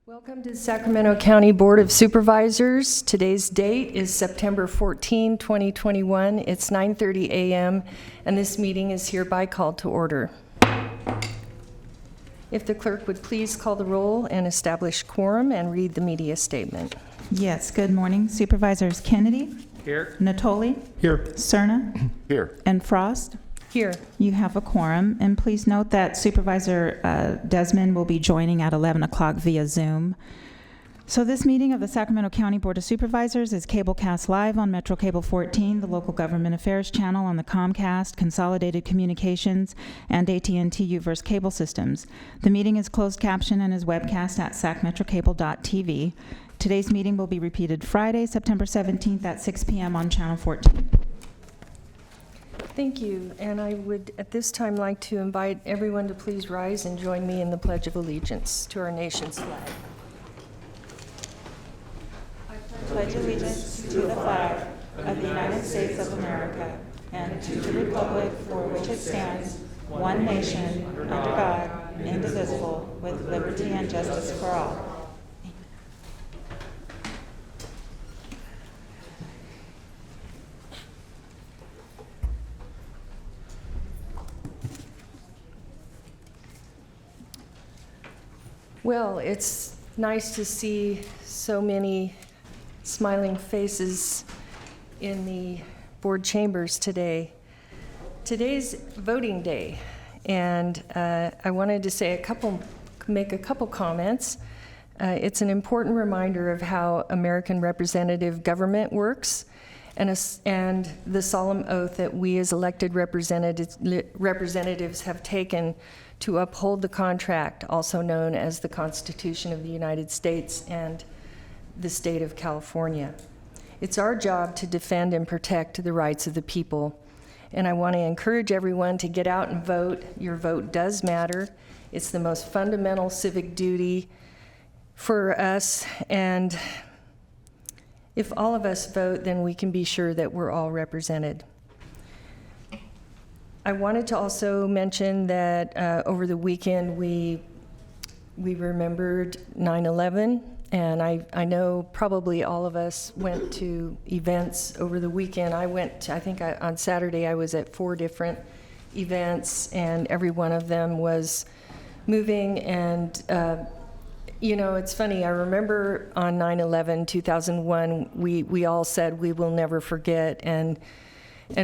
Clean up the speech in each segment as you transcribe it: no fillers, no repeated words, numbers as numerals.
Welcome to the Sacramento County Board of Supervisors. Today's date is September 14, 2021. It's 9:30 a.m. and this meeting is hereby called to order. If the clerk would please call the roll and establish quorum and read the media statement. Yes, good morning. Supervisors Kennedy? Here. Natoli? Here. Cerna? Here. And Frost? Here. You have a quorum, and please note that Supervisor Desmond will be joining at 11 o'clock via Zoom. So this meeting of the Sacramento County Board of Supervisors is cablecast live on Metro Cable 14, the local government affairs channel on the Comcast, Consolidated Communications, and AT&T Uverse cable systems. The meeting is closed caption and is webcast at sacmetrocable.tv. Today's meeting will be repeated Friday, September 17th at 6 p.m. on Channel 14. Thank you. And I would at this time like to invite everyone to please rise and join me in the Pledge of Allegiance to our nation's flag. I pledge allegiance to the flag of the United States of America and to the republic for which it stands, one nation, under God, indivisible, with liberty and justice for all. Well, it's nice to see so many smiling faces in the board chambers today. Today's voting day, and I wanted to say make a couple comments. It's an important reminder of how American representative government works, and the solemn oath that we as elected representatives have taken to uphold the contract, also known as the Constitution of the United States and the state of California. It's our job to defend and protect the rights of the people. And I want to encourage everyone to get out and vote. Your vote does matter. It's the most fundamental civic duty for us. And if all of us vote, then we can be sure that we're all represented. I wanted to also mention that over the weekend we remembered 9/11, and I know probably all of us went to events over the weekend. On Saturday I was at 4 different events, and every one of them was moving. And it's funny, I remember on 9/11, 2001, we all said we will never forget, and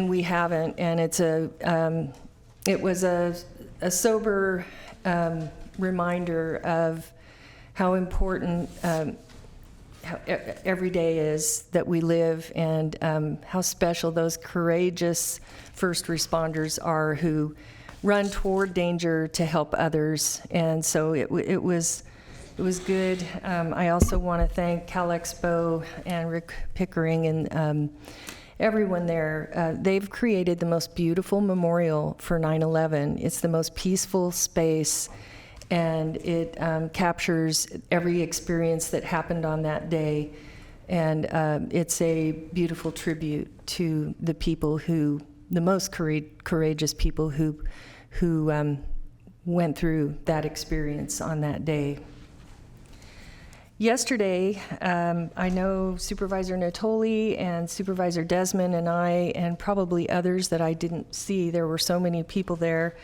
we haven't, and it was a sober reminder of how important how every day is that we live, and how special those courageous first responders are who run toward danger to help others. And so it was good. I also want to thank Cal Expo and Rick Pickering and everyone there. They've created the most beautiful memorial for 9/11. It's the most peaceful space, and it captures every experience that happened on that day. And it's a beautiful tribute to the people the most courageous people who went through that experience on that day. Yesterday, I know Supervisor Natoli and Supervisor Desmond and I, and probably others that I didn't see, there were so many people there.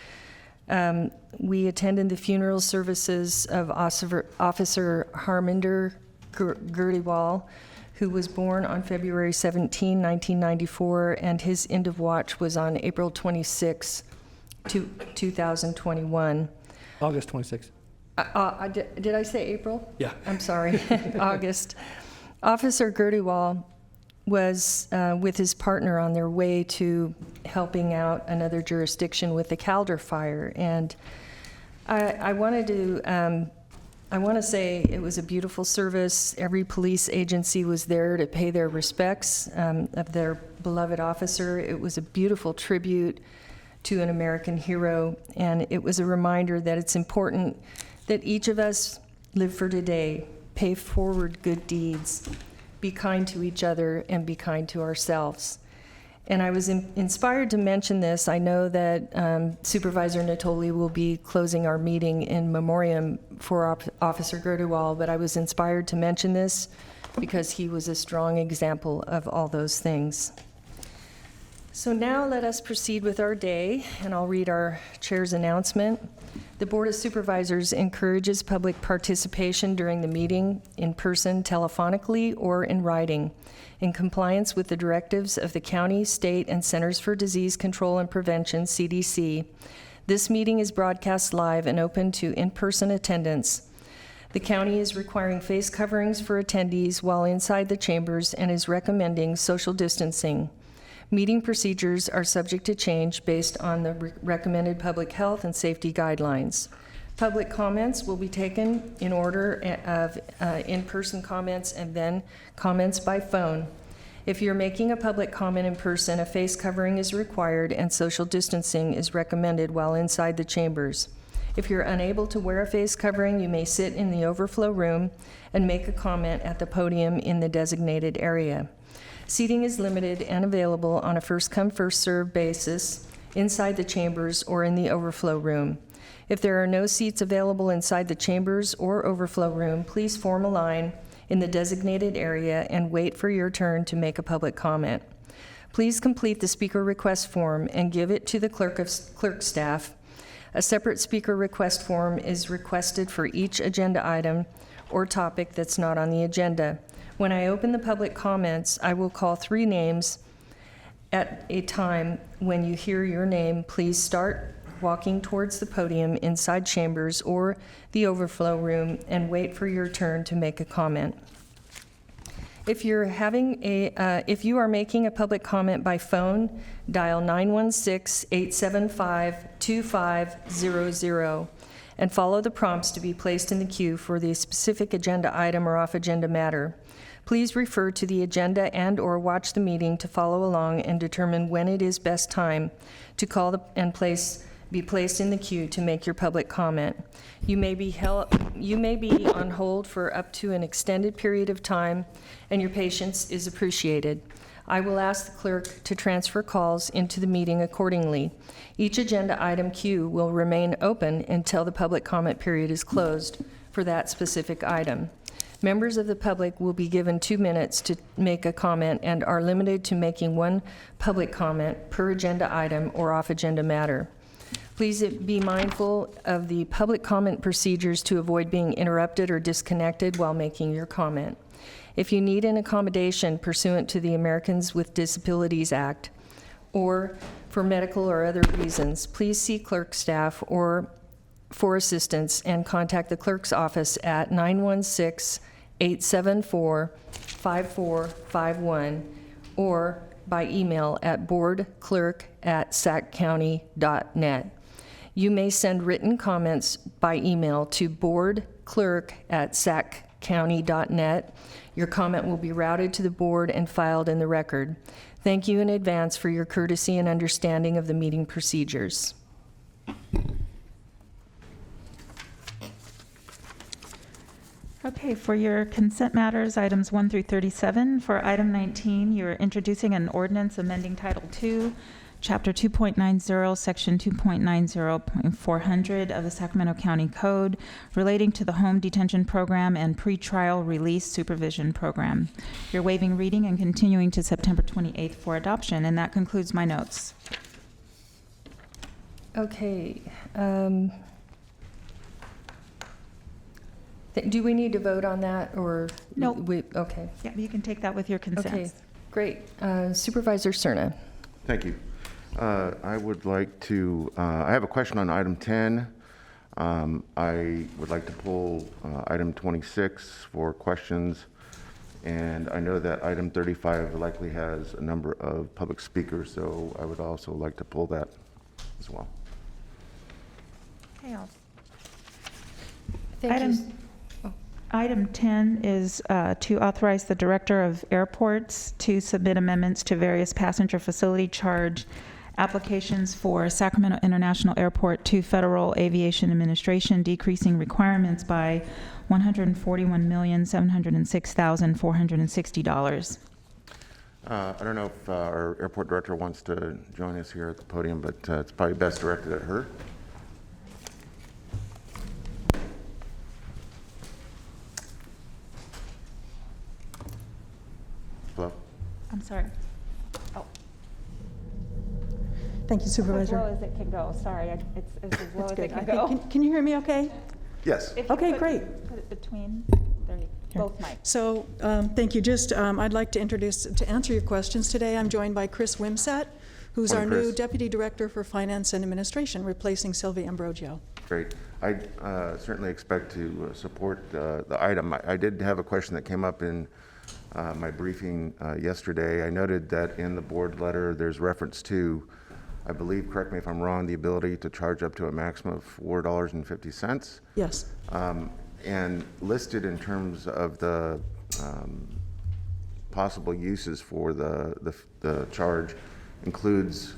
We attended the funeral services of Officer Harmander Gertiwal, who was born on February 17, 1994, and his end of watch was on April 26, 2021. August 26th. Did I say April? Yeah. I'm sorry, August. Officer Gertiwal was with his partner on their way to helping out another jurisdiction with the Calder fire. And I want to say it was a beautiful service. Every police agency was there to pay their respects of their beloved officer. It was a beautiful tribute to an American hero, and it was a reminder that it's important that each of us live for today, pay forward good deeds, be kind to each other, and be kind to ourselves. And I was inspired to mention this. I know that Supervisor Natoli will be closing our meeting in memoriam for Officer Gertiwal, but I was inspired to mention this because he was a strong example of all those things. So now let us proceed with our day, and I'll read our chair's announcement. The Board of Supervisors encourages public participation during the meeting in person, telephonically, or in writing, in compliance with the directives of the county, state, and Centers for Disease Control and Prevention, CDC. This meeting is broadcast live and open to in-person attendance. The county is requiring face coverings for attendees while inside the chambers and is recommending social distancing. Meeting procedures are subject to change based on the recommended public health and safety guidelines. Public comments will be taken in order of in-person comments and then comments by phone. If you're making a public comment in person, a face covering is required and social distancing is recommended while inside the chambers. If you're unable to wear a face covering, you may sit in the overflow room and make a comment at the podium in the designated area. Seating is limited and available on a first-come, first-served basis inside the chambers or in the overflow room. If there are no seats available inside the chambers or overflow room, please form a line in the designated area and wait for your turn to make a public comment. Please complete the speaker request form and give it to the clerk staff. A separate speaker request form is requested for each agenda item or topic that's not on the agenda. When I open the public comments, I will call 3 names at a time. When you hear your name, please start walking towards the podium inside chambers or the overflow room and wait for your turn to make a comment. If you are making a public comment by phone, dial 916-875-2500 and follow the prompts to be placed in the queue for the specific agenda item or off-agenda matter. Please refer to the agenda and/or watch the meeting to follow along and determine when it is best time to call be placed in the queue to make your public comment. You may be on hold for up to an extended period of time, and your patience is appreciated. I will ask the clerk to transfer calls into the meeting accordingly. Each agenda item queue will remain open until the public comment period is closed for that specific item. Members of the public will be given 2 minutes to make a comment and are limited to making 1 public comment per agenda item or off-agenda matter. Please be mindful of the public comment procedures to avoid being interrupted or disconnected while making your comment. If you need an accommodation pursuant to the Americans with Disabilities Act or for medical or other reasons, please see clerk staff or for assistance and contact the clerk's office at 916-874-5451 or by email at boardclerk@saccounty.net. You may send written comments by email to boardclerk@saccounty.net. Your comment will be routed to the board and filed in the record. Thank you in advance for your courtesy and understanding of the meeting procedures. Okay, for your consent matters, items 1 through 37. For item 19, you're introducing an ordinance amending Title II, Chapter 2.90, Section 2.90.400 of the Sacramento County Code relating to the Home Detention Program and Pretrial Release Supervision Program. You're waiving reading and continuing to September 28th for adoption, and that concludes my notes. Okay. Do we need to vote on that, or? No. Okay. Yeah, you can take that with your consent. Okay, great. Supervisor Cerna. Thank you. I would like to, I have a question on item 10. I would like to pull item 26 for questions. And I know that item 35 likely has a number of public speakers, so I would also like to pull that as well. Okay, Thank you. Item 10 is to authorize the Director of Airports to submit amendments to various passenger facility charge applications for Sacramento International Airport to Federal Aviation Administration, decreasing requirements by $141,706,460. I don't know if our airport director wants to join us here at the podium, but it's probably best directed at her. sorry. Oh. Thank you, Supervisor. As low as it can go. Sorry, it's as low as it Good. can go. Can you hear me okay? Yes. If you Okay, put- great. Put it between, there you Here. both mics. So, thank you. Just, I'd like to answer your questions today. I'm joined by Chris Wimsatt, who's our Morning, new Chris. Deputy Director for Finance and Administration, replacing Sylvia Ambrogio. Great. I certainly expect to support the item. I did have a question that came up in my briefing yesterday. I noted that in the board letter, there's reference to, I believe, correct me if I'm wrong, the ability to charge up to a maximum of $4.50. Yes. And listed in terms of the possible uses for the charge includes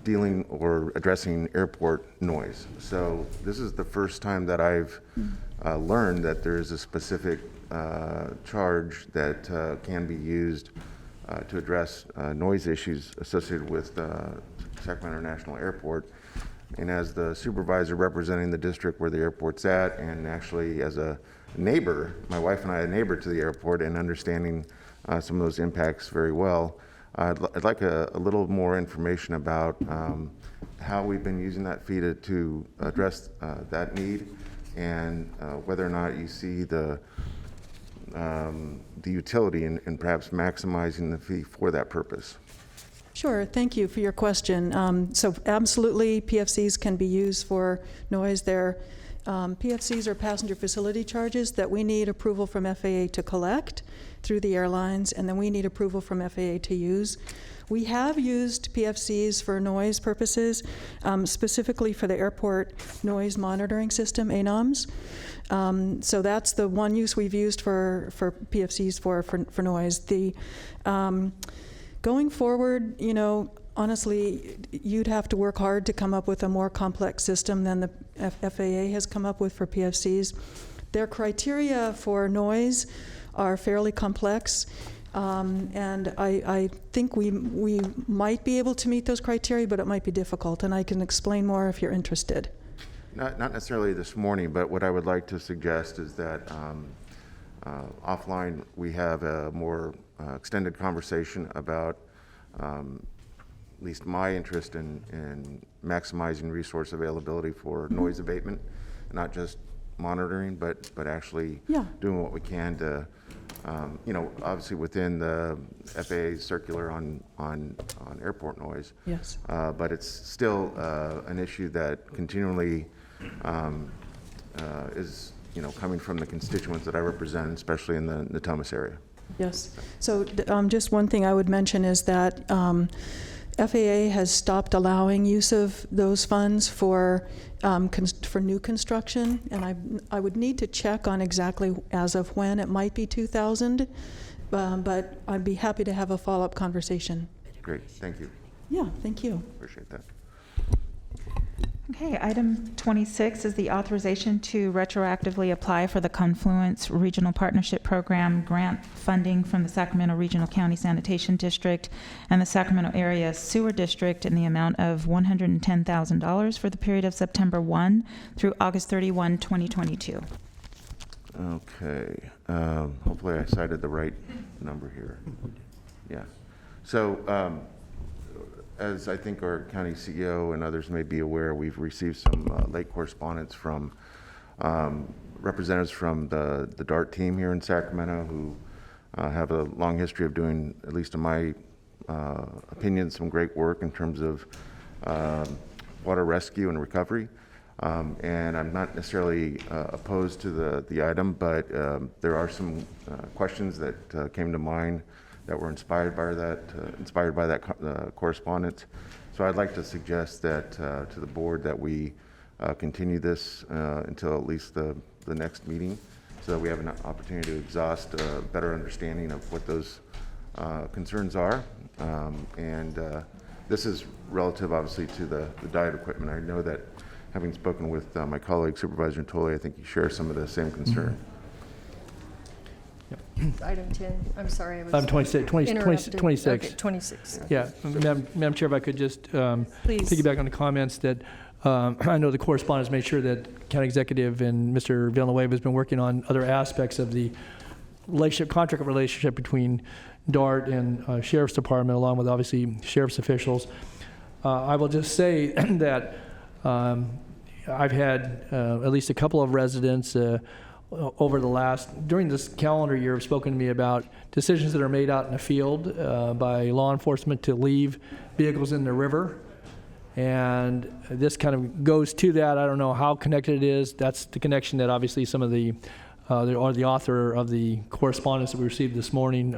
dealing or addressing airport noise. So this is the first time that I've learned that there is a specific charge that can be used to address noise issues associated with Sacramento International Airport. And as the supervisor representing the district where the airport's at, and actually as a neighbor, my wife and I are a neighbor to the airport, and understanding some of those impacts very well, I'd like a little more information about how we've been using that fee to address that need, and whether or not you see the utility in perhaps maximizing the fee for that purpose. Sure, thank you for your question. So absolutely, PFCs can be used for noise. PFCs are passenger facility charges that we need approval from FAA to collect through the airlines, and then we need approval from FAA to use. We have used PFCs for noise purposes, specifically for the airport noise monitoring system, ANOMS. So that's the one use we've used for PFCs for noise. Going forward, honestly, you'd have to work hard to come up with a more complex system than the FAA has come up with for PFCs. Their criteria for noise are fairly complex, and I think we might be able to meet those criteria, but it might be difficult, and I can explain more if you're interested. Not necessarily this morning, but what I would like to suggest is that offline we have a more extended conversation about at least my interest in maximizing resource availability for noise abatement, not just monitoring, but actually doing what we can to, obviously within the FAA circular on airport noise. Yes. But it's still an issue that continually is, coming from the constituents that I represent, especially in the Thomas area. Yes. So just one thing I would mention is that FAA has stopped allowing use of those funds for new construction, and I would need to check on exactly as of when. It might be 2000, but I'd be happy to have a follow-up conversation. Great, thank you. Yeah, thank you. Appreciate that. Okay, item 26 is the authorization to retroactively apply for the Confluence Regional Partnership Program grant funding from the Sacramento Regional County Sanitation District and the Sacramento Area Sewer District in the amount of $110,000 for the period of September 1 through August 31, 2022. Okay, hopefully I cited the right number here. Yeah. So, as I think our county CEO and others may be aware, we've received some late correspondence from representatives from the DART team here in Sacramento who have a long history of doing, at least in my opinion, some great work in terms of water rescue and recovery. And I'm not necessarily opposed to the item, but there are some questions that came to mind that were inspired by that correspondence. So I'd like to suggest that to the board that we continue this until at least the next meeting, so that we have an opportunity to exhaust a better understanding of what those concerns are. This is relative, obviously, to the diet equipment. I know that, having spoken with my colleague Supervisor Ntoli, I think you share some of the same concern. Item 10, I'm sorry, I was Item 26. interrupted. 26. Okay, 26. Yeah, Madam Chair, if I could just Please. piggyback on the comments that I know the correspondents made sure that County Executive and Mr. Villanueva has been working on other aspects of the contract relationship between DART and Sheriff's Department, along with obviously sheriff's officials. I will just say that I've had at least a couple of residents during this calendar year have spoken to me about decisions that are made out in the field by law enforcement to leave vehicles in the river. And this kind of goes to that. I don't know how connected it is. That's the connection that obviously some of the author of the correspondence that we received this morning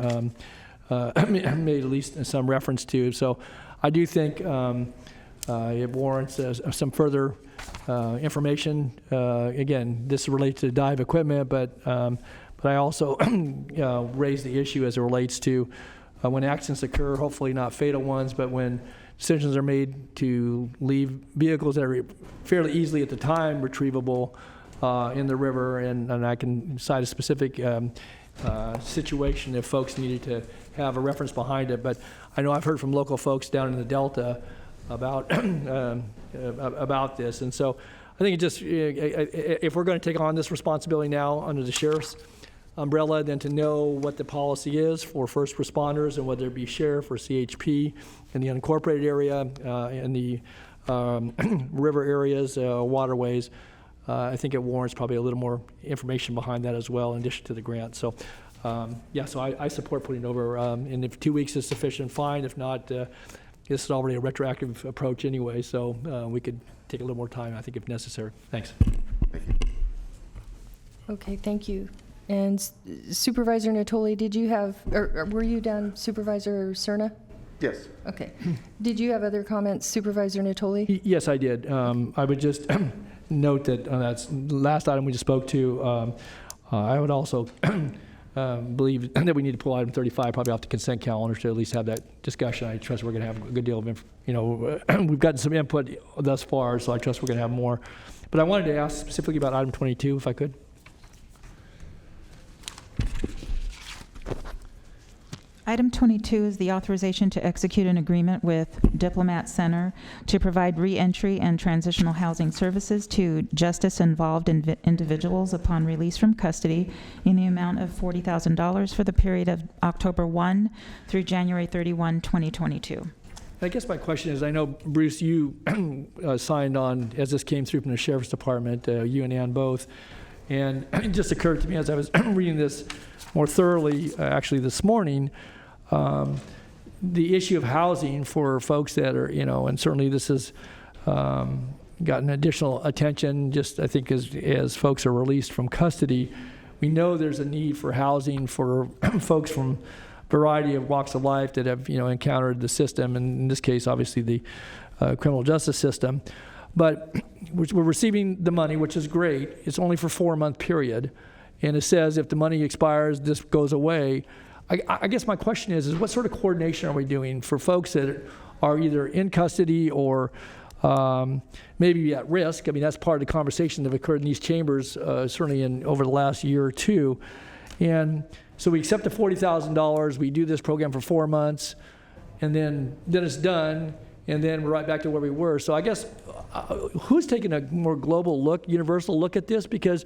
made at least some reference to. So I do think it warrants some further information. Again, this relates to dive equipment, but I also raise the issue as it relates to when accidents occur, hopefully not fatal ones, but when decisions are made to leave vehicles that are fairly easily at the time retrievable in the river, and I can cite a specific situation if folks needed to have a reference behind it. But I know I've heard from local folks down in the Delta about this, and so I think it just if we're going to take on this responsibility now under the sheriff's umbrella, then to know what the policy is for first responders and whether it be sheriff or CHP in the unincorporated area, in the river areas, waterways. I think it warrants probably a little more information behind that as well, in addition to the grant. So, so I support putting it over. And if 2 weeks is sufficient, fine. If not, this is already a retroactive approach anyway, so we could take a little more time, I think, if necessary. Thanks. Thank you. Okay, thank you. And Supervisor Natoli, did you have, or were you done, Supervisor Cerna? Yes. Okay. Did you have other comments, Supervisor Natoli? Yes, I did. I would just note that on that last item we just spoke to, I would also believe that we need to pull item 35 probably off the consent calendar to at least have that discussion. I trust we're going to have a good deal of, we've gotten some input thus far, so I trust we're going to have more. But I wanted to ask specifically about item 22, if I could. Item 22 is the authorization to execute an agreement with Diplomat Center to provide re-entry and transitional housing services to justice-involved individuals upon release from custody in the amount of $40,000 for the period of October 1 through January 31, 2022. I guess my question is, I know, Bruce, you signed on as this came through from the Sheriff's Department, you and Ann both, and it just occurred to me as I was reading this more thoroughly, actually this morning, the issue of housing for folks that are, and certainly this has gotten additional attention just, I think, as folks are released from custody. We know there's a need for housing for folks from a variety of walks of life that have, encountered the system, and in this case, obviously, the criminal justice system. But we're receiving the money, which is great. It's only for a 4-month period. And it says if the money expires, this goes away. I guess my question is what sort of coordination are we doing for folks that are either in custody or maybe at risk? I mean, that's part of the conversation that have occurred in these chambers, certainly over the last year or two. And so we accept the $40,000. We do this program for 4 months, and then it's done, and then we're right back to where we were. So I guess who's taking a more global look, universal look at this? Because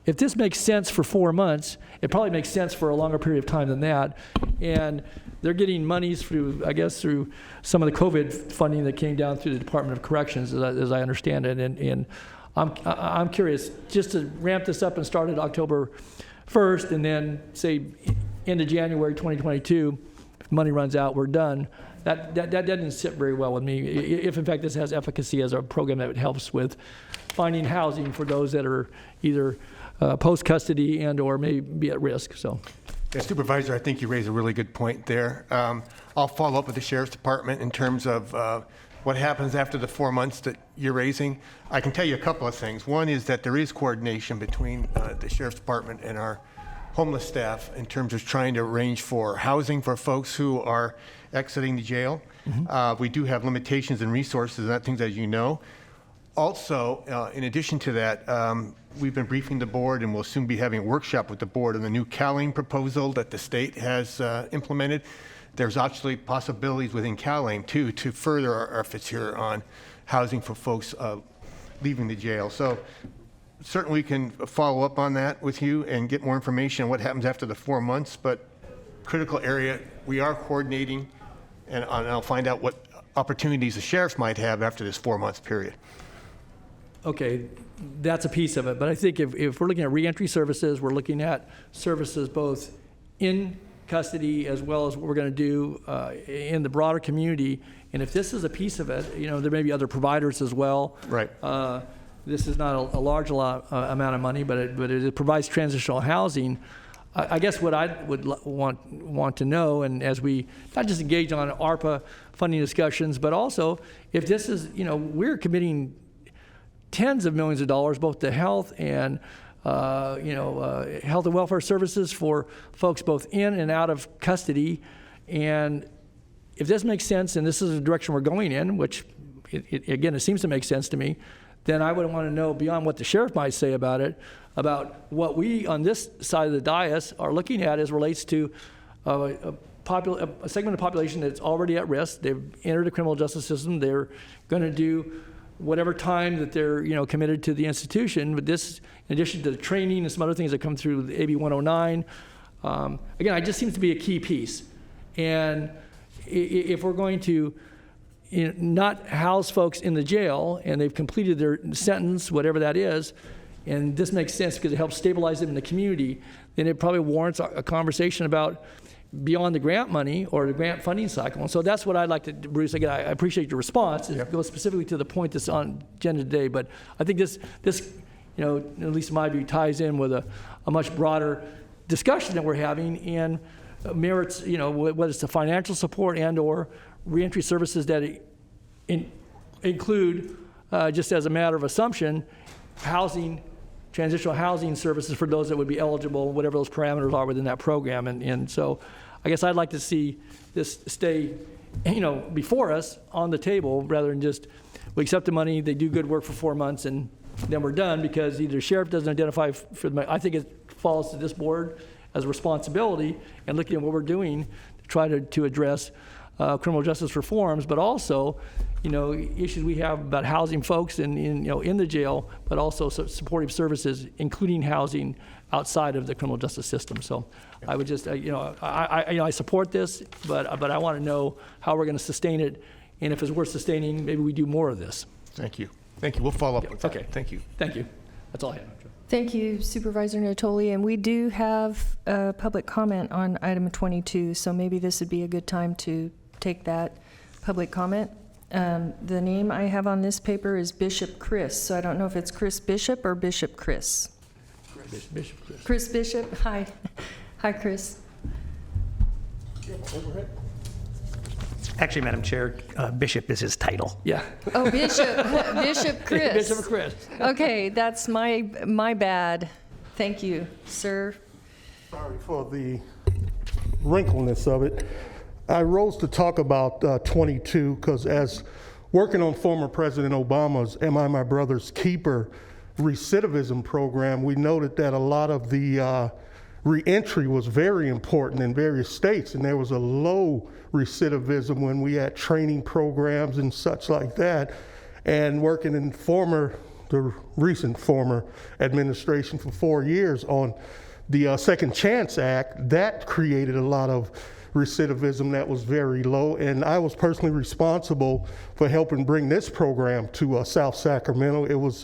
if this makes sense for 4 months, it probably makes sense for a longer period of time than that. And they're getting monies through some of the COVID funding that came down through the Department of Corrections, as I understand it. And I'm curious, just to ramp this up and start at October 1st, and then say into January 2022, if money runs out, we're done. That doesn't sit very well with me. If in fact this has efficacy as a program that helps with finding housing for those that are either post-custody and or may be at risk. So, yeah, Supervisor, I think you raise a really good point there. I'll follow up with the Sheriff's Department in terms of what happens after the 4 months that you're raising. I can tell you a couple of things. One is that there is coordination between the Sheriff's Department and our homeless staff in terms of trying to arrange for housing for folks who are exiting the jail. Mm-hmm. We do have limitations and resources and that things, as you know. Also, in addition to that, we've been briefing the board and we'll soon be having a workshop with the board on the new CalAIM proposal that the state has implemented. There's actually possibilities within CalAIM too to further our efforts here on housing for folks leaving the jail. So certainly we can follow up on that with you and get more information on what happens after the 4 months, but critical area. We are coordinating, and I'll find out what opportunities the sheriffs might have after this 4-month period. Okay, that's a piece of it. But I think if we're looking at reentry services, we're looking at services both in custody as well as what we're going to do in the broader community. And if this is a piece of it, there may be other providers as well. Right. This is not a large amount of money, but it provides transitional housing. I guess what I would want to know, and as we not just engage on ARPA funding discussions, but also if this is, we're committing tens of millions of dollars, both to health and health and welfare services for folks both in and out of custody. And if this makes sense, and this is the direction we're going in, which it seems to make sense to me, then I would want to know beyond what the sheriff might say about it, about what we on this side of the dais are looking at as relates to a segment of the population that's already at risk. They've entered the criminal justice system. They're going to do whatever time that they're committed to the institution. But this, in addition to the training and some other things that come through the Ab109, again, it just seems to be a key piece. And if we're going to not house folks in the jail and they've completed their sentence, whatever that is, and this makes sense because it helps stabilize them in the community, then it probably warrants a conversation about beyond the grant money or the grant funding cycle. And so that's what I'd like to, Bruce, again, I appreciate your response. It goes specifically to the point that's on agenda today, but I think this at least in my view, ties in with a much broader discussion that we're having and merits, whether it's the financial support and or reentry services that include, just as a matter of assumption, housing, transitional housing services for those that would be eligible, whatever those parameters are within that program. And so I guess I'd like to see this stay, before us on the table rather than just we accept the money, they do good work for 4 months, and then we're done because either the sheriff doesn't identify for the money. I think it falls to this board as a responsibility and looking at what we're doing to try to address criminal justice reforms, but also, issues we have about housing folks in the jail, but also supportive services, including housing outside of the criminal justice system. So I would just, I support this, but I want to know how we're going to sustain it, and if it's worth sustaining, maybe we do more of this. Thank you. Thank you. We'll follow up with that. Okay. Thank you. Thank you. That's all I have. Thank you, Supervisor Natoli. And we do have public comment on item 22, so maybe this would be a good time to take that public comment. The name I have on this paper is Bishop Chris, so I don't know if it's Chris Bishop or Bishop Chris. Bishop Chris. Chris Bishop, hi. Hi, Chris. Actually, Madam Chair, Bishop is his title. Yeah. Oh, Bishop, Bishop Chris. Bishop Chris. Okay, that's my bad. Thank you, sir. Sorry for the wrinkleness of it. I rose to talk about 22 because as working on former President Obama's Am I My Brother's Keeper recidivism program, we noted that a lot of the reentry was very important in various states, and there was a low recidivism when we had training programs and such like that. And working in the recent former administration for 4 years on the Second Chance Act, that created a lot of recidivism that was very low, and I was personally responsible for helping bring this program to South Sacramento. It was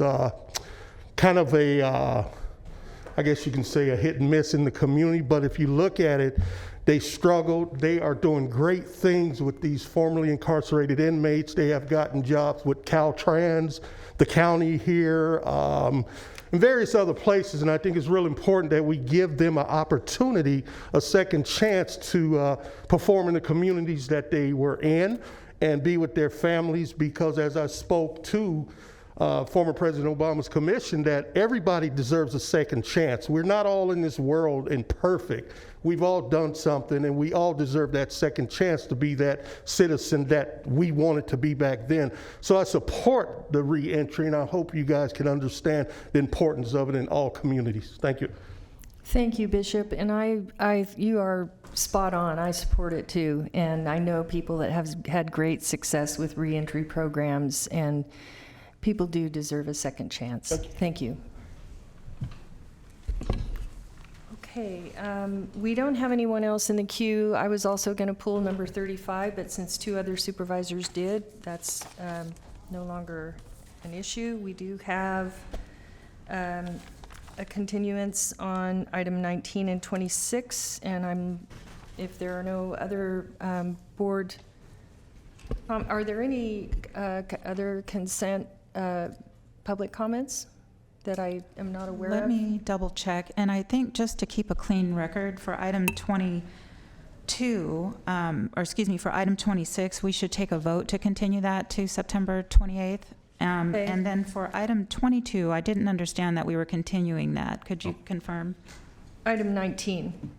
kind of I guess you can say a hit and miss in the community, but if you look at it, they struggled. They are doing great things with these formerly incarcerated inmates. They have gotten jobs with Caltrans, the county here, and various other places, and I think it's real important that we give them an opportunity, a second chance to perform in the communities that they were in and be with their families, because as I spoke to former President Obama's commission, that everybody deserves a second chance. We're not all in this world imperfect. We've all done something, and we all deserve that second chance to be that citizen that we wanted to be back then. So I support the reentry, and I hope you guys can understand the importance of it in all communities. Thank you. Thank you, Bishop. And you are spot on. I support it too. And I know people that have had great success with reentry programs, and people do deserve a second chance. Thank you. Okay, we don't have anyone else in the queue. I was also going to pull number 35, but since two other supervisors did, that's no longer an issue. We do have a continuance on item 19 and 26, and if there are no other board, are there any other consent public comments that I am not aware of? Let me double check, and I think just to keep a clean record for item 22, for item 26, we should take a vote to continue that to September 28th. Okay. And then for item 22, I didn't understand that we were continuing that. Could you confirm? Item 19.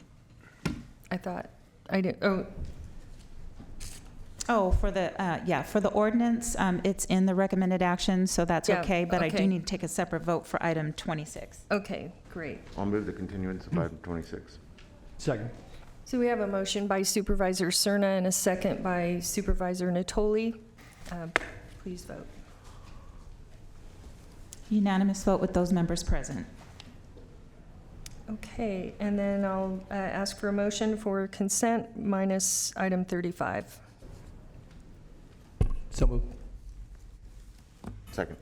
I thought, I did, Oh, for the ordinance, it's in the recommended action, so that's Yeah, okay, but I okay. do need to take a separate vote for item 26. okay, great. I'll move the continuance of item 26. Second. So we have a motion by Supervisor Cerna and a second by Supervisor Natoli. Please vote. Unanimous vote with those members present. Okay, and then I'll ask for a motion for consent minus item 35. So moved. Second.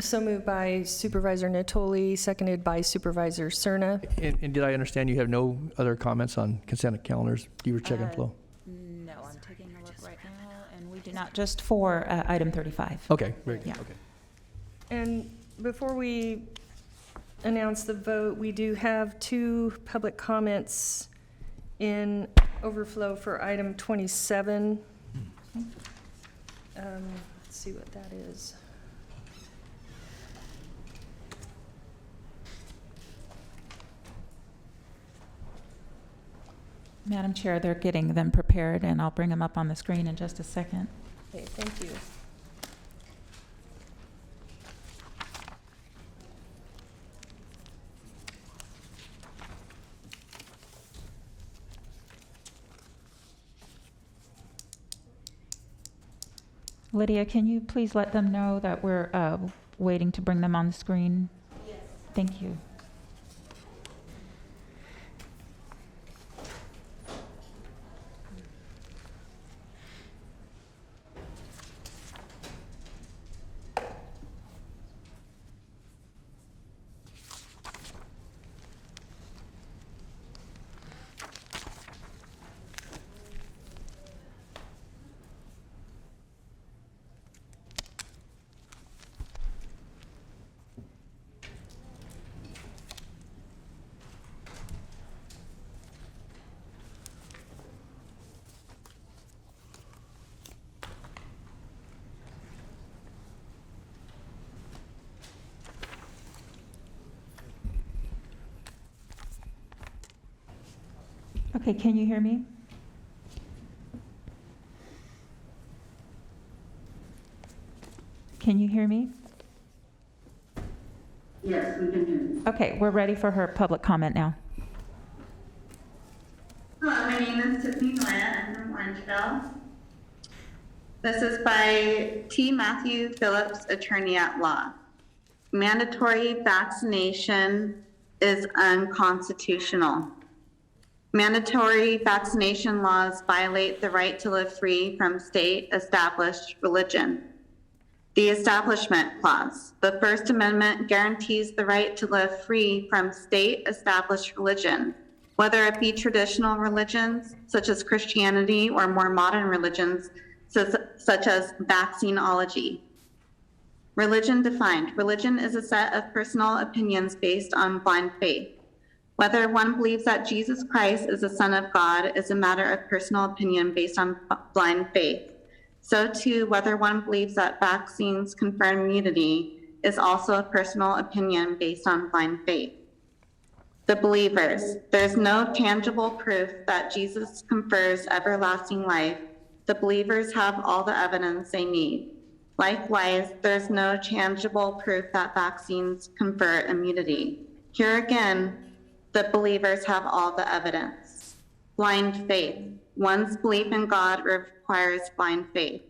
So moved by Supervisor Natoli, seconded by Supervisor Cerna. And did I understand you have no other comments on consent calendars? You were checking flow? No, I'm taking a look right now, and we do not, just for item 35. Okay, very good. Yeah. Okay. And before we announce the vote, we do have two public comments in overflow for item 27. Let's see what that is. Madam Chair, they're getting them prepared, and I'll bring them up on the screen in just a second. Okay, thank you. Lydia, can you please let them know that we're waiting to bring them on the screen? Yes. Thank you. Okay, can you hear me? Can you hear me? Yes, we can hear you. Okay, we're ready for her public comment now. Hello, my name is Tiffany Noya. I'm from Orangeville. This is by T. Matthew Phillips, attorney at law. Mandatory vaccination is unconstitutional. Mandatory vaccination laws violate the right to live free from state-established religion. The Establishment Clause. The First Amendment guarantees the right to live free from state-established religion, whether it be traditional religions, such as Christianity, or more modern religions, such as vaccinology. Religion defined. Religion is a set of personal opinions based on blind faith. Whether one believes that Jesus Christ is the Son of God is a matter of personal opinion based on blind faith. So too, whether one believes that vaccines confer immunity is also a personal opinion based on blind faith. The believers. There's no tangible proof that Jesus confers everlasting life. The believers have all the evidence they need. Likewise, there's no tangible proof that vaccines confer immunity. Here again, the believers have all the evidence. Blind faith. One's belief in God requires blind faith.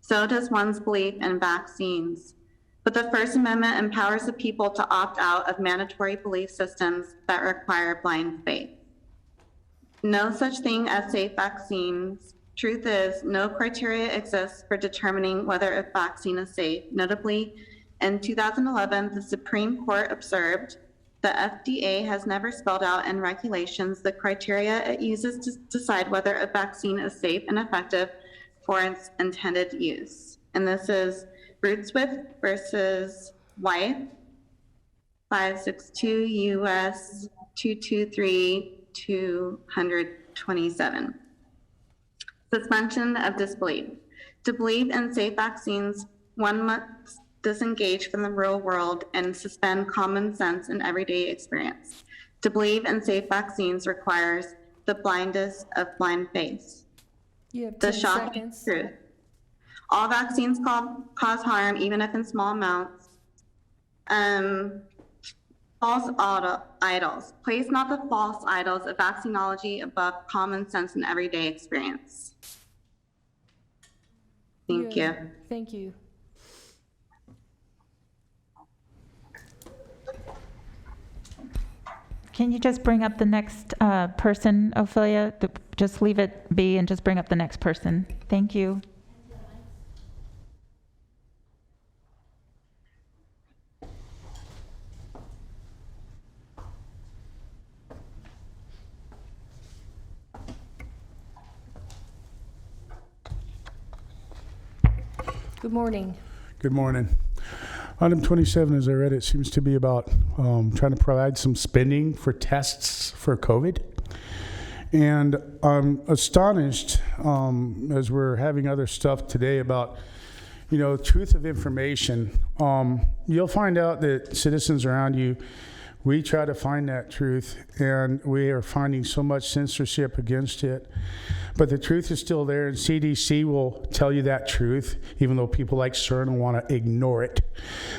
So does one's belief in vaccines. But the First Amendment empowers the people to opt out of mandatory belief systems that require blind faith. No such thing as safe vaccines. Truth is, no criteria exists for determining whether a vaccine is safe. Notably, in 2011, the Supreme Court observed the FDA has never spelled out in regulations the criteria it uses to decide whether a vaccine is safe and effective for its intended use. And this is Rootswith versus White, 562 U.S. 223-227. Suspension of disbelief. To believe in safe vaccines, one must disengage from the real world and suspend common sense and everyday experience. To believe in safe vaccines requires the blindest of blind faith. You have The 10 shocking seconds. truth. All vaccines cause harm, even if in small amounts. False idols. Place not the false idols of vaccinology above common sense and everyday experience. Thank you. Thank you. Can you just bring up the next person, Ophelia? Just leave it be and just bring up the next person. Thank you. Good morning. Good morning. Item 27, as I read it, seems to be about trying to provide some spending for tests for COVID. And I'm astonished as we're having other stuff today about, truth of information. You'll find out that citizens around you, we try to find that truth, and we are finding so much censorship against it. But the truth is still there, and CDC will tell you that truth, even though people like CERN want to ignore it.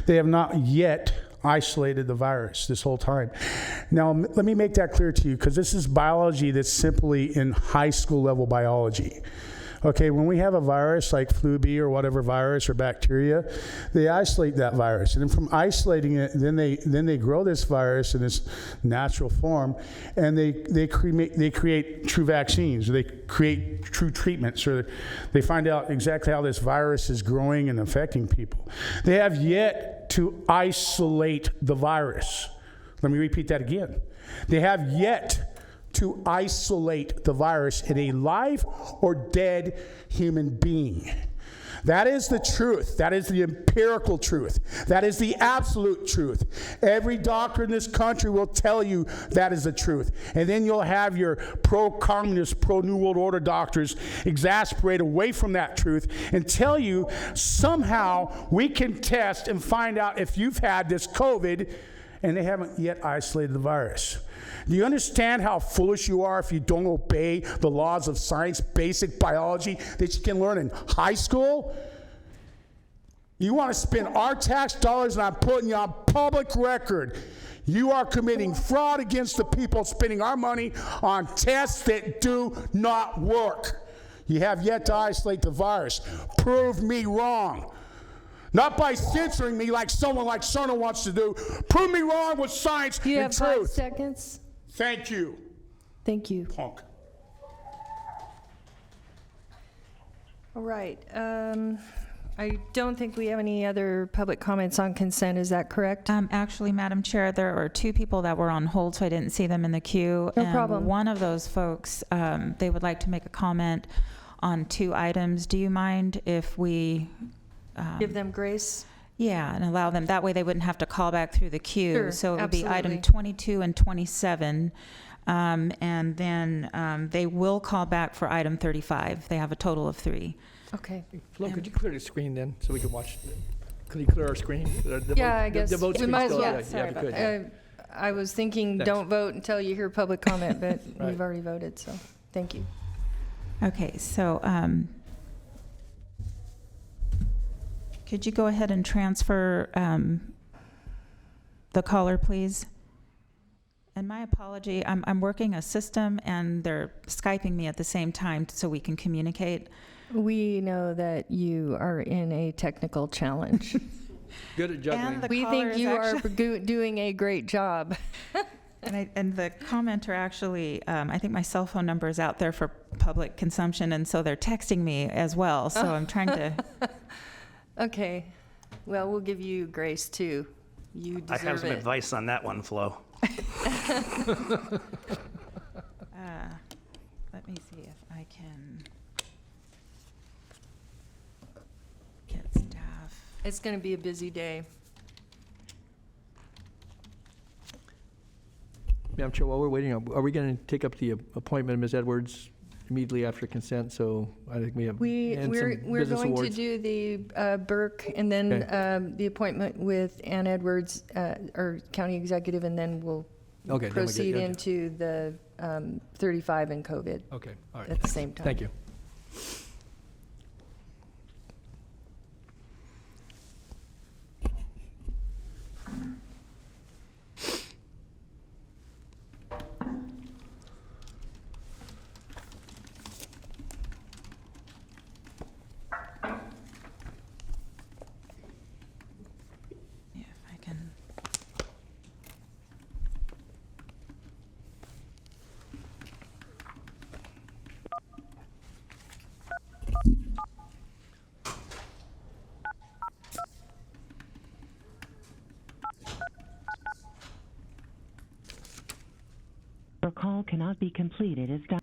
They have not yet isolated the virus this whole time. Now, let me make that clear to you, because this is biology that's simply in high school level biology. Okay, when we have a virus like flu B or whatever virus or bacteria, they isolate that virus. And then from isolating it, then they grow this virus in its natural form, and they create true vaccines, or they create true treatments, or they find out exactly how this virus is growing and affecting people. They have yet to isolate the virus. Let me repeat that again. They have yet to isolate the virus in a live or dead human being. That is the truth. That is the empirical truth. That is the absolute truth. Every doctor in this country will tell you that is the truth. And then you'll have your pro-communist, pro-New World Order doctors exasperate away from that truth and tell you somehow we can test and find out if you've had this COVID, and they haven't yet isolated the virus. Do you understand how foolish you are if you don't obey the laws of science, basic biology that you can learn in high school? You want to spend our tax dollars, and I'm putting you on public record. You are committing fraud against the people, spending our money on tests that do not work. You have yet to isolate the virus. Prove me wrong. Not by censoring me like someone like Cerna wants to do. Prove me wrong with science and truth. You have 5 seconds. Thank you. Thank you. Punk. All right. I don't think we have any other public comments on consent. Is that correct? Actually, Madam Chair, there are 2 people that were on hold, so I didn't see them in the queue. No problem. One of those folks, they would like to make a comment on 2 items. Do you mind if we Give them grace. Yeah, and allow them, that way they wouldn't have to call back through the queue. Sure, So it would be item absolutely. 22 and 27, and then they will call back for item 35. They have a total of 3. Okay. Flo, could you clear the screen then, so we can watch? Could you clear our screen? Yeah, I guess The vote we screen's might as still- well. yeah, Sorry if you about could. I was thinking, Next. don't vote until you hear public comment, but Right. we've already voted, so thank you. Okay, so could you go ahead and transfer the caller, please? And my apology, I'm working a system, and they're Skyping me at the same time so we can communicate. We know that you are in a technical challenge. Good at juggling. And the We caller think is you are actually- doing a great job. And the commenter actually, I think my cell phone number is out there for public consumption, and so they're texting me as well. So I'm trying to. Okay. Well, we'll give you grace too. You deserve I have some it. advice on that one, Flo. Let me see if I can get staff. It's going to be a busy day. Madam Chair, while we're waiting, are we going to take up the appointment of Ms. Edwards immediately after consent? So I think we have and We're some going business awards. to do the Burke and then Okay. the appointment with Ann Edwards, or county executive, and then we'll Okay, then we get- proceed okay. into the 35 and COVID Okay, all right. at the same time. Thank you. Yeah, if I can. Your call cannot be completed as done.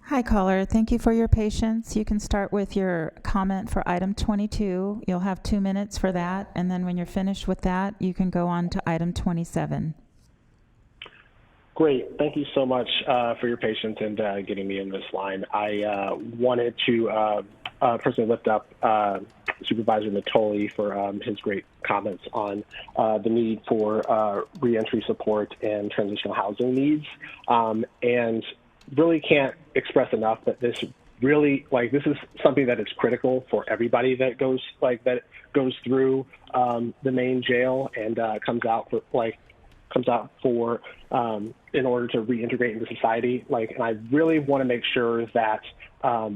Hi, caller. Thank you for your patience. You can start with your comment for item 22. You'll have 2 minutes for that, and then when you're finished with that, you can go on to item 27. Great. Thank you so much for your patience and getting me in this line. I wanted to personally lift up Supervisor Natoli for his great comments on the need for reentry support and transitional housing needs, and really can't express enough that this really, this is something that is critical for everybody that goes through the main jail and comes out for in order to reintegrate into society. And I really want to make sure that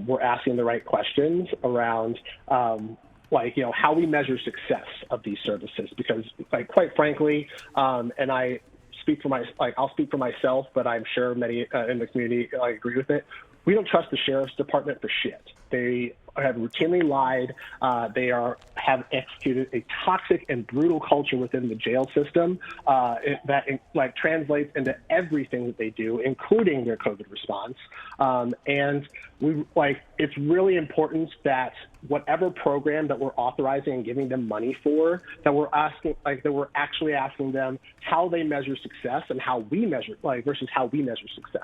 we're asking the right questions around how we measure success of these services, because quite frankly, and I'll speak for myself, but I'm sure many in the community agree with it. We don't trust the sheriff's department for shit. They have routinely lied. They have executed a toxic and brutal culture within the jail system that translates into everything that they do, including their COVID response. And it's really important that whatever program that we're authorizing and giving them money for, that we're actually asking them how they measure success and how we measure versus how we measure success.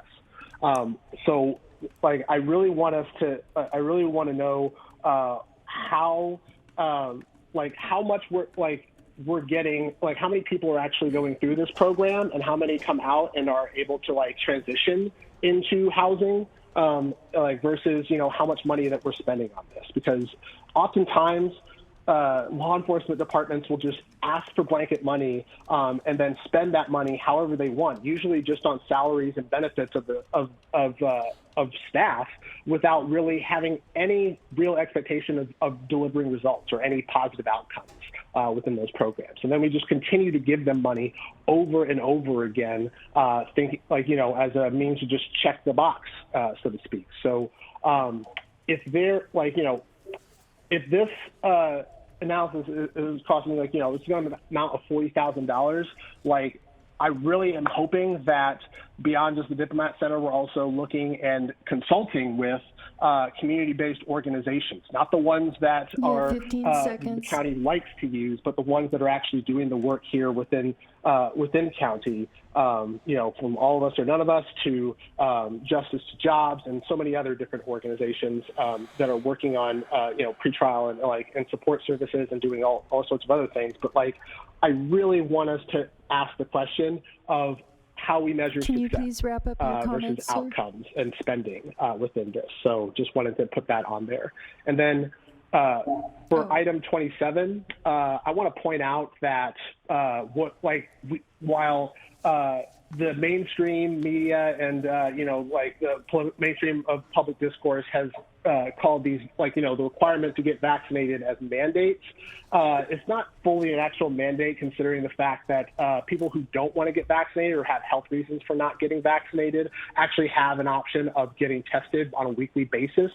I really want to know how much we're getting, how many people are actually going through this program and how many come out and are able to transition into housing, versus how much money that we're spending on this, because oftentimes law enforcement departments will just ask for blanket money and then spend that money however they want, usually just on salaries and benefits of staff, without really having any real expectation of delivering results or any positive outcomes within those programs. And then we just continue to give them money over and over again, thinking as a means to just check the box, so to speak. So if they're if this analysis is costing it's going to amount of $40,000, I really am hoping that beyond just the Diplomat Center, we're also looking and consulting with community-based organizations, not the ones that are the county likes to use, but the ones that are actually doing the work here within county. From All of Us or None of Us to Justice to Jobs and so many other different organizations that are working on pretrial and support services and doing all sorts of other things. But I really want us to ask the question of how we measure Can success you please wrap up your comments, versus sir? outcomes and spending within this. So just wanted to put that on there. And then for item 27, I want to point out that while the mainstream media and the mainstream of public discourse has called these the requirement to get vaccinated as mandates, it's not fully an actual mandate, considering the fact that people who don't want to get vaccinated or have health reasons for not getting vaccinated actually have an option of getting tested on a weekly basis.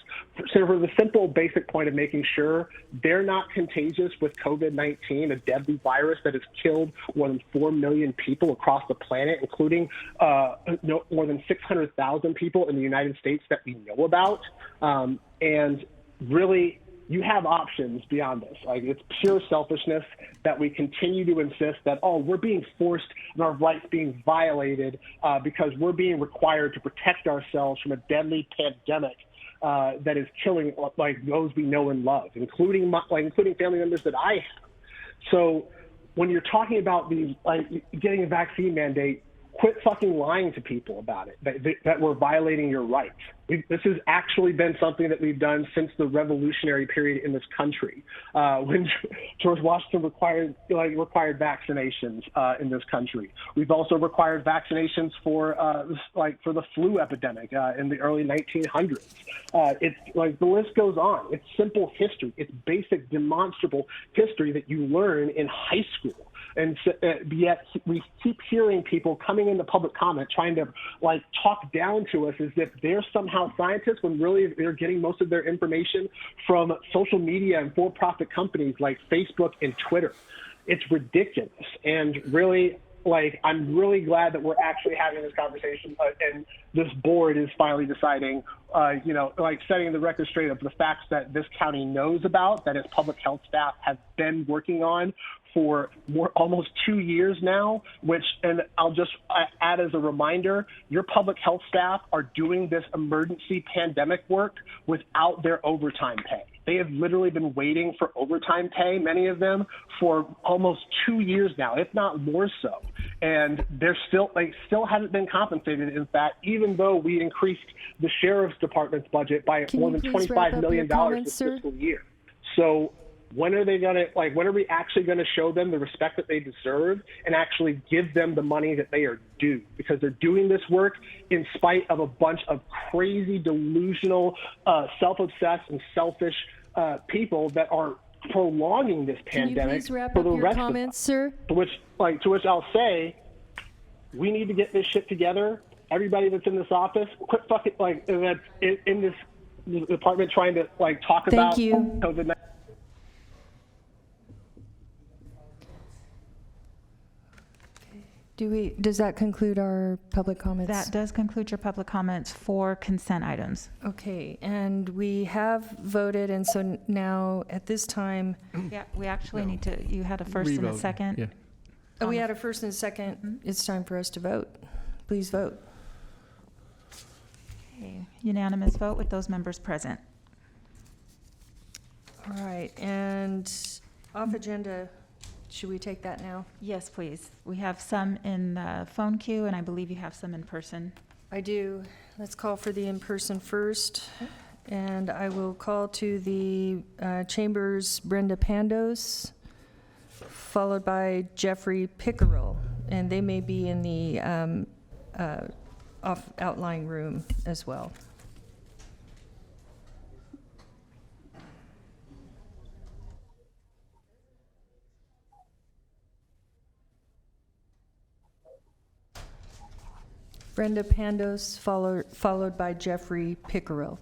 So for the simple basic point of making sure they're not contagious with COVID-19, a deadly virus that has killed more than 4 million people across the planet, including more than 600,000 people in the United States that we know about. And really, you have options beyond this. It's pure selfishness that we continue to insist that, we're being forced and our rights being violated because we're being required to protect ourselves from a deadly pandemic that is killing those we know and love, including family members that I have. So when you're talking about these, getting a vaccine mandate, quit fucking lying to people about it, that we're violating your rights. This has actually been something that we've done since the revolutionary period in this country, when George Washington required vaccinations in this country. We've also required vaccinations for the flu epidemic in the early 1900s. It's the list goes on. It's simple history. It's basic demonstrable history that you learn in high school. And yet we keep hearing people coming into public comment trying to talk down to us as if they're somehow scientists, when really they're getting most of their information from social media and for-profit companies like Facebook and Twitter. It's ridiculous. And really, I'm really glad that we're actually having this conversation and this board is finally deciding, setting the record straight of the facts that this county knows about, that its public health staff have been working on for almost 2 years now, and I'll just add as a reminder, your public health staff are doing this emergency pandemic work without their overtime pay. They have literally been waiting for overtime pay, many of them, for almost 2 years now, if not more so. And they're still haven't been compensated. In fact, even though we increased the sheriff's department's budget by more than $25 million this fiscal year. So when are we actually going to show them the respect that they deserve and actually give them the money that they are due? Because they're doing this work in spite of a bunch of crazy, delusional, self-obsessed and selfish people that are prolonging this pandemic for the rest of us. Sir? To which I'll say, we need to get this shit together. Everybody that's in this office, quit fucking that's in this department trying to talk about COVID-19. Does that conclude our public comments? That does conclude your public comments for consent items. Okay, and we have voted, and so now at this time. Yeah, we actually need to, you had a first and a second. Yeah. Oh, we had a first and a second. Mm-hmm. It's time for us to vote. Please vote. Okay. Unanimous vote with those members present. All right, and off agenda. Should we take that now? Yes, please. We have some in the phone queue, and I believe you have some in person. I do. Let's call for the in-person first. And I will call to the Chambers Brenda Pandos, followed by Jeffrey Pickerel. And they may be in the outlying room as well. Brenda Pandos, followed by Jeffrey Pickerel.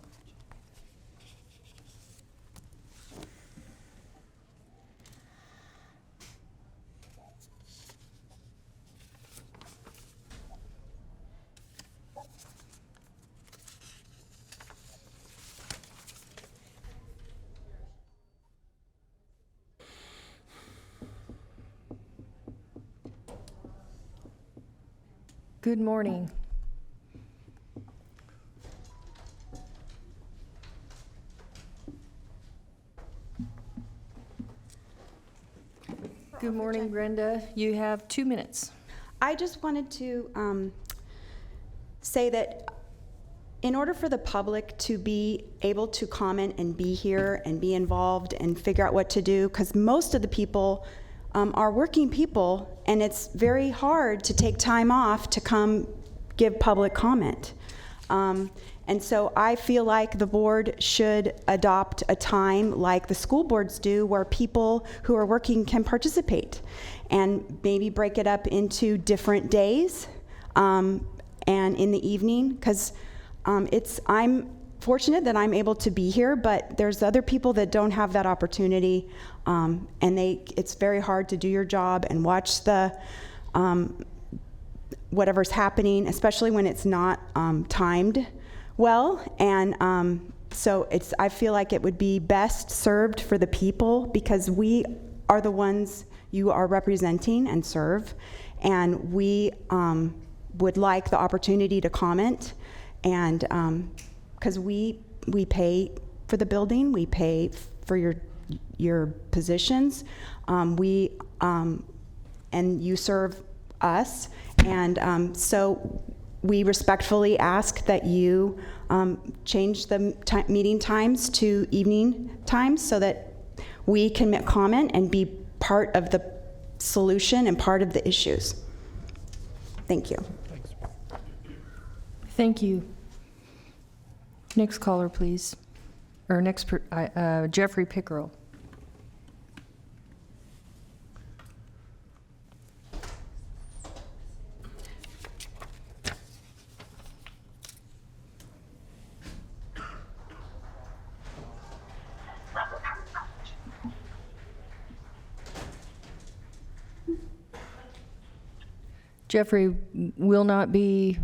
Good morning. Good morning, Brenda. You have 2 minutes. I just wanted to say that in order for the public to be able to comment and be here and be involved and figure out what to do, because most of the people are working people, and it's very hard to take time off to come give public comment. And so I feel like the board should adopt a time like the school boards do, where people who are working can participate, and maybe break it up into different days and in the evening, because I'm fortunate that I'm able to be here, but there's other people that don't have that opportunity, and it's very hard to do your job and watch the whatever's happening, especially when it's not timed well. And so I feel like it would be best served for the people, because we are the ones you are representing and serve, and we would like the opportunity to comment, and because we pay for the building, we pay for your positions, and you serve us, and so we respectfully ask that you change the meeting times to evening times, so that we can comment and be part of the solution and part of the issues. Thank you. Thank you. Next caller, please. Or Jeffrey Pickerel. Jeffrey will not be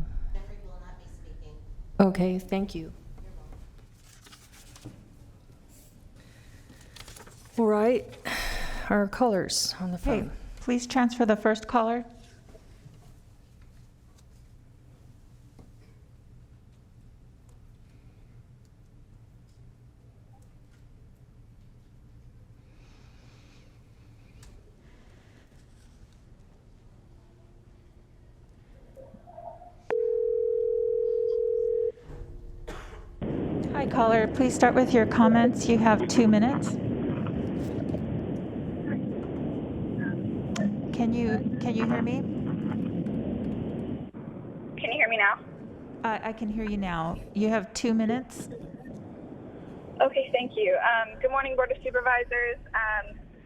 speaking. Okay, thank you. All right, our callers on the phone. Hey, please transfer the first caller. Hi, caller. Please start with your comments. You have 2 minutes. Can you hear me? Can you hear me now? I can hear you now. You have 2 minutes. Okay, thank you. Good morning, Board of Supervisors.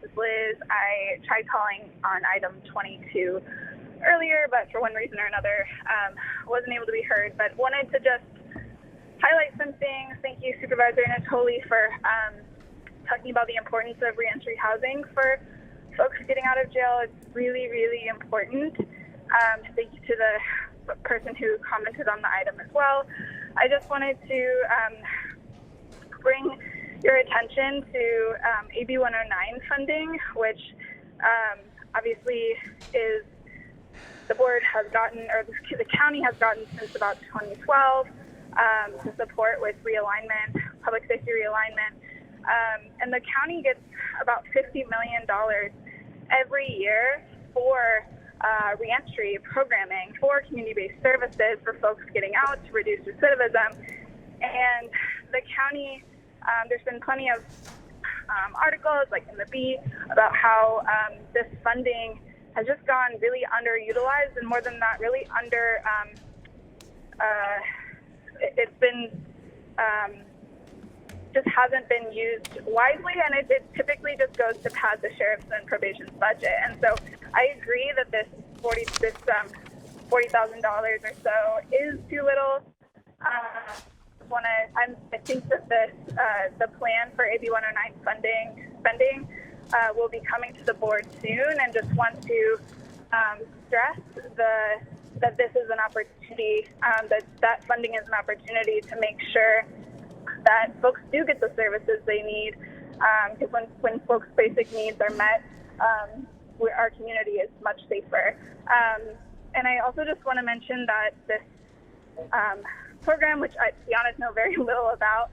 This is Liz. I tried calling on item 22 earlier, but for one reason or another, wasn't able to be heard. But wanted to just highlight some things. Thank you, Supervisor Natoli, for talking about the importance of reentry housing for folks getting out of jail. It's really, really important. Thank you to the person who commented on the item as well. I just wanted to bring your attention to Ab109 funding, which obviously is the board has gotten, or the county has gotten since about 2012 to support with realignment, public safety realignment. And the county gets about $50 million every year for reentry programming, for community-based services for folks getting out to reduce recidivism. And the county, there's been plenty of articles, like in the Bee, about how this funding has just gone really underutilized, and more than that, really it's been just hasn't been used wisely, and it typically just goes to pad the sheriff's and probation's budget. And so I agree that this $40,000 or so is too little. I think that the plan for AB109 spending will be coming to the board soon, and just want to stress that this is an opportunity, that funding is an opportunity to make sure that folks do get the services they need, because when folks' basic needs are met, our community is much safer. And I also just want to mention that this program, which I, to be honest, know very little about,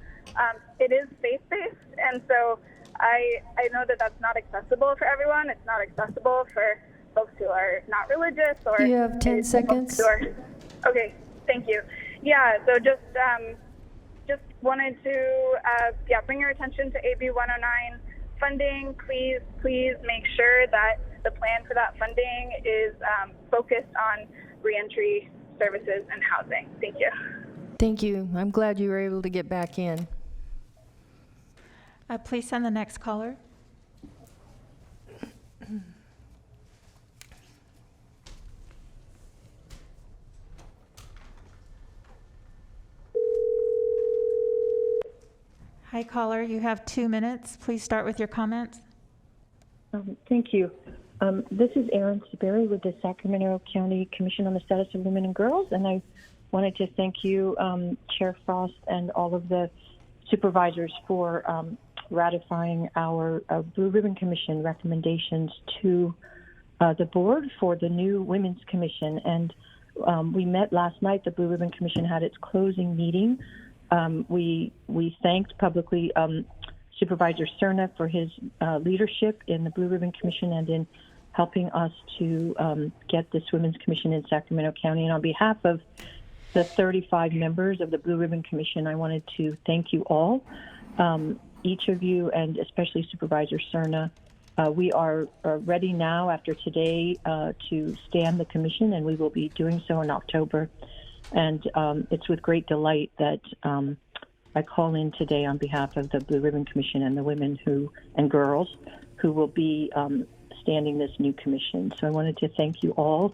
it is faith-based, and so I know that that's not accessible for everyone. It's not accessible for folks who are not religious, or You have 10 seconds. Okay, thank you. Yeah, so just wanted to bring your attention to AB109 funding. Please make sure that the plan for that funding is focused on reentry services and housing. Thank you. Thank you. I'm glad you were able to get back in. Please send the next caller. Hi, caller. You have 2 minutes. Please start with your comments. Thank you. This is Erin Seberry with the Sacramento County Commission on the Status of Women and Girls, and I wanted to thank you, Chair Frost, and all of the supervisors for ratifying our Blue Ribbon Commission recommendations to the board for the new Women's Commission. And we met last night. The Blue Ribbon Commission had its closing meeting. We thanked publicly Supervisor Cerna for his leadership in the Blue Ribbon Commission and in helping us to get this Women's Commission in Sacramento County. And on behalf of the 35 members of the Blue Ribbon Commission, I wanted to thank you all, each of you, and especially Supervisor Cerna. We are ready now after today to stand the commission, and we will be doing so in October. And it's with great delight that I call in today on behalf of the Blue Ribbon Commission and the women and girls who will be standing this new commission. So I wanted to thank you all.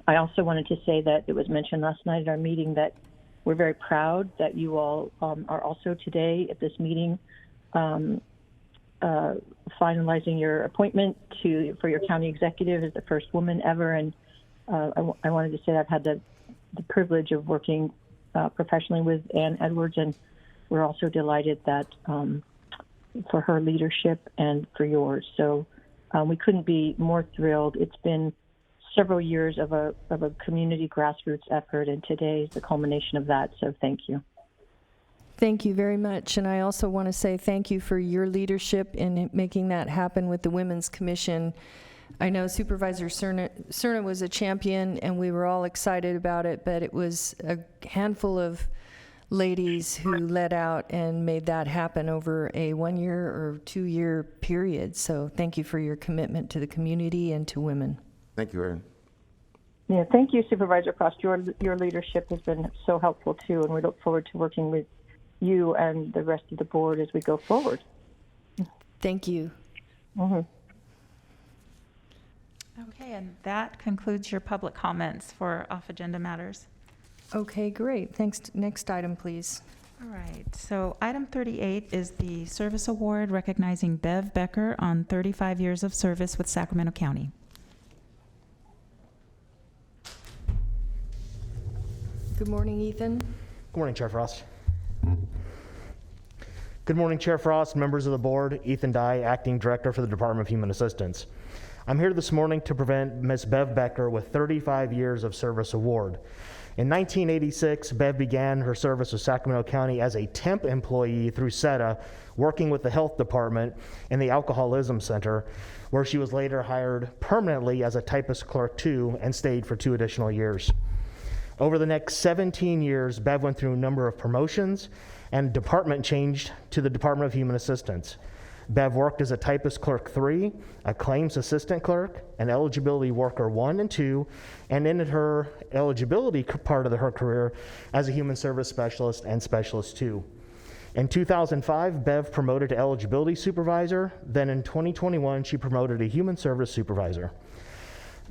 I also wanted to say that it was mentioned last night at our meeting that we're very proud that you all are also today at this meeting finalizing your appointment for your county executive as the first woman ever. And I wanted to say I've had the privilege of working professionally with Ann Edwards, and we're also delighted that for her leadership and for yours. So we couldn't be more thrilled. It's been several years of a community grassroots effort, and today is the culmination of that. So thank you. Thank you very much. And I also want to say thank you for your leadership in making that happen with the Women's Commission. I know Supervisor Cerna was a champion, and we were all excited about it, but it was a handful of ladies who led out and made that happen over a 1 year or 2 year period. So thank you for your commitment to the community and to women. Thank you, Erin. Yeah, thank you, Supervisor Frost. Your leadership has been so helpful too, and we look forward to working with you and the rest of the board as we go forward. Thank you. Mm-hmm. Okay, and that concludes your public comments for off-agenda matters. Okay, great. Thanks. Next item, please. All right, so item 38 is the service award recognizing Bev Becker on 35 years of service with Sacramento County. Good morning, Ethan. Good morning, Chair Frost. Good morning, Chair Frost, members of the board. Ethan Dye, Acting Director for the Department of Human Assistance. I'm here this morning to present Ms. Bev Becker with 35 years of service award. In 1986, Bev began her service with Sacramento County as a temp employee through SETA, working with the health department and the alcoholism center, where she was later hired permanently as a typist clerk 2 and stayed for 2 additional years. Over the next 17 years, Bev went through a number of promotions and department changed to the Department of Human Assistance. Bev worked as a typist clerk 3, a claims assistant clerk, an eligibility worker 1 and 2, and ended her eligibility part of her career as a human service specialist and specialist 2. In 2005, Bev promoted to eligibility supervisor. Then in 2021, she promoted to human service supervisor.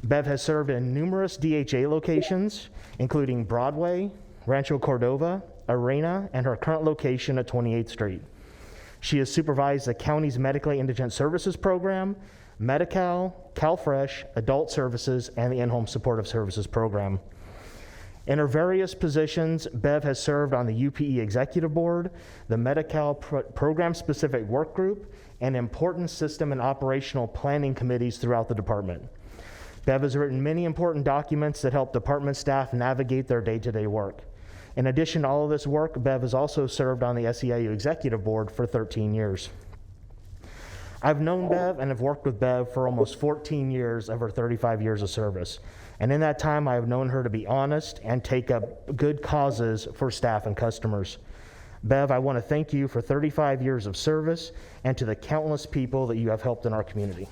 Bev has served in numerous DHA locations, including Broadway, Rancho Cordova, Arena, and her current location at 28th Street. She has supervised the county's medically indigent services program, Medi-Cal, CalFresh, adult services, and the in-home supportive services program. In her various positions, Bev has served on the UPE Executive Board, the Medi-Cal Program-Specific Work Group, and important system and operational planning committees throughout the department. Bev has written many important documents that help department staff navigate their day-to-day work. In addition to all of this work, Bev has also served on the SEIU Executive Board for 13 years. I've known Bev and have worked with Bev for almost 14 years of her 35 years of service. And in that time, I have known her to be honest and take up good causes for staff and customers. Bev, I want to thank you for 35 years of service and to the countless people that you have helped in our community.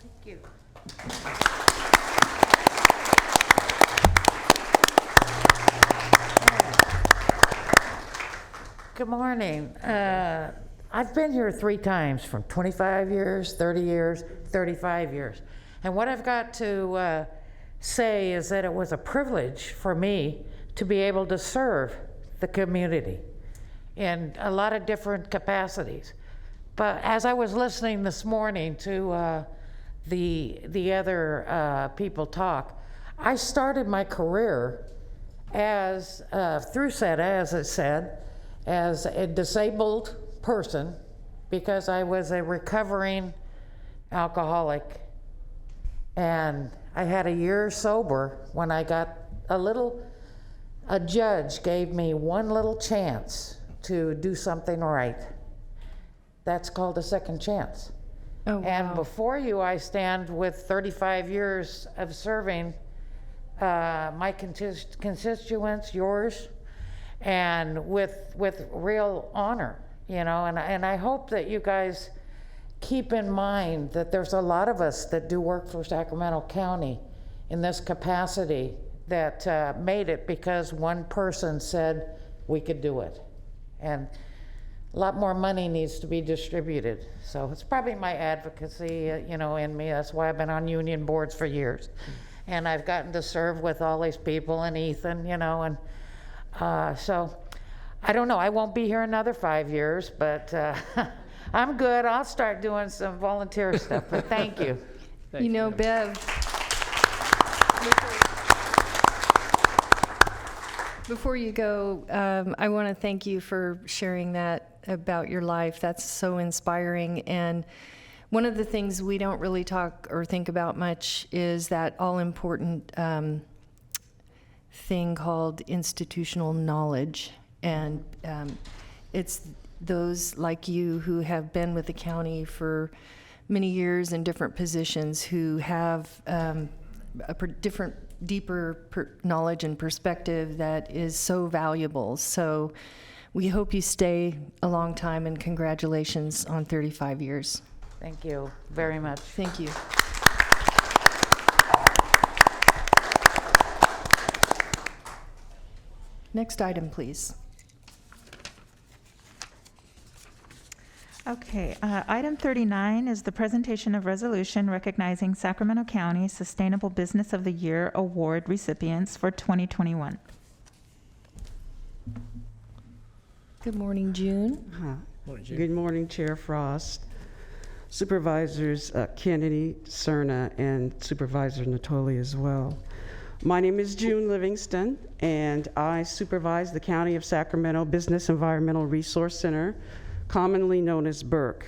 Thank you. Good morning. I've been here 3 times, from 25 years, 30 years, 35 years. And what I've got to say is that it was a privilege for me to be able to serve the community in a lot of different capacities. But as I was listening this morning to the other people talk, I started my career as, through SETA, as it said, as a disabled person, because I was a recovering alcoholic. And I had a year sober when I got a judge gave me one little chance to do something right. That's called a second chance. Oh, wow. And before you, I stand with 35 years of serving my constituents, yours, and with real honor, you know, and I hope that you guys keep in mind that there's a lot of us that do work for Sacramento County in this capacity that made it because one person said we could do it. And a lot more money needs to be distributed. So it's probably my advocacy, you know, in me. That's why I've been on union boards for years. And I've gotten to serve with all these people and Ethan, you know, and so I don't know. I won't be here another 5 years, but I'm good. I'll start doing some volunteer stuff, but thank you. You know, Bev, before you go, I want to thank you for sharing that about your life. That's so inspiring. And one of the things we don't really talk or think about much is that all-important thing called institutional knowledge. And it's those like you who have been with the county for many years in different positions who have different, deeper knowledge and perspective that is so valuable. So we hope you stay a long time, and congratulations on 35 years. Thank you very much. Thank you. Next item, please. Okay, item 39 is the presentation of resolution recognizing Sacramento County Sustainable Business of the Year Award recipients for 2021. Good morning, June. Good morning, Chair Frost, Supervisors Kennedy, Cerna, and Supervisor Natoli as well. My name is June Livingston, and I supervise the County of Sacramento Business Environmental Resource Center, commonly known as BERC.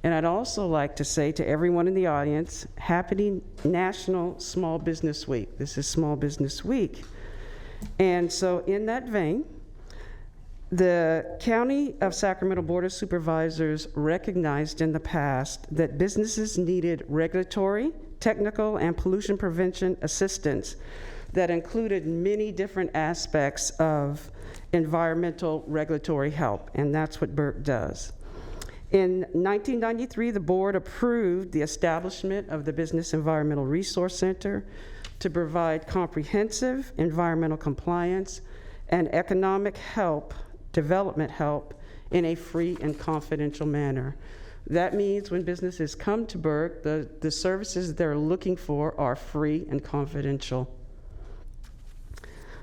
And I'd also like to say to everyone in the audience, happy National Small Business Week. This is Small Business Week. And so in that vein, the County of Sacramento Board of Supervisors recognized in the past that businesses needed regulatory, technical, and pollution prevention assistance that included many different aspects of environmental regulatory help, and that's what BERC does. In 1993, the board approved the establishment of the Business Environmental Resource Center to provide comprehensive environmental compliance and economic help, development help, in a free and confidential manner. That means when businesses come to BERC, the services they're looking for are free and confidential.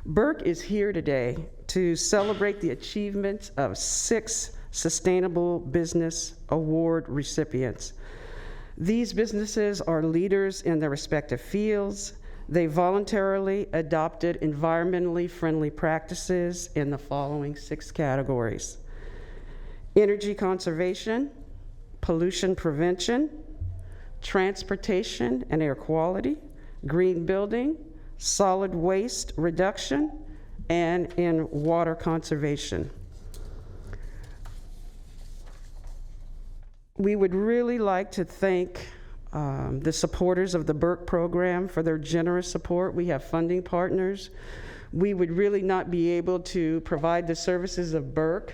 BERC is here today to celebrate the achievements of 6 Sustainable Business Award recipients. These businesses are leaders in their respective fields. They voluntarily adopted environmentally friendly practices in the following 6 categories: energy conservation, pollution prevention, transportation and air quality, green building, solid waste reduction, and in water conservation. We would really like to thank the supporters of the BERC program for their generous support. We have funding partners. We would really not be able to provide the services of BERC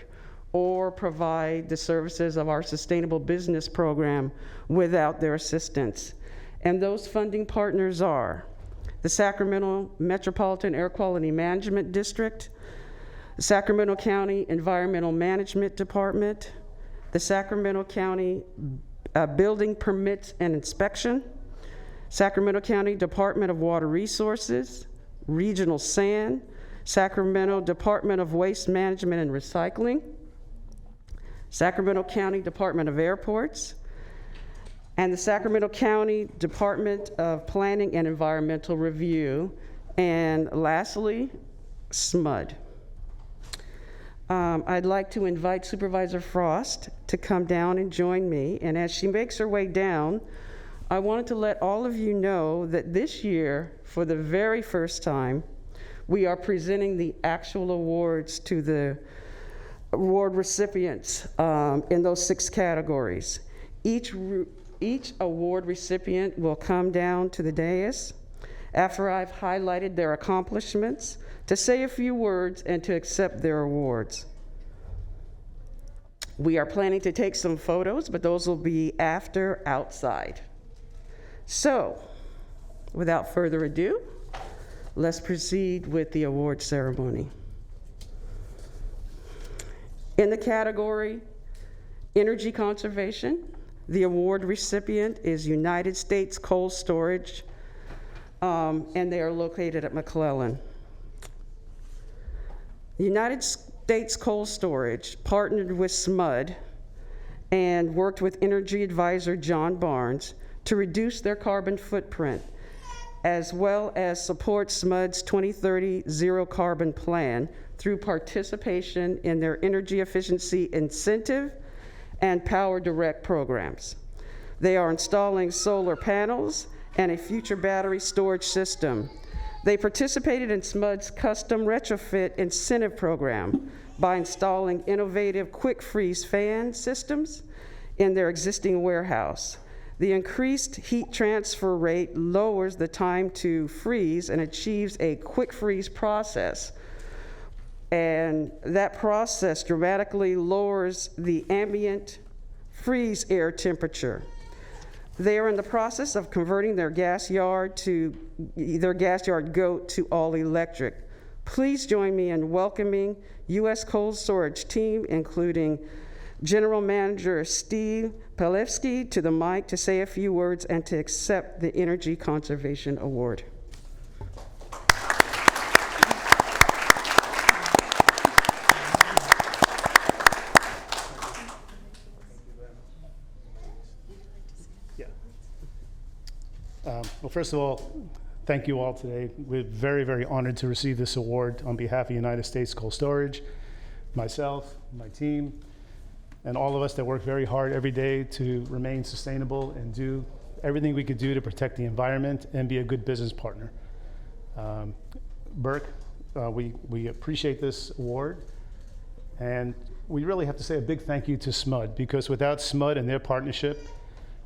or provide the services of our Sustainable Business Program without their assistance. And those funding partners are the Sacramento Metropolitan Air Quality Management District, the Sacramento County Environmental Management Department, the Sacramento County Building Permits and Inspection, Sacramento County Department of Water Resources, Regional SAN, Sacramento Department of Waste Management and Recycling, Sacramento County Department of Airports, and the Sacramento County Department of Planning and Environmental Review, and lastly, SMUD. I'd like to invite Supervisor Frost to come down and join me, and as she makes her way down, I wanted to let all of you know that this year, for the very first time, we are presenting the actual awards to the award recipients in those 6 categories. Each award recipient will come down to the dais after I've highlighted their accomplishments to say a few words and to accept their awards. We are planning to take some photos, but those will be after outside. So, without further ado, let's proceed with the award ceremony. In the category Energy Conservation, the award recipient is United States Cold Storage, and they are located at McClellan. The United States Cold Storage partnered with SMUD and worked with energy advisor John Barnes to reduce their carbon footprint, as well as support SMUD's 2030 zero carbon plan through participation in their energy efficiency incentive and Power Direct programs. They are installing solar panels and a future battery storage system. They participated in SMUD's custom retrofit incentive program by installing innovative quick freeze fan systems in their existing warehouse. The increased heat transfer rate lowers the time to freeze and achieves a quick freeze process. And that process dramatically lowers the ambient freeze air temperature. They are in the process of converting their gas yard goat to all electric. Please join me in welcoming U.S. Cold Storage team, including General Manager Steve Pelevsky, to the mic to say a few words and to accept the Energy Conservation Award. Well, first of all, thank you all today. We're very, very honored to receive this award on behalf of United States Cold Storage, myself, my team, and all of us that work very hard every day to remain sustainable and do everything we could do to protect the environment and be a good business partner. BERC, we appreciate this award, and we really have to say a big thank you to SMUD, because without SMUD and their partnership,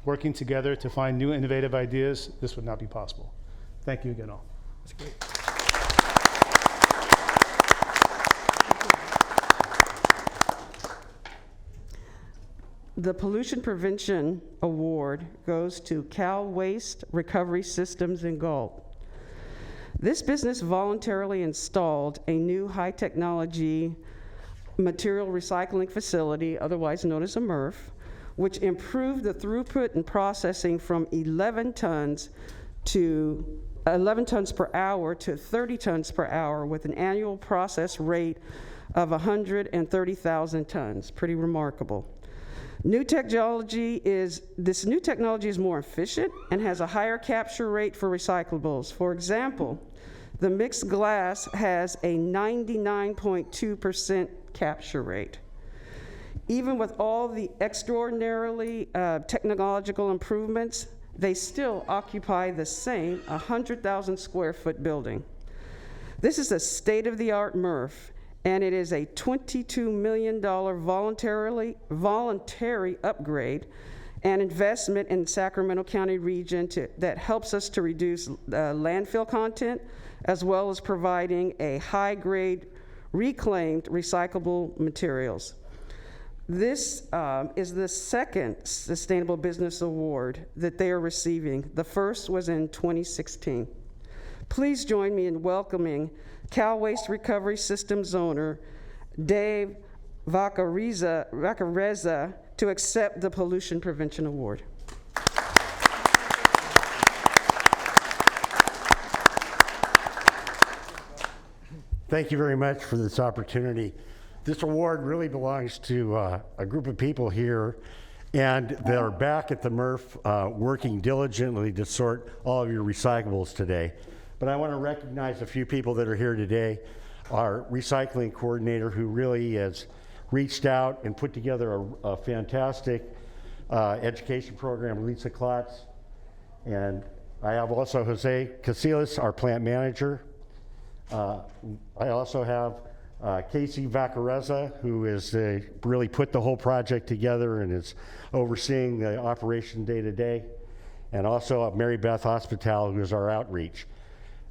working together to find new innovative ideas, this would not be possible. Thank you again all. That's great. The Pollution Prevention Award goes to Cal Waste Recovery Systems in Gulp. This business voluntarily installed a new high-technology material recycling facility, otherwise known as a MRF, which improved the throughput and processing from 11 tons per hour to 30 tons per hour with an annual process rate of 130,000 tons. Pretty remarkable. This new technology is more efficient and has a higher capture rate for recyclables. For example, the mixed glass has a 99.2% capture rate. Even with all the extraordinarily technological improvements, they still occupy the same 100,000 square foot building. This is a state-of-the-art MRF, and it is a $22 million voluntary upgrade and investment in Sacramento County region that helps us to reduce landfill content, as well as providing a high-grade reclaimed recyclable materials. This is the second Sustainable Business Award that they are receiving. The first was in 2016. Please join me in welcoming Cal Waste Recovery Systems owner Dave Vaccarezza to accept the Pollution Prevention Award. Thank you very much for this opportunity. This award really belongs to a group of people here, and they're back at the MRF working diligently to sort all of your recyclables today. But I want to recognize a few people that are here today. Our recycling coordinator, who really has reached out and put together a fantastic education program, Lisa Klotz. And I have also Jose Casillas, our plant manager. I also have Casey Vaccarezza, who is really put the whole project together and is overseeing the operation day to day. And also Mary Beth Hospital, who is our outreach.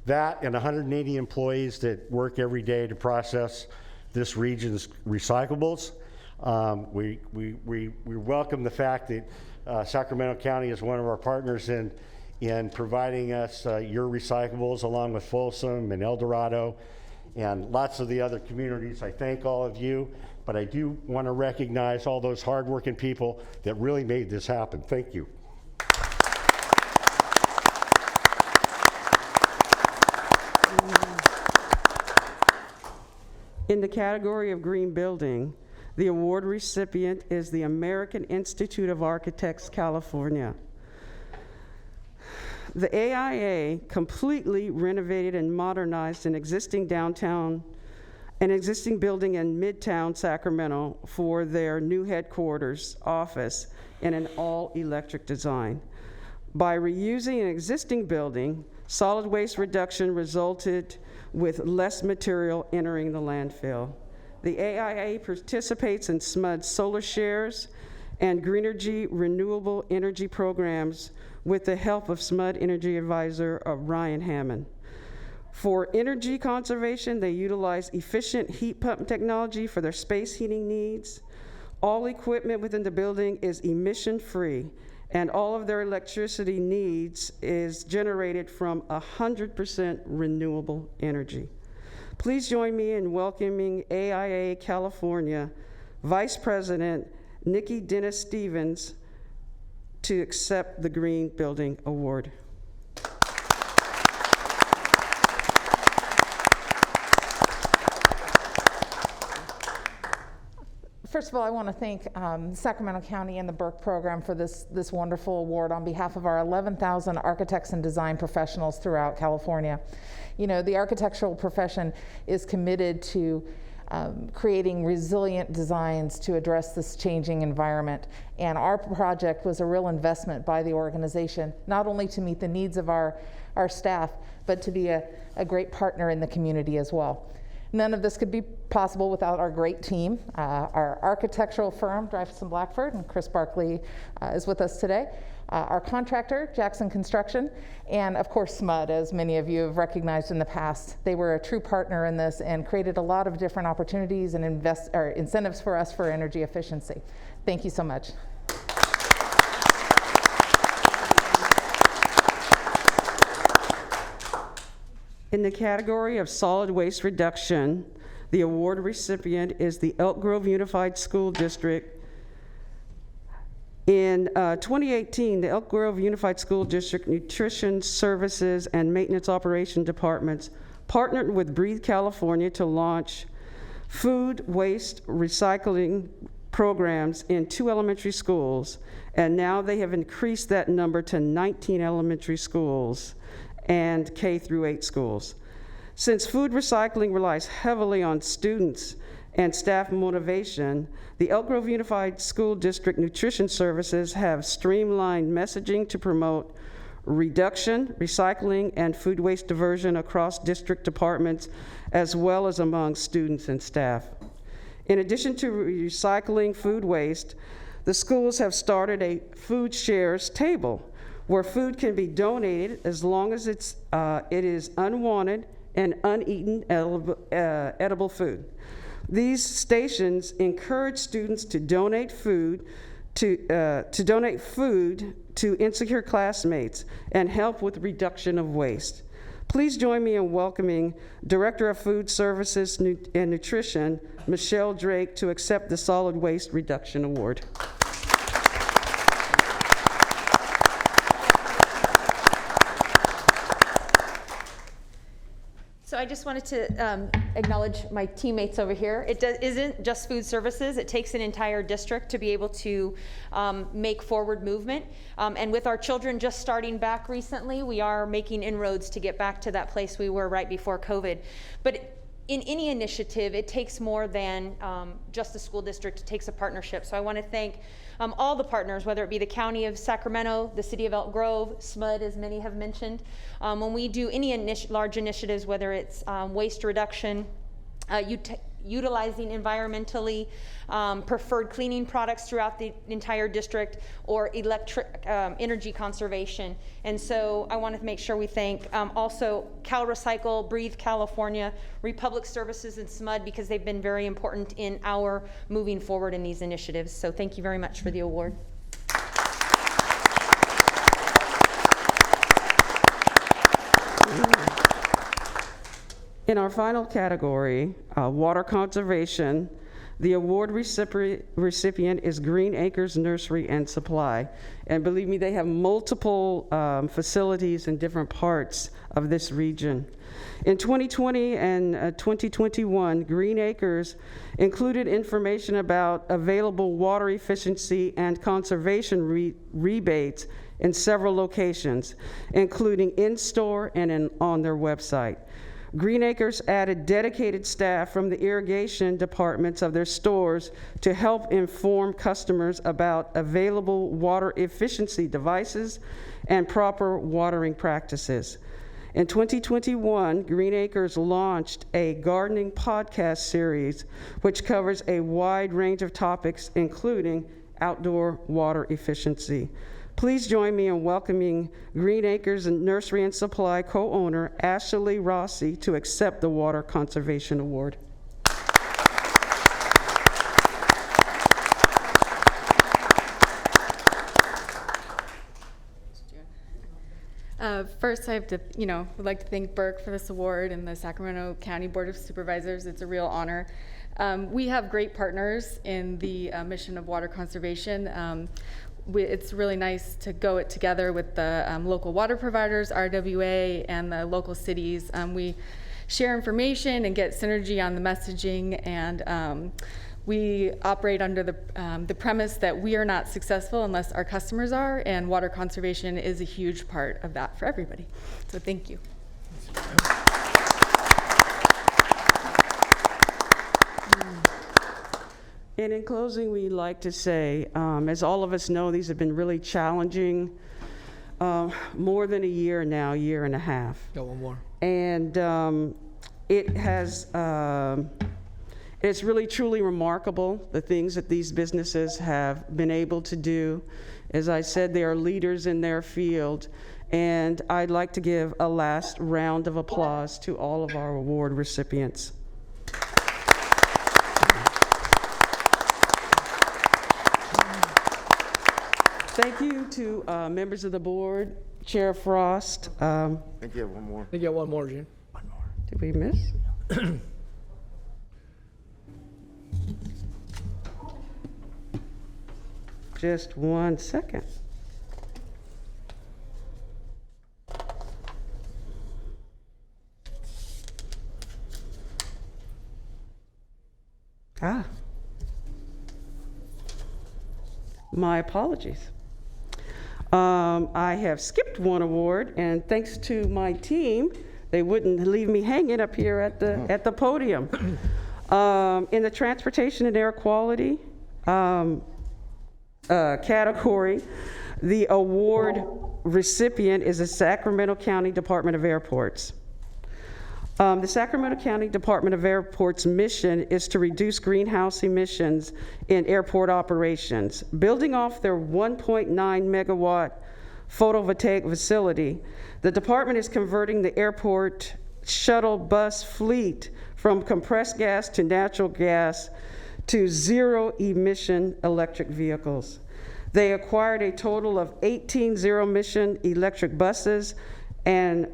That and 180 employees that work every day to process this region's recyclables. We welcome the fact that Sacramento County is one of our partners in providing us your recyclables, along with Folsom and El Dorado and lots of the other communities. I thank all of you, but I do want to recognize all those hardworking people that really made this happen. Thank you. In the category of green building, the award recipient is the American Institute of Architects, California. The AIA completely renovated and modernized an existing building in Midtown Sacramento for their new headquarters office in an all-electric design. By reusing an existing building, solid waste reduction resulted with less material entering the landfill. The AIA participates in SMUD's solar shares and Greenergy renewable energy programs with the help of SMUD Energy Advisor Ryan Hammond. For energy conservation, they utilize efficient heat pump technology for their space heating needs. All equipment within the building is emission-free, and all of their electricity needs is generated from 100% renewable energy. Please join me in welcoming AIA California Vice President Nikki Dennis-Stevens to accept the Green Building Award. First of all, I want to thank Sacramento County and the Burke program for this wonderful award on behalf of our 11,000 architects and design professionals throughout California. You know, the architectural profession is committed to creating resilient designs to address this changing environment. And our project was a real investment by the organization, not only to meet the needs of our staff, but to be a great partner in the community as well. None of this could be possible without our great team. Our architectural firm, Dreyfuss & Blackford, and Chris Barkley is with us today. Our contractor, Jackson Construction, and of course SMUD, as many of you have recognized in the past. They were a true partner in this and created a lot of different opportunities and incentives for us for energy efficiency. Thank you so much. In the category of solid waste reduction, the award recipient is the Elk Grove Unified School District. In 2018, the Elk Grove Unified School District Nutrition Services and Maintenance Operation Departments partnered with Breathe California to launch food waste recycling programs in 2 elementary schools, and now they have increased that number to 19 elementary schools and K through 8 schools. Since food recycling relies heavily on students and staff motivation, the Elk Grove Unified School District Nutrition Services have streamlined messaging to promote reduction, recycling, and food waste diversion across district departments, as well as among students and staff. In addition to recycling food waste, the schools have started a food shares table where food can be donated as long as it is unwanted and uneaten edible food. These stations encourage students to donate food to insecure classmates and help with reduction of waste. Please join me in welcoming Director of Food Services and Nutrition, Michelle Drake, to accept the Solid Waste Reduction Award. So I just wanted to acknowledge my teammates over here. It isn't just food services. It takes an entire district to be able to make forward movement. And with our children just starting back recently, we are making inroads to get back to that place we were right before COVID. But in any initiative, it takes more than just the school district. It takes a partnership. So I want to thank all the partners, whether it be the County of Sacramento, the City of Elk Grove, SMUD, as many have mentioned. When we do any large initiatives, whether it's waste reduction, utilizing environmentally preferred cleaning products throughout the entire district, or electric energy conservation. And so I want to make sure we thank also Cal Recycle, Breathe California, Republic Services, and SMUD, because they've been very important in our moving forward in these initiatives. So thank you very much for the award. In our final category, water conservation, the award recipient is Green Acres Nursery and Supply. And believe me, they have multiple facilities in different parts of this region. In 2020 and 2021, Green Acres included information about available water efficiency and conservation rebates in several locations, including in-store and on their website. Green Acres added dedicated staff from the irrigation departments of their stores to help inform customers about available water efficiency devices and proper watering practices. In 2021, Green Acres launched a gardening podcast series which covers a wide range of topics, including outdoor water efficiency. Please join me in welcoming Green Acres and Nursery and Supply co-owner Ashley Rossi to accept the Water Conservation Award. First, I have to, would like to thank Burke for this award and the Sacramento County Board of Supervisors. It's a real honor. We have great partners in the mission of water conservation. It's really nice to go it together with the local water providers, RWA, and the local cities. We share information and get synergy on the messaging, and we operate under the premise that we are not successful unless our customers are, and water conservation is a huge part of that for everybody. So thank you. And in closing, we'd like to say, as all of us know, these have been really challenging, more than a year now, year and a half. Got one more. And it's really truly remarkable, the things that these businesses have been able to do. As I said, they are leaders in their field. And I'd like to give a last round of applause to all of our award recipients. Thank you to members of the board, Chair Frost. I think you have one more. I think you have one more, June. Did we miss? Just 1 second. My apologies. I have skipped one award, and thanks to my team, they wouldn't leave me hanging up here at the podium. In the Transportation and Air Quality category, the award recipient is the Sacramento County Department of Airports. The Sacramento County Department of Airports' mission is to reduce greenhouse emissions in airport operations. Building off their 1.9 megawatt photovoltaic facility, the department is converting the airport shuttle bus fleet from compressed gas to natural gas to zero-emission electric vehicles. They acquired a total of 18 zero-emission electric buses and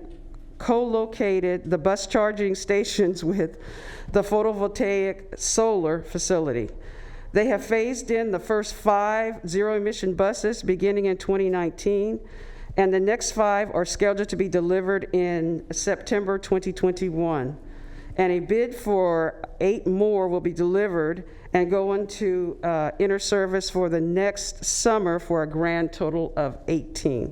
co-located the bus charging stations with the photovoltaic solar facility. They have phased in the first 5 zero-emission buses beginning in 2019, and the next 5 are scheduled to be delivered in September 2021. And a bid for 8 more will be delivered and go into inter service for the next summer for a grand total of 18.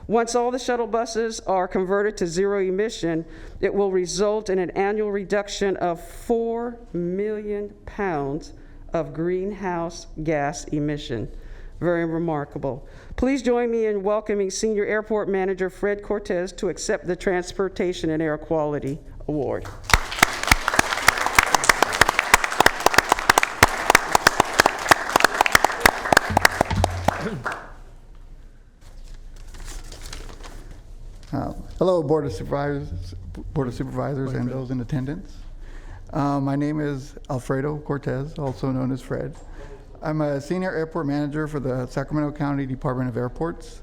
Once all the shuttle buses are converted to zero emission, it will result in an annual reduction of 4 million pounds of greenhouse gas emission. Very remarkable. Please join me in welcoming Senior Airport Manager Fred Cortez to accept the Transportation and Air Quality Award. Hello, Board of Supervisors, and those in attendance. My name is Alfredo Cortez, also known as Fred. I'm a Senior Airport Manager for the Sacramento County Department of Airports,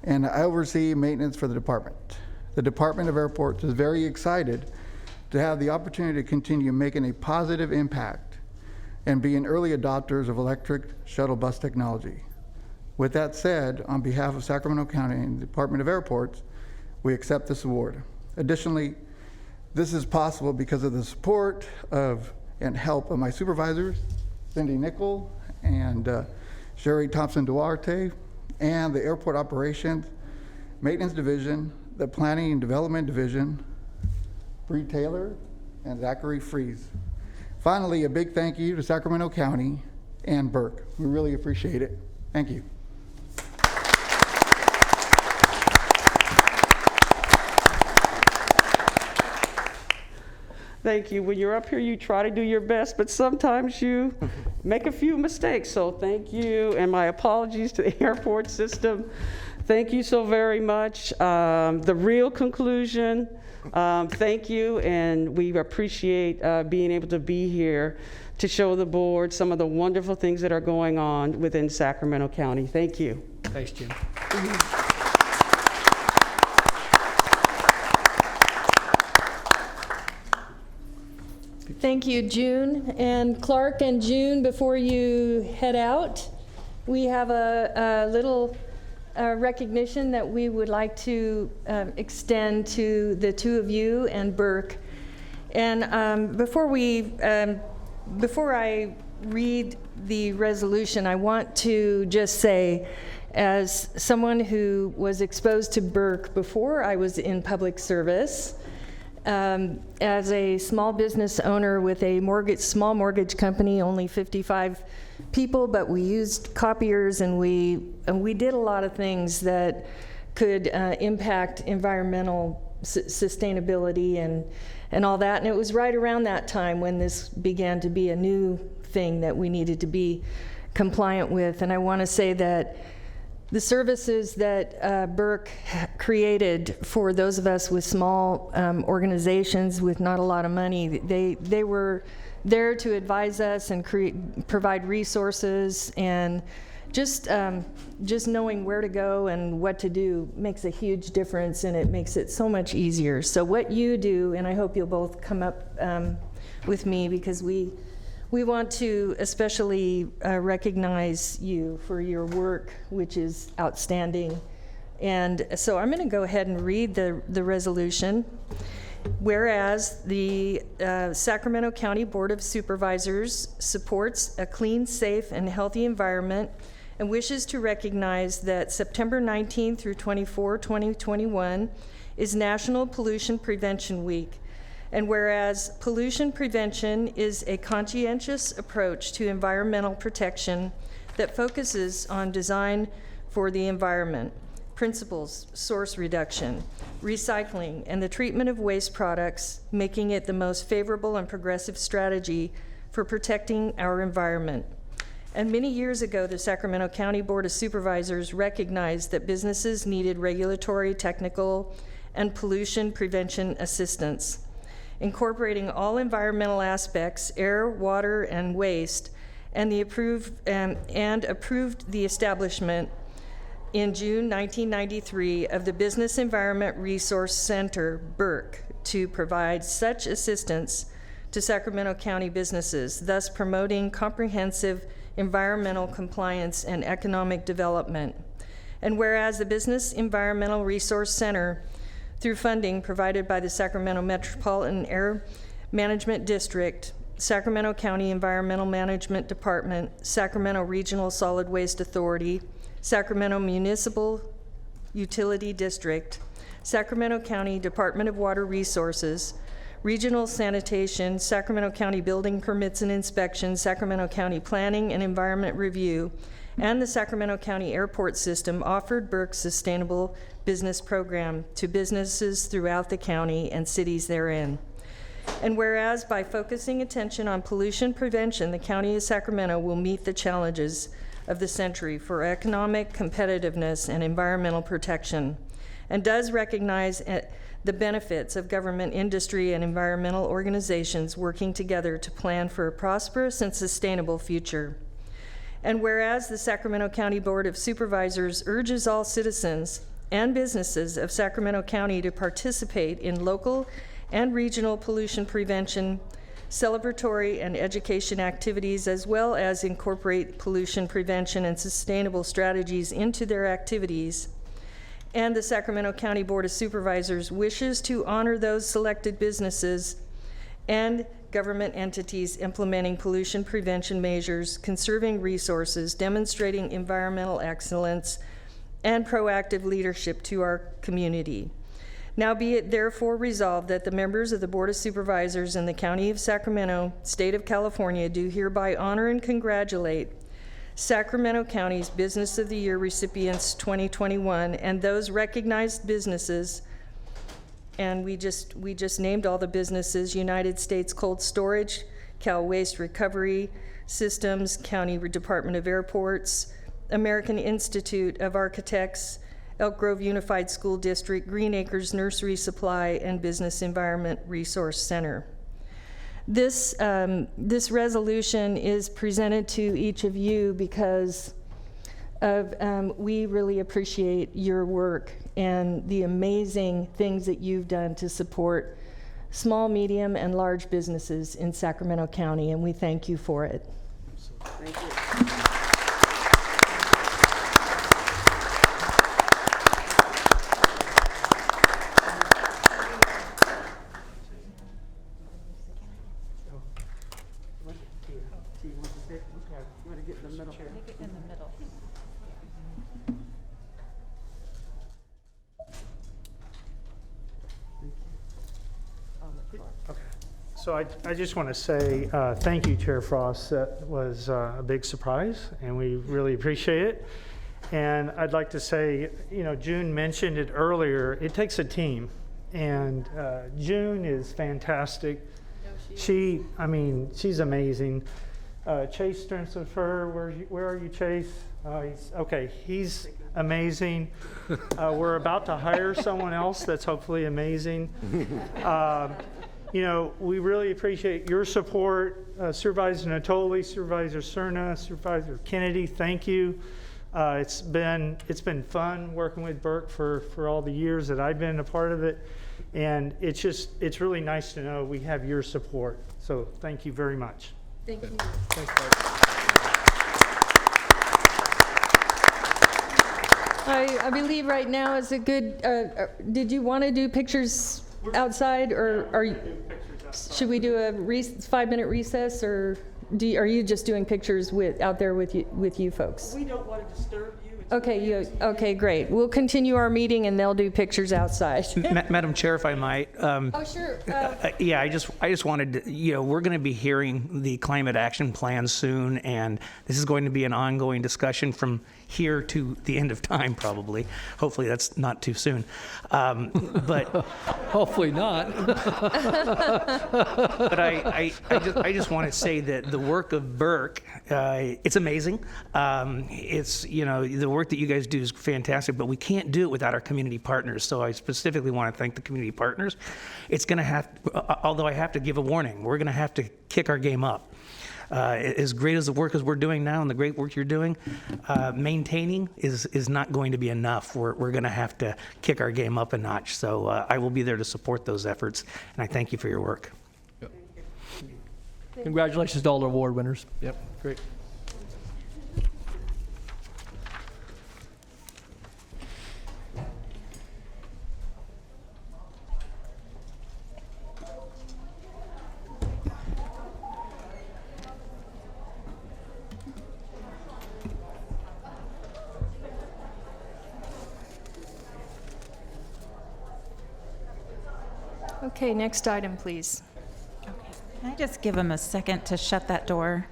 and I oversee maintenance for the department. The Department of Airports is very excited to have the opportunity to continue making a positive impact and being early adopters of electric shuttle bus technology. With that said, on behalf of Sacramento County and the Department of Airports, we accept this award. Additionally, this is possible because of the support of and help of my supervisors, Cindy Nickel and Sherry Thompson Duarte, and the Airport Operations, Maintenance Division, the Planning and Development Division, Bree Taylor, and Zachary Fries. Finally, a big thank you to Sacramento County and Burke. We really appreciate it. Thank you. Thank you. When you're up here, you try to do your best, but sometimes you make a few mistakes. So thank you, and my apologies to the airport system. Thank you so very much. The real conclusion, thank you, and we appreciate being able to be here to show the board some of the wonderful things that are going on within Sacramento County. Thank you. Thanks, Jim. Thank you, June. And Clark and June, before you head out, we have a little recognition that we would like to extend to the two of you and Burke. And before I read the resolution, I want to just say, as someone who was exposed to Burke before I was in public service, as a small business owner with a small mortgage company, only 55 people, but we used copiers and we did a lot of things that could impact environmental sustainability and all that. And it was right around that time when this began to be a new thing that we needed to be compliant with. And I want to say that the services that Burke created for those of us with small organizations with not a lot of money, they were there to advise us and provide resources and just knowing where to go and what to do makes a huge difference, and it makes it so much easier. So what you do, and I hope you'll both come up with me, because we want to especially recognize you for your work, which is outstanding. And so I'm going to go ahead and read the resolution. Whereas the Sacramento County Board of Supervisors supports a clean, safe, and healthy environment and wishes to recognize that September 19 through 24, 2021 is National Pollution Prevention Week. And whereas pollution prevention is a conscientious approach to environmental protection that focuses on design for the environment, principles, source reduction, recycling, and the treatment of waste products, making it the most favorable and progressive strategy for protecting our environment. And many years ago, the Sacramento County Board of Supervisors recognized that businesses needed regulatory, technical, and pollution prevention assistance. Incorporating all environmental aspects, air, water, and waste, and approved the establishment in June 1993 of the Business Environment Resource Center, BERC, to provide such assistance to Sacramento County businesses, thus promoting comprehensive environmental compliance and economic development. And whereas the Business Environmental Resource Center, through funding provided by the Sacramento Metropolitan Air Management District, Sacramento County Environmental Management Department, Sacramento Regional Solid Waste Authority, Sacramento Municipal Utility District, Sacramento County Department of Water Resources, Regional Sanitation, Sacramento County Building Permits and Inspections, Sacramento County Planning and Environment Review, and the Sacramento County Airport System offered BERC's Sustainable Business Program to businesses throughout the county and cities therein. And whereas by focusing attention on pollution prevention, the County of Sacramento will meet the challenges of the century for economic competitiveness and environmental protection, and does recognize the benefits of government, industry, and environmental organizations working together to plan for a prosperous and sustainable future. And whereas the Sacramento County Board of Supervisors urges all citizens and businesses of Sacramento County to participate in local and regional pollution prevention, celebratory, and education activities, as well as incorporate pollution prevention and sustainable strategies into their activities. And the Sacramento County Board of Supervisors wishes to honor those selected businesses and government entities implementing pollution prevention measures, conserving resources, demonstrating environmental excellence, and proactive leadership to our community. Now be it therefore resolved that the members of the Board of Supervisors in the County of Sacramento, State of California, do hereby honor and congratulate Sacramento County's Business of the Year recipients 2021 and those recognized businesses, and we just named all the businesses: United States Cold Storage, Cal Waste Recovery Systems, County Department of Airports, American Institute of Architects, Elk Grove Unified School District, Green Acres Nursery Supply, and Business Environment Resource Center. This resolution is presented to each of you because we really appreciate your work and the amazing things that you've done to support small, medium, and large businesses in Sacramento County, and we thank you for it. Thank you. So I just want to say thank you, Chair Frost. That was a big surprise, and we really appreciate it. And I'd like to say, June mentioned it earlier, it takes a team. And June is fantastic. She's amazing. Chase Strensifer, where are you, Chase? He's amazing. We're about to hire someone else that's hopefully amazing. you know, we really appreciate your support. Supervisor Natoli, Supervisor Cerna, Supervisor Kennedy, thank you. It's been fun working with Burke for all the years that I've been a part of it. And it's really nice to know we have your support. So thank you very much. Thank you. Thanks, Burke. I believe right now is a good, did you want to do pictures outside, or should we do a 5-minute recess, or are you just doing pictures out there with you folks? We don't want to disturb you. Okay, great. We'll continue our meeting and they'll do pictures outside. Madam Chair, if I might. Oh, sure. Yeah, I just wanted to, you know, we're going to be hearing the climate action plan soon, and this is going to be an ongoing discussion from here to the end of time, probably. Hopefully that's not too soon. But Hopefully not. but I just want to say that the work of Burke, it's amazing. It's, you know, the work that you guys do is fantastic, but we can't do it without our community partners. So I specifically want to thank the community partners. It's going to have, although I have to give a warning, we're going to have to kick our game up. As great as the work as we're doing now and the great work you're doing, maintaining is not going to be enough. We're going to have to kick our game up a notch. So I will be there to support those efforts, and I thank you for your work. Yep. Congratulations to all the award winners. Yep, great. Okay, next item, please. Can I just give them a second to shut that door?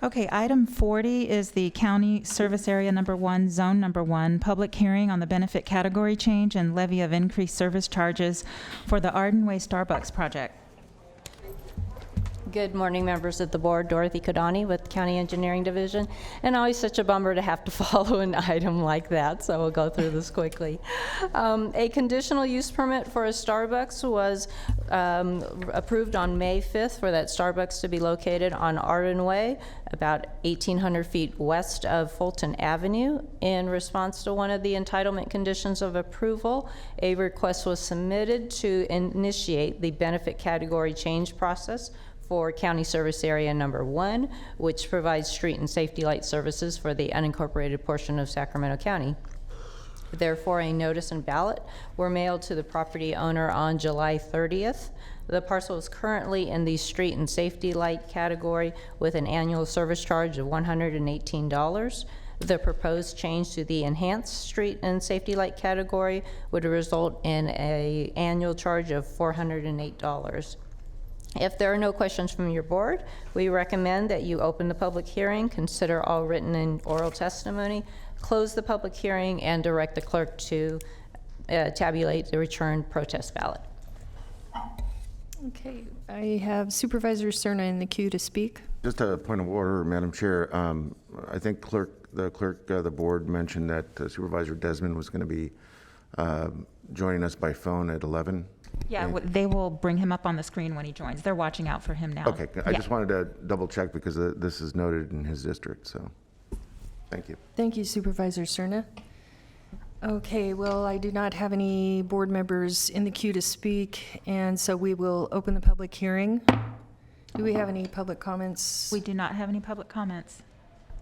Okay, item 40 is the County Service Area Number 1, Zone Number 1, public hearing on the benefit category change and levy of increased service charges for the Arden Way Starbucks project. Good morning, members of the board. Dorothy Kodani with County Engineering Division. And always such a bummer to have to follow an item like that, so we'll go through this quickly. A conditional use permit for a Starbucks was approved on May 5th for that Starbucks to be located on Arden Way, about 1,800 feet west of Fulton Avenue. In response to one of the entitlement conditions of approval, a request was submitted to initiate the benefit category change process for County Service Area Number 1, which provides street and safety light services for the unincorporated portion of Sacramento County. Therefore, a notice and ballot were mailed to the property owner on July 30th. The parcel is currently in the street and safety light category with an annual service charge of $118. The proposed change to the enhanced street and safety light category would result in an annual charge of $408. If there are no questions from your board, we recommend that you open the public hearing, consider all written and oral testimony, close the public hearing, and direct the clerk to tabulate the returned protest ballot. Okay, I have Supervisor Cerna in the queue to speak. Just a point of order, Madam Chair. I think the board mentioned that Supervisor Desmond was going to be joining us by phone at 11. Yeah, they will bring him up on the screen when he joins. They're watching out for him now. Okay, I just wanted to double check because this is noted in his district, so thank you. Thank you, Supervisor Cerna. Okay, well, I do not have any board members in the queue to speak, and so we will open the public hearing. Do we have any public comments? We do not have any public comments.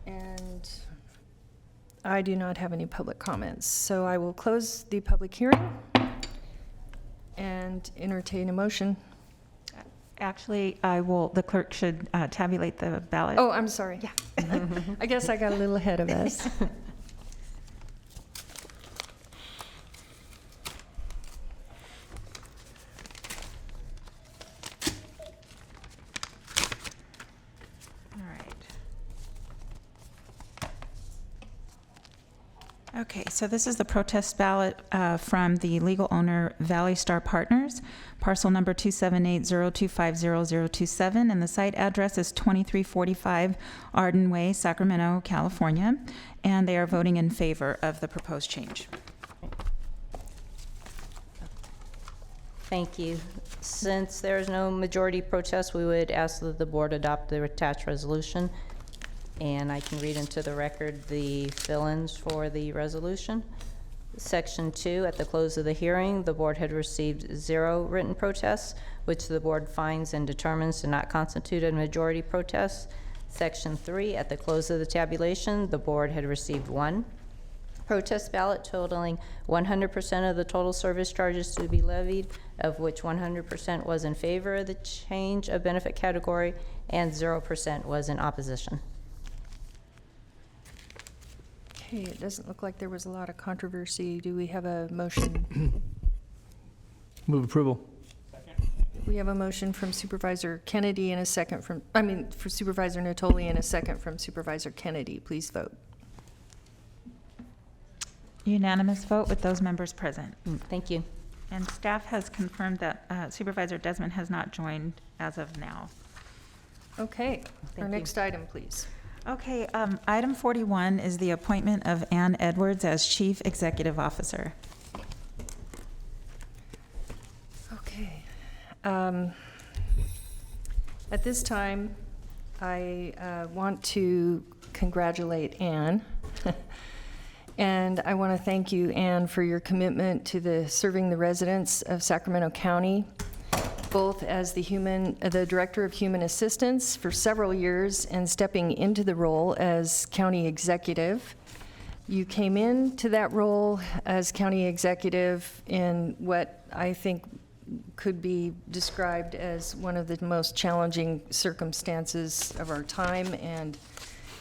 And I do not have any public comments, so I will close the public hearing and entertain a motion. Actually, the clerk should tabulate the ballot. Oh, I'm sorry. Yeah. I guess I got a little ahead of us. Okay, so this is the protest ballot from the legal owner Valley Star Partners, parcel number 27802500027, and the site address is 2345 Arden Way, Sacramento, California, and they are voting in favor of the proposed change. Thank you. Since there is no majority protest, we would ask that the board adopt the attached resolution. And I can read into the record the fill-ins for the resolution. Section 2, at the close of the hearing, the board had received 0 written protests, which the board finds and determines to not constitute a majority protest. Section 3, at the close of the tabulation, the board had received 1 protest ballot totaling 100% of the total service charges to be levied, of which 100% was in favor of the change of benefit category and 0% was in opposition. Okay, it doesn't look like there was a lot of controversy. Do we have a motion? Move approval. We have a motion from Supervisor Kennedy and a second from, for Supervisor Natoli and a second from Supervisor Kennedy. Please vote. Unanimous vote with those members present. Thank you. And staff has confirmed that Supervisor Desmond has not joined as of now. Okay, our you. next item, please. Okay, item 41 is the appointment of Ann Edwards as Chief Executive Officer. Okay. At this time, I want to congratulate Ann. And I want to thank you, Ann, for your commitment to serving the residents of Sacramento County, both as the Director of Human Assistance for several years and stepping into the role as County Executive. You came into that role as County Executive in what I think could be described as one of the most challenging circumstances of our time, and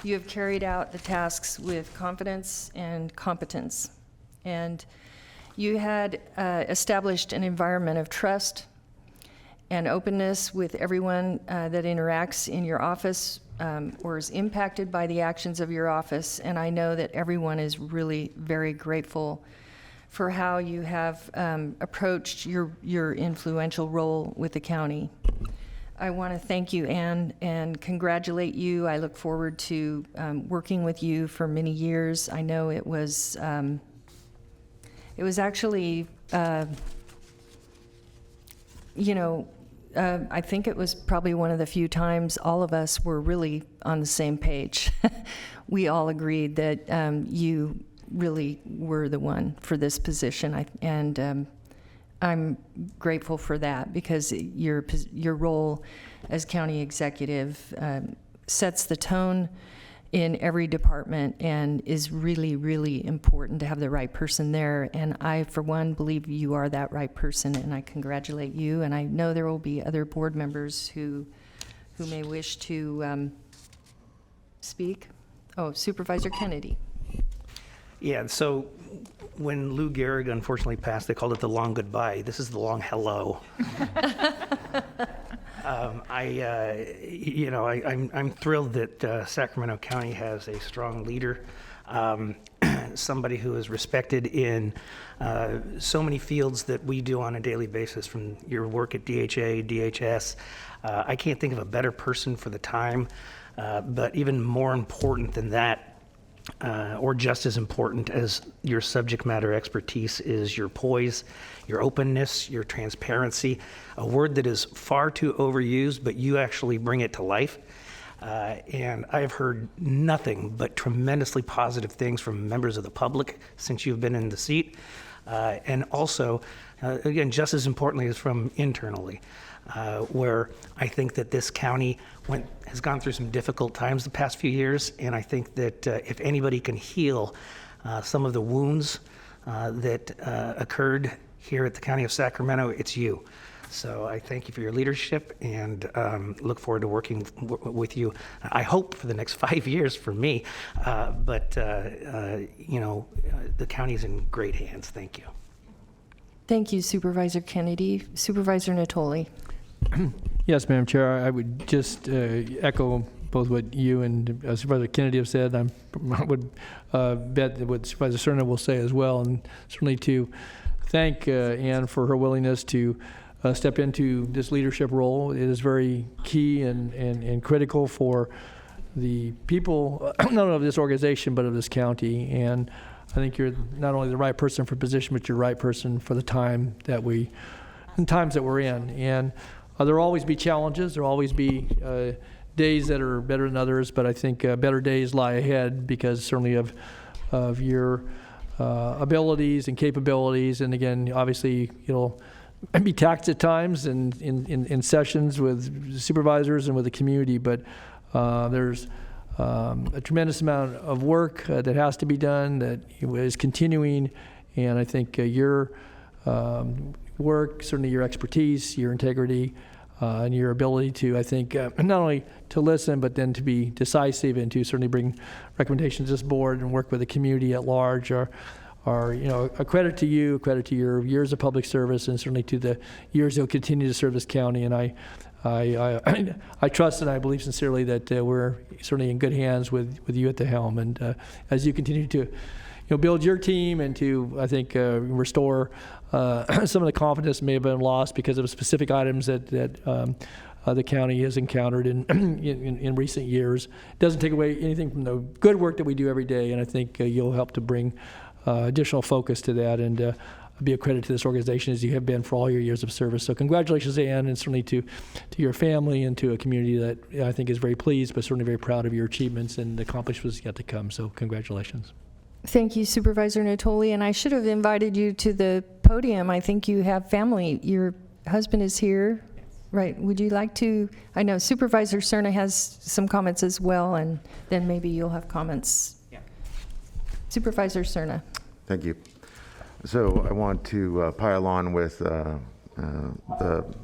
you have carried out the tasks with confidence and competence. And you had established an environment of trust and openness with everyone that interacts in your office or is impacted by the actions of your office. And I know that everyone is really very grateful for how you have approached your influential role with the county. I want to thank you, Ann, and congratulate you. I look forward to working with you for many years. I know it was actually, I think it was probably one of the few times all of us were really on the same page. We all agreed that you really were the one for this position, and I'm grateful for that, because your role as county executive sets the tone in every department and is really, really important to have the right person there. And I, for one, believe you are that right person, and I congratulate you. And I know there will be other board members who may wish to speak. Oh, Supervisor Kennedy. Yeah, so when Lou Gehrig unfortunately passed, they called it the long goodbye. This is the long hello. I'm thrilled that Sacramento County has a strong leader, somebody who is respected in so many fields that we do on a daily basis, from your work at DHA, DHS. I can't think of a better person for the time, but even more important than that, or just as important as your subject matter expertise, is your poise, your openness, your transparency, a word that is far too overused, but you actually bring it to life. And I've heard nothing but tremendously positive things from members of the public since you've been in the seat. And also, again, just as importantly, is from internally, where I think that this county has gone through some difficult times the past few years, and I think that if anybody can heal some of the wounds that occurred here at the County of Sacramento, it's you. So I thank you for your leadership, and look forward to working with you, I hope, for the next 5 years for me. But the county's in great hands. Thank you. Thank you, Supervisor Kennedy. Supervisor Natoli. Yes, Madam Chair, I would just echo both what you and Supervisor Kennedy have said. I would bet that what Supervisor Cerna will say as well, and certainly to thank Ann for her willingness to step into this leadership role. It is very key and critical for the people, not only of this organization, but of this county. And I think you're not only the right person for the position, but you're the right person for the time that we times that we're in. And there will always be challenges. There will always be days that are better than others, but I think better days lie ahead because certainly of your abilities and capabilities. And again, obviously, you'll be taxed at times in sessions with supervisors and with the community, but there's a tremendous amount of work that has to be done that is continuing. And I think your work, certainly your expertise, your integrity, and your ability to, I think, not only to listen, but then to be decisive and to certainly bring recommendations to this board and work with the community at large are a credit to you, a credit to your years of public service, and certainly to the years you'll continue to serve this county. And I trust and I believe sincerely that we're certainly in good hands with you at the helm. And as you continue to build your team and to, I think, restore some of the confidence may have been lost because of specific items that the county has encountered in recent years. It doesn't take away anything from the good work that we do every day, and I think you'll help to bring additional focus to that and be a credit to this organization as you have been for all your years of service. So congratulations, Ann, and certainly to your family and to a community that I think is very pleased, but certainly very proud of your achievements and accomplishments yet to come. So congratulations. Thank you, Supervisor Natoli. And I should have invited you to the podium. I think you have family. Your husband is here, right? Would you like to? I know Supervisor Cerna has some comments as well, and then maybe you'll have comments. Yeah. Supervisor Cerna. Thank you. So I want to pile on with the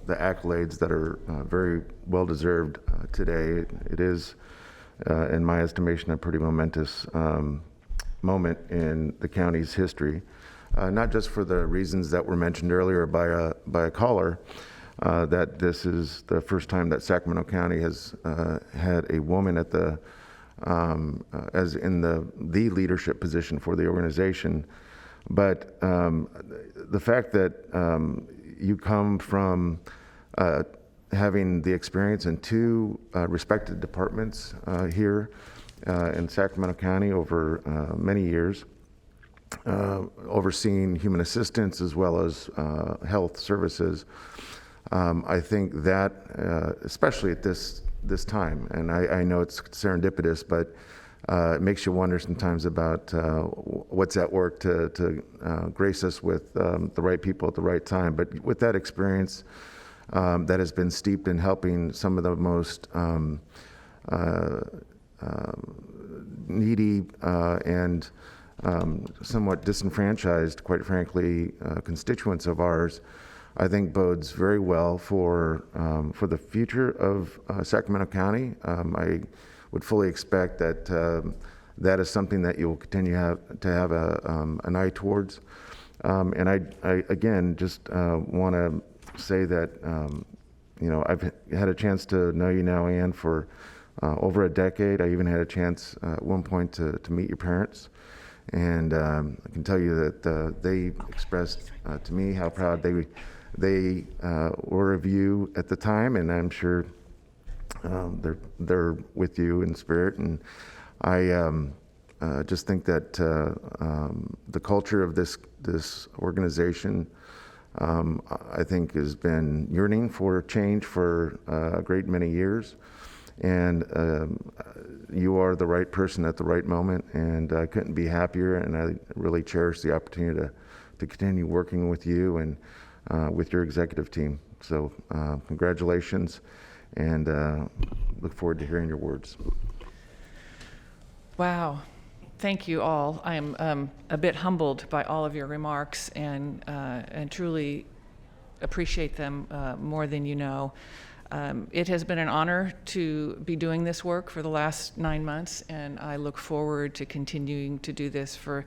accolades that are very well deserved today. It is, in my estimation, a pretty momentous moment in the county's history, not just for the reasons that were mentioned earlier by a caller, that this is the first time that Sacramento County has had a woman at the as in the leadership position for the organization, but the fact that you come from having the experience in two respected departments here in Sacramento County over many years, overseeing human assistance as well as health services. I think that, especially at this time, and I know it's serendipitous, but it makes you wonder sometimes about what's at work to grace us with the right people at the right time. But with that experience that has been steeped in helping some of the most needy and somewhat disenfranchised, quite frankly, constituents of ours, I think bodes very well for the future of Sacramento County. I would fully expect that that is something that you will continue to have an eye towards. And I again just want to say that I've had a chance to know you now, Ann, for over a decade. I even had a chance at one point to meet your parents, and I can tell you that they expressed to me how proud they were of you at the time, and I'm sure they're with you in spirit. And I just think that the culture of this organization, I think, has been yearning for change for a great many years. And you are the right person at the right moment, and I couldn't be happier, and I really cherish the opportunity to continue working with you and with your executive team. So congratulations, and look forward to hearing your words. Wow. Thank you all. I am a bit humbled by all of your remarks and truly appreciate them more than you know. It has been an honor to be doing this work for the last 9 months, and I look forward to continuing to do this for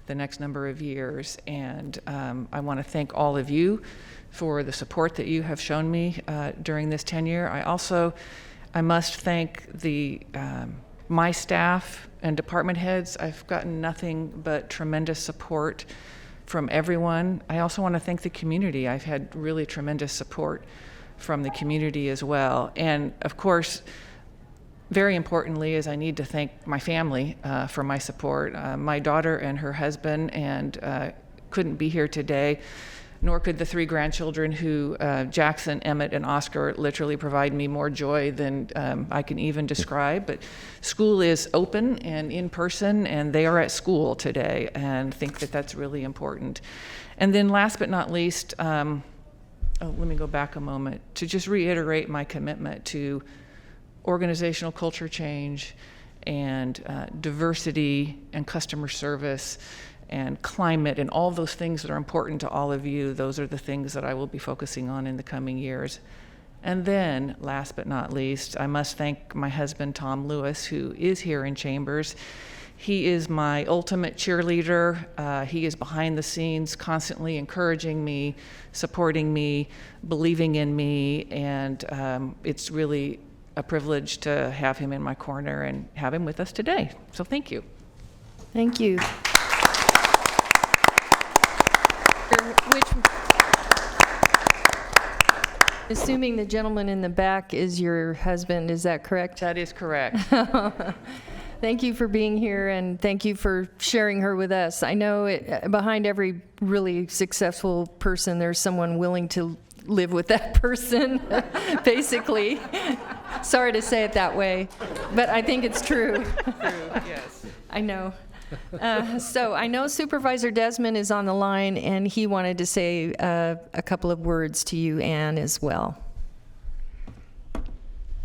the next number of years. And I want to thank all of you for the support that you have shown me during this tenure. I must thank my staff and department heads. I've gotten nothing but tremendous support from everyone. I also want to thank the community. I've had really tremendous support from the community as well. And of course, very importantly, is I need to thank my family for my support. My daughter and her husband couldn't be here today, nor could the 3 grandchildren who, Jackson, Emmett, and Oscar, literally provide me more joy than I can even describe. But school is open and in person, and they are at school today, and think that that's really important. And then last but not least, let me go back a moment to just reiterate my commitment to organizational culture change and diversity and customer service and climate and all those things that are important to all of you. Those are the things that I will be focusing on in the coming years. And then, last but not least, I must thank my husband, Tom Lewis, who is here in Chambers. He is my ultimate cheerleader. He is behind the scenes, constantly encouraging me, supporting me, believing in me, and it's really a privilege to have him in my corner and have him with us today. So thank you. Thank you. Assuming the gentleman in the back is your husband, is that correct? That is correct. Thank you for being here, and thank you for sharing her with us. I know behind every really successful person, there's someone willing to live with that person, basically. Sorry to say it that way, but I think it's true. True, yes. I know. So I know Supervisor Desmond is on the line, and he wanted to say a couple of words to you, Ann, as well.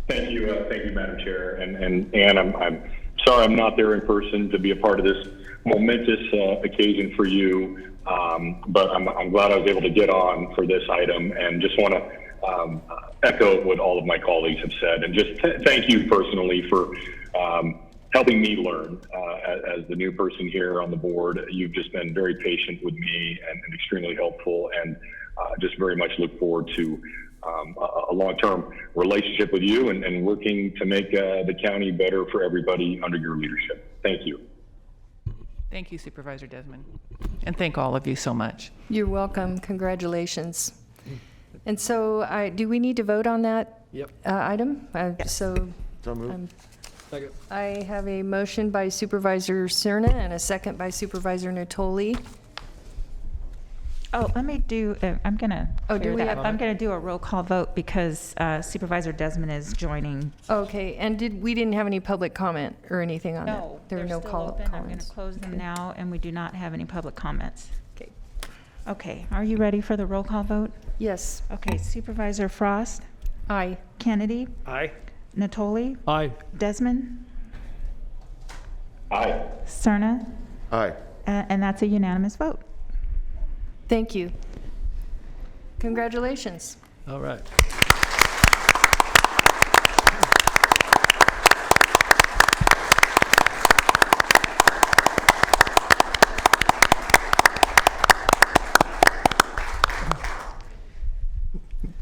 Thank you, Madam Chair. And Ann, I'm sorry I'm not there in person to be a part of this momentous occasion for you, but I'm glad I was able to get on for this item, and just want to echo what all of my colleagues have said, and just thank you personally for helping me learn as the new person here on the board. You've just been very patient with me and extremely helpful, and just very much look forward to a long-term relationship with you and working to make the county better for everybody under your leadership. Thank you. Thank you, Supervisor Desmond. And thank all of you so much. You're welcome. Congratulations. And so do we need to vote on that item? Yes. So moved. Second. I have a motion by Supervisor Cerna and a second by Supervisor Natoli. Oh, let me do, I'm going to I'm going to do a roll call vote because Supervisor Desmond is joining. Okay, and we didn't have any public comment or anything on that? No, There were no comments. I'm going to close them now, and we do not have any public comments. Okay. Okay, are you ready for the roll call vote? Yes. Okay, Supervisor Frost? Aye. Kennedy? Aye. Natoli? Aye. Desmond? Aye. Cerna? Aye. And that's a unanimous vote. Thank you. Congratulations. All right.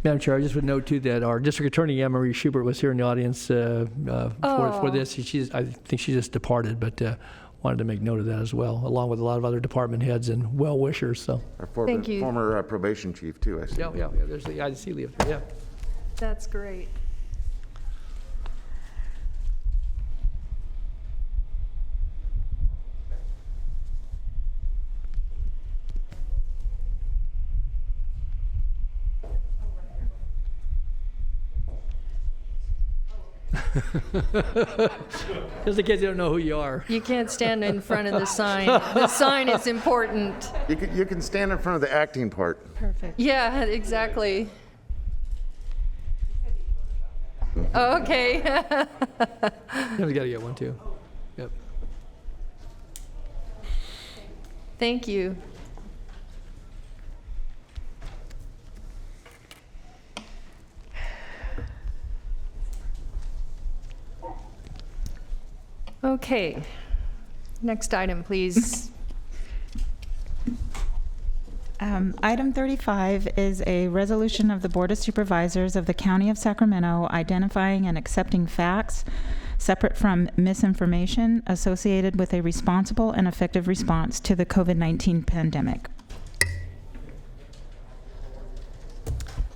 Madam Chair, I just would note too that our District Attorney, Anne Marie Schubert, was here in the audience for this. I think she just departed, but wanted to make note of that as well, along with a lot of other department heads and well-wishers. So, Thank you. Former probation chief too, I see. yeah. There's the IDC leave. Yeah. That's great. Just in case you don't know who you are. You can't stand in front of the sign. The sign is important. You can stand in front of the acting part. Perfect. Yeah, exactly. Oh, okay. We got to get one too. Yep. Thank you. Okay, next item, please. Item 35 is a resolution of the Board of Supervisors of the County of Sacramento identifying and accepting facts separate from misinformation associated with a responsible and effective response to the COVID-19 pandemic.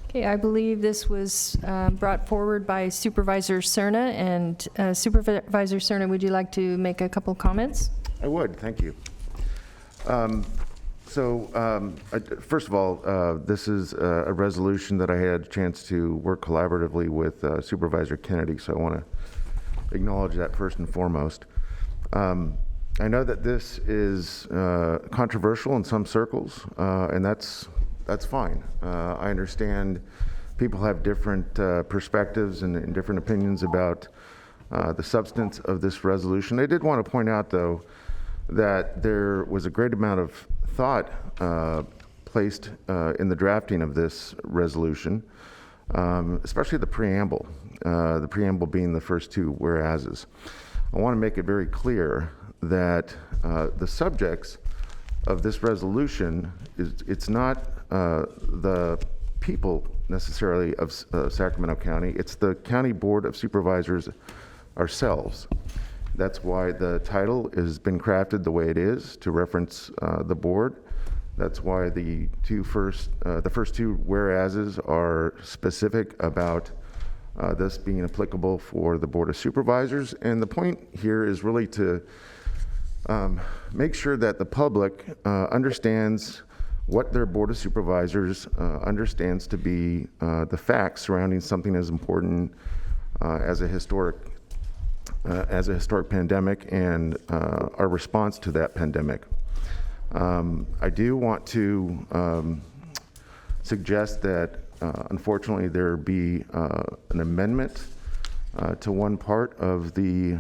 Okay, I believe this was brought forward by Supervisor Cerna, and Supervisor Cerna, would you like to make a couple comments? I would, thank you. First of all, this is a resolution that I had a chance to work collaboratively with Supervisor Kennedy, so I want to acknowledge that first and foremost. I know that this is controversial in some circles, and that's fine. I understand people have different perspectives and different opinions about the substance of this resolution. I did want to point out, though, that there was a great amount of thought placed in the drafting of this resolution, especially the preamble being the first two whereases. I want to make it very clear that the subjects of this resolution it's not the people necessarily of Sacramento County, it's the County Board of Supervisors ourselves. That's why the title has been crafted the way it is, to reference the board. That's why the first two whereases are specific about this being applicable for the Board of Supervisors. And the point here is really to make sure that the public understands what their Board of Supervisors understands to be the facts surrounding something as important as a historic pandemic and our response to that pandemic. I do want to suggest that unfortunately there be an amendment to one part of the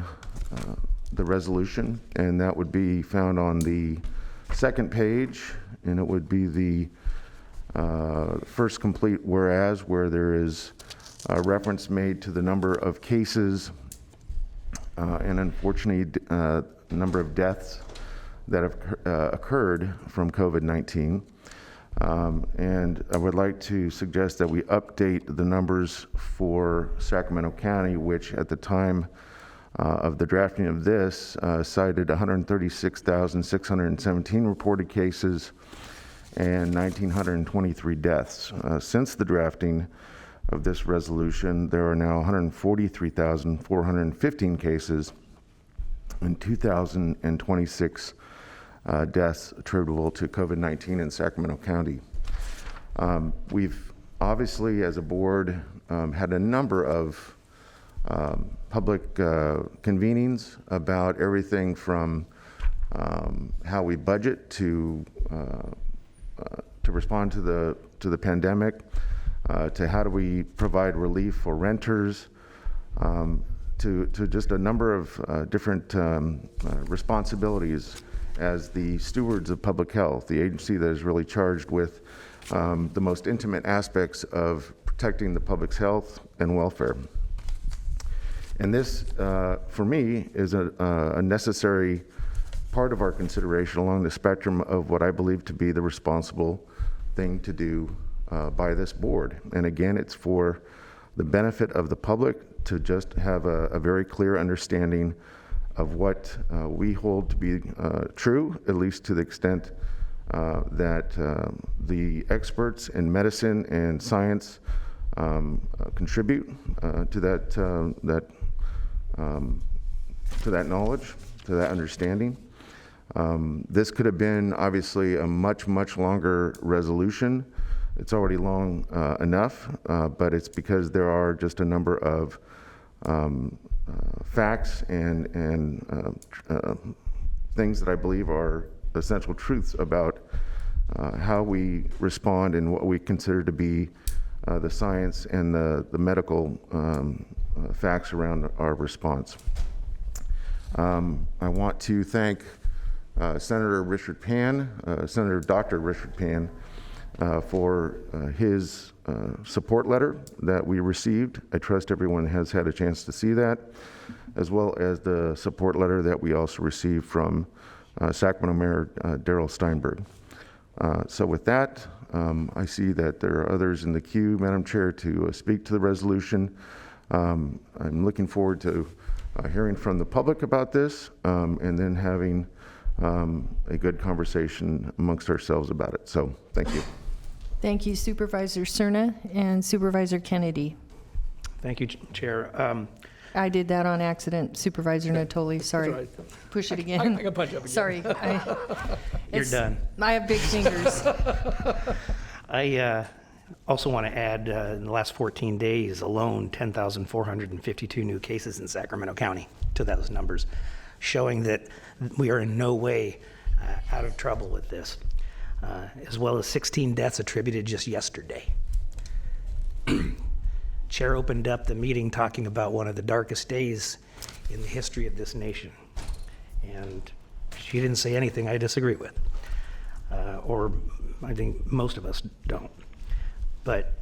resolution, and that would be found on the second page, and it would be the first complete whereas, where there is a reference made to the number of cases and unfortunately number of deaths that have occurred from COVID-19. And I would like to suggest that we update the numbers for Sacramento County, which at the time of the drafting of this cited 136,617 reported cases and 1,923 deaths. Since the drafting of this resolution, there are now 143,415 cases and 2,026 deaths attributable to COVID-19 in Sacramento County. We've obviously, as a board, had a number of public convenings about everything from how we budget to respond to the pandemic, to how do we provide relief for renters, to just a number of different responsibilities as the stewards of public health, the agency that is really charged with the most intimate aspects of protecting the public's health and welfare. And this, for me, is a necessary part of our consideration along the spectrum of what I believe to be the responsible thing to do by this board. And again, it's for the benefit of the public to just have a very clear understanding of what we hold to be true, at least to the extent that the experts in medicine and science contribute to that knowledge, to that understanding. This could have been obviously a much longer resolution. It's already long enough, but it's because there are just a number of facts and things that I believe are essential truths about how we respond and what we consider to be the science and the medical facts around our response. I want to thank Senator Richard Pan, Senator Dr. Richard Pan, for his support letter that we received. I trust everyone has had a chance to see that, as well as the support letter that we also received from Sacramento Mayor Darrell Steinberg. So with that, I see that there are others in the queue, Madam Chair, to speak to the resolution. I'm looking forward to hearing from the public about this and then having a good conversation amongst ourselves about it. So thank you. Thank you, Supervisor Cerna and Supervisor Kennedy. Thank you, Chair. I did that on accident, Supervisor Natoli, sorry. That's all right. Push it again. I can punch up again. Sorry. You're done. I have big fingers. I also want to add, in the last 14 days alone, 10,452 new cases in Sacramento County to those numbers, showing that we are in no way out of trouble with this, as well as 16 deaths attributed just yesterday. Chair opened up the meeting talking about one of the darkest days in the history of this nation, and she didn't say anything I disagree with, or I think most of us don't. But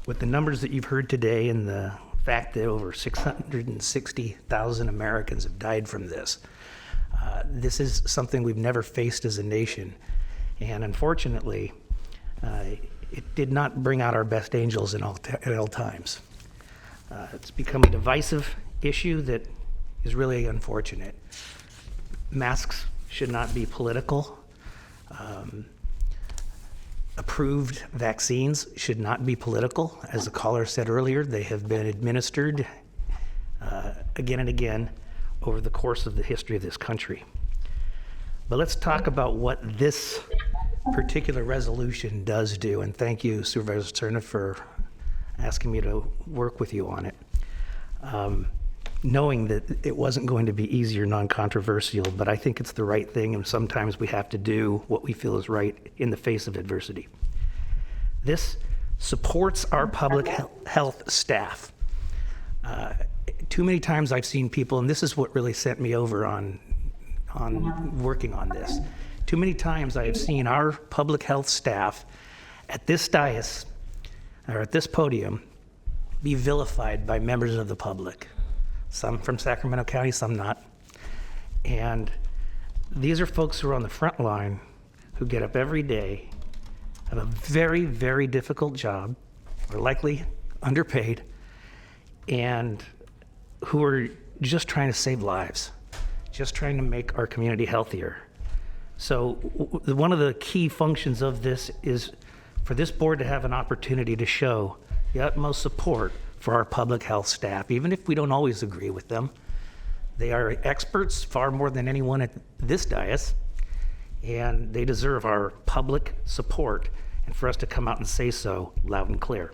with the numbers that you've heard today and the fact that over 660,000 Americans have died from this, this is something we've never faced as a nation. And unfortunately, it did not bring out our best angels at all times. It's become a divisive issue that is really unfortunate. Masks should not be political. Approved vaccines should not be political. As the caller said earlier, they have been administered again and again over the course of the history of this country. But let's talk about what this particular resolution does do, and thank you, Supervisor Cerna, for asking me to work with you on it. Knowing that it wasn't going to be easy or non-controversial, but I think it's the right thing, and sometimes we have to do what we feel is right in the face of adversity. This supports our public health staff. Too many times I've seen people, and this is what really sent me over on working on this. Too many times I have seen our public health staff at this dais, or at this podium, be vilified by members of the public. Some from Sacramento County, some not. And these are folks who are on the front line, who get up every day, have a very, very difficult job, are likely underpaid, and who are just trying to save lives, just trying to make our community healthier. So one of the key functions of this is for this board to have an opportunity to show the utmost support for our public health staff, even if we don't always agree with them. They are experts far more than anyone at this dais, and they deserve our public support, and for us to come out and say so loud and clear.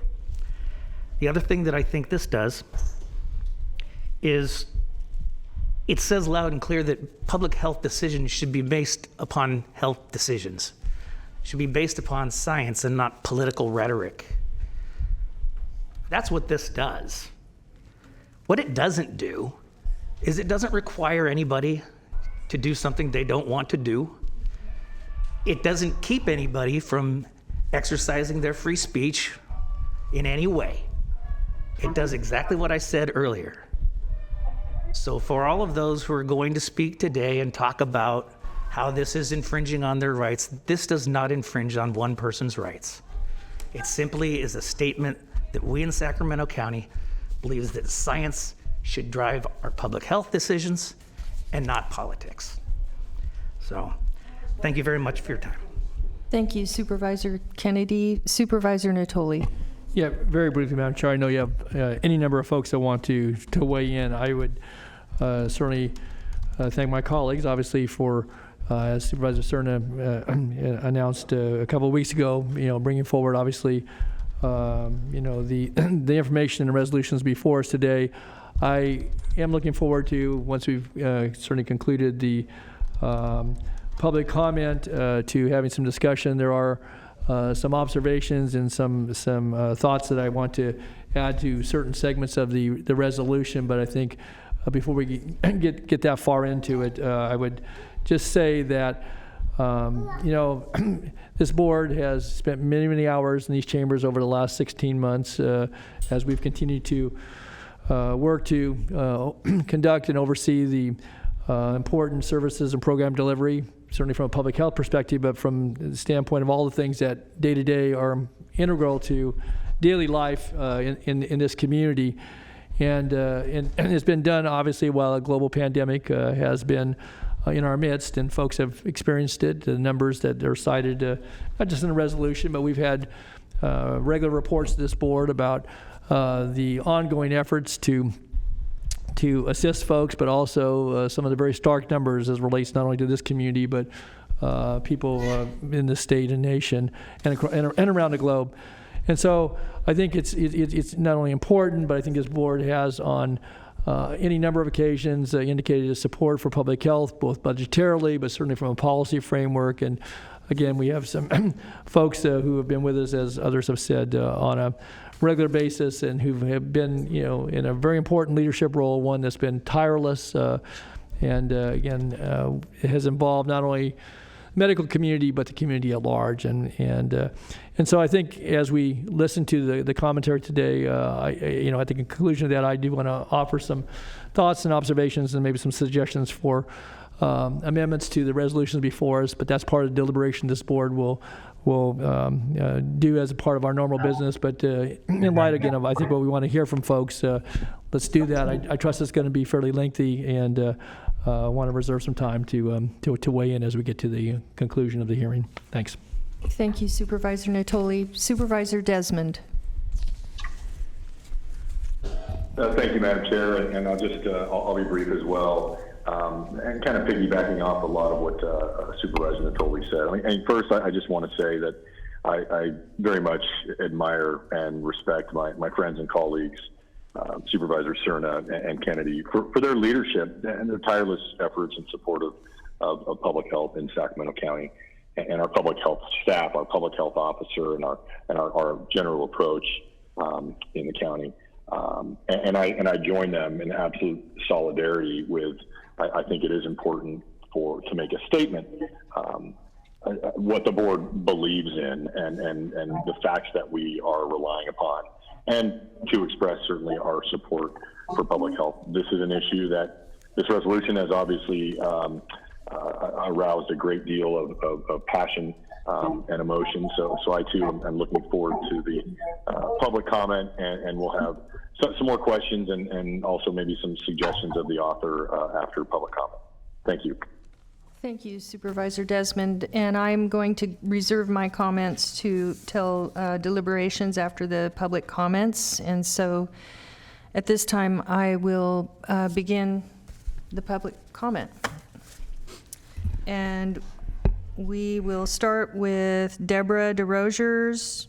The other thing that I think this does is it says loud and clear that public health decisions should be based upon health decisions, should be based upon science and not political rhetoric. That's what this does. What it doesn't do is it doesn't require anybody to do something they don't want to do. It doesn't keep anybody from exercising their free speech in any way. It does exactly what I said earlier. So for all of those who are going to speak today and talk about how this is infringing on their rights, this does not infringe on one person's rights. It simply is a statement that we in Sacramento County believes that science should drive our public health decisions and not politics. So, thank you very much for your time. Thank you, Supervisor Kennedy. Supervisor Natoli. Yeah, very briefly, Madam Chair. I know you have any number of folks that want to weigh in. I would certainly thank my colleagues, obviously, for as Supervisor Cerna announced a couple of weeks ago, bringing forward, obviously, the information and the resolutions before us today. I am looking forward to, once we've certainly concluded the public comment, to having some discussion. There are some observations and some thoughts that I want to add to certain segments of the resolution, but I think before we get that far into it, I would just say that this board has spent many, many hours in these chambers over the last 16 months as we've continued to work to conduct and oversee the important services and program delivery, certainly from a public health perspective, but from the standpoint of all the things that day to day are integral to daily life in this community. And it's been done, obviously, while a global pandemic has been in our midst, and folks have experienced it. The numbers that are cited, not just in the resolution, but we've had regular reports to this board about the ongoing efforts to to assist folks, but also some of the very stark numbers as relates not only to this community, but people in the state and nation and around the globe. And so I think it's not only important, but I think this board has on any number of occasions indicated its support for public health, both budgetarily, but certainly from a policy framework. And again, we have some folks who have been with us, as others have said, on a regular basis, and who have been, in a very important leadership role, one that's been tireless, and again, it has involved not only medical community, but the community at large. And so I think as we listen to the commentary today, at the conclusion of that, I do want to offer some thoughts and observations and maybe some suggestions for amendments to the resolutions before us. But that's part of the deliberation this board will do as a part of our normal business. But in light, again, of I think what we want to hear from folks, let's do that. I trust it's going to be fairly lengthy, and want to reserve some time to weigh in as we get to the conclusion of the hearing. Thanks. Thank you, Supervisor Natoli. Supervisor Desmond. Thank you, Madam Chair, and I'll just I'll be brief as well, and kind of piggybacking off a lot of what Supervisor Natoli said. And first, I just want to say that I very much admire and respect my friends and colleagues, Supervisor Cerna and Kennedy, for their leadership and their tireless efforts in support of public health in Sacramento County, and our public health staff, our public health officer, and our general approach in the county. And I join them in absolute solidarity with. I think it is important to make a statement what the board believes in and the facts that we are relying upon, and to express certainly our support for public health. This is an issue that this resolution has obviously aroused a great deal of passion and emotion. So I too am looking forward to the public comment, and we'll have some more questions and also maybe some suggestions of the author after public comment. Thank you. Thank you, Supervisor Desmond. And I'm going to reserve my comments till deliberations after the public comments. And so at this time, I will begin the public comment. And we will start with Deborah DeRosiers,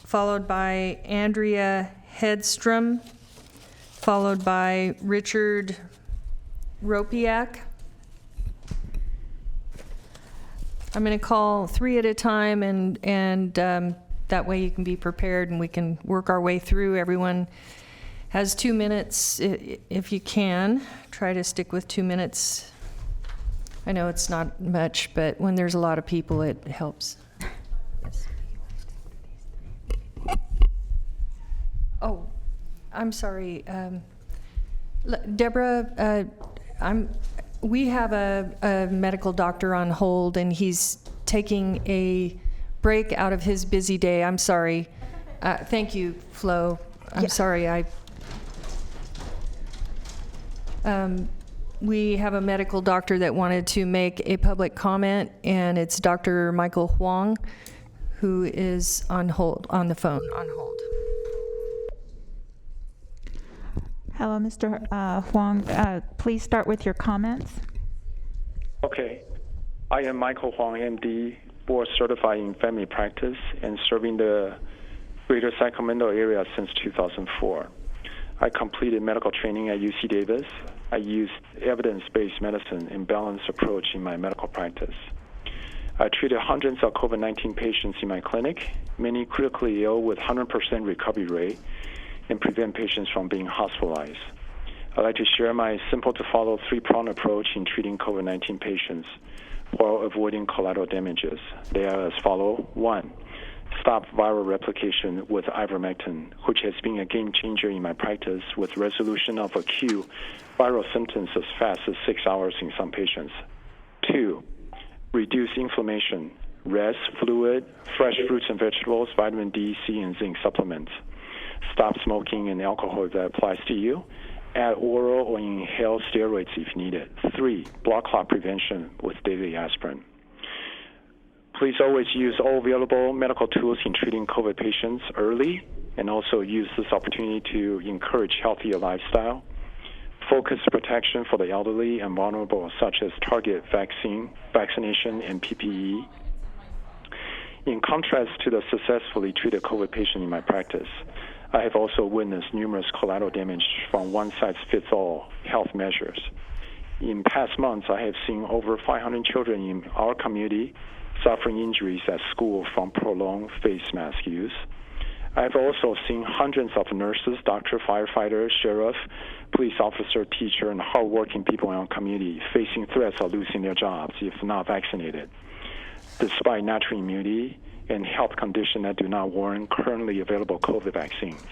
followed by Andrea Hedstrom, followed by Richard Ropiak. I'm going to call three at a time, and that way you can be prepared and we can work our way through. Everyone has 2 minutes if you can. Try to stick with 2 minutes. I know it's not much, but when there's a lot of people, it helps. Oh, I'm sorry. Deborah, we have a medical doctor on hold, and he's taking a break out of his busy day. I'm sorry. Thank you, Flo. I'm sorry. We have a medical doctor that wanted to make a public comment, and it's Dr. Michael Huang, who is on the phone, on hold. Hello, Mr. Huang. Please start with your comments. Okay. I am Michael Huang, MD, board certified in family practice and serving the greater Sacramento area since 2004. I completed medical training at UC Davis. I used evidence-based medicine and balanced approach in my medical practice. I treated hundreds of COVID-19 patients in my clinic, many critically ill with 100% recovery rate, and prevent patients from being hospitalized. I'd like to share my simple-to-follow three-pronged approach in treating COVID-19 patients while avoiding collateral damages. They are as follows. 1, stop viral replication with ivermectin, which has been a game changer in my practice with resolution of acute viral symptoms as fast as 6 hours in some patients. 2, reduce inflammation, rest, fluid, fresh fruits and vegetables, vitamin D, C, and zinc supplements. Stop smoking and alcohol if that applies to you. Add oral or inhaled steroids if needed. 3, blood clot prevention with daily aspirin. Please always use all available medical tools in treating COVID patients early and also use this opportunity to encourage healthier lifestyle, focus protection for the elderly and vulnerable, such as target vaccination, and PPE. In contrast to the successfully treated COVID patient in my practice, I have also witnessed numerous collateral damage from one-size-fits-all health measures. In past months, I have seen over 500 children in our community suffering injuries at school from prolonged face mask use. I have also seen hundreds of nurses, doctors, firefighters, sheriff, police officer, teacher, and hardworking people in our community facing threats of losing their jobs if not vaccinated, despite natural immunity and health conditions that do not warrant currently available COVID vaccines.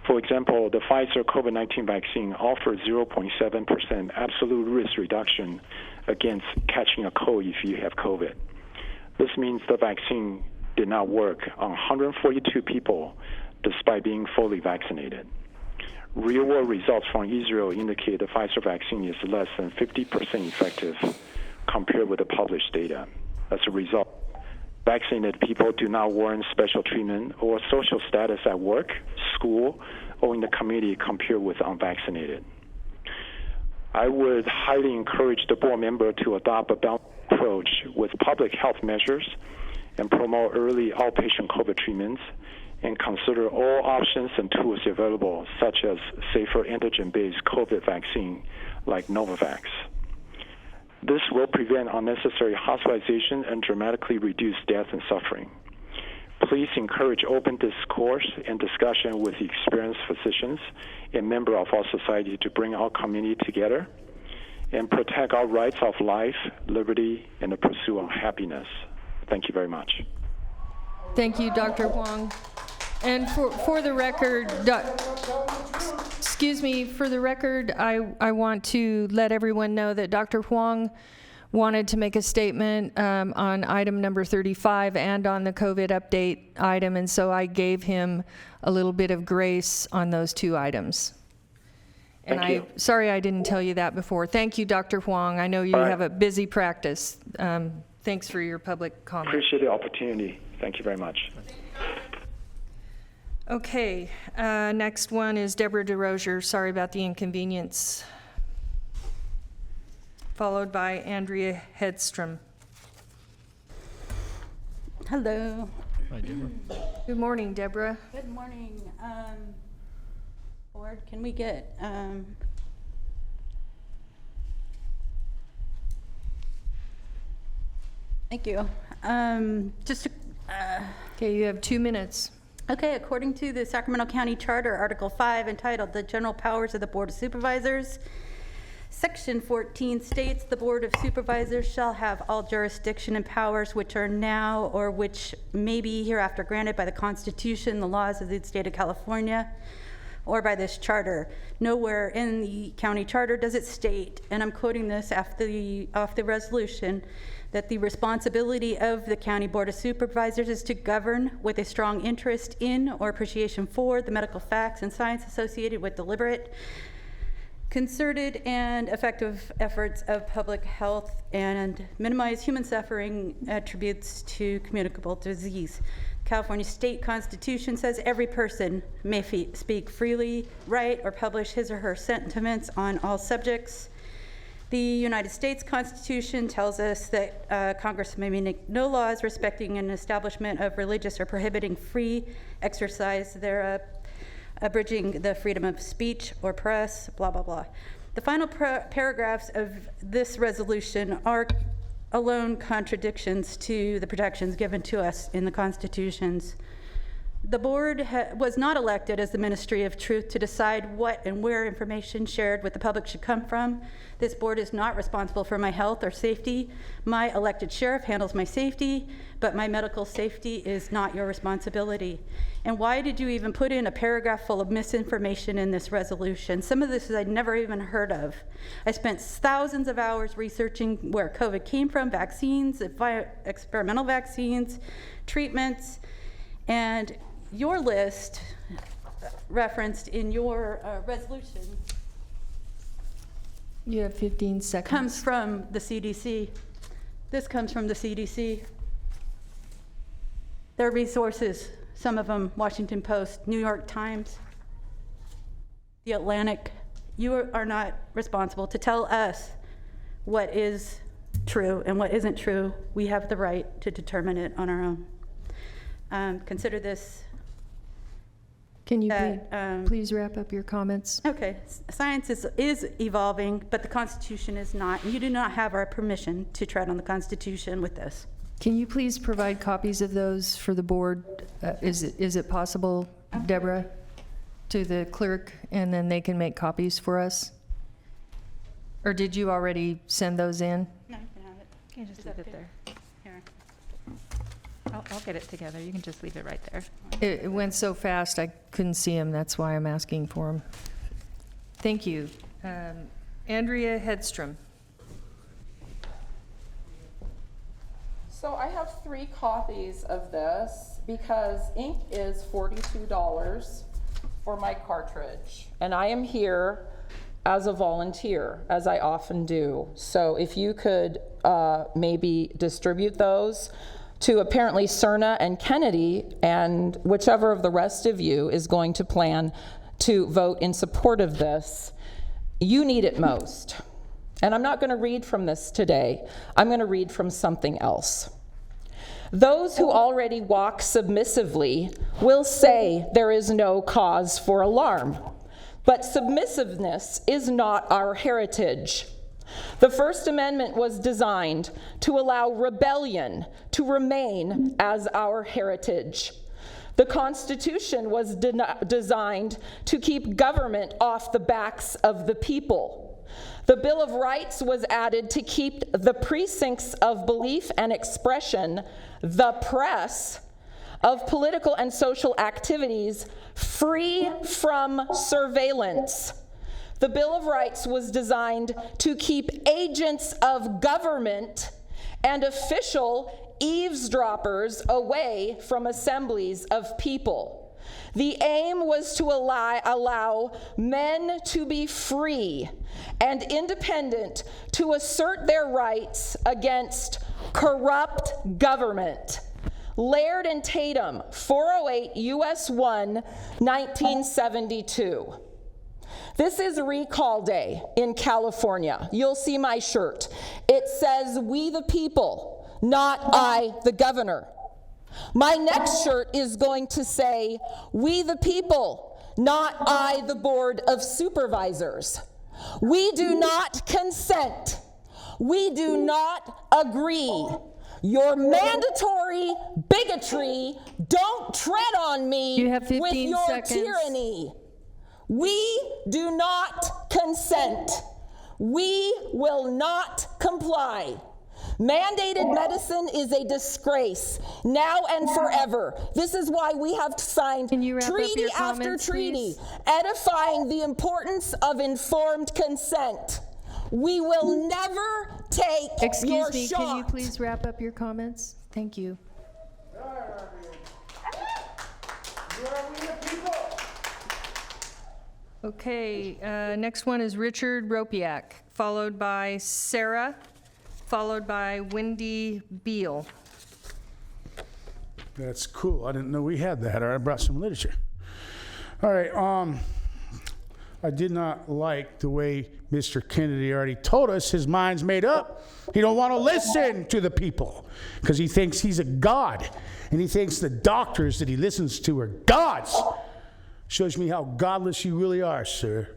For example, the Pfizer COVID-19 vaccine offers 0.7% absolute risk reduction against catching a cold if you have COVID. This means the vaccine did not work on 142 people despite being fully vaccinated. Real-world results from Israel indicate the Pfizer vaccine is less than 50% effective compared with the published data. As a result, vaccinated people do not warrant special treatment or social status at work, school, or in the community compared with unvaccinated. I would highly encourage the board member to adopt a balanced approach with public health measures and promote early outpatient COVID treatments and consider all options and tools available, such as safer antigen-based COVID vaccine like Novavax. This will prevent unnecessary hospitalization and dramatically reduce death and suffering. Please encourage open discourse and discussion with experienced physicians and members of our society to bring our community together and protect our rights of life, liberty, and the pursuit of happiness. Thank you very much. Thank you, Dr. Huang. And for the record, excuse me, for the record, I want to let everyone know that Dr. Huang wanted to make a statement on item number 35 and on the COVID update item, and so I gave him a little bit of grace on those two items. And sorry I didn't tell you that before. Thank you, Dr. Huang. I know you have a busy practice. Thanks for your public comment. Appreciate the opportunity. Thank you very much. Okay, next one is Deborah DeRozier. Sorry about the inconvenience. Followed by Andrea Hedstrom. Hello. Hi, Deborah. Good morning, Deborah. Good morning. Board, can we get thank you. Okay, you have 2 minutes. Okay, according to the Sacramento County Charter, Article 5, entitled The General Powers of the Board of Supervisors, Section 14 states the Board of Supervisors shall have all jurisdiction and powers which are now or which may be hereafter granted by the Constitution, the laws of the state of California, or by this charter. Nowhere in the county charter does it state, and I'm quoting this off the resolution, that the responsibility of the County Board of Supervisors is to govern with a strong interest in or appreciation for the medical facts and science associated with deliberate, concerted, and effective efforts of public health and minimize human suffering attributes to communicable disease. California State Constitution says every person may speak freely, write, or publish his or her sentiments on all subjects. The United States Constitution tells us that Congress may make no laws respecting an establishment of religious or prohibiting free exercise thereof, abridging the freedom of speech or press, blah, blah, blah. The final paragraphs of this resolution are alone contradictions to the protections given to us in the Constitutions. The board was not elected as the Ministry of Truth to decide what and where information shared with the public should come from. This board is not responsible for my health or safety. My elected sheriff handles my safety, but my medical safety is not your responsibility. And why did you even put in a paragraph full of misinformation in this resolution? Some of this I'd never even heard of. I spent thousands of hours researching where COVID came from, vaccines, experimental vaccines, treatments, and your list referenced in your resolution You have 15 seconds. comes from the CDC. This comes from the CDC. Their resources some of them Washington Post, New York Times, The Atlantic. You are not responsible to tell us what is true and what isn't true. We have the right to determine it on our own. Consider this. Can you please wrap up your comments? Okay, science is evolving, but the Constitution is not. You do not have our permission to tread on the Constitution with this. Can you please provide copies of those for the board? Is it possible, Deborah, to the clerk, and then they can make copies for us? Or did you already send those in? No, you can have it. You can just leave it there. Here. I'll get it together. You can just leave it right there. It went so fast I couldn't see them. That's why I'm asking for them. Thank you. Andrea Hedstrom. So I have 3 copies of this because ink is $42 for my cartridge. And I am here as a volunteer, as I often do. So if you could maybe distribute those to apparently Cerna and Kennedy, and whichever of the rest of you is going to plan to vote in support of this, you need it most. And I'm not going to read from this today. I'm going to read from something else. Those who already walk submissively will say there is no cause for alarm. But submissiveness is not our heritage. The First Amendment was designed to allow rebellion to remain as our heritage. The Constitution was designed to keep government off the backs of the people. The Bill of Rights was added to keep the precincts of belief and expression, the press, of political and social activities free from surveillance. The Bill of Rights was designed to keep agents of government and official eavesdroppers away from assemblies of people. The aim was to allow men to be free and independent to assert their rights against corrupt government. Laird and Tatum, 408 U.S. 1, 1972. This is Recall Day in California. You'll see my shirt. It says, "We the people, not I the governor." My next shirt is going to say, "We the people, not I the Board of Supervisors." We do not consent. We do not agree. Your mandatory bigotry, don't tread on me You have with 15 your seconds. tyranny. We do not consent. We will not comply. Mandated medicine is a disgrace, now and forever. This is why we have signed treaty after treaty, edifying the importance of informed consent. We will never take your Excuse me, shot. can you please wrap up your comments? Thank you. Okay, next one is Richard Ropiak, followed by Sarah, followed by Wendy Beal. That's cool. I didn't know we had that. All right, I brought some literature. All right, I did not like the way Mr. Kennedy already told us his mind's made up. He don't want to listen to the people because he thinks he's a god, and he thinks the doctors that he listens to are gods. Shows me how godless you really are, sir.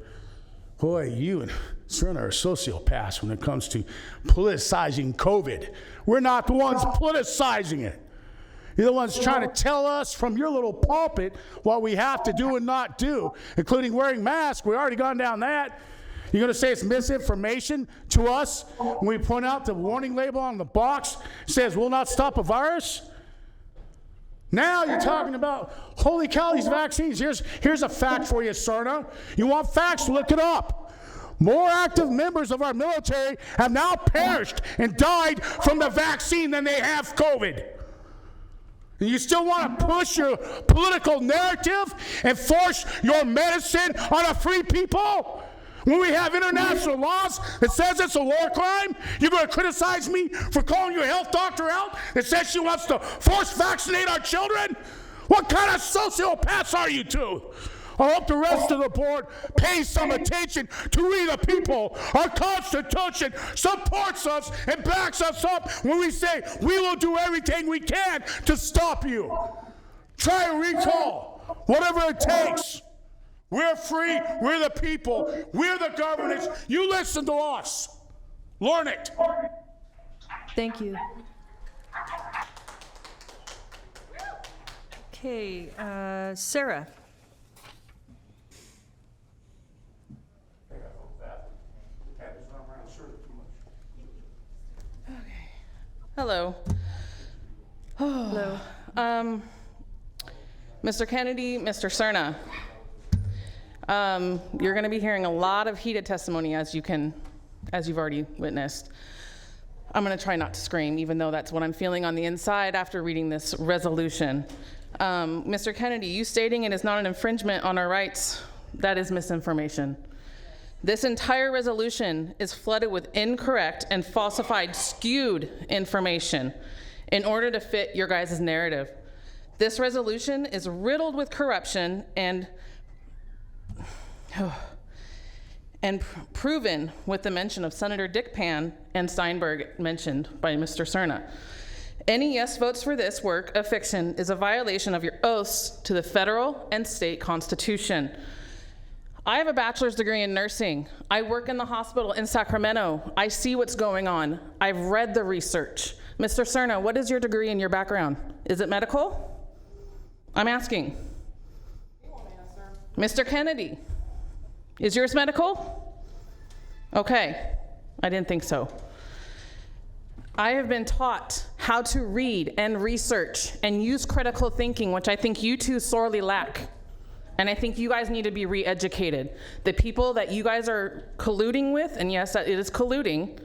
Boy, you and Cerna are sociopaths when it comes to politicizing COVID. We're not the ones politicizing it. You're the ones trying to tell us from your little pulpit what we have to do and not do, including wearing masks. We've already gone down that. You're going to say it's misinformation to us when we point out the warning label on the box says will not stop a virus? Now you're talking about, holy cow, these vaccines. Here's a fact for you, Cerna. You want facts? Look it up. More active members of our military have now perished and died from the vaccine than they have COVID. And you still want to push your political narrative and force your medicine on a free people? When we have international laws that says it's a war crime, you're going to criticize me for calling your health doctor out that says she wants to force vaccinate our children? What kind of sociopaths are you two? I hope the rest of the board pays some attention to we the people. Our Constitution supports us and backs us up when we say we will do everything we can to stop you. Try a recall, whatever it takes. We're free, we're the people, we're the governance. You listen to us. Learn it. Thank you. Okay, Sarah. Hello. Hello. Mr. Kennedy, Mr. Cerna, you're going to be hearing a lot of heated testimony as you've already witnessed. I'm going to try not to scream, even though that's what I'm feeling on the inside after reading this resolution. Mr. Kennedy, you stating it is not an infringement on our rights, that is misinformation. This entire resolution is flooded with incorrect and falsified, skewed information in order to fit your guys' narrative. This resolution is riddled with corruption and proven with the mention of Senator Dick Pan and Steinberg mentioned by Mr. Cerna. Any yes votes for this work of fiction is a violation of your oaths to the federal and state constitution. I have a bachelor's degree in nursing. I work in the hospital in Sacramento. I see what's going on. I've read the research. Mr. Cerna, what is your degree and your background? Is it medical? I'm asking. You won't answer. Mr. Kennedy, is yours medical? Okay, I didn't think so. I have been taught how to read and research and use critical thinking, which I think you two sorely lack. And I think you guys need to be re-educated. The people that you guys are colluding with, and yes, it is colluding,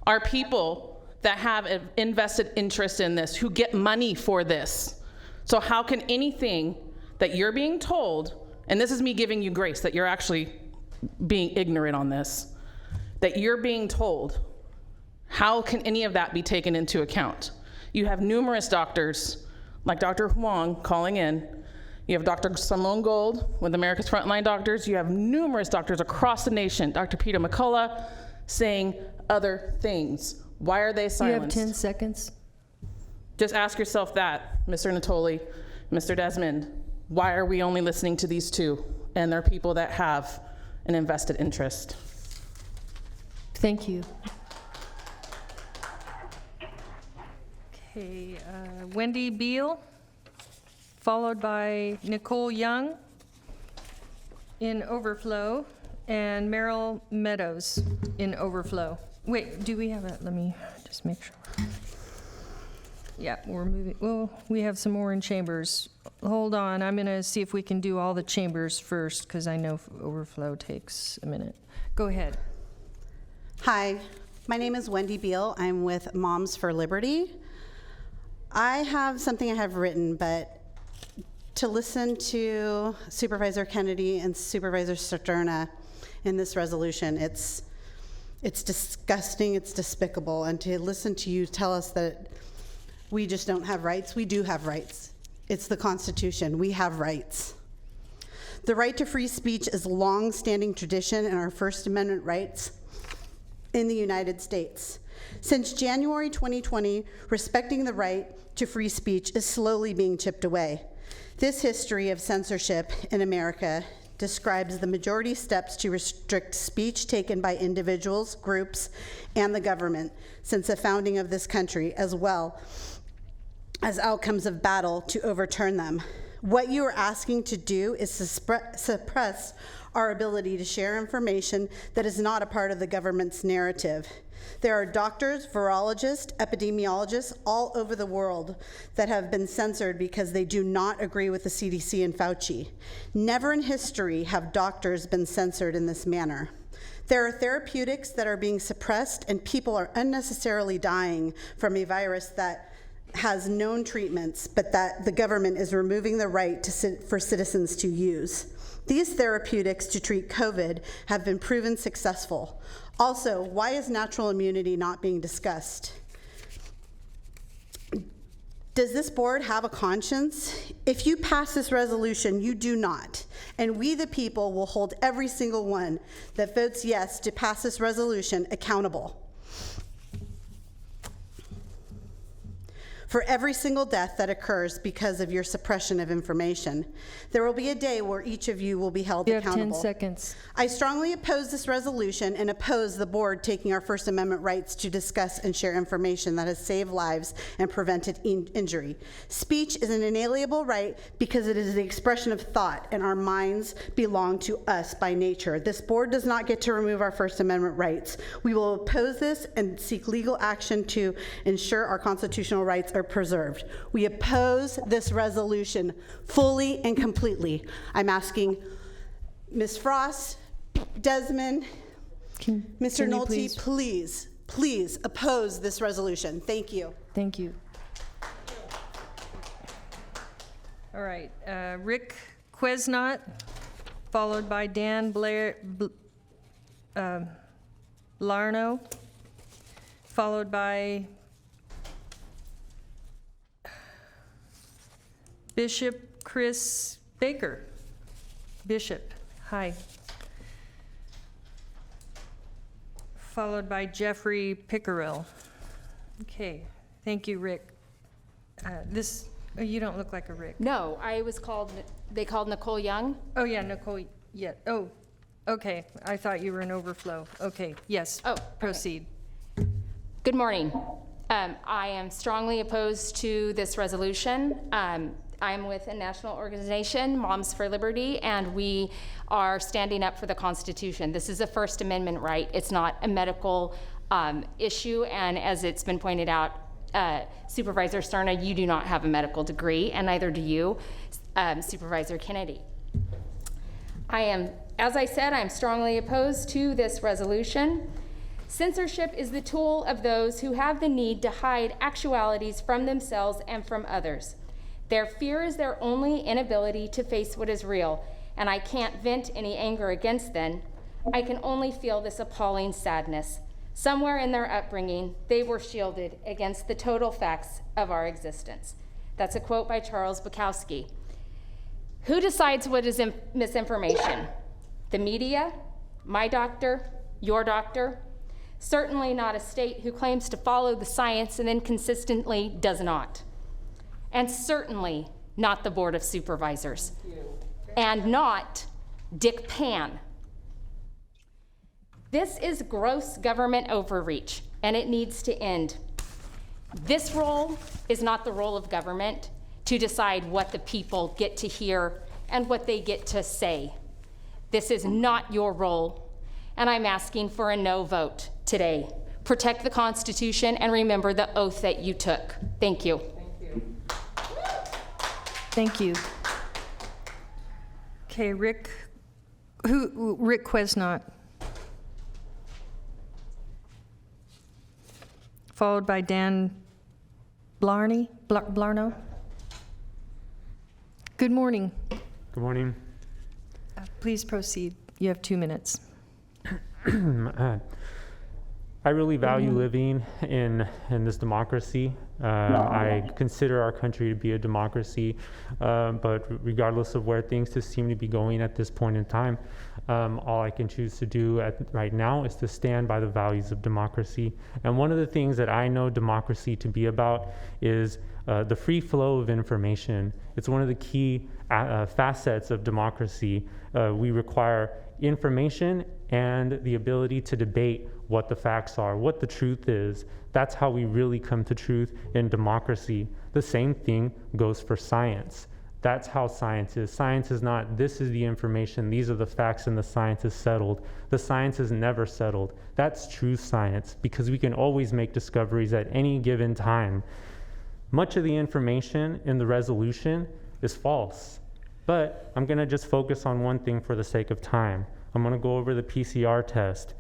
are people that have an invested interest in this, who get money for this. So how can anything that you're being told, and this is me giving you grace that you're actually being ignorant on this, that you're being told, how can any of that be taken into account? You have numerous doctors, like Dr. Huang calling in. You have Dr. Simone Gold with America's Frontline Doctors. You have numerous doctors across the nation. Dr. Peter McCullough saying other things. Why are they silenced? You have 10 seconds. Just ask yourself that, Mr. Natoli, Mr. Desmond. Why are we only listening to these two? And they're people that have an invested interest. Thank you. Okay, Wendy Beal, followed by Nicole Young in Overflow, and Merrill Meadows in Overflow. Wait, do we have a, let me just make sure. Yeah, we're moving, well, we have some more in chambers. Hold on, I'm gonna see if we can do all the chambers first, because I know Overflow takes a minute. Go ahead. Hi, my name is Wendy Beal. I'm with Moms for Liberty. I have something I have written, but to listen to Supervisor Kennedy and Supervisor Saturna in this resolution, it's disgusting, it's despicable, and to listen to you tell us that we just don't have rights. We do have rights. It's the Constitution. We have rights. The right to free speech is a long-standing tradition in our First Amendment rights in the United States. Since January 2020, respecting the right to free speech is slowly being chipped away. This history of censorship in America describes the majority steps to restrict speech taken by individuals, groups, and the government since the founding of this country, as well as outcomes of battle to overturn them. What you are asking to do is suppress our ability to share information that is not a part of the government's narrative. There are doctors, virologists, epidemiologists all over the world that have been censored because they do not agree with the CDC and Fauci. Never in history have doctors been censored in this manner. There are therapeutics that are being suppressed, and people are unnecessarily dying from a virus that has known treatments, but that the government is removing the right for citizens to use. These therapeutics to treat COVID have been proven successful. Also, why is natural immunity not being discussed? Does this board have a conscience? If you pass this resolution, you do not. And we, the people, will hold every single one that votes yes to pass this resolution accountable for every single death that occurs because of your suppression of information. There will be a day where each of you will be held accountable. You have 10 seconds. I strongly oppose this resolution and oppose the board taking our First Amendment rights to discuss and share information that has saved lives and prevented injury. Speech is an inalienable right because it is the expression of thought, and our minds belong to us by nature. This board does not get to remove our First Amendment rights. We will oppose this and seek legal action to ensure our constitutional rights are preserved. We oppose this resolution fully and completely. I'm asking Ms. Frost, Desmond, Mr. Nolte, please oppose this resolution. Thank you. Thank you. All right, Rick Quesnot, followed by Dan Larno, followed by Bishop Chris Baker. Bishop, hi. Followed by Jeffrey Pickerel. Okay, thank you, Rick. You don't look like a Rick. No, they called Nicole Young. Oh, yeah, Nicole, yeah. Oh, okay, I thought you were an Overflow. Okay, yes, proceed. Good morning. I am strongly opposed to this resolution. I'm with a national organization, Moms for Liberty, and we are standing up for the Constitution. This is a First Amendment right. It's not a medical issue, and as it's been pointed out, Supervisor Cerna, you do not have a medical degree, and neither do you, Supervisor Kennedy. As I said, I'm strongly opposed to this resolution. Censorship is the tool of those who have the need to hide actualities from themselves and from others. Their fear is their only inability to face what is real, and I can't vent any anger against them. I can only feel this appalling sadness. Somewhere in their upbringing, they were shielded against the total facts of our existence. That's a quote by Charles Bukowski. Who decides what is misinformation? The media? My doctor? Your doctor? Certainly not a state who claims to follow the science and then consistently does not. And certainly not the Board of Supervisors. And not Dick Pan. This is gross government overreach, and it needs to end. This role is not the role of government to decide what the people get to hear and what they get to say. This is not your role, and I'm asking for a no vote today. Protect the Constitution and remember the oath that you took. Thank you. Thank you. Okay, Rick Quesnot. Followed by Dan Blarno. Good morning. Good morning. Please proceed. You have 2 minutes. I really value living in this democracy. I consider our country to be a democracy, but regardless of where things just seem to be going at this point in time, all I can choose to do right now is to stand by the values of democracy. And one of the things that I know democracy to be about is the free flow of information. It's one of the key facets of democracy. We require information and the ability to debate what the facts are, what the truth is. That's how we really come to truth in democracy. The same thing goes for science. That's how science is. Science is not, this is the information, these are the facts, and the science is settled. The science is never settled. That's true science, because we can always make discoveries at any given time. Much of the information in the resolution is false, but I'm gonna just focus on one thing for the sake of time. I'm gonna go over the PCR test.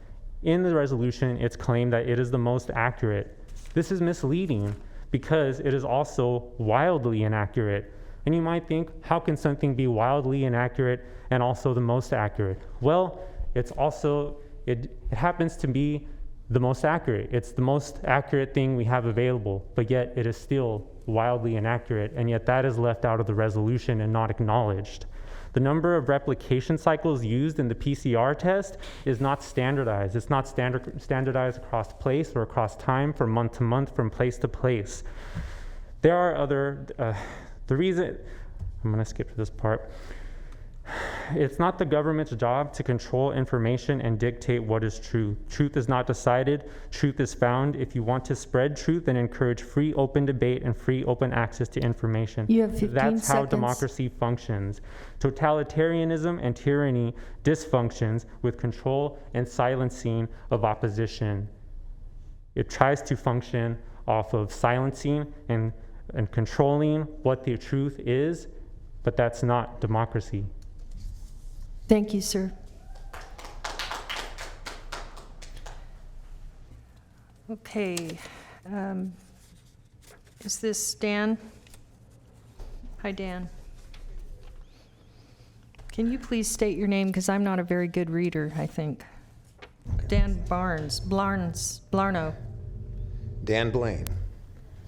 In the resolution, it's claimed that it is the most accurate. This is misleading because it is also wildly inaccurate. And you might think, how can something be wildly inaccurate and also the most accurate? Well, it's also, it happens to be the most accurate. It's the most accurate thing we have available, but yet it is still wildly inaccurate, and yet that is left out of the resolution and not acknowledged. The number of replication cycles used in the PCR test is not standardized. It's not standardized across place or across time, from month to month, from place to place. There are other, the reason, I'm gonna skip to this part. It's not the government's job to control information and dictate what is true. Truth is not decided, truth is found. If you want to spread truth, then encourage free, open debate and free, open access to information. You have 15 That's how seconds. democracy functions. Totalitarianism and tyranny dysfunctions with control and silencing of opposition. It tries to function off of silencing and controlling what the truth is, but that's not democracy. Thank you, sir. Okay. Is this Dan? Hi, Dan. Can you please state your name, because I'm not a very good reader, I think. Dan Blarno. Dan Blaine.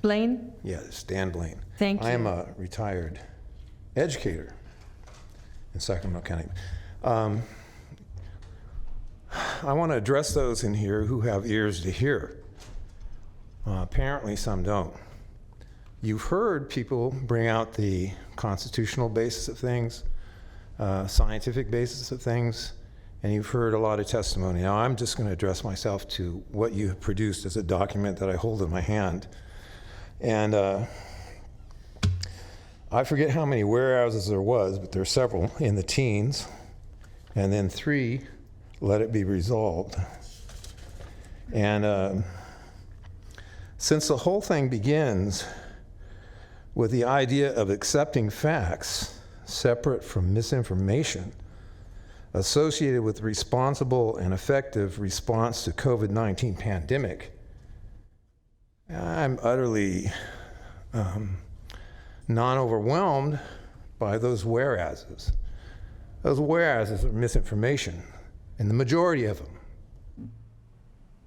Blaine? Yes, Dan Blaine. Thank you. I am a retired educator in Sacramento County. I want to address those in here who have ears to hear. Apparently some don't. You've heard people bring out the constitutional basis of things, scientific basis of things, and you've heard a lot of testimony. Now I'm just going to address myself to what you have produced as a document that I hold in my hand. And I forget how many warehouses there was, but there are several in the teens. And then 3, let it be resolved. And since the whole thing begins with the idea of accepting facts separate from misinformation associated with responsible and effective response to COVID-19 pandemic, I'm utterly non-overwhelmed by those whereases. Those whereases are misinformation, and the majority of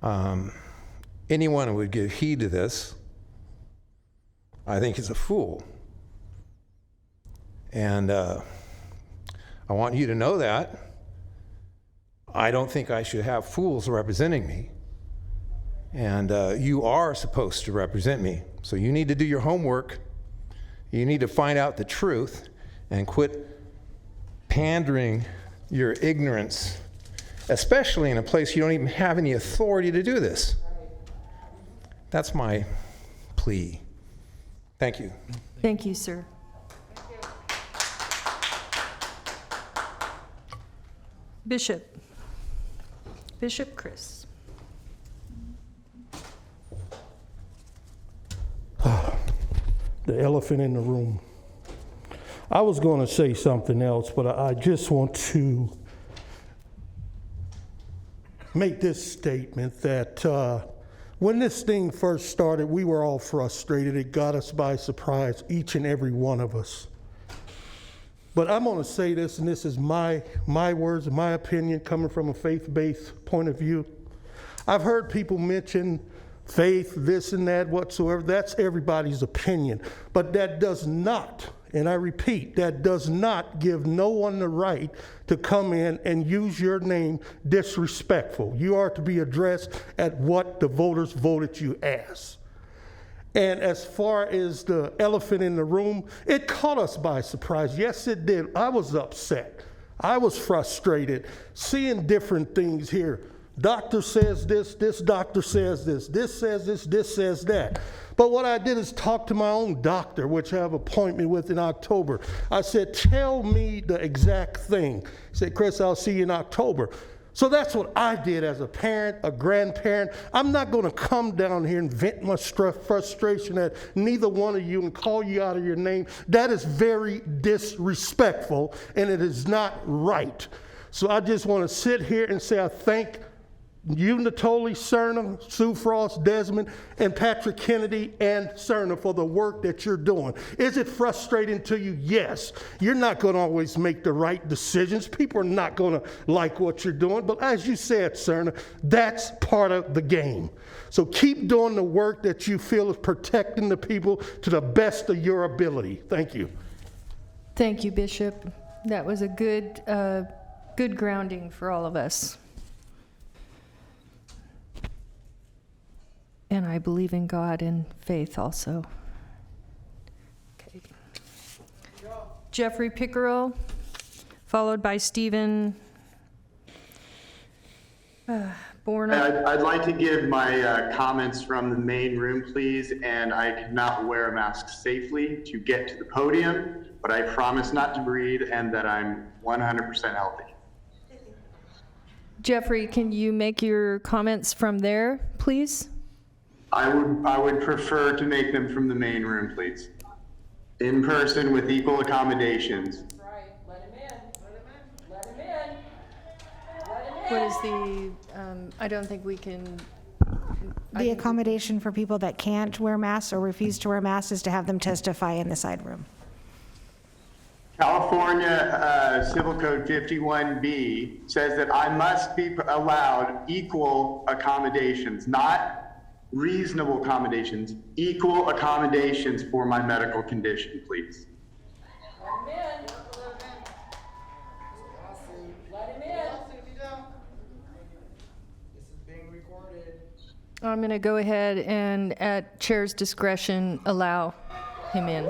them. Anyone who would give heed to this, I think, is a fool. And I want you to know that. I don't think I should have fools representing me. And you are supposed to represent me. So you need to do your homework. You need to find out the truth and quit pandering your ignorance, especially in a place you don't even have any authority to do this. That's my plea. Thank you. Thank you, sir. Bishop Chris. The elephant in the room. I was going to say something else, but I just want to make this statement that when this thing first started, we were all frustrated. It got us by surprise, each and every one of us. But I'm going to say this, and this is my words, my opinion, coming from a faith-based point of view. I've heard people mention faith, this and that, whatsoever. That's everybody's opinion. But that does not, and I repeat, that does not give no one the right to come in and use your name disrespectful. You are to be addressed at what the voters voted you as. And as far as the elephant in the room, it caught us by surprise. Yes, it did. I was upset. I was frustrated seeing different things here. Doctor says this doctor says this says this says that. But what I did is talk to my own doctor, which I have an appointment with in October. I said, tell me the exact thing. He said, Chris, I'll see you in October. So that's what I did as a parent, a grandparent. I'm not going to come down here and vent my frustration at neither one of you and call you out of your name. That is very disrespectful, and it is not right. So I just want to sit here and say I thank you, Natoli, Cerna, Sue Frost, Desmond, and Patrick Kennedy and Cerna for the work that you're doing. Is it frustrating to you? Yes. You're not going to always make the right decisions. People are not going to like what you're doing. But as you said, Cerna, that's part of the game. So keep doing the work that you feel is protecting the people to the best of your ability. Thank you. Thank you, Bishop. That was a good grounding for all of us. And I believe in God and faith also. Okay. Jeffrey Pickerel, followed by Stephen Borner. I'd like to give my comments from the main room, please, and I cannot wear a mask safely to get to the podium, but I promise not to breathe and that I'm 100% healthy. Jeffrey, can you make your comments from there, please? I would prefer to make them from the main room, please. In person with equal accommodations. That's right. Let him in. Let him in. Let him in. What is the, I don't think we can. The accommodation for people that can't wear masks or refuse to wear masks is to have them testify in the side room. California Civil Code 51B says that I must be allowed equal accommodations, not reasonable accommodations, equal accommodations for my medical condition, please. Let him in. Let him in. This is being recorded. I'm going to go ahead and, at chair's discretion, allow him in.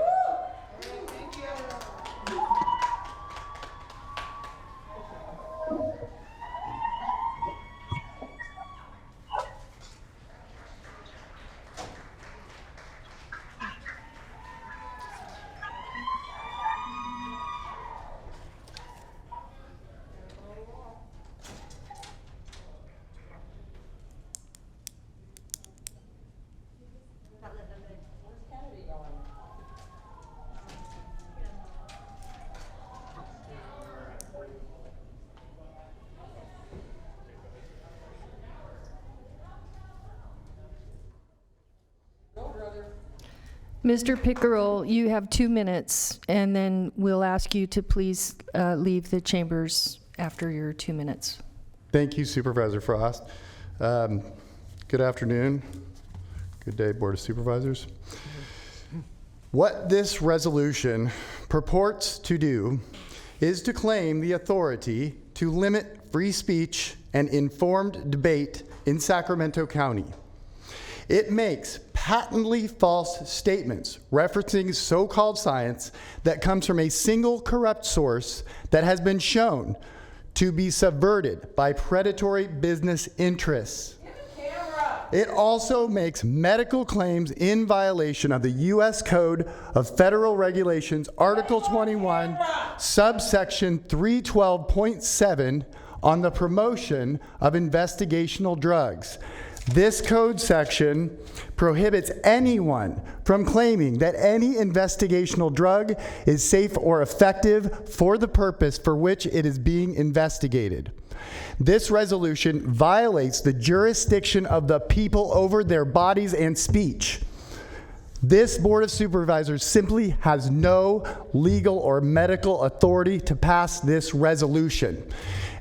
Mr. Pickerel, you have 2 minutes, and then we'll ask you to please leave the chambers after your 2 minutes. Thank you, Supervisor Frost. Good afternoon. Good day, Board of Supervisors. What this resolution purports to do is to claim the authority to limit free speech and informed debate in Sacramento County. It makes patently false statements referencing so-called science that comes from a single corrupt source that has been shown to be subverted by predatory business interests. It also makes medical claims in violation of the U.S. Code of Federal Regulations, Article 21, Subsection 312.7 on the promotion of investigational drugs. This code section prohibits anyone from claiming that any investigational drug is safe or effective for the purpose for which it is being investigated. This resolution violates the jurisdiction of the people over their bodies and speech. This Board of Supervisors simply has no legal or medical authority to pass this resolution.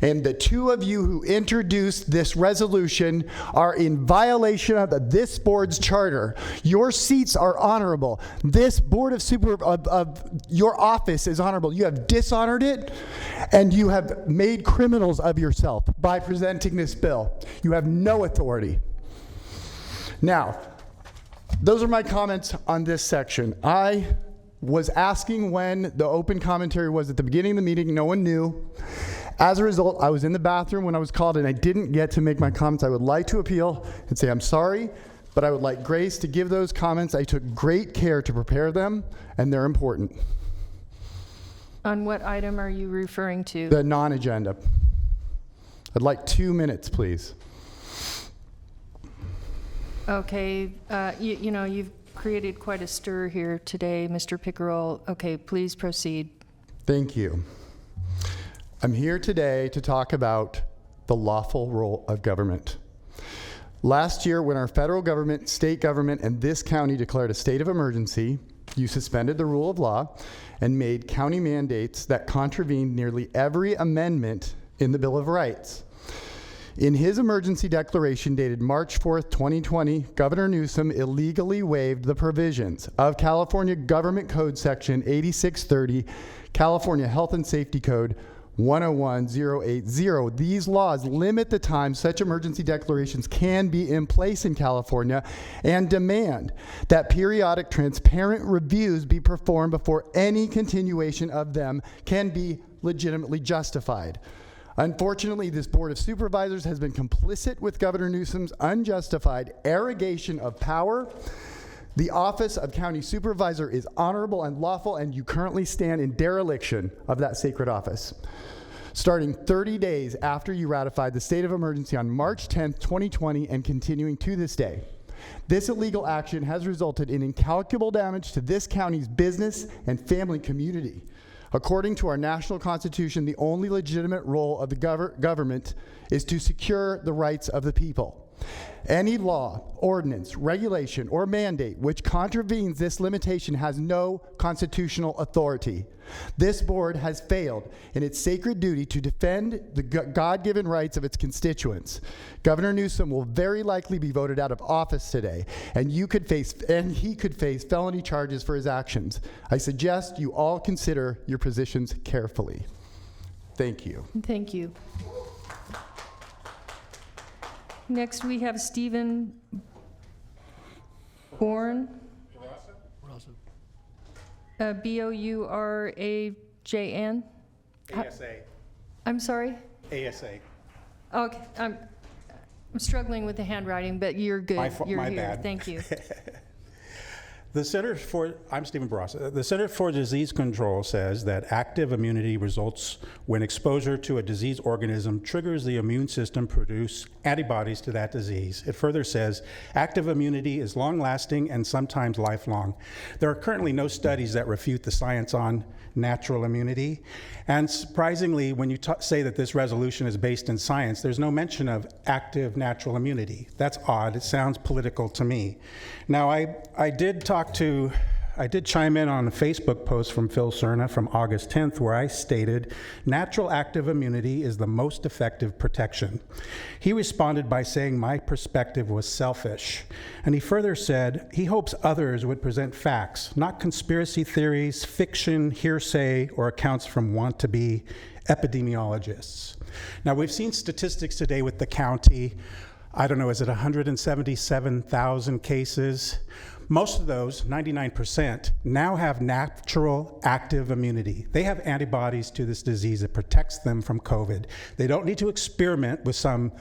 And the two of you who introduced this resolution are in violation of this board's charter. Your seats are honorable. This Board of your office is honorable. You have dishonored it, and you have made criminals of yourself by presenting this bill. You have no authority. Now, those are my comments on this section. I was asking when the open commentary was at the beginning of the meeting. No one knew. As a result, I was in the bathroom when I was called and I didn't get to make my comments. I would like to appeal and say I'm sorry, but I would like Grace to give those comments. I took great care to prepare them, and they're important. On what item are you referring to? The non-agenda. I'd like 2 minutes, please. Okay, you know, you've created quite a stir here today, Mr. Pickerel. Okay, please proceed. Thank you. I'm here today to talk about the lawful role of government. Last year, when our federal government, state government, and this county declared a state of emergency, you suspended the rule of law and made county mandates that contravened nearly every amendment in the Bill of Rights. In his emergency declaration dated March 4th, 2020, Governor Newsom illegally waived the provisions of California Government Code Section 8630, California Health and Safety Code 101080. These laws limit the time such emergency declarations can be in place in California and demand that periodic transparent reviews be performed before any continuation of them can be legitimately justified. Unfortunately, this Board of Supervisors has been complicit with Governor Newsom's unjustified arrogation of power. The office of county supervisor is honorable and lawful, and you currently stand in dereliction of that sacred office. Starting 30 days after you ratified the state of emergency on March 10th, 2020, and continuing to this day, this illegal action has resulted in incalculable damage to this county's business and family community. According to our national constitution, the only legitimate role of the government is to secure the rights of the people. Any law, ordinance, regulation, or mandate which contravenes this limitation has no constitutional authority. This board has failed in its sacred duty to defend the God-given rights of its constituents. Governor Newsom will very likely be voted out of office today, and he could face felony charges for his actions. I suggest you all consider your positions carefully. Thank you. Thank you. Next, we have Stephen Bourne. Bourajn. ASA. I'm sorry? ASA. Okay, I'm struggling with the handwriting, but you're good. You're my here. bad. Thank you. I'm Stephen Barassa. The Center for Disease Control says that active immunity results when exposure to a disease organism triggers the immune system produce antibodies to that disease. It further says active immunity is long-lasting and sometimes lifelong. There are currently no studies that refute the science on natural immunity. And surprisingly, when you say that this resolution is based in science, there's no mention of active natural immunity. That's odd. It sounds political to me. Now, I did chime in on a Facebook post from Phil Cerna from August 10th where I stated, natural active immunity is the most effective protection. He responded by saying my perspective was selfish. And he further said he hopes others would present facts, not conspiracy theories, fiction, hearsay, or accounts from want-to-be epidemiologists. Now, we've seen statistics today with the county. I don't know, is it 177,000 cases? Most of those, 99%, now have natural active immunity. They have antibodies to this disease that protects them from COVID. They don't need to experiment with some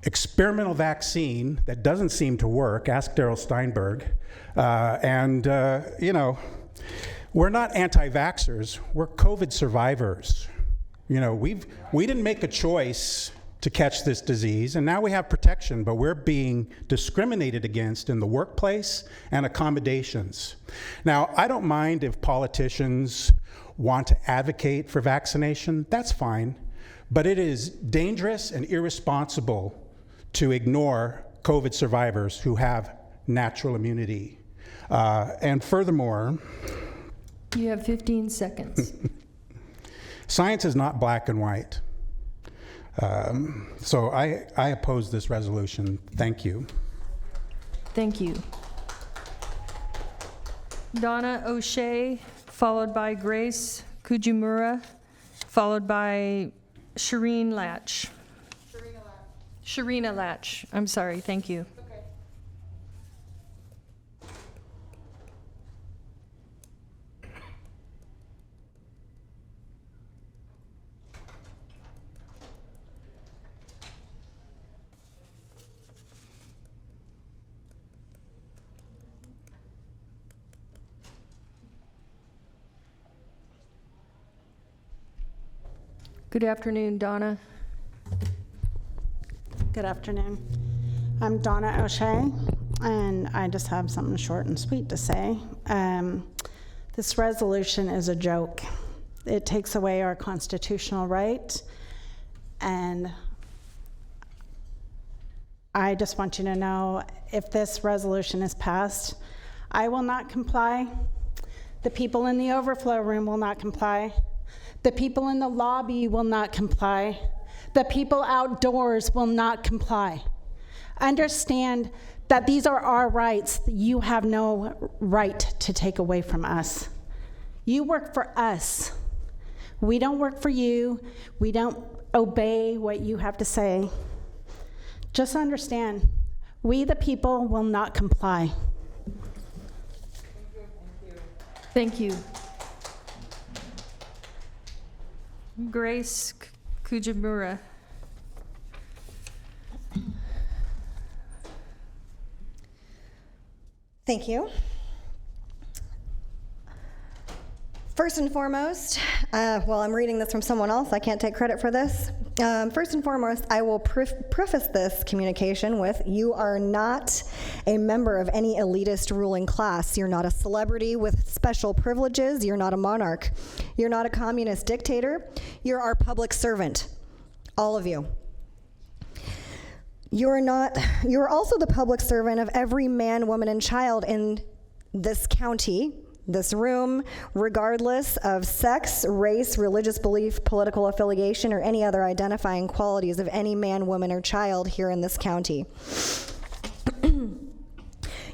experimental vaccine that doesn't seem to work. Ask Darrell Steinberg. We're not anti-vaxxers. We're COVID survivors. We didn't make a choice to catch this disease, and now we have protection, but we're being discriminated against in the workplace and accommodations. Now, I don't mind if politicians want to advocate for vaccination, that's fine, but it is dangerous and irresponsible to ignore COVID survivors who have natural immunity. And furthermore, you have 15 seconds. Science is not black and white. So I oppose this resolution. Thank you. Thank you. Donna O'Shea, followed by Grace Kujimura, followed by Shireen Latch. Sharina Latch. I'm sorry. Thank you. Good afternoon, Donna. Good afternoon. I'm Donna O'Shea, and I just have something short and sweet to say. This resolution is a joke. It takes away our constitutional right, and I just want you to know, if this resolution is passed, I will not comply. The people in the overflow room will not comply. The people in the lobby will not comply. The people outdoors will not comply. Understand that these are our rights that you have no right to take away from us. You work for us. We don't work for you. We don't obey what you have to say. Just understand, we the people will not comply. Thank you. Grace Kujimura. Thank you. First and foremost, I'm reading this from someone else. I can't take credit for this. First and foremost, I will preface this communication with, you are not a member of any elitist ruling class. You're not a celebrity with special privileges. You're not a monarch. You're not a communist dictator. You're our public servant, all of you. You're also the public servant of every man, woman, and child in this county, this room, regardless of sex, race, religious belief, political affiliation, or any other identifying qualities of any man, woman, or child here in this county.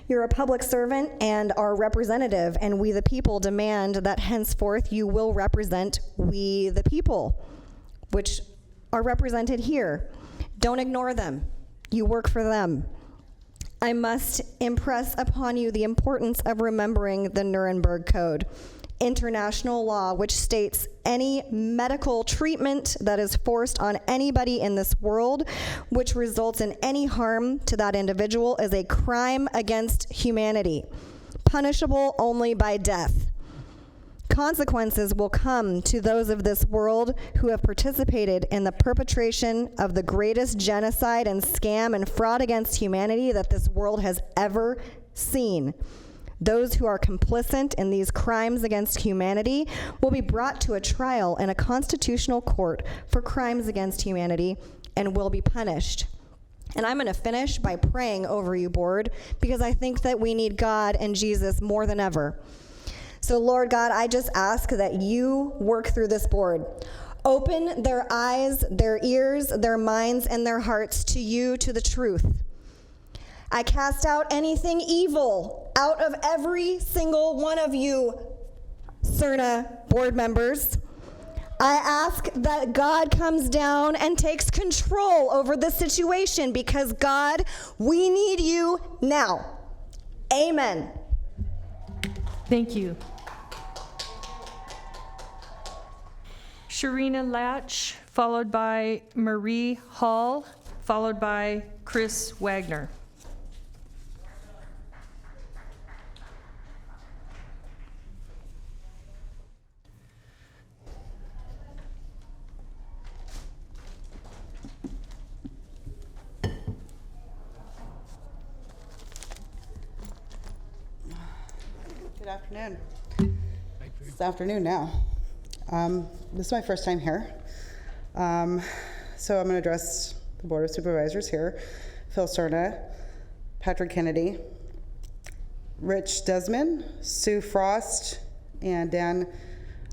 You're a public servant and our representative, and we the people demand that henceforth you will represent we the people, which are represented here. Don't ignore them. You work for them. I must impress upon you the importance of remembering the Nuremberg Code, international law which states any medical treatment that is forced on anybody in this world which results in any harm to that individual is a crime against humanity, punishable only by death. Consequences will come to those of this world who have participated in the perpetration of the greatest genocide and scam and fraud against humanity that this world has ever seen. Those who are complicit in these crimes against humanity will be brought to a trial in a constitutional court for crimes against humanity and will be punished. And I'm going to finish by praying over you, board, because I think that we need God and Jesus more than ever. So, Lord God, I just ask that you work through this board. Open their eyes, their ears, their minds, and their hearts to you, to the truth. I cast out anything evil out of every single one of you, CERNA board members. I ask that God comes down and takes control over the situation because, God, we need you now. Amen. Thank you. Sharina Latch, followed by Marie Hall, followed by Chris Wagner. Good afternoon. It's afternoon now. This is my first time here. So I'm going to address the Board of Supervisors here. Phil Cerna, Patrick Kennedy, Rich Desmond, Sue Frost, and Dan,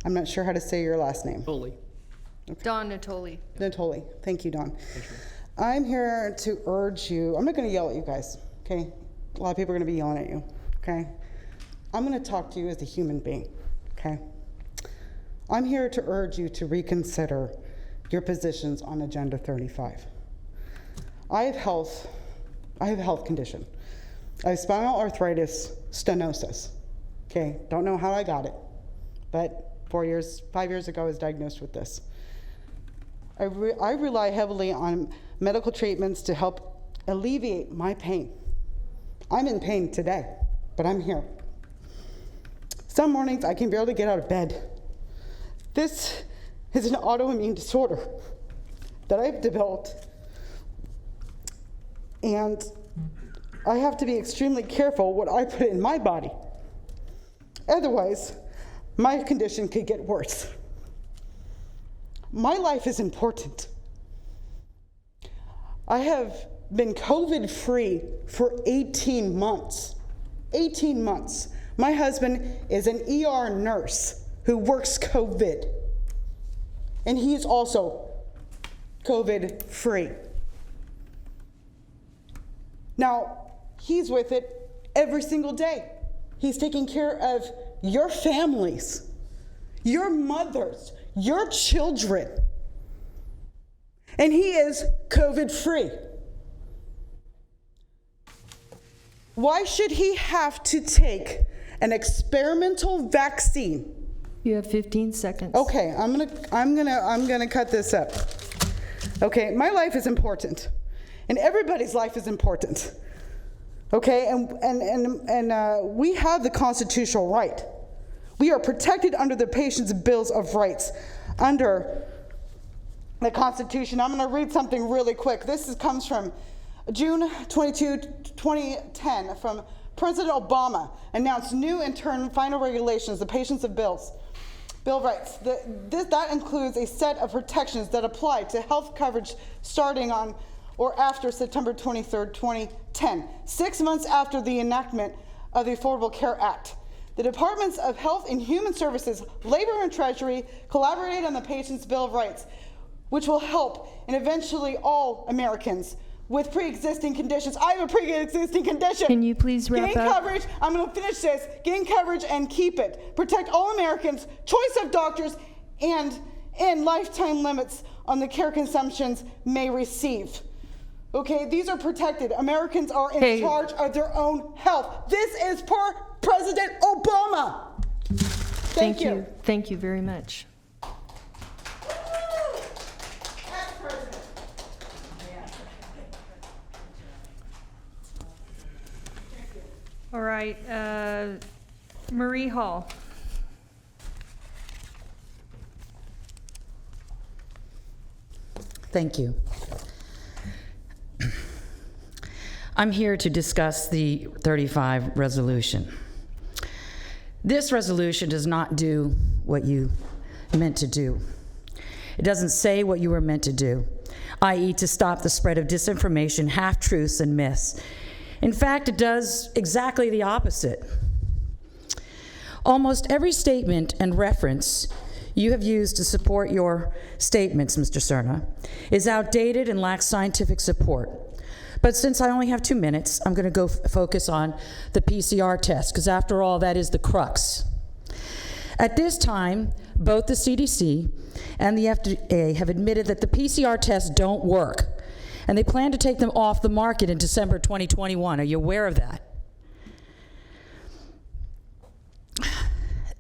I'm not sure how to say your last name. Natoli. Okay. Don Natoli. Natoli. Thank you, Don. I'm here to urge you, I'm not going to yell at you guys, okay? A lot of people are going to be yelling at you, okay? I'm going to talk to you as a human being, okay? I'm here to urge you to reconsider your positions on Agenda 35. I have a health condition. I have spinal arthritis stenosis. Okay, don't know how I got it, but 5 years ago I was diagnosed with this. I rely heavily on medical treatments to help alleviate my pain. I'm in pain today, but I'm here. Some mornings I can barely get out of bed. This is an autoimmune disorder that I've developed, and I have to be extremely careful what I put in my body. Otherwise, my condition could get worse. My life is important. I have been COVID-free for 18 months. 18 months. My husband is an ER nurse who works COVID. And he is also COVID-free. Now, he's with it every single day. He's taking care of your families, your mothers, your children. And he is COVID-free. Why should he have to take an experimental vaccine? You have 15 seconds. Okay, I'm gonna cut this up. Okay, my life is important, and everybody's life is important. Okay, and we have the constitutional right. We are protected under the patient's Bills of Rights under the Constitution. I'm going to read something really quick. Comes from June 22, 2010, from President Obama, announced new and final regulations, the Patient's Bill of Rights. That includes a set of protections that apply to health coverage starting on or after September 23, 2010, 6 months after the enactment of the Affordable Care Act. The Departments of Health and Human Services, Labor and Treasury collaborate on the Patient's Bill of Rights, which will help and eventually all Americans with pre-existing conditions. I have a pre-existing condition. Can you please wrap Gain up? coverage, I'm gonna finish this. Gain coverage and keep it. Protect all Americans, choice of doctors, and lifetime limits on the care consumptions may receive. Okay, these are protected. Americans are in charge of their own health. This is per President Obama. Thank you. Thank you very much. All right, Marie Hall. Thank you. I'm here to discuss the 35 resolution. This resolution does not do what you meant to do. It doesn't say what you were meant to do, i.e. to stop the spread of disinformation, half-truths, and myths. In fact, it does exactly the opposite. Almost every statement and reference you have used to support your statements, Mr. Cerna, is outdated and lacks scientific support. But since I only have 2 minutes, I'm going to go focus on the PCR test, because after all, that is the crux. At this time, both the CDC and the FDA have admitted that the PCR tests don't work, and they plan to take them off the market in December 2021. Are you aware of that?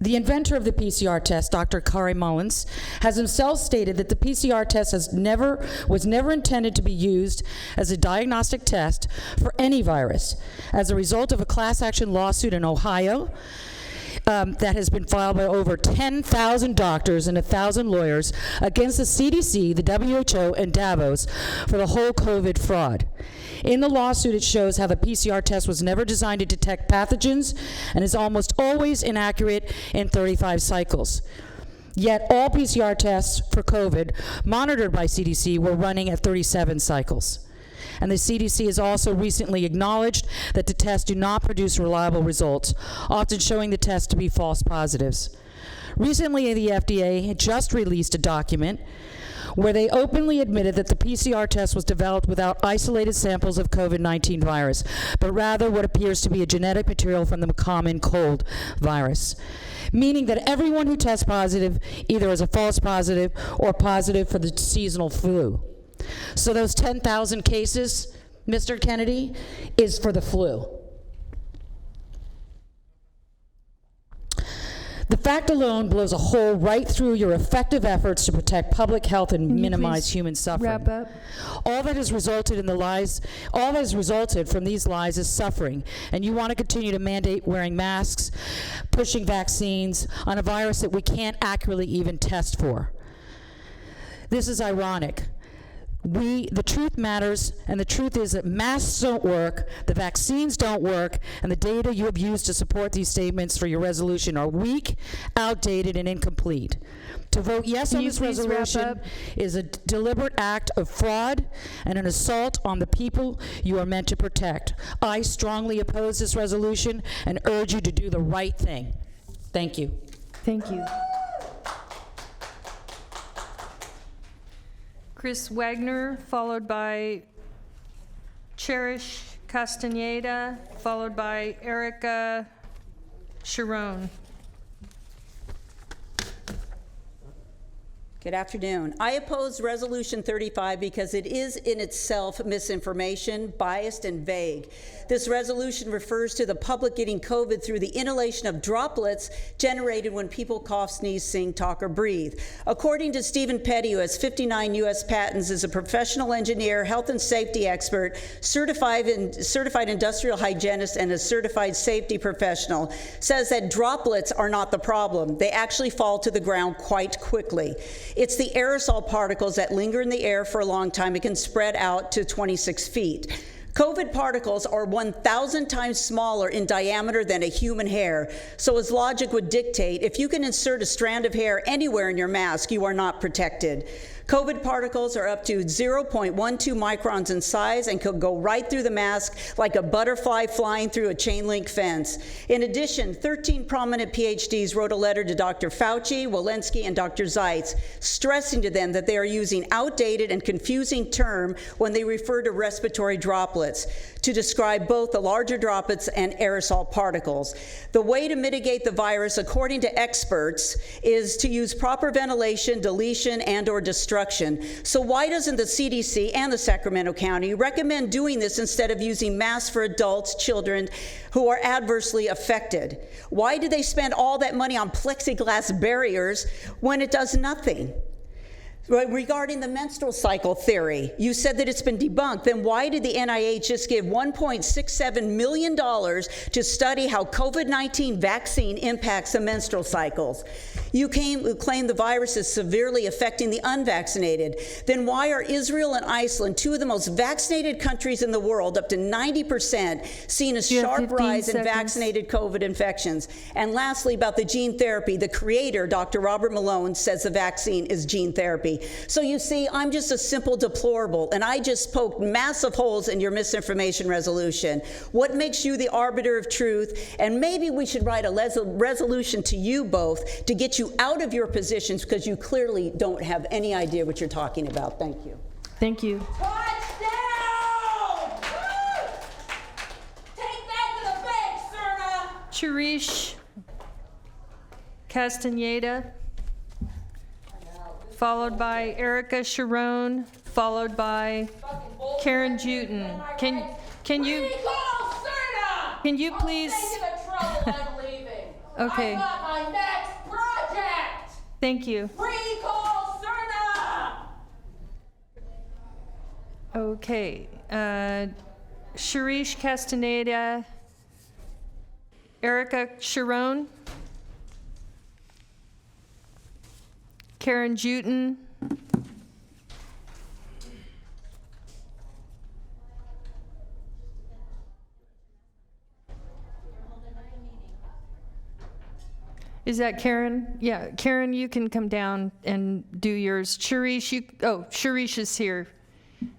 The inventor of the PCR test, Dr. Kari Mullins, has himself stated that the PCR test was never intended to be used as a diagnostic test for any virus. As a result of a class action lawsuit in Ohio that has been filed by over 10,000 doctors and 1,000 lawyers against the CDC, the WHO, and Davos for the whole COVID fraud. In the lawsuit, it shows how the PCR test was never designed to detect pathogens and is almost always inaccurate in 35 cycles. Yet all PCR tests for COVID monitored by CDC were running at 37 cycles. And the CDC has also recently acknowledged that the tests do not produce reliable results, often showing the tests to be false positives. Recently, the FDA had just released a document where they openly admitted that the PCR test was developed without isolated samples of COVID-19 virus, but rather what appears to be a genetic material from the common cold virus, meaning that everyone who tests positive either is a false positive or positive for the seasonal flu. So those 10,000 cases, Mr. Kennedy, is for the flu. The fact alone blows a hole right through your effective efforts to protect public health and minimize human suffering. Wrap up. All that has resulted from these lies is suffering, and you want to continue to mandate wearing masks, pushing vaccines on a virus that we can't accurately even test for. This is ironic. The truth matters, and the truth is that masks don't work, the vaccines don't work, and the data you have used to support these statements for your resolution are weak, outdated, and incomplete. To vote yes on this resolution is a deliberate act of fraud and an assault on the people you are meant to protect. I strongly oppose this resolution and urge you to do the right thing. Thank you. Thank you. Chris Wagner, followed by Cherish Castaneda, followed by Erica Sharon. Good afternoon. I oppose Resolution 35 because it is in itself misinformation, biased, and vague. This resolution refers to the public getting COVID through the inhalation of droplets generated when people cough, sneeze, sing, talk, or breathe. According to Stephen Petty, who has 59 U.S. patents, is a professional engineer, health and safety expert, certified industrial hygienist, and a certified safety professional, says that droplets are not the problem. They actually fall to the ground quite quickly. It's the aerosol particles that linger in the air for a long time. It can spread out to 26 feet. COVID particles are 1,000 times smaller in diameter than a human hair. So as logic would dictate, if you can insert a strand of hair anywhere in your mask, you are not protected. COVID particles are up to 0.12 microns in size and could go right through the mask like a butterfly flying through a chain link fence. In addition, 13 prominent PhDs wrote a letter to Dr. Fauci, Walensky, and Dr. Zeitz, stressing to them that they are using outdated and confusing term when they refer to respiratory droplets to describe both the larger droplets and aerosol particles. The way to mitigate the virus, according to experts, is to use proper ventilation, deletion, and/or destruction. So why doesn't the CDC and the Sacramento County recommend doing this instead of using masks for adults, children who are adversely affected? Why do they spend all that money on plexiglass barriers when it does nothing? Regarding the menstrual cycle theory, you said that it's been debunked. Then why did the NIH just give $1.67 million to study how COVID-19 vaccine impacts the menstrual cycles? You claim the virus is severely affecting the unvaccinated. Then why are Israel and Iceland, two of the most vaccinated countries in the world, up to 90%, seeing a sharp rise in vaccinated COVID infections? And lastly, about the gene therapy, the creator, Dr. Robert Malone, says the vaccine is gene therapy. So you see, I'm just a simple deplorable, and I just poked massive holes in your misinformation resolution. What makes you the arbiter of truth? And maybe we should write a resolution to you both to get you out of your positions, because you clearly don't have any idea what you're talking about. Thank you. Thank you. Touchdown! Woo! Take that to the bank, Serna! Cherish Castaneda, followed by Erica Sharon, followed by Karen Juten. Can you please? Okay. I got my next project. Thank you. Recall Serna. Okay. Cherish Castaneda, Erica Sharon, Karen Juten, is that Karen? Yeah, Karen, you can come down and do yours. Cherish, Cherish is here.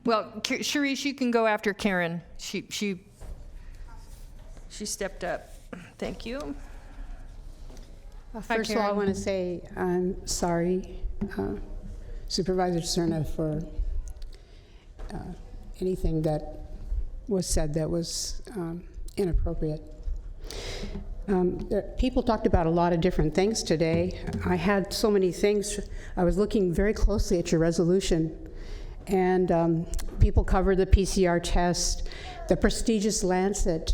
Well, Cherish, you can go after Karen. She stepped up. Thank you. First of all, I want to say I'm sorry, Supervisor Serna, for anything that was said that was inappropriate. People talked about a lot of different things today. I had so many things. I was looking very closely at your resolution, and people covered the PCR test, the prestigious Lancet,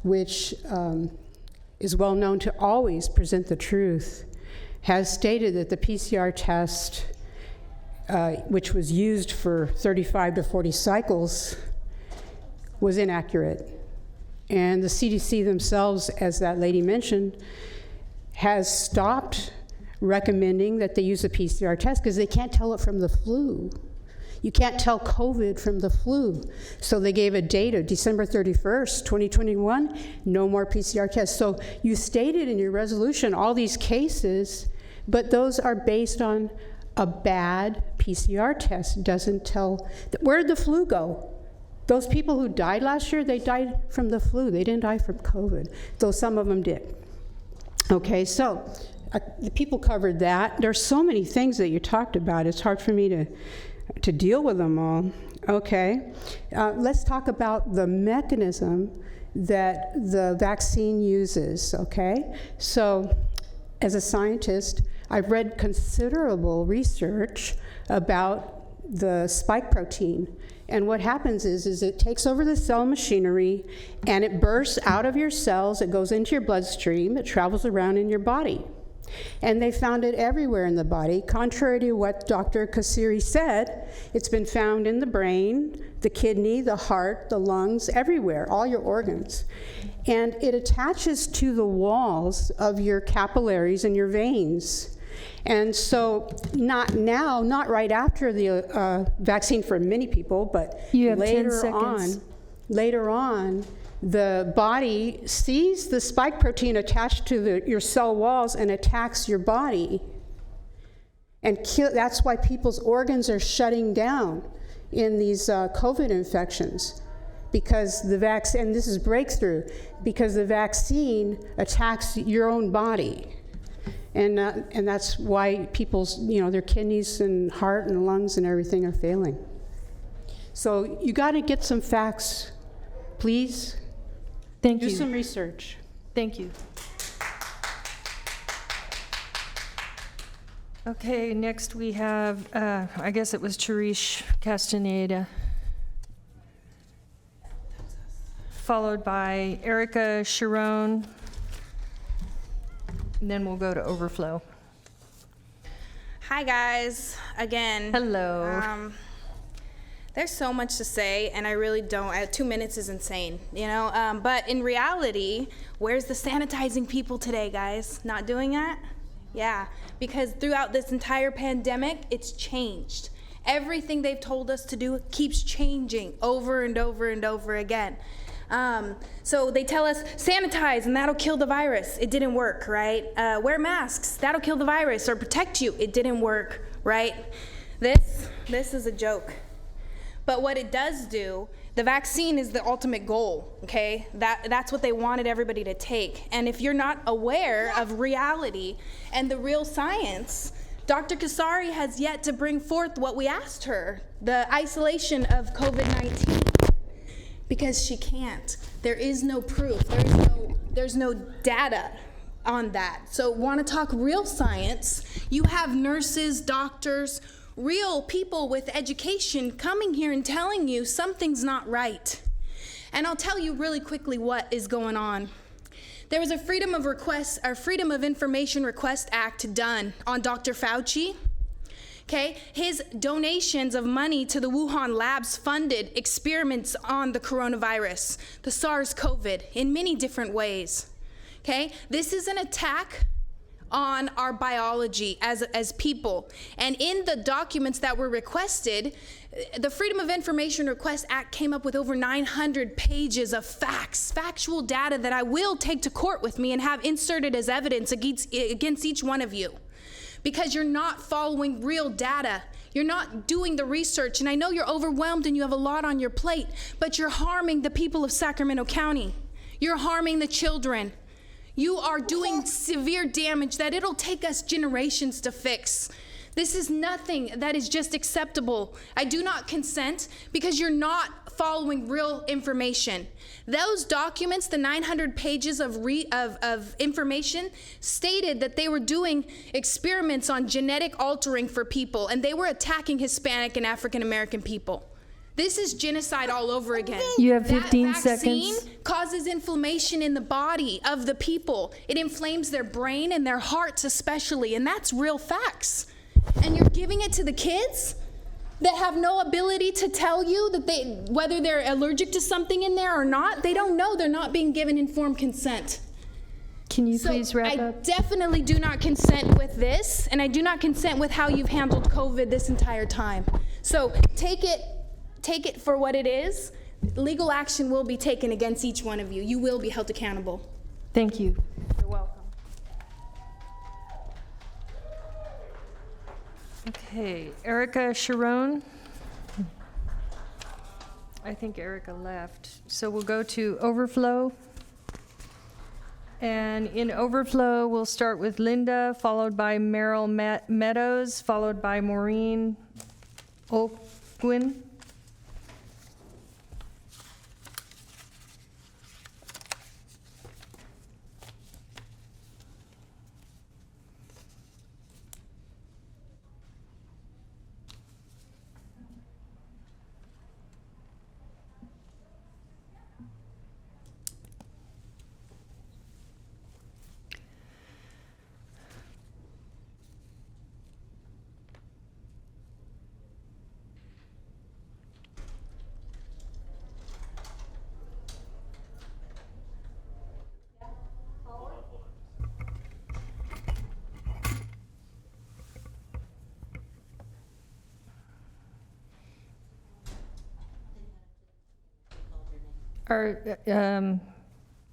which is well known to always present the truth, has stated that the PCR test, which was used for 35 to 40 cycles, was inaccurate. And the CDC themselves, as that lady mentioned, has stopped recommending that they use a PCR test because they can't tell it from the flu. You can't tell COVID from the flu. So they gave a date of December 31st, 2021, no more PCR tests. So you stated in your resolution all these cases, but those are based on a bad PCR test. Doesn't tell, where did the flu go? Those people who died last year, they died from the flu. They didn't die from COVID, though some of them did. Okay, so the people covered that. There's so many things that you talked about. It's hard for me to deal with them all. Okay, let's talk about the mechanism that the vaccine uses, okay? So as a scientist, I've read considerable research about the spike protein. And what happens is it takes over the cell machinery and it bursts out of your cells, it goes into your bloodstream, it travels around in your body. And they found it everywhere in the body. Contrary to what Dr. Kassiri said, it's been found in the brain, the kidney, the heart, the lungs, everywhere, all your organs. And it attaches to the walls of your capillaries and your veins. And so not now, not right after the vaccine for many people, but You have 10 later seconds. later on, the body sees the spike protein attached to your cell walls and attacks your body. And that's why people's organs are shutting down in these COVID infections, because the vaccine, and this is breakthrough, because the vaccine attacks your own body. And that's why people's, their kidneys and heart and lungs and everything are failing. So you got to get some facts, please. Thank Do you. some research. Thank you. Okay, next we have, I guess it was Cherish Castaneda, followed by Erica Sharon, and then we'll go to Overflow. Hi guys, again. Hello. There's so much to say, and I really don't. 2 minutes is insane, But in reality, where's the sanitizing people today, guys? Not doing that? Yeah, because throughout this entire pandemic, it's changed. Everything they've told us to do keeps changing over and over and over again. So they tell us, sanitize, and that'll kill the virus. It didn't work, right? Wear masks, that'll kill the virus or protect you. It didn't work, right? This is a joke. But what it does do, the vaccine is the ultimate goal, okay? That's what they wanted everybody to take. And if you're not aware of reality and the real science, Dr. Kassiri has yet to bring forth what we asked her, the isolation of COVID-19, because she can't. There is no proof. There's no data on that. So want to talk real science? You have nurses, doctors, real people with education coming here and telling you something's not right. And I'll tell you really quickly what is going on. There was a Freedom of Information Request Act done on Dr. Fauci. Okay, his donations of money to the Wuhan labs funded experiments on the coronavirus, the SARS-CoV, in many different ways. Okay, this is an attack on our biology as people. And in the documents that were requested, the Freedom of Information Request Act came up with over 900 pages of factual data that I will take to court with me and have inserted as evidence against each one of you. Because you're not following real data. You're not doing the research. And I know you're overwhelmed and you have a lot on your plate, but you're harming the people of Sacramento County. You're harming the children. You are doing severe damage that it'll take us generations to fix. This is nothing that is just acceptable. I do not consent because you're not following real information. Those documents, the 900 pages of information, stated that they were doing experiments on genetic altering for people, and they were attacking Hispanic and African American people. This is genocide all over again. You have 15 that vaccine seconds. Causes inflammation in the body of the people. It inflames their brain and their hearts especially, and that's real facts. And you're giving it to the kids that have no ability to tell you that whether they're allergic to something in there or not. They don't know. They're not being given informed consent. Can you please wrap I up? definitely do not consent with this, and I do not consent with how you've handled COVID this entire time. So take it for what it is. Legal action will be taken against each one of you. You will be held accountable. Thank you. You're welcome. Okay, Erica Sharon. I think Erica left. So we'll go to Overflow. And in Overflow, we'll start with Linda, followed by Merrill Meadows, followed by Maureen Olquin.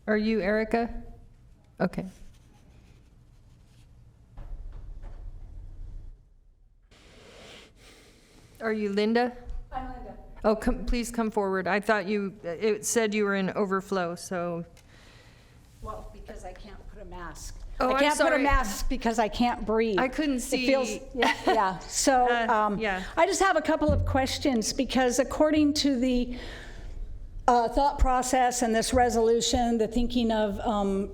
Are you Erica? Okay. Are you Linda? I'm Linda. Oh, please come forward. I thought it said you were in Overflow, so. Well, because I can't put a mask. Oh, I can't I'm sorry. put a mask because I can't breathe. I couldn't see. It feels, yeah. So yeah. I just have a couple of questions because according to the thought process and this resolution, the thinking of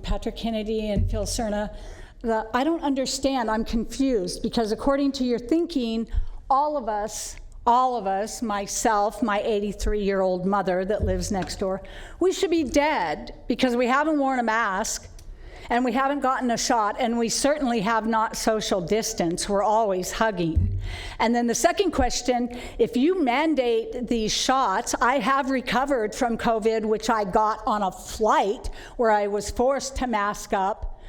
Patrick Kennedy and Phil Cerna, I don't understand. I'm confused because according to your thinking, all of us, myself, my 83-year-old mother that lives next door, we should be dead because we haven't worn a mask and we haven't gotten a shot, and we certainly have not social distance. We're always hugging. And then the second question, if you mandate these shots, I have recovered from COVID, which I got on a flight where I was forced to mask up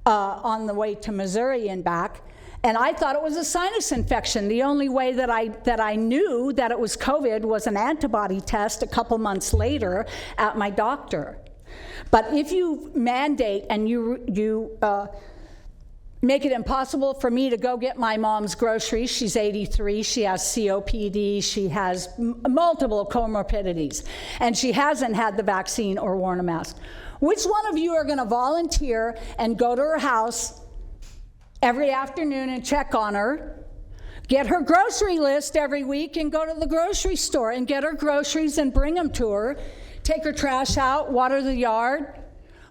on the way to Missouri and back. And I thought it was a sinus infection. The only way that I knew that it was COVID was an antibody test a couple months later at my doctor. But if you mandate and you make it impossible for me to go get my mom's groceries, she's 83, she has COPD, she has multiple comorbidities, and she hasn't had the vaccine or worn a mask, which one of you are going to volunteer and go to her house every afternoon and check on her, get her grocery list every week and go to the grocery store and get her groceries and bring them to her, take her trash out, water the yard?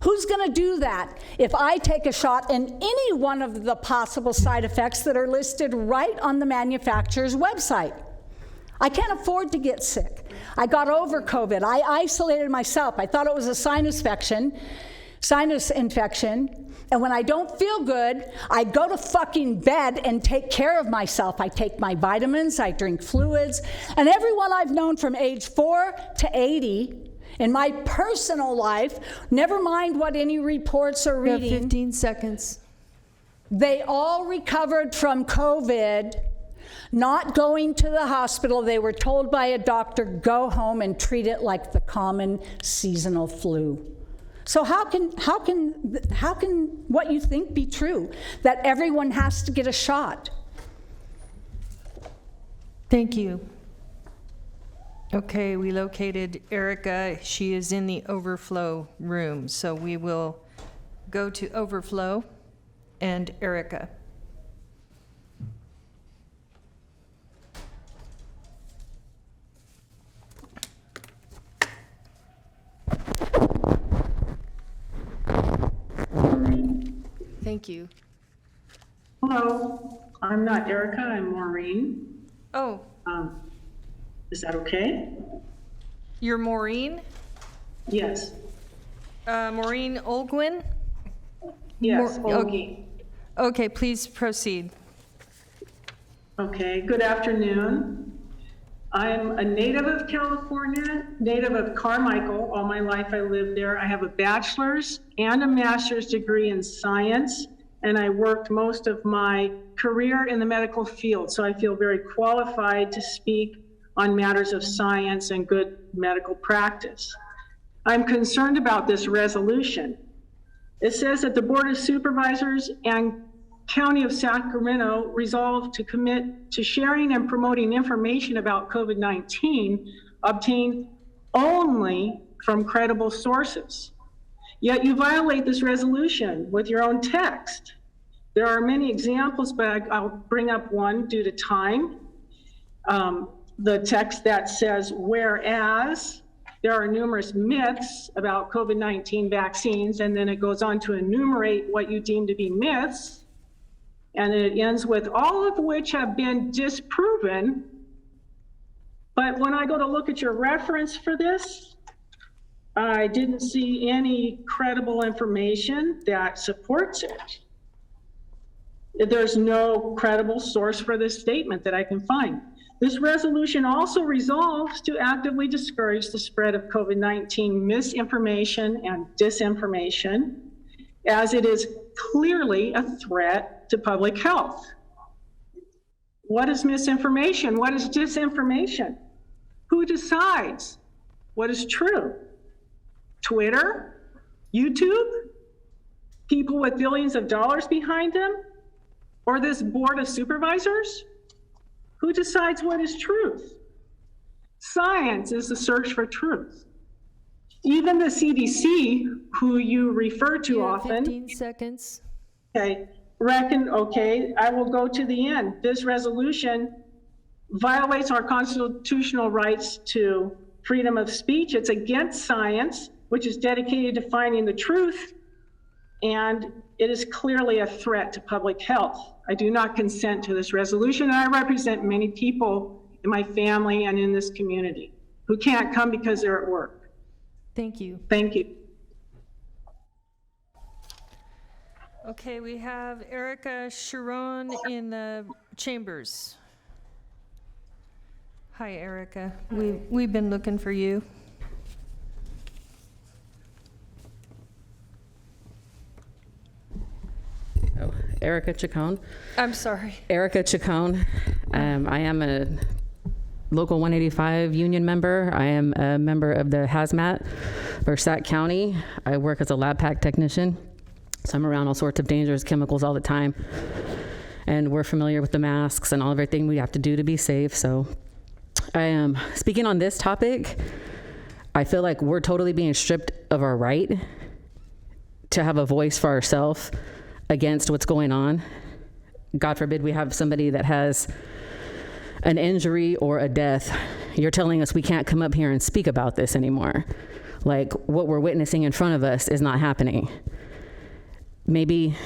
Who's going to do that if I take a shot in any one of the possible side effects that are listed right on the manufacturer's website? I can't afford to get sick. I got over COVID. I isolated myself. I thought it was a sinus infection. And when I don't feel good, I go to fucking bed and take care of myself. I take my vitamins, I drink fluids, and everyone I've known from age 4 to 80 in my personal life, never mind what any reports are reading. You have 15 seconds. They all recovered from COVID, not going to the hospital. They were told by a doctor, go home and treat it like the common seasonal flu. So how can what you think be true, that everyone has to get a shot? Thank you. Okay, we located Erica. She is in the Overflow room, so we will go to Overflow and Erica. Thank you. Hello, I'm not Erica, I'm Maureen. Oh. Is that okay? You're Maureen? Yes. Maureen Olguin? Yes, Olgi. Okay, please proceed. Okay, good afternoon. I'm a native of California, native of Carmichael. All my life I lived there. I have a bachelor's and a master's degree in science and I worked most of my career in the medical field, so I feel very qualified to speak on matters of science and good medical practice. I'm concerned about this resolution. It says that the Board of Supervisors and County of Sacramento resolve to commit to sharing and promoting information about COVID-19 obtained only from credible sources. Yet you violate this resolution with your own text. There are many examples, but I'll bring up one due to time. The text that says, whereas there are numerous myths about COVID-19 vaccines, and then it goes on to enumerate what you deem to be myths, and it ends with all of which have been disproven. But when I go to look at your reference for this, I didn't see any credible information that supports it. There's no credible source for this statement that I can find. This resolution also resolves to actively discourage the spread of COVID-19 misinformation and disinformation, as it is clearly a threat to public health. What is misinformation? What is disinformation? Who decides what is true? Twitter? YouTube? People with billions of dollars behind them? Or this Board of Supervisors? Who decides what is truth? Science is the search for truth. Even the CDC, who you refer to You have often. 15 seconds. Okay, I will go to the end. This resolution violates our constitutional rights to freedom of speech. It's against science, which is dedicated to finding the truth, and it is clearly a threat to public health. I do not consent to this resolution, and I represent many people in my family and in this community who can't come because they're at work. Thank you. Thank you. Okay, we have Erica Sharon in the chambers. Hi, Erica. We've been looking for you. Erica Chacon. I'm sorry. Erica Chacon. I am a Local 185 union member. I am a member of the hazmat for Sac County. I work as a lab pack technician, so I'm around all sorts of dangerous chemicals all the time. And we're familiar with the masks and all everything we have to do to be safe. So I am speaking on this topic. I feel like we're totally being stripped of our right to have a voice for ourselves against what's going on. God forbid we have somebody that has an injury or a death. You're telling us we can't come up here and speak about this anymore. Like, what we're witnessing in front of us is not happening. Maybe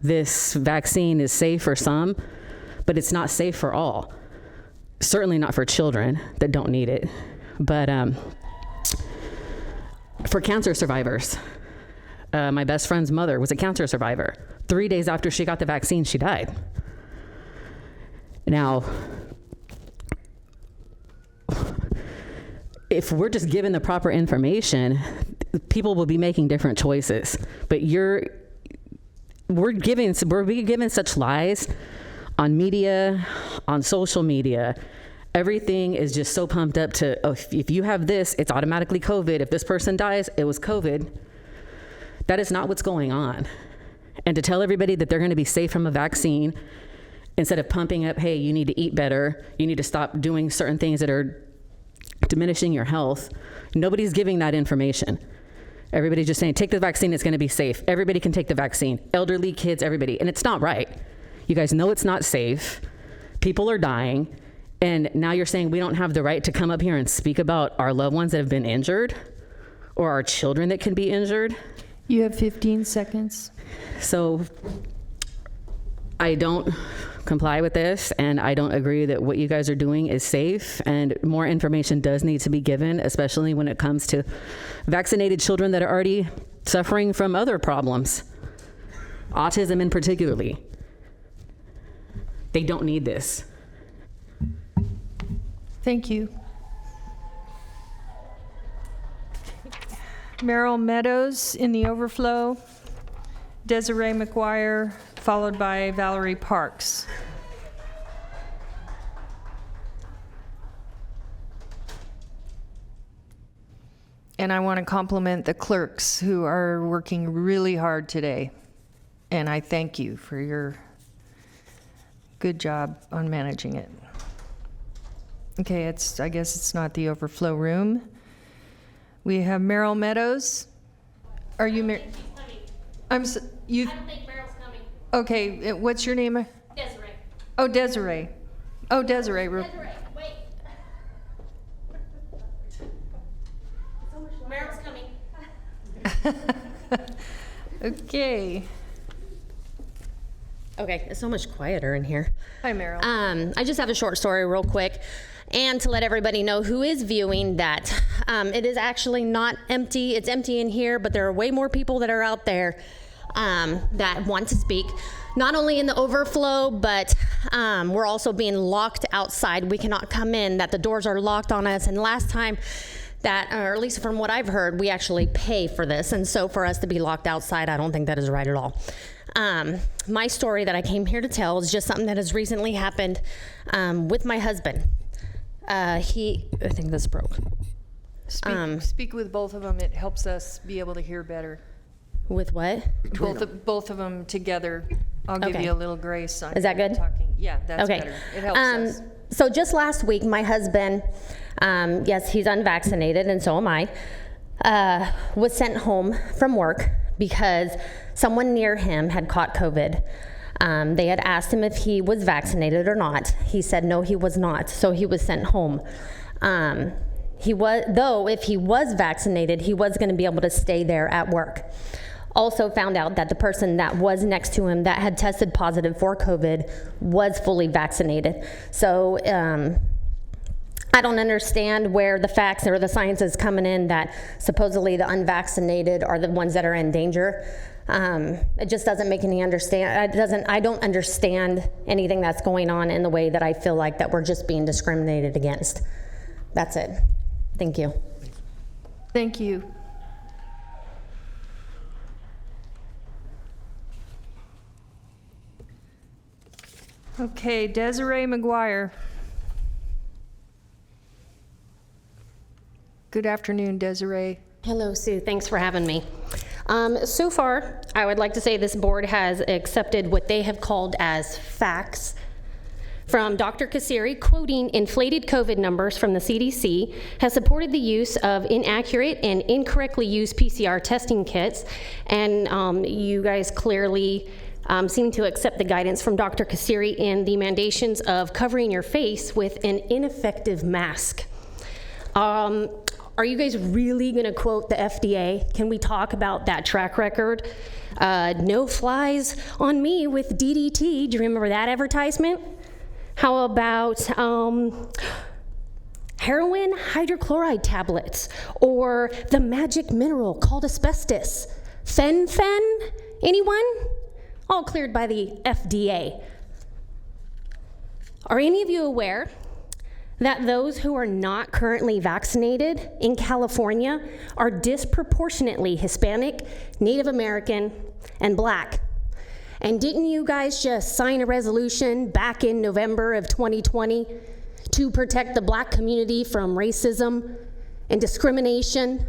this vaccine is safe for some, but it's not safe for all. Certainly not for children that don't need it. But for cancer survivors, my best friend's mother was a cancer survivor. 3 days after she got the vaccine, she died. Now, if we're just given the proper information, people will be making different choices. But we're given such lies on media, on social media. Everything is just so pumped up to, oh, if you have this, it's automatically COVID. If this person dies, it was COVID. That is not what's going on. And to tell everybody that they're going to be safe from a vaccine, instead of pumping up, hey, you need to eat better, you need to stop doing certain things that are diminishing your health, nobody's giving that information. Everybody's just saying, take the vaccine, it's going to be safe. Everybody can take the vaccine. Elderly, kids, everybody. And it's not right. You guys know it's not safe. People are dying. And now you're saying we don't have the right to come up here and speak about our loved ones that have been injured or our children that can be injured. You have 15 seconds. So I don't comply with this, and I don't agree that what you guys are doing is safe, and more information does need to be given, especially when it comes to vaccinated children that are already suffering from other problems, autism in particularly. They don't need this. Thank you. Merrill Meadows in the Overflow. Desiree McGuire, followed by Valerie Parks. And I want to compliment the clerks who are working really hard today. And I thank you for your good job on managing it. Okay, I guess it's not the overflow room. We have Merrill Meadows. Are you Merrill? I don't think Merrill's coming. Okay, what's your name? Desiree. Oh, Desiree. Oh, Desiree. Desiree, wait. Merrill's coming. Okay. Okay, it's so much quieter in here. Hi, Merrill. I just have a short story real quick. And to let everybody know who is viewing that it is actually not empty. It's empty in here, but there are way more people that are out there that want to speak. Not only in the overflow, but we're also being locked outside. We cannot come in, that the doors are locked on us. And last time that, or at least from what I've heard, we actually pay for this. And so for us to be locked outside, I don't think that is right at all. My story that I came here to tell is just something that has recently happened with my husband. I think this broke. Speak with both of them. It helps us be able to hear better. With what? Both of them together. I'll give Okay. you a little grace on Is that good? talking. Yeah, that's Okay. better. It helps us. So just last week, my husband, yes, he's unvaccinated, and so am I, was sent home from work because someone near him had caught COVID. They had asked him if he was vaccinated or not. He said no, he was not, so he was sent home. Though if he was vaccinated, he was going to be able to stay there at work. Also found out that the person that was next to him that had tested positive for COVID was fully vaccinated. So I don't understand where the facts or the science is coming in that supposedly the unvaccinated are the ones that are in danger. It just doesn't make any I don't understand anything that's going on in the way that I feel like that we're just being discriminated against. That's it. Thank you. Thank you. Okay, Desiree McGuire. Good afternoon, Desiree. Hello, Sue. Thanks for having me. So far, I would like to say this board has accepted what they have called as facts from Dr. Kassiri, quoting inflated COVID numbers from the CDC, has supported the use of inaccurate and incorrectly used PCR testing kits, and you guys clearly seem to accept the guidance from Dr. Kassiri in the mandations of covering your face with an ineffective mask. Are you guys really gonna quote the FDA? Can we talk about that track record? No flies on me with DDT. Do you remember that advertisement? How about heroin hydrochloride tablets, or the magic mineral called asbestos? Fen-phen? Anyone? All cleared by the FDA. Are any of you aware that those who are not currently vaccinated in California are disproportionately Hispanic, Native American, and Black? And didn't you guys just sign a resolution back in November of 2020 to protect the Black community from racism and discrimination?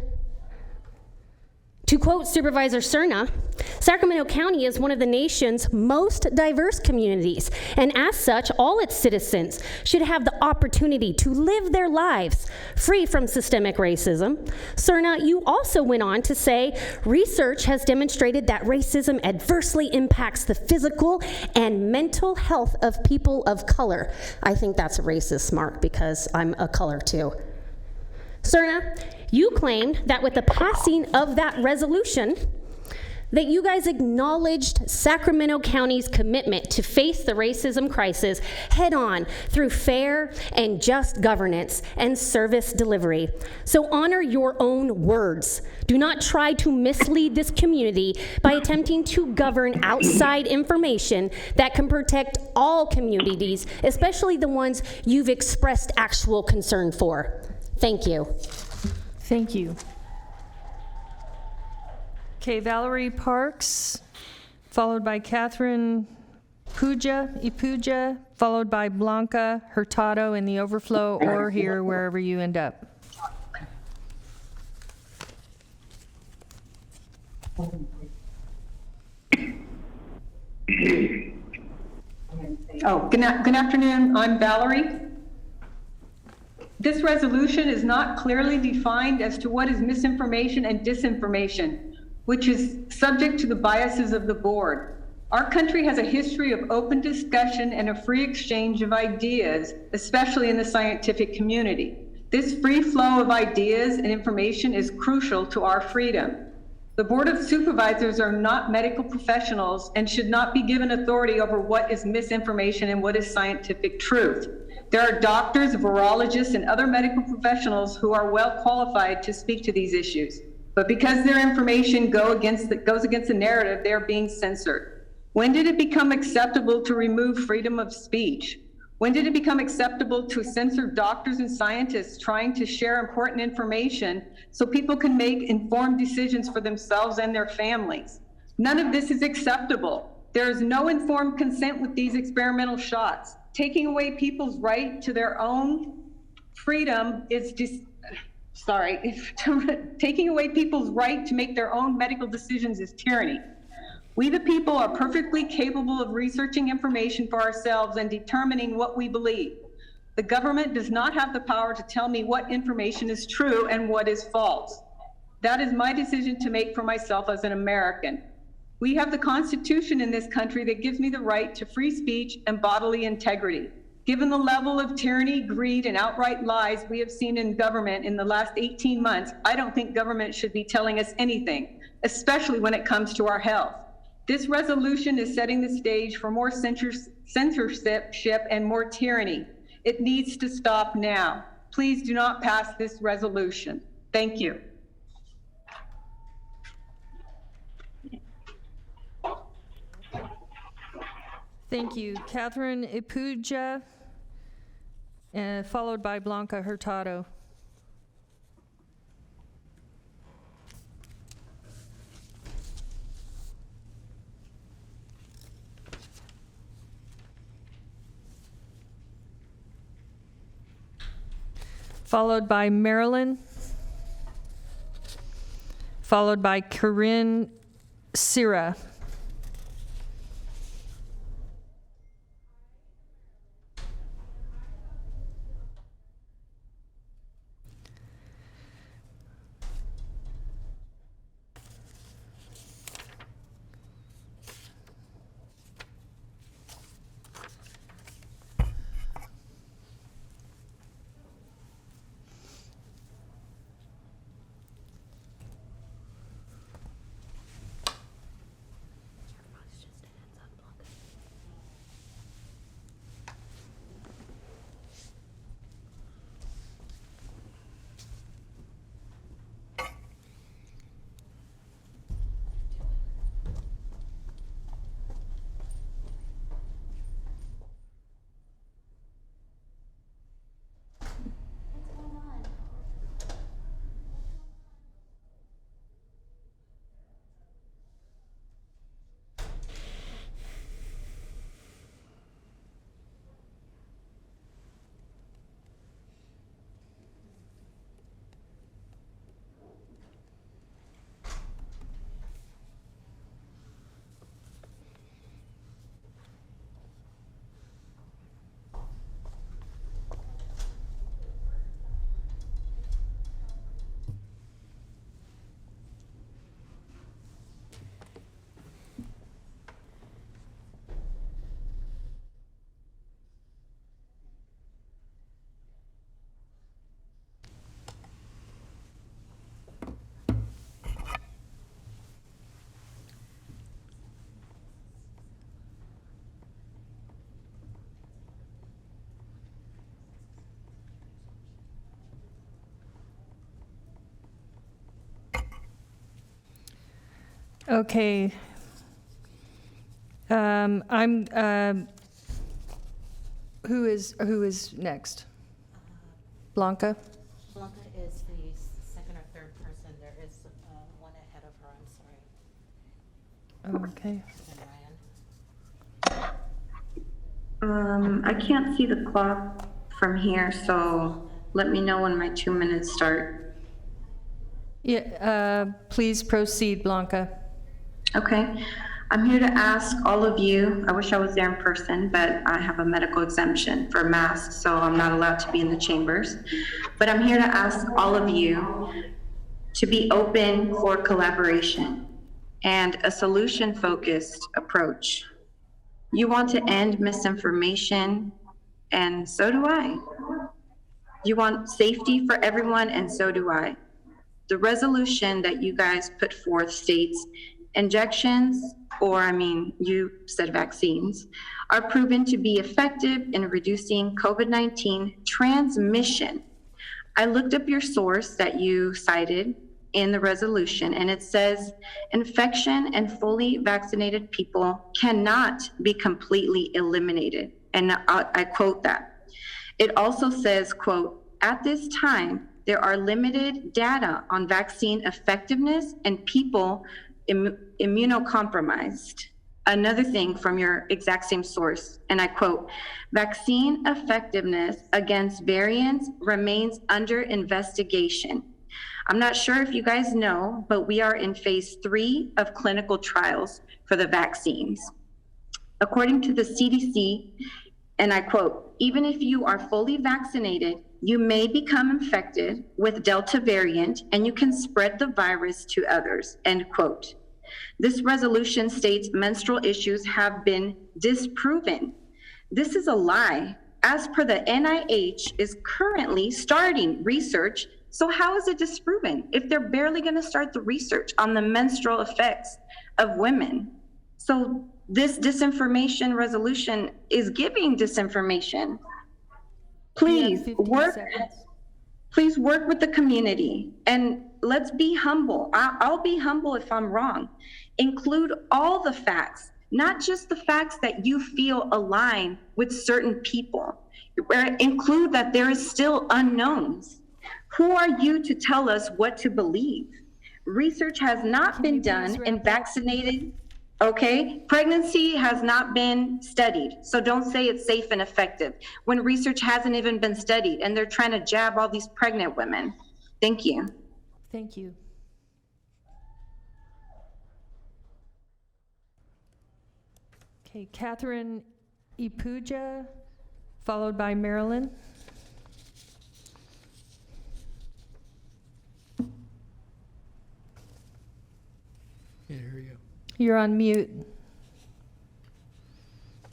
To quote Supervisor Cerna, Sacramento County is one of the nation's most diverse communities, and as such, all its citizens should have the opportunity to live their lives free from systemic racism. Cerna, you also went on to say, research has demonstrated that racism adversely impacts the physical and mental health of people of color. I think that's a racist mark because I'm a color too. Cerna, you claimed that with the passing of that resolution, that you guys acknowledged Sacramento County's commitment to face the racism crisis head on through fair and just governance and service delivery. So honor your own words. Do not try to mislead this community by attempting to govern outside information that can protect all communities, especially the ones you've expressed actual concern for. Thank you. Thank you. Okay, Valerie Parks, followed by Catherine Ipuja, followed by Blanca Hurtado in the Overflow, or here, wherever you end up. Good afternoon. I'm Valerie. This resolution is not clearly defined as to what is misinformation and disinformation, which is subject to the biases of the board. Our country has a history of open discussion and a free exchange of ideas, especially in the scientific community. This free flow of ideas and information is crucial to our freedom. The Board of Supervisors are not medical professionals and should not be given authority over what is misinformation and what is scientific truth. There are doctors, virologists, and other medical professionals who are well qualified to speak to these issues. But because their information goes against the narrative, they are being censored. When did it become acceptable to remove freedom of speech? When did it become acceptable to censor doctors and scientists trying to share important information so people can make informed decisions for themselves and their families? None of this is acceptable. There is no informed consent with these experimental shots. Taking away people's right to their own freedom is taking away people's right to make their own medical decisions is tyranny. We the people are perfectly capable of researching information for ourselves and determining what we believe. The government does not have the power to tell me what information is true and what is false. That is my decision to make for myself as an American. We have the Constitution in this country that gives me the right to free speech and bodily integrity. Given the level of tyranny, greed, and outright lies we have seen in government in the last 18 months, I don't think government should be telling us anything, especially when it comes to our health. This resolution is setting the stage for more censorship and more tyranny. It needs to stop now. Please do not pass this resolution. Thank you. Thank you. Catherine Ipuja, followed by Blanca Hurtado. Followed by Marilyn, followed by Corinne Sira. Okay. Who is next? Blanca? Blanca is the second or third person. There is one ahead of her, I'm sorry. Okay. And I can't see the clock from here, so let me know when my 2 minutes start. Yeah, please proceed, Blanca. Okay. I'm here to ask all of you, I wish I was there in person, but I have a medical exemption for masks, so I'm not allowed to be in the chambers. But I'm here to ask all of you to be open for collaboration and a solution-focused approach. You want to end misinformation, and so do I. You want safety for everyone, and so do I. The resolution that you guys put forth states injections, or you said vaccines, are proven to be effective in reducing COVID-19 transmission. I looked up your source that you cited in the resolution, and it says infection and fully vaccinated people cannot be completely eliminated. And I quote that. It also says, quote, at this time, there are limited data on vaccine effectiveness and people immunocompromised. Another thing from your exact same source, and I quote, vaccine effectiveness against variants remains under investigation. I'm not sure if you guys know, but we are in phase 3 of clinical trials for the vaccines. According to the CDC, and I quote, even if you are fully vaccinated, you may become infected with Delta variant and you can spread the virus to others, end quote. This resolution states menstrual issues have been disproven. This is a lie. As per the NIH is currently starting research, so how is it disproven if they're barely gonna start the research on the menstrual effects of women? So this disinformation resolution is giving disinformation. Please work with the community and let's be humble. I'll be humble if I'm wrong. Include all the facts, not just the facts that you feel align with certain people. Include that there is still unknowns. Who are you to tell us what to believe? Research has not been done in vaccinated, okay? Pregnancy has not been studied, so don't say it's safe and effective when research hasn't even been studied and they're trying to jab all these pregnant women. Thank you. Thank you. Okay, Catherine Ipuja, followed by Marilyn. Yeah, here you go. You're on mute.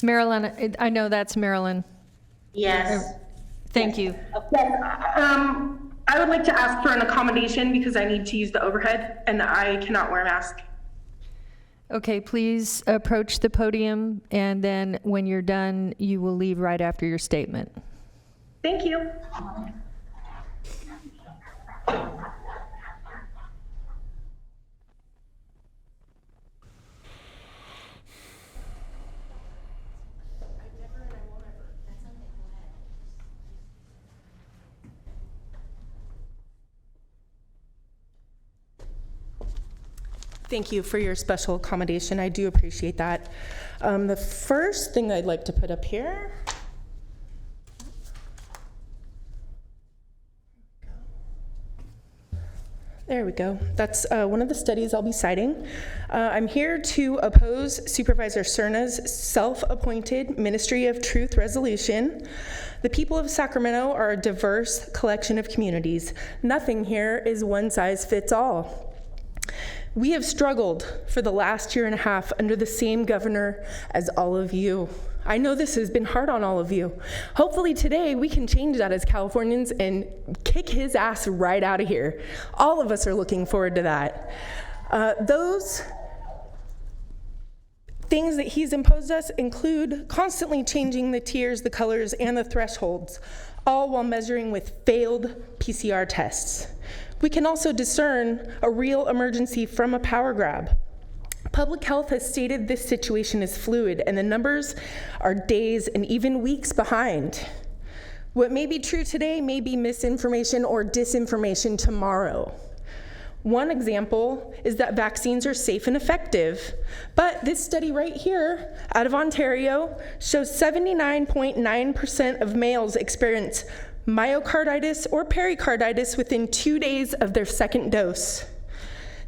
Marilyn, I know that's Marilyn. Yes. Thank you. I would like to ask for an accommodation because I need to use the overhead and I cannot wear a mask. Okay, please approach the podium, and then when you're done, you will leave right after your statement. Thank you. Thank you for your special accommodation. I do appreciate that. The first thing I'd like to put up here. There we go. That's one of the studies I'll be citing. I'm here to oppose Supervisor Cerna's self-appointed Ministry of Truth resolution. The people of Sacramento are a diverse collection of communities. Nothing here is one size fits all. We have struggled for the last year and a half under the same governor as all of you. I know this has been hard on all of you. Hopefully today we can change that as Californians and kick his ass right out of here. All of us are looking forward to that. Those things that he's imposed us include constantly changing the tiers, the colors, and the thresholds, all while measuring with failed PCR tests. We can also discern a real emergency from a power grab. Public health has stated this situation is fluid and the numbers are days and even weeks behind. What may be true today may be misinformation or disinformation tomorrow. One example is that vaccines are safe and effective. But this study right here out of Ontario shows 79.9% of males experience myocarditis or pericarditis within 2 days of their second dose.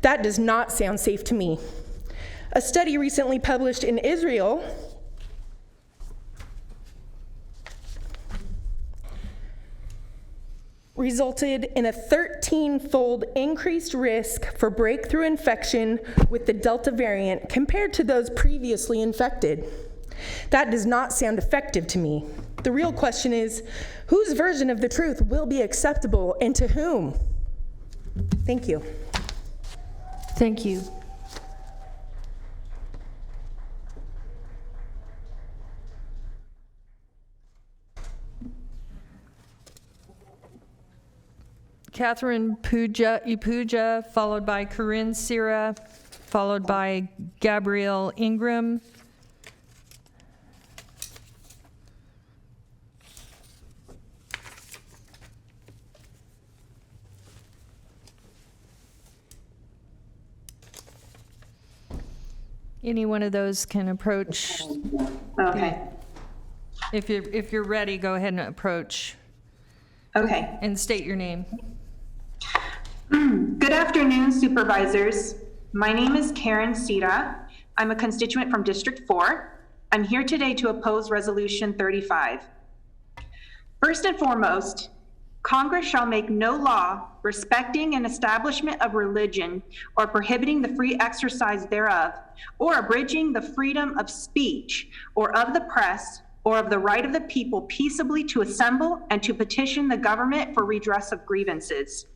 That does not sound safe to me. A study recently published in Israel resulted in a 13-fold increased risk for breakthrough infection with the Delta variant compared to those previously infected. That does not sound effective to me. The real question is, whose version of the truth will be acceptable and to whom? Thank you. Thank you. Catherine Ipuja, followed by Corinne Sira, followed by Gabrielle Ingram. Any one of those can approach. Okay. If you're ready, go ahead and approach. Okay. And state your name. Good afternoon, supervisors. My name is Karen Sita. I'm a constituent from District 4. I'm here today to oppose Resolution 35. First and foremost, Congress shall make no law respecting an establishment of religion or prohibiting the free exercise thereof, or abridging the freedom of speech or of the press or of the right of the people peaceably to assemble and to petition the government for redress of grievances.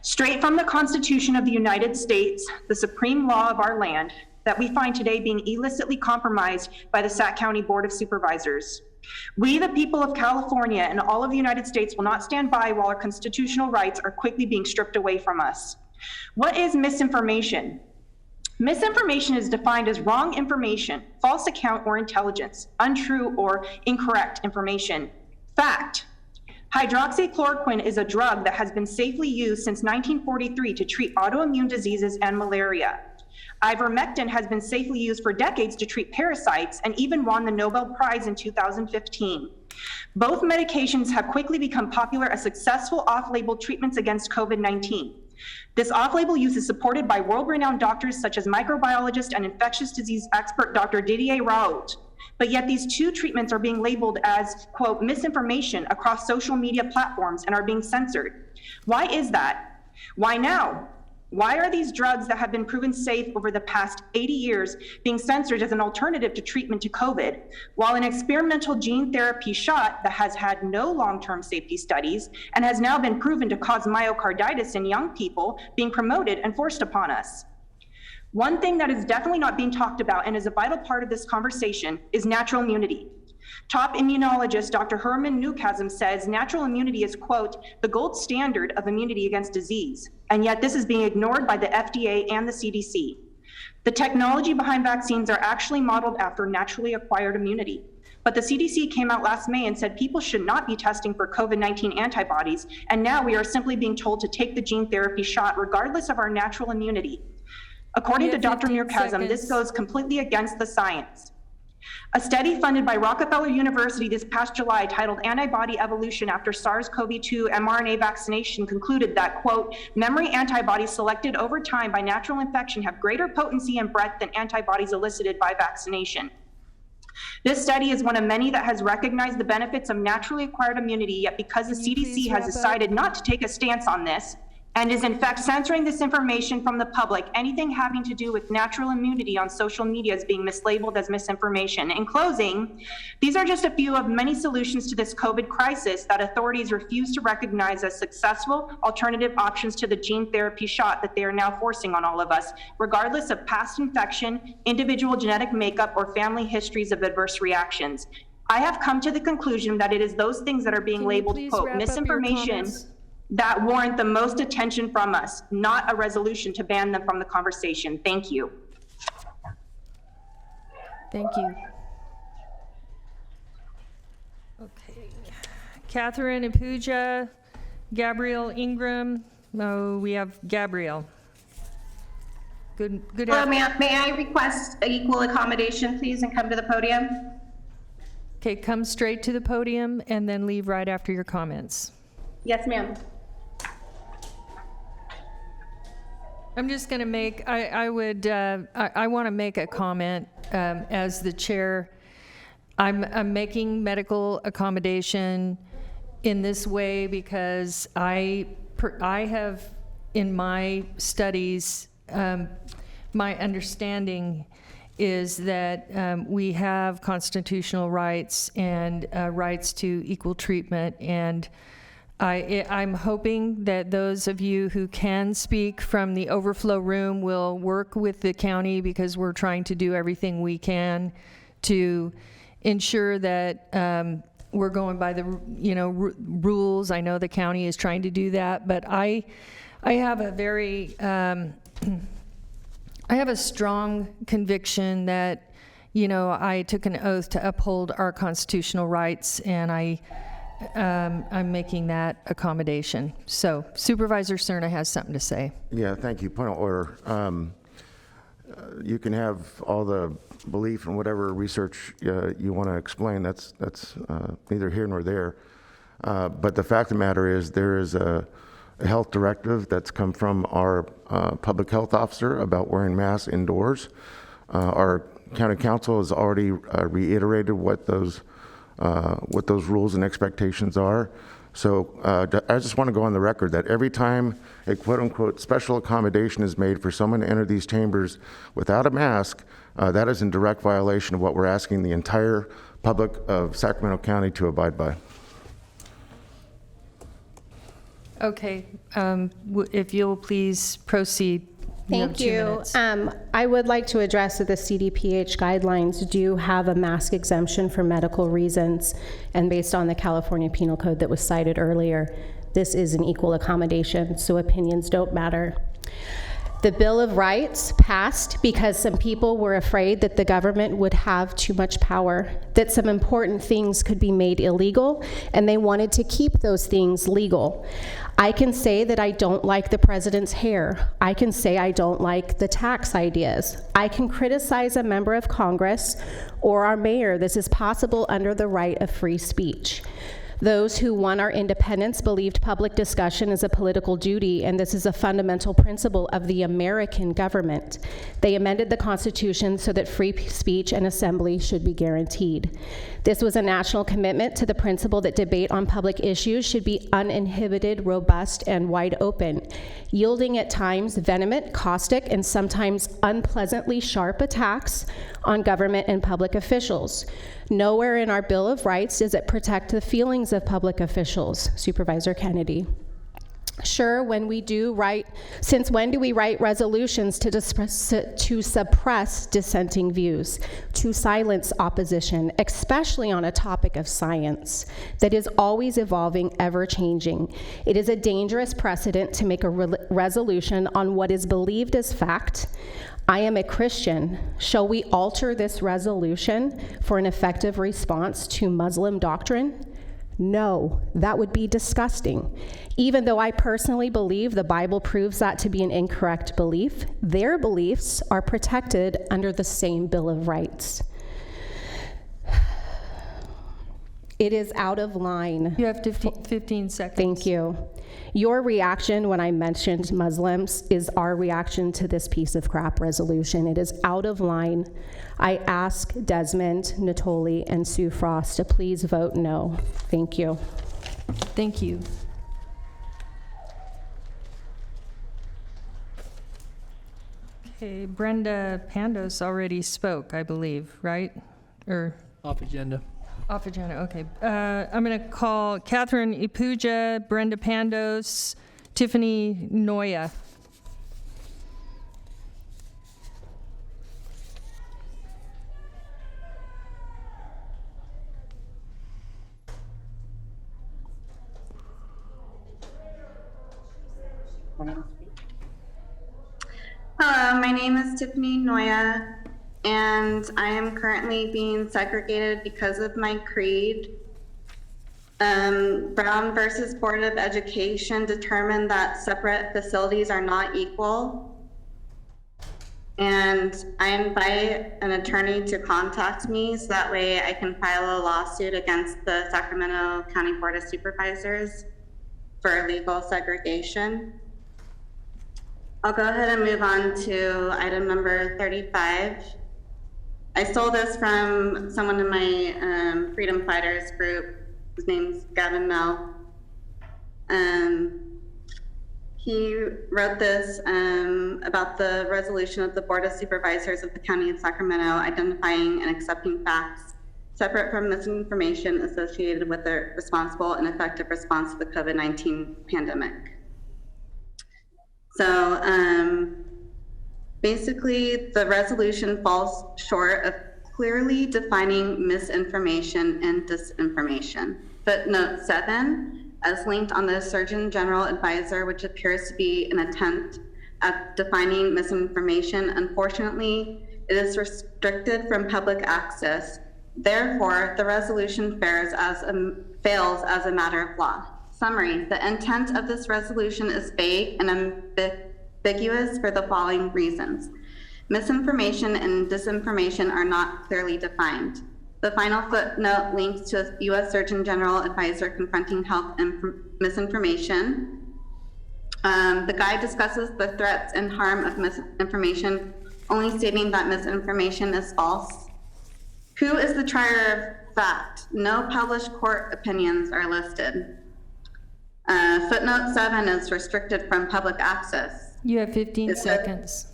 Straight from the Constitution of the United States, the supreme law of our land, that we find today being illicitly compromised by the Sac County Board of Supervisors. We, the people of California and all of the United States, will not stand by while our constitutional rights are quickly being stripped away from us. What is misinformation? Misinformation is defined as wrong information, false account or intelligence, untrue or incorrect information. Fact. Hydroxychloroquine is a drug that has been safely used since 1943 to treat autoimmune diseases and malaria. Ivermectin has been safely used for decades to treat parasites and even won the Nobel Prize in 2015. Both medications have quickly become popular as successful off-label treatments against COVID-19. This off-label use is supported by world-renowned doctors such as microbiologist and infectious disease expert Dr. Didier Raoult. But yet these two treatments are being labeled as, quote, misinformation across social media platforms and are being censored. Why is that? Why now? Why are these drugs that have been proven safe over the past 80 years being censored as an alternative to treatment to COVID, while an experimental gene therapy shot that has had no long-term safety studies and has now been proven to cause myocarditis in young people being promoted and forced upon us? One thing that is definitely not being talked about and is a vital part of this conversation is natural immunity. Top immunologist Dr. Herman Newcasm says natural immunity is, quote, the gold standard of immunity against disease, and yet this is being ignored by the FDA and the CDC. The technology behind vaccines are actually modeled after naturally acquired immunity. But the CDC came out last May and said people should not be testing for COVID-19 antibodies, and now we are simply being told to take the gene therapy shot regardless of our natural immunity. According to Dr. Newcasm, this goes completely against the science. A study funded by Rockefeller University this past July titled Antibody Evolution After SARS-CoV-2 mRNA Vaccination concluded that, quote, memory antibodies selected over time by natural infection have greater potency and breadth than antibodies elicited by vaccination. This study is one of many that has recognized the benefits of naturally acquired immunity, yet because the CDC has decided not to take a stance on this, and is in fact censoring this information from the public, anything having to do with natural immunity on social media is being mislabeled as misinformation. In closing, these are just a few of many solutions to this COVID crisis that authorities refuse to recognize as successful alternative options to the gene therapy shot that they are now forcing on all of us, regardless of past infection, individual genetic makeup, or family histories of adverse reactions. I have come to the conclusion that it is those things that are being labeled, quote, misinformation that warrant the most attention from us, not a resolution to ban them from the conversation. Thank you. Thank you. Okay. Catherine Ipuja, Gabrielle Ingram. Oh, we have Gabrielle. Good Hello, afternoon. ma'am. May I request equal accommodation, please, and come to the podium? Okay, come straight to the podium and then leave right after your comments. Yes, ma'am. I'm just going to make, I want to make a comment as the chair. I'm making medical accommodation in this way because I have, in my studies, my understanding is that we have constitutional rights and rights to equal treatment, and I'm hoping that those of you who can speak from the overflow room will work with the county, because we're trying to do everything we can to ensure that we're going by the rules. I know the county is trying to do that, but I have a very I have a strong conviction that I took an oath to uphold our constitutional rights, and I'm making that accommodation. So Supervisor Cerna has something to say. Yeah, thank you. Point of order. You can have all the belief and whatever research you want to explain. That's neither here nor there. But the fact of the matter is, there is a health directive that's come from our public health officer about wearing masks indoors. Our county council has already reiterated what those rules and expectations are. So I just want to go on the record that every time a quote-unquote special accommodation is made for someone to enter these chambers without a mask, that is in direct violation of what we're asking the entire public of Sacramento County to abide by. Okay, if you'll please proceed. Thank you. I would like to address that the CDPH guidelines do have a mask exemption for medical reasons, and based on the California Penal Code that was cited earlier, this is an equal accommodation, so opinions don't matter. The Bill of Rights passed because some people were afraid that the government would have too much power, that some important things could be made illegal, and they wanted to keep those things legal. I can say that I don't like the president's hair. I can say I don't like the tax ideas. I can criticize a member of Congress or our mayor. This is possible under the right of free speech. Those who won our independence believed public discussion is a political duty, and this is a fundamental principle of the American government. They amended the Constitution so that free speech and assembly should be guaranteed. This was a national commitment to the principle that debate on public issues should be uninhibited, robust, and wide open, yielding at times vehement, caustic, and sometimes unpleasantly sharp attacks on government and public officials. Nowhere in our Bill of Rights does it protect the feelings of public officials. Supervisor Kennedy. Sure, since when do we write resolutions to suppress dissenting views, to silence opposition, especially on a topic of science that is always evolving, ever changing? It is a dangerous precedent to make a resolution on what is believed as fact. I am a Christian. Shall we alter this resolution for an effective response to Muslim doctrine? No, that would be disgusting. Even though I personally believe the Bible proves that to be an incorrect belief, their beliefs are protected under the same Bill of Rights. It is out of line. You have 15 seconds. Thank you. Your reaction when I mentioned Muslims is our reaction to this piece of crap resolution. It is out of line. I ask Desmond, Natoli, and Sue Frost to please vote no. Thank you. Thank you. Okay, Brenda Pandos already spoke, I believe, right? Or Off agenda. off agenda, okay. I'm going to call Catherine Ipuja, Brenda Pandos, Tiffany Noya. Hello, my name is Tiffany Noya, and I am currently being segregated because of my creed. Brown versus Board of Education determined that separate facilities are not equal. And I invite an attorney to contact me so that way I can file a lawsuit against the Sacramento County Board of Supervisors for illegal segregation. I'll go ahead and move on to item number 35. I stole this from someone in my Freedom Fighters group. His name's Gavin Mel. He wrote this about the resolution of the Board of Supervisors of the County of Sacramento identifying and accepting facts separate from misinformation associated with a responsible and effective response to the COVID-19 pandemic. So basically, the resolution falls short of clearly defining misinformation and disinformation. Footnote 7, as linked on the Surgeon General Advisor, which appears to be an attempt at defining misinformation. Unfortunately, it is restricted from public access. Therefore, the resolution fails as a matter of law. Summary, the intent of this resolution is vague and ambiguous for the following reasons. Misinformation and disinformation are not clearly defined. The final footnote links to a U.S. Surgeon General Advisor confronting health misinformation. The guide discusses the threats and harm of misinformation, only stating that misinformation is false. Who is the trier of fact? No published court opinions are listed. Footnote 7 is restricted from public access. You have 15 seconds.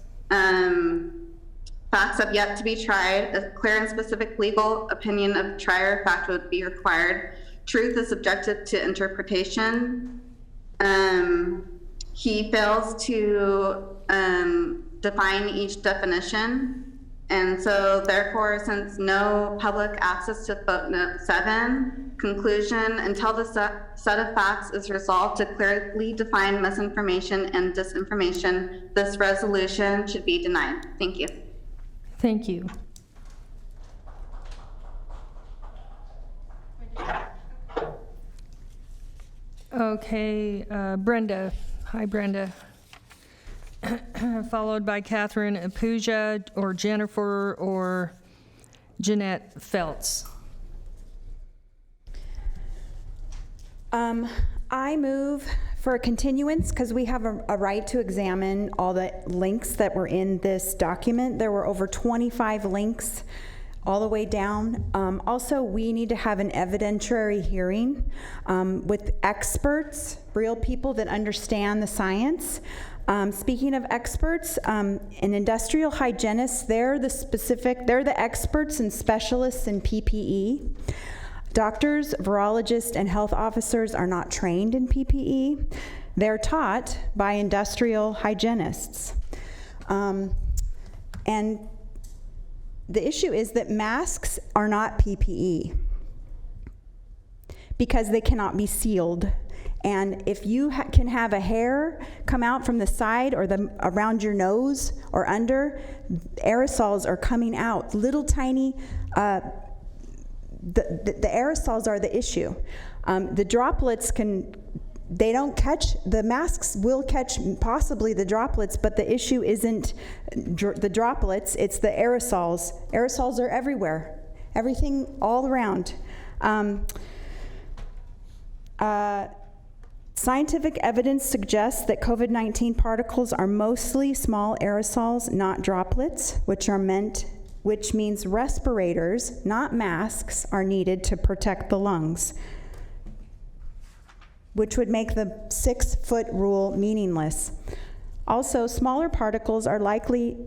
Facts have yet to be tried. A clear and specific legal opinion of trier fact would be required. Truth is subjected to interpretation. He fails to define each definition. And so therefore, since no public access to footnote 7, conclusion, until the set of facts is resolved to clearly define misinformation and disinformation, this resolution should be denied. Thank you. Thank you. Okay, Brenda. Hi, Brenda. Followed by Catherine Apuja or Jennifer or Jeanette Feltz. I move for a continuance because we have a right to examine all the links that were in this document. There were over 25 links all the way down. Also, we need to have an evidentiary hearing with experts, real people that understand the science. Speaking of experts, an industrial hygienist, they're the experts and specialists in PPE. Doctors, virologists, and health officers are not trained in PPE. They're taught by industrial hygienists. And the issue is that masks are not PPE because they cannot be sealed. And if you can have a hair come out from the side or around your nose or under, aerosols are coming out, little tiny. The aerosols are the issue. The droplets they don't catch, the masks will catch possibly the droplets, but the issue isn't the droplets, it's the aerosols. Aerosols are everywhere, everything all around. Scientific evidence suggests that COVID-19 particles are mostly small aerosols, not droplets, which means respirators, not masks, are needed to protect the lungs, which would make the 6-foot rule meaningless. Also, small particles are likely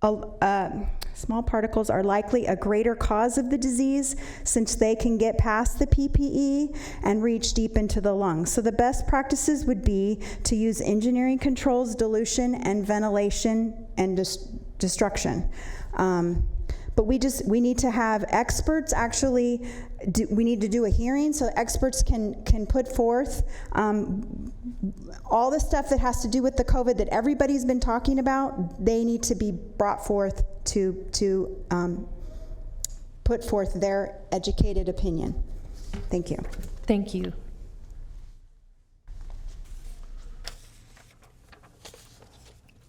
a greater cause of the disease since they can get past the PPE and reach deep into the lungs. So the best practices would be to use engineering controls, dilution, and ventilation and destruction. But we need to have experts actually, we need to do a hearing so experts can put forth all the stuff that has to do with the COVID that everybody's been talking about. They need to be brought forth to put forth their educated opinion. Thank you. Thank you.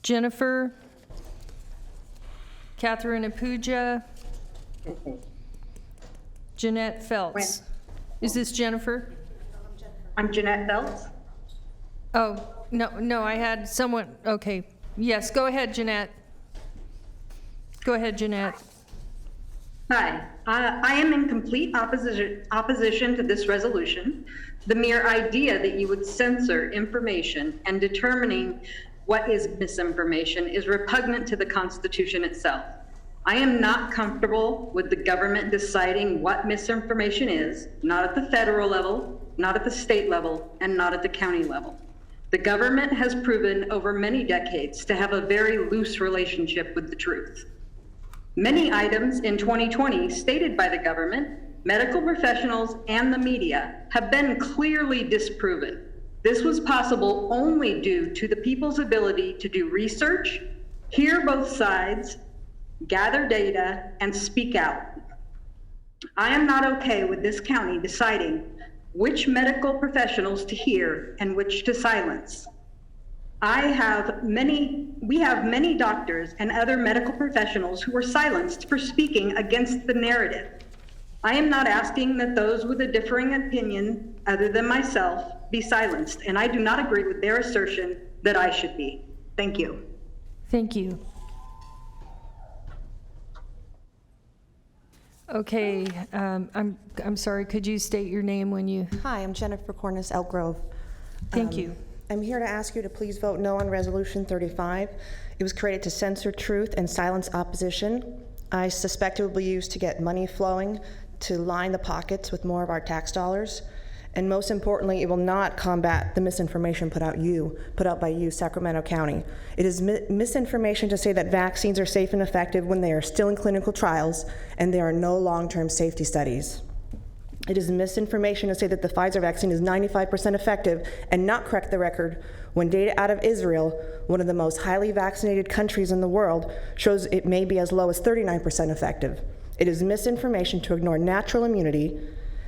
Jennifer Catherine Apuja. Jeanette Feltz. Is this Jennifer? I'm Jeanette Belts. Oh, no, I had someone, okay. Yes, go ahead, Jeanette. Go ahead, Jeanette. Hi, I am in complete opposition to this resolution. The mere idea that you would censor information and determining what is misinformation is repugnant to the Constitution itself. I am not comfortable with the government deciding what misinformation is, not at the federal level, not at the state level, and not at the county level. The government has proven over many decades to have a very loose relationship with the truth. Many items in 2020 stated by the government, medical professionals, and the media have been clearly disproven. This was possible only due to the people's ability to do research, hear both sides, gather data, and speak out. I am not okay with this county deciding which medical professionals to hear and which to silence. We have many doctors and other medical professionals who were silenced for speaking against the narrative. I am not asking that those with a differing opinion other than myself be silenced, and I do not agree with their assertion that I should be. Thank you. Thank you. Okay, I'm sorry, could you state your name when you... Hi, I'm Jennifer Cornice, Elk Grove. Thank you. I'm here to ask you to please vote no on Resolution 35. It was created to censor truth and silence opposition. I suspect it will be used to get money flowing to line the pockets with more of our tax dollars. And most importantly, it will not combat the misinformation put out by you, Sacramento County. It is misinformation to say that vaccines are safe and effective when they are still in clinical trials and there are no long-term safety studies. It is misinformation to say that the Pfizer vaccine is 95% effective and not correct the record when data out of Israel, one of the most highly vaccinated countries in the world, shows it may be as low as 39% effective. It is misinformation to ignore natural immunity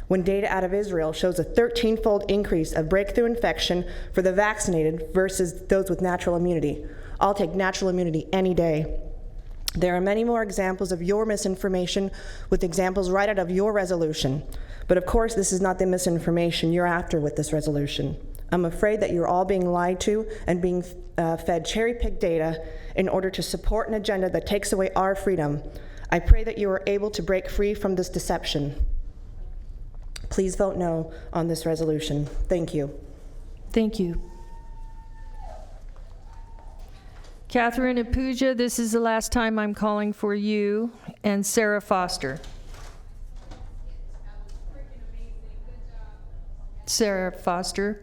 when data out of Israel shows a 13-fold increase of breakthrough infection for the vaccinated versus those with natural immunity. I'll take natural immunity any day. There are many more examples of your misinformation with examples right out of your resolution. But of course, this is not the misinformation you're after with this resolution. I'm afraid that you're all being lied to and being fed cherry-picked data in order to support an agenda that takes away our freedom. I pray that you are able to break free from this deception. Please vote no on this resolution. Thank you. Thank you. Catherine Apuja, this is the last time I'm calling for you, and Sarah Foster. Sarah Foster.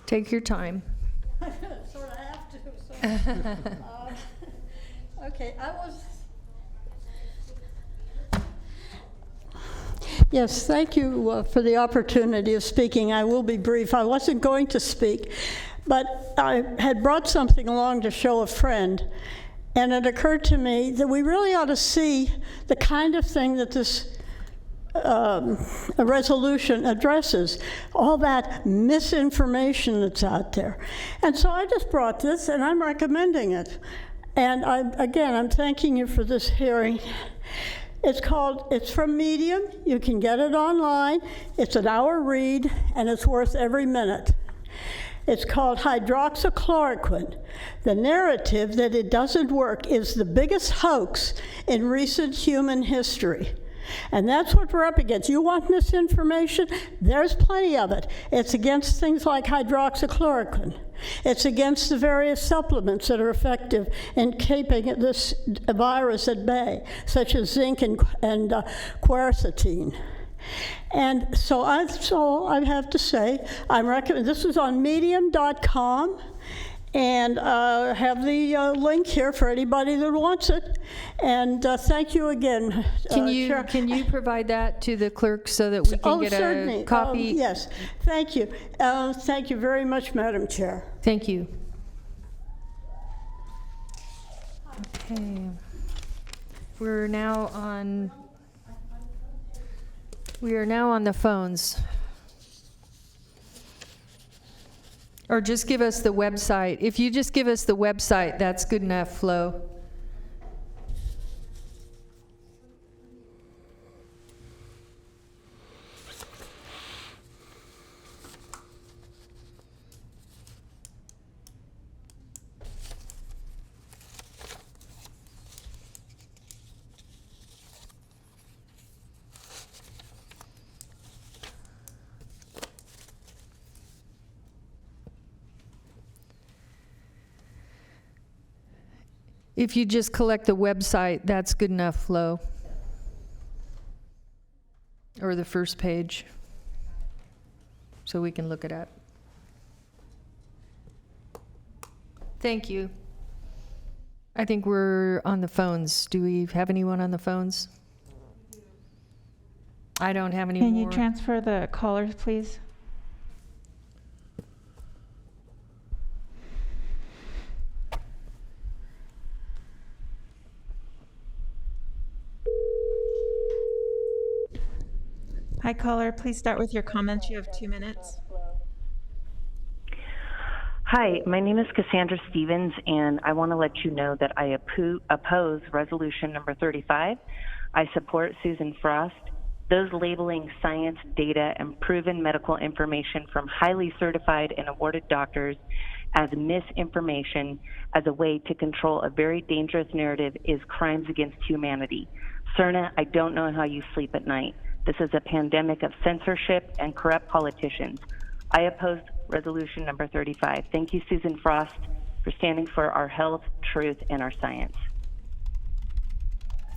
Take your time. Sort of have to. Okay, Yes, thank you for the opportunity of speaking. I will be brief. I wasn't going to speak, but I had brought something along to show a friend, and it occurred to me that we really ought to see the kind of thing that this a resolution addresses, all that misinformation that's out there. And so I just brought this, and I'm recommending it. And I'm thanking you for this hearing. It's from Medium. You can get it online. It's an hour read, and it's worth every minute. It's called Hydroxychloroquine. The narrative that it doesn't work is the biggest hoax in recent human history. And that's what we're up against. You want misinformation? There's plenty of it. It's against things like hydroxychloroquine. It's against the various supplements that are effective in keeping this virus at bay, such as zinc and quercetin. And so I have to say, I'm recommending, this is on medium.com, and have the link here for anybody that wants it. And thank you again. Can you provide that to the clerk so that we can get certainly. A copy? Yes, thank you. Thank you very much, Madam Chair. Thank you. Okay. We are now on the phones. Or just give us the website. If you just give us the website, that's good enough, Flo. If you just collect the website, that's good enough, Flo. Or the first page, so we can look it up. Thank you. I think we're on the phones. Do we have anyone on the phones? I don't have any more. Can you transfer the callers, please? Hi, caller. Please start with your comments. You have 2 minutes. Hi, my name is Cassandra Stevens, and I want to let you know that I oppose resolution number 35. I support Susan Frost. Those labeling science, data, and proven medical information from highly certified and awarded doctors as misinformation as a way to control a very dangerous narrative is crimes against humanity. Cerna, I don't know how you sleep at night. This is a pandemic of censorship and corrupt politicians. I oppose resolution number 35. Thank you, Susan Frost, for standing for our health, truth, and our science.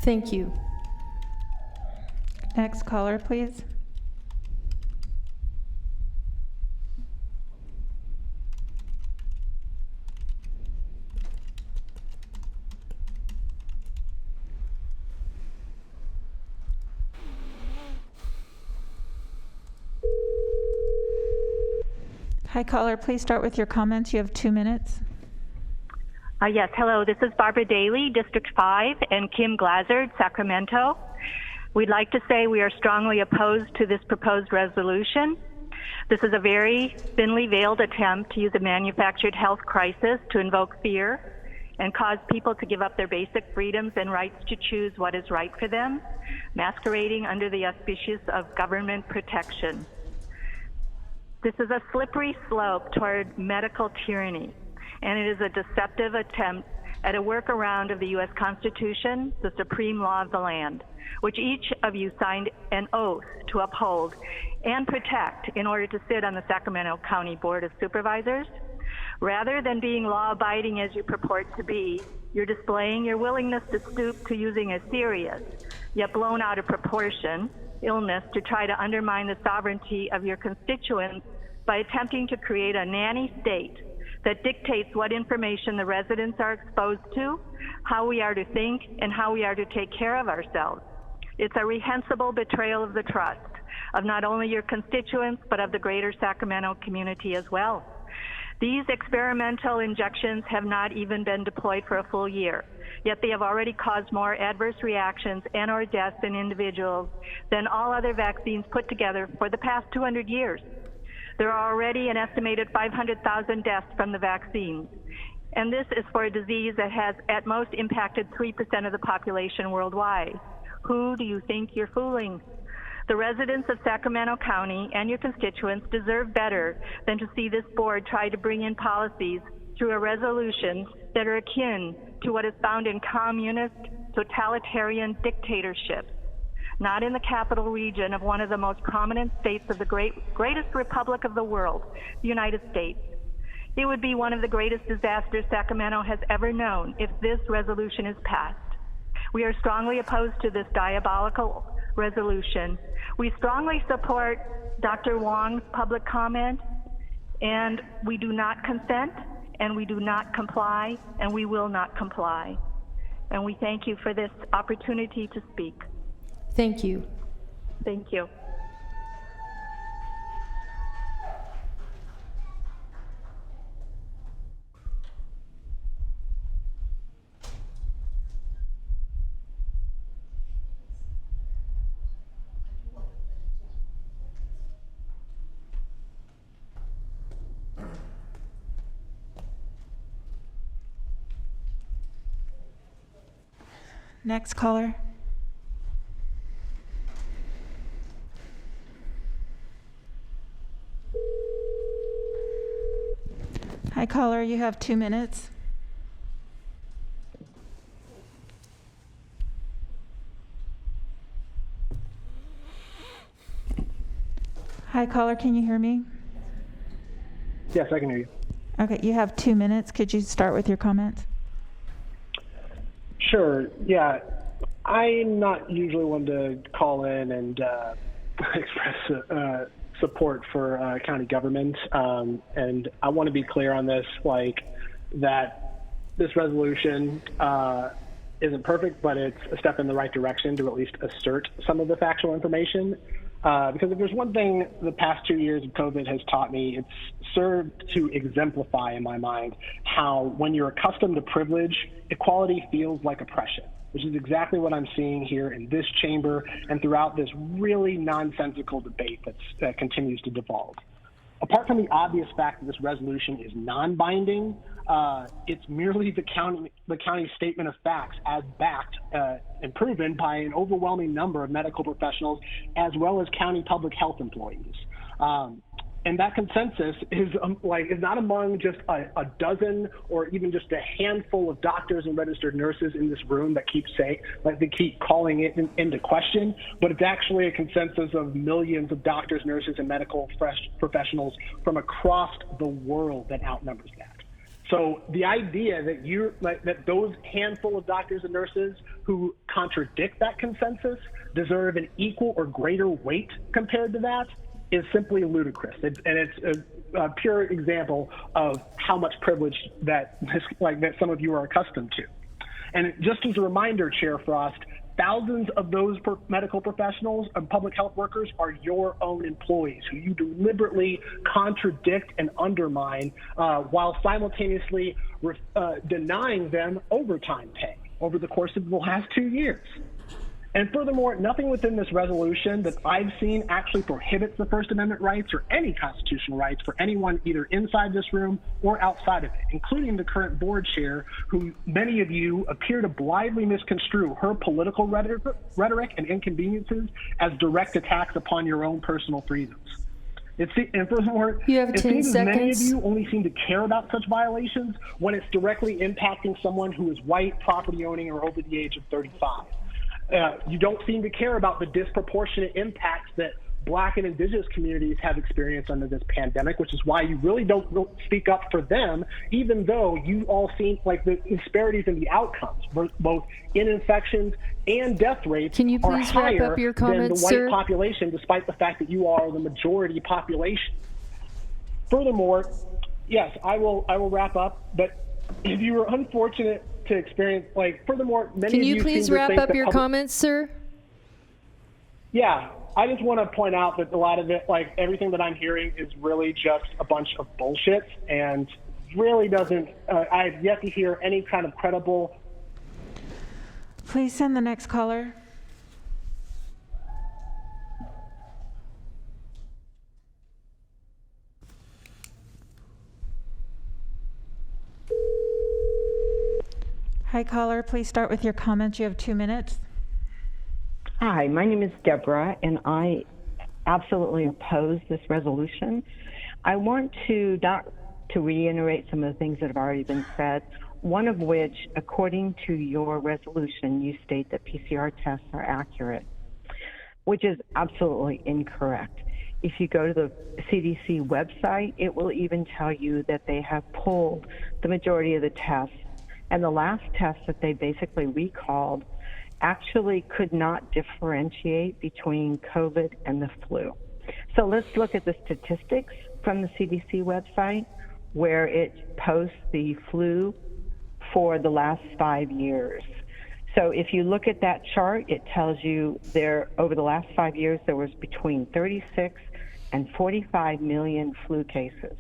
Thank you. Next caller, please. Hi, caller. Please start with your comments. You have 2 minutes. Yes, hello. This is Barbara Daly, District 5, and Kim Glazard, Sacramento. We'd like to say we are strongly opposed to this proposed resolution. This is a very thinly veiled attempt to use a manufactured health crisis to invoke fear and cause people to give up their basic freedoms and rights to choose what is right for them, masquerading under the auspices of government protection. This is a slippery slope toward medical tyranny, and it is a deceptive attempt at a workaround of the U.S. Constitution, the supreme law of the land, which each of you signed an oath to uphold and protect in order to sit on the Sacramento County Board of Supervisors. Rather than being law-abiding as you purport to be, you're displaying your willingness to stoop to using a serious, yet blown out of proportion, illness to try to undermine the sovereignty of your constituents by attempting to create a nanny state that dictates what information the residents are exposed to, how we are to think, and how we are to take care of ourselves. It's a reprehensible betrayal of the trust of not only your constituents, but of the greater Sacramento community as well. These experimental injections have not even been deployed for a full year, yet they have already caused more adverse reactions and or deaths in individuals than all other vaccines put together for the past 200 years. There are already an estimated 500,000 deaths from the vaccines, and this is for a disease that has at most impacted 3% of the population worldwide. Who do you think you're fooling? The residents of Sacramento County and your constituents deserve better than to see this board try to bring in policies through a resolution that are akin to what is found in communist, totalitarian dictatorships, not in the capital region of one of the most prominent states of the greatest republic of the world, the United States. It would be one of the greatest disasters Sacramento has ever known if this resolution is passed. We are strongly opposed to this diabolical resolution. We strongly support Dr. Huang's public comment, and we do not consent, and we do not comply, and we will not comply. And we thank you for this opportunity to speak. Thank you. Thank you. Next caller. Hi, caller, you have 2 minutes. Hi, caller, can you hear me? Yes, I can hear you. Okay, you have 2 minutes. Could you start with your comments? Sure, yeah. I'm not usually one to call in and express support for county government, and I want to be clear on this, that this resolution isn't perfect, but it's a step in the right direction to at least assert some of the factual information. Because if there's one thing the past 2 years of COVID has taught me, it's served to exemplify in my mind how when you're accustomed to privilege, equality feels like oppression, which is exactly what I'm seeing here in this chamber and throughout this really nonsensical debate that continues to devolve. Apart from the obvious fact that this resolution is non-binding, it's merely the county's statement of facts as backed and proven by an overwhelming number of medical professionals as well as county public health employees. And that consensus is not among just a dozen or even just a handful of doctors and registered nurses in this room that they keep calling it into question, but it's actually a consensus of millions of doctors, nurses, and medical professionals from across the world that outnumbers that. So the idea that that those handful of doctors and nurses who contradict that consensus deserve an equal or greater weight compared to that is simply ludicrous. It's a pure example of how much privilege that some of you are accustomed to. And just as a reminder, Chair Frost, thousands of those medical professionals and public health workers are your own employees who you deliberately contradict and undermine while simultaneously denying them overtime pay over the course of the last 2 years. And furthermore, nothing within this resolution that I've seen actually prohibits the First Amendment rights or any constitutional rights for anyone either inside this room or outside of it, including the current board chair, who many of you appear to blindly misconstrue her political rhetoric and inconveniences as direct attacks upon your own personal freedoms. And furthermore, you have it 10 seems seconds. many of you only seem to care about such violations when it's directly impacting someone who is white, property owning, or over the age of 35. You don't seem to care about the disproportionate impacts that Black and Indigenous communities have experienced under this pandemic, which is why you really don't speak up for them, even though you all seem like the disparities in the outcomes, both in infections and death rates, Can you are please wrap higher up your than the comments, white sir? population, despite the fact that you are the majority population. Furthermore, yes, I will wrap up, but if you were unfortunate to experience, furthermore, many Can of you you please seem to wrap think up that your comments, sir? Yeah, I just want to point out that a lot of it, everything that I'm hearing is really just a bunch of bullshit and really doesn't, I've yet to hear any kind of credible. Please send the next caller. Hi, caller. Please start with your comments. You have 2 minutes. Hi, my name is Deborah, and I absolutely oppose this resolution. I want to reiterate some of the things that have already been said, one of which, according to your resolution, you state that PCR tests are accurate, which is absolutely incorrect. If you go to the CDC website, it will even tell you that they have pulled the majority of the tests, and the last test that they basically recalled actually could not differentiate between COVID and the flu. So let's look at the statistics from the CDC website, where it posts the flu for the last 5 years. So if you look at that chart, it tells you over the last 5 years, there was between 36 and 45 million flu cases.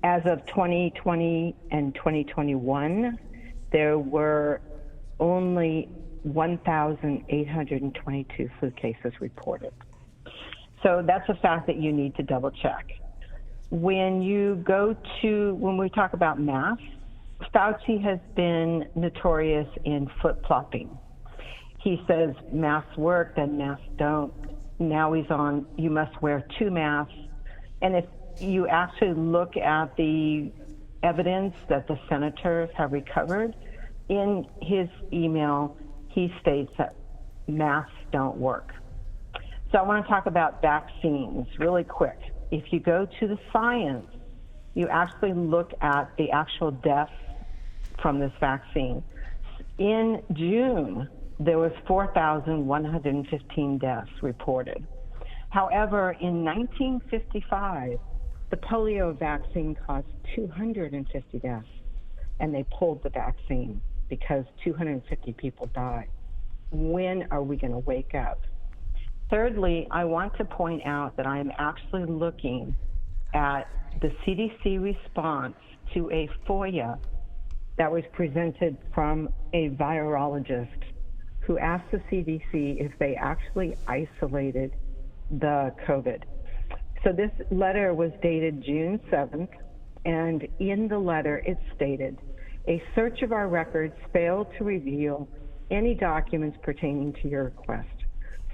As of 2020 and 2021, there were only 1,822 flu cases reported. So that's a fact that you need to double check. When we talk about mass Fauci has been notorious in flip-flopping. He says masks work, then masks don't. Now he's on, you must wear 2 masks. And if you actually look at the evidence that the senators have recovered, in his email, he states that masks don't work. So I want to talk about vaccines really quick. If you go to the science, you actually look at the actual deaths from this vaccine. In June, there was 4,115 deaths reported. However, in 1955, the polio vaccine caused 250 deaths, and they pulled the vaccine because 250 people died. When are we going to wake up? Thirdly, I want to point out that I am actually looking at the CDC response to a FOIA that was presented from a virologist who asked the CDC if they actually isolated the COVID. So this letter was dated June 7th, and in the letter it stated, a search of our records failed to reveal any documents pertaining to your request.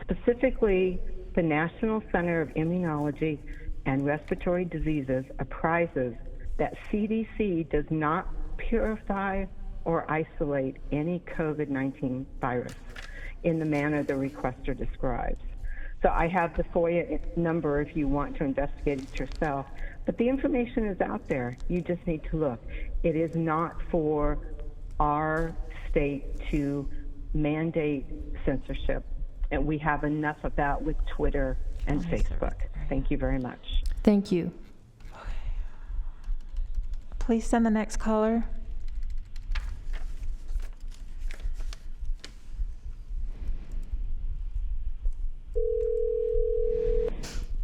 Specifically, the National Center of Immunology and Respiratory Diseases apprises that CDC does not purify or isolate any COVID-19 virus in the manner the requester describes. So I have the FOIA number if you want to investigate it yourself, but the information is out there. You just need to look. It is not for our state to mandate censorship, and we have enough of that with Twitter and Facebook. Thank you very much. Thank you. Please send the next caller.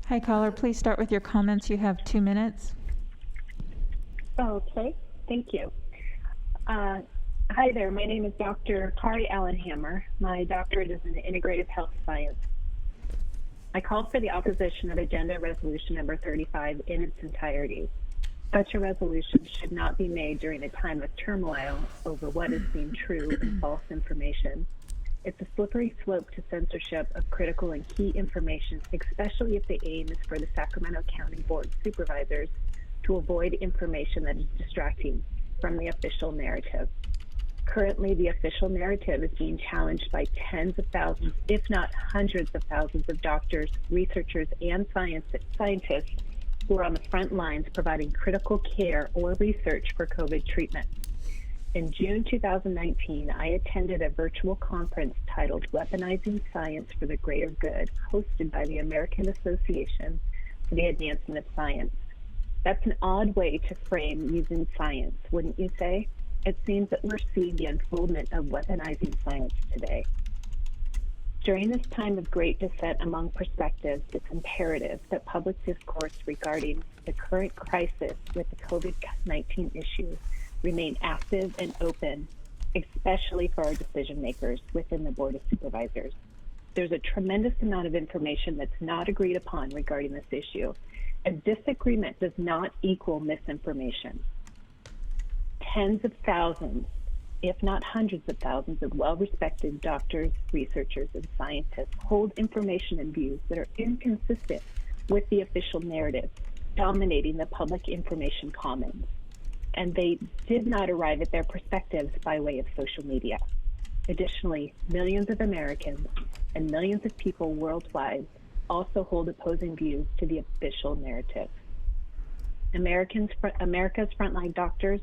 Hi, caller. Please start with your comments. You have 2 minutes. Okay, thank you. Hi there. My name is Dr. Kari Allenhammer. My doctorate is in integrative health science. I called for the opposition of Agenda Resolution number 35 in its entirety. Such a resolution should not be made during a time of turmoil over what is deemed true and false information. It's a slippery slope to censorship of critical and key information, especially if the aim is for the Sacramento County Board of Supervisors to avoid information that is distracting from the official narrative. Currently, the official narrative is being challenged by tens of thousands, if not hundreds of thousands of doctors, researchers, and scientists who are on the front lines providing critical care or research for COVID treatment. In June 2019, I attended a virtual conference titled Weaponizing Science for the Greater Good, hosted by the American Association for the Advancement of Science. That's an odd way to frame using science, wouldn't you say? It seems that we're seeing the unfoldment of weaponizing science today. During this time of great dissent among perspectives, it's imperative that public discourse regarding the current crisis with the COVID-19 issue remain active and open, especially for our decision makers within the Board of Supervisors. There's a tremendous amount of information that's not agreed upon regarding this issue, and disagreement does not equal misinformation. Tens of thousands, if not hundreds of thousands, of well-respected doctors, researchers, and scientists hold information and views that are inconsistent with the official narrative, dominating the public information commons. And they did not arrive at their perspectives by way of social media. Additionally, millions of Americans and millions of people worldwide also hold opposing views to the official narrative. America's frontline doctors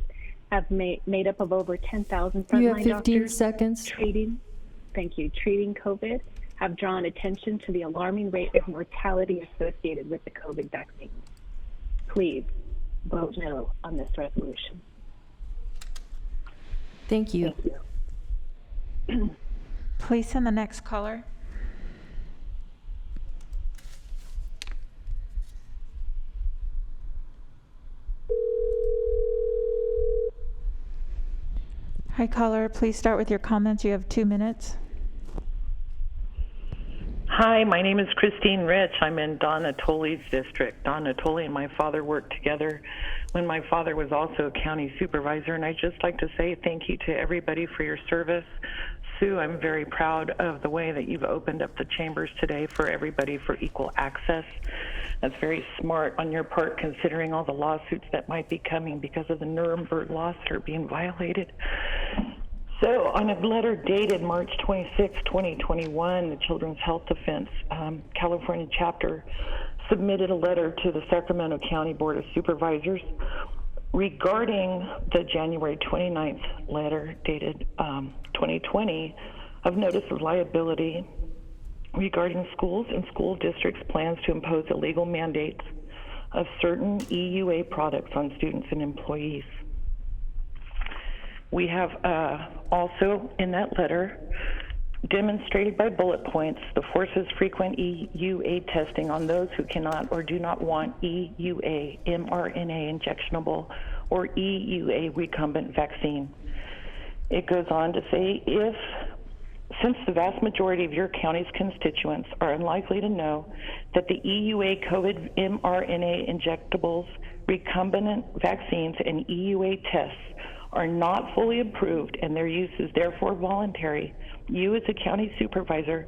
have made up of over 10,000 frontline You have 15 doctors seconds. treating COVID, have drawn attention to the alarming rate of mortality associated with the COVID vaccine. Please vote no on this resolution. Thank you. Thank you. Please send the next caller. Hi, caller. Please start with your comments. You have 2 minutes. Hi, Hi, my name is Christine Rich. I'm in Don Natoli's district. Don Natoli and my father worked together when my father was also a county supervisor, and I'd just like to say thank you to everybody for your service. Sue, I'm very proud of the way that you've opened up the chambers today for everybody for equal access. That's very smart on your part, considering all the lawsuits that might be coming because of the Nuremberg laws that are being violated. So on a letter dated March 26, 2021, the Children's Health Defense California chapter submitted a letter to the Sacramento County Board of Supervisors regarding the January 29th letter dated 2020 of notice of liability regarding schools and school districts' plans to impose illegal mandates of certain EUA products on students and employees. We have also in that letter demonstrated by bullet points the force's frequent EUA testing on those who cannot or do not want EUA mRNA injectionable or EUA recombinant vaccine. It goes on to say, since the vast majority of your county's constituents are unlikely to know that the EUA COVID mRNA injectables, recombinant vaccines, and EUA tests are not fully approved and their use is therefore voluntary, you as a county supervisor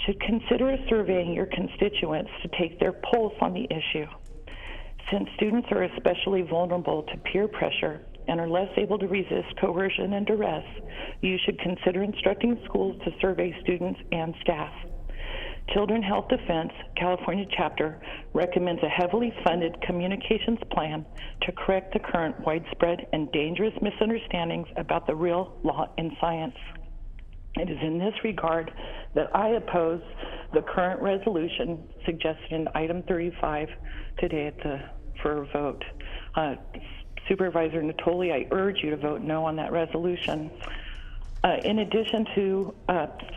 should consider surveying your constituents to take their pulse on the issue. Since students are especially vulnerable to peer pressure and are less able to resist coercion and duress, you should consider instructing schools to survey students and staff. Children's Health Defense California chapter recommends a heavily funded communications plan to correct the current widespread and dangerous misunderstandings about the real law in science. It is in this regard that I oppose the current resolution suggested in item 35 today for a vote. Supervisor Natoli, I urge you to vote no on that resolution. In addition to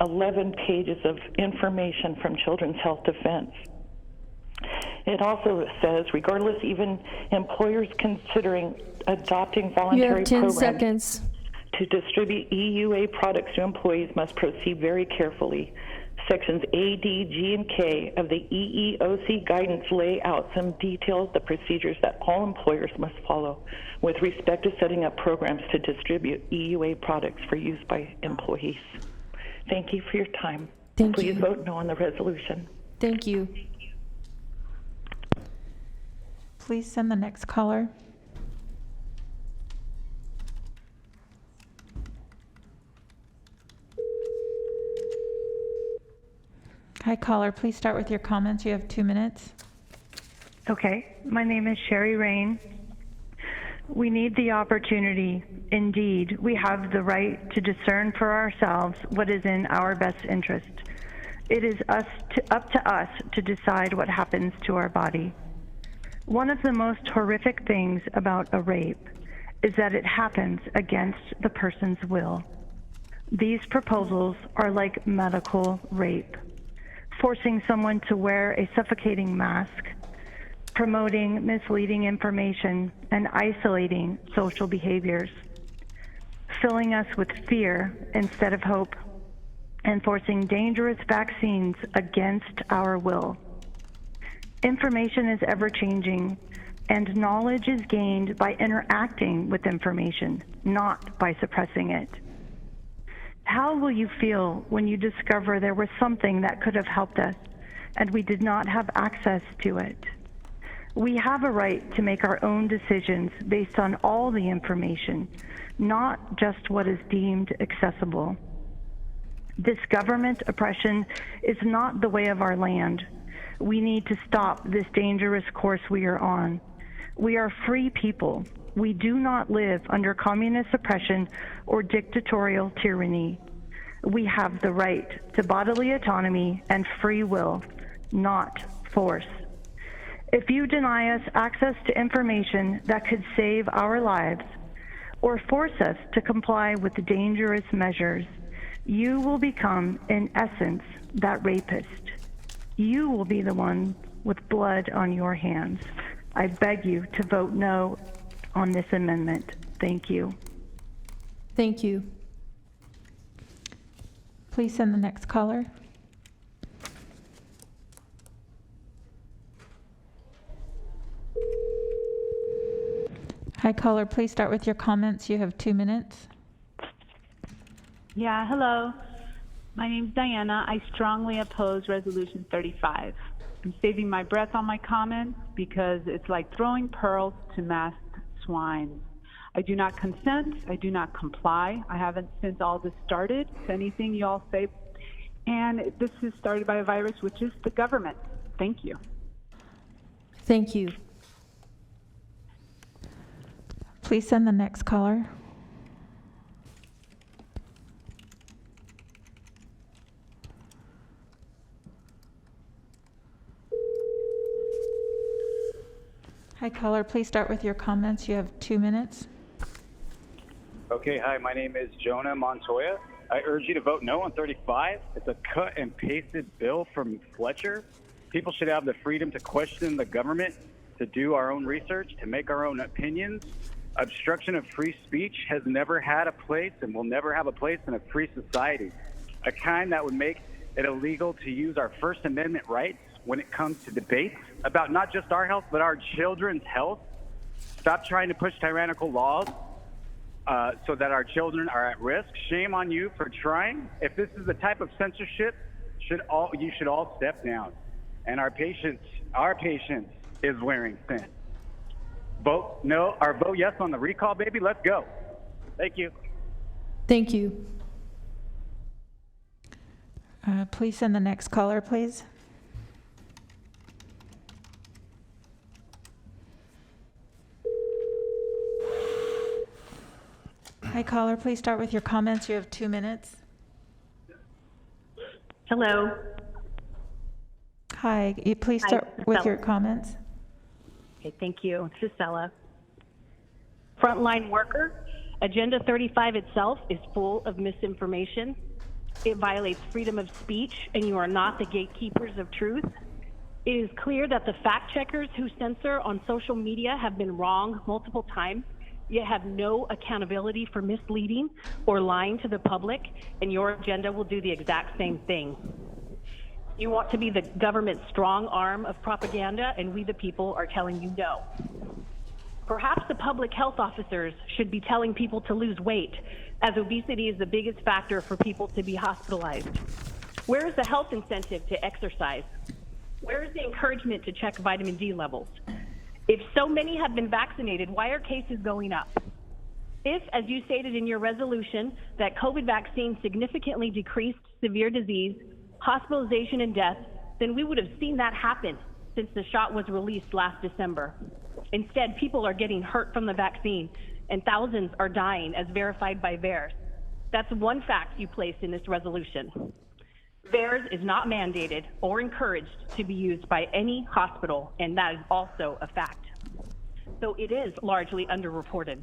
11 pages of information from Children's Health Defense, it also says, regardless, even employers considering adopting voluntary programs seconds. to distribute EUA products to employees must proceed very carefully. Sections A, D, G, and K of the EEOC guidance lay out some details, the procedures that all employers must follow with respect to setting up programs to distribute EUA products for use by employees. Thank you for your time. Please vote no on the resolution. Thank you. Please send the next caller. Hi, caller. Please start with your comments. You have 2 minutes. Okay. My name is Sherry Rain. We need the opportunity. Indeed, we have the right to discern for ourselves what is in our best interest. It is up to us to decide what happens to our body. One of the most horrific things about a rape is that it happens against the person's will. These proposals are like medical rape, forcing someone to wear a suffocating mask, promoting misleading information, and isolating social behaviors, filling us with fear instead of hope, and forcing dangerous vaccines against our will. Information is ever-changing, and knowledge is gained by interacting with information, not by suppressing it. How will you feel when you discover there was something that could have helped us, and we did not have access to it? We have a right to make our own decisions based on all the information, not just what is deemed accessible. This government oppression is not the way of our land. We need to stop this dangerous course we are on. We are free people. We do not live under communist oppression or dictatorial tyranny. We have the right to bodily autonomy and free will, not force. If you deny us access to information that could save our lives or force us to comply with dangerous measures, you will become, in essence, that rapist. You will be the one with blood on your hands. I beg you to vote no on this amendment. Thank you. Thank you. Please send the next caller. Hi, caller. Please start with your comments. You have 2 minutes. Yeah, hello. My name's Diana. I strongly oppose Resolution 35. I'm saving my breath on my comments because it's like throwing pearls to masked swine. I do not consent. I do not comply. I haven't since all this started to anything you all say. And this is started by a virus, which is the government. Thank you. Thank you. Please send the next caller. Hi, caller. Please start with your comments. You have 2 minutes. Okay, hi, my name is Jonah Montoya. I urge you to vote no on 35. It's a cut and pasted bill from Fletcher. People should have the freedom to question the government, to do our own research, to make our own opinions. Obstruction of free speech has never had a place and will never have a place in a free society. A kind that would make it illegal to use our First Amendment rights when it comes to debates about not just our health, but our children's health. Stop trying to push tyrannical laws so that our children are at risk. Shame on you for trying. If this is the type of censorship, you should all step down. And our patience is wearing thin. Vote no or vote yes on the recall, baby. Let's go. Thank you. Thank you. Please send the next caller, please. Hi, caller. Please start with your comments. You have 2 minutes. Hello. Hi. Please start with your comments. Okay, thank you. This is Stella. Frontline worker, Agenda 35 itself is full of misinformation. It violates freedom of speech, and you are not the gatekeepers of truth. It is clear that the fact checkers who censor on social media have been wrong multiple times, yet have no accountability for misleading or lying to the public, and your agenda will do the exact same thing. You want to be the government's strong arm of propaganda, and we the people are telling you no. Perhaps the public health officers should be telling people to lose weight, as obesity is the biggest factor for people to be hospitalized. Where is the health incentive to exercise? Where is the encouragement to check vitamin D levels? If so many have been vaccinated, why are cases going up? If, as you stated in your resolution, that COVID vaccine significantly decreased severe disease, hospitalization, and death, then we would have seen that happen since the shot was released last December. Instead, people are getting hurt from the vaccine, and thousands are dying, as verified by VAERS. That's one fact you placed in this resolution. VAERS is not mandated or encouraged to be used by any hospital, and that is also a fact. So it is largely underreported.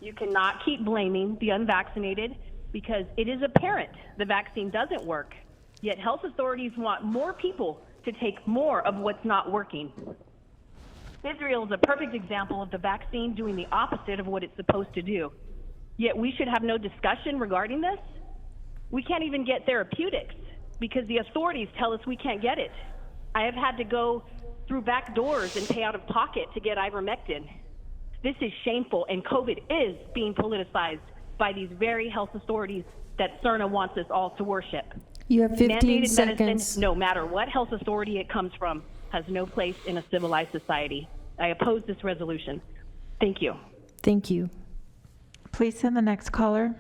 You cannot keep blaming the unvaccinated because it is apparent the vaccine doesn't work, yet health authorities want more people to take more of what's not working. Israel is a perfect example of the vaccine doing the opposite of what it's supposed to do. Yet we should have no discussion regarding this. We can't even get therapeutics because the authorities tell us we can't get it. I have had to go through back doors and pay out of pocket to get ivermectin. This is shameful, and COVID is being politicized by these very health authorities that CERNA wants us all to worship. You have 15 Mandated seconds. medicine, no matter what health authority it comes from, has no place in a civilized society. I oppose this resolution. Thank you. Thank you. Please send the next caller.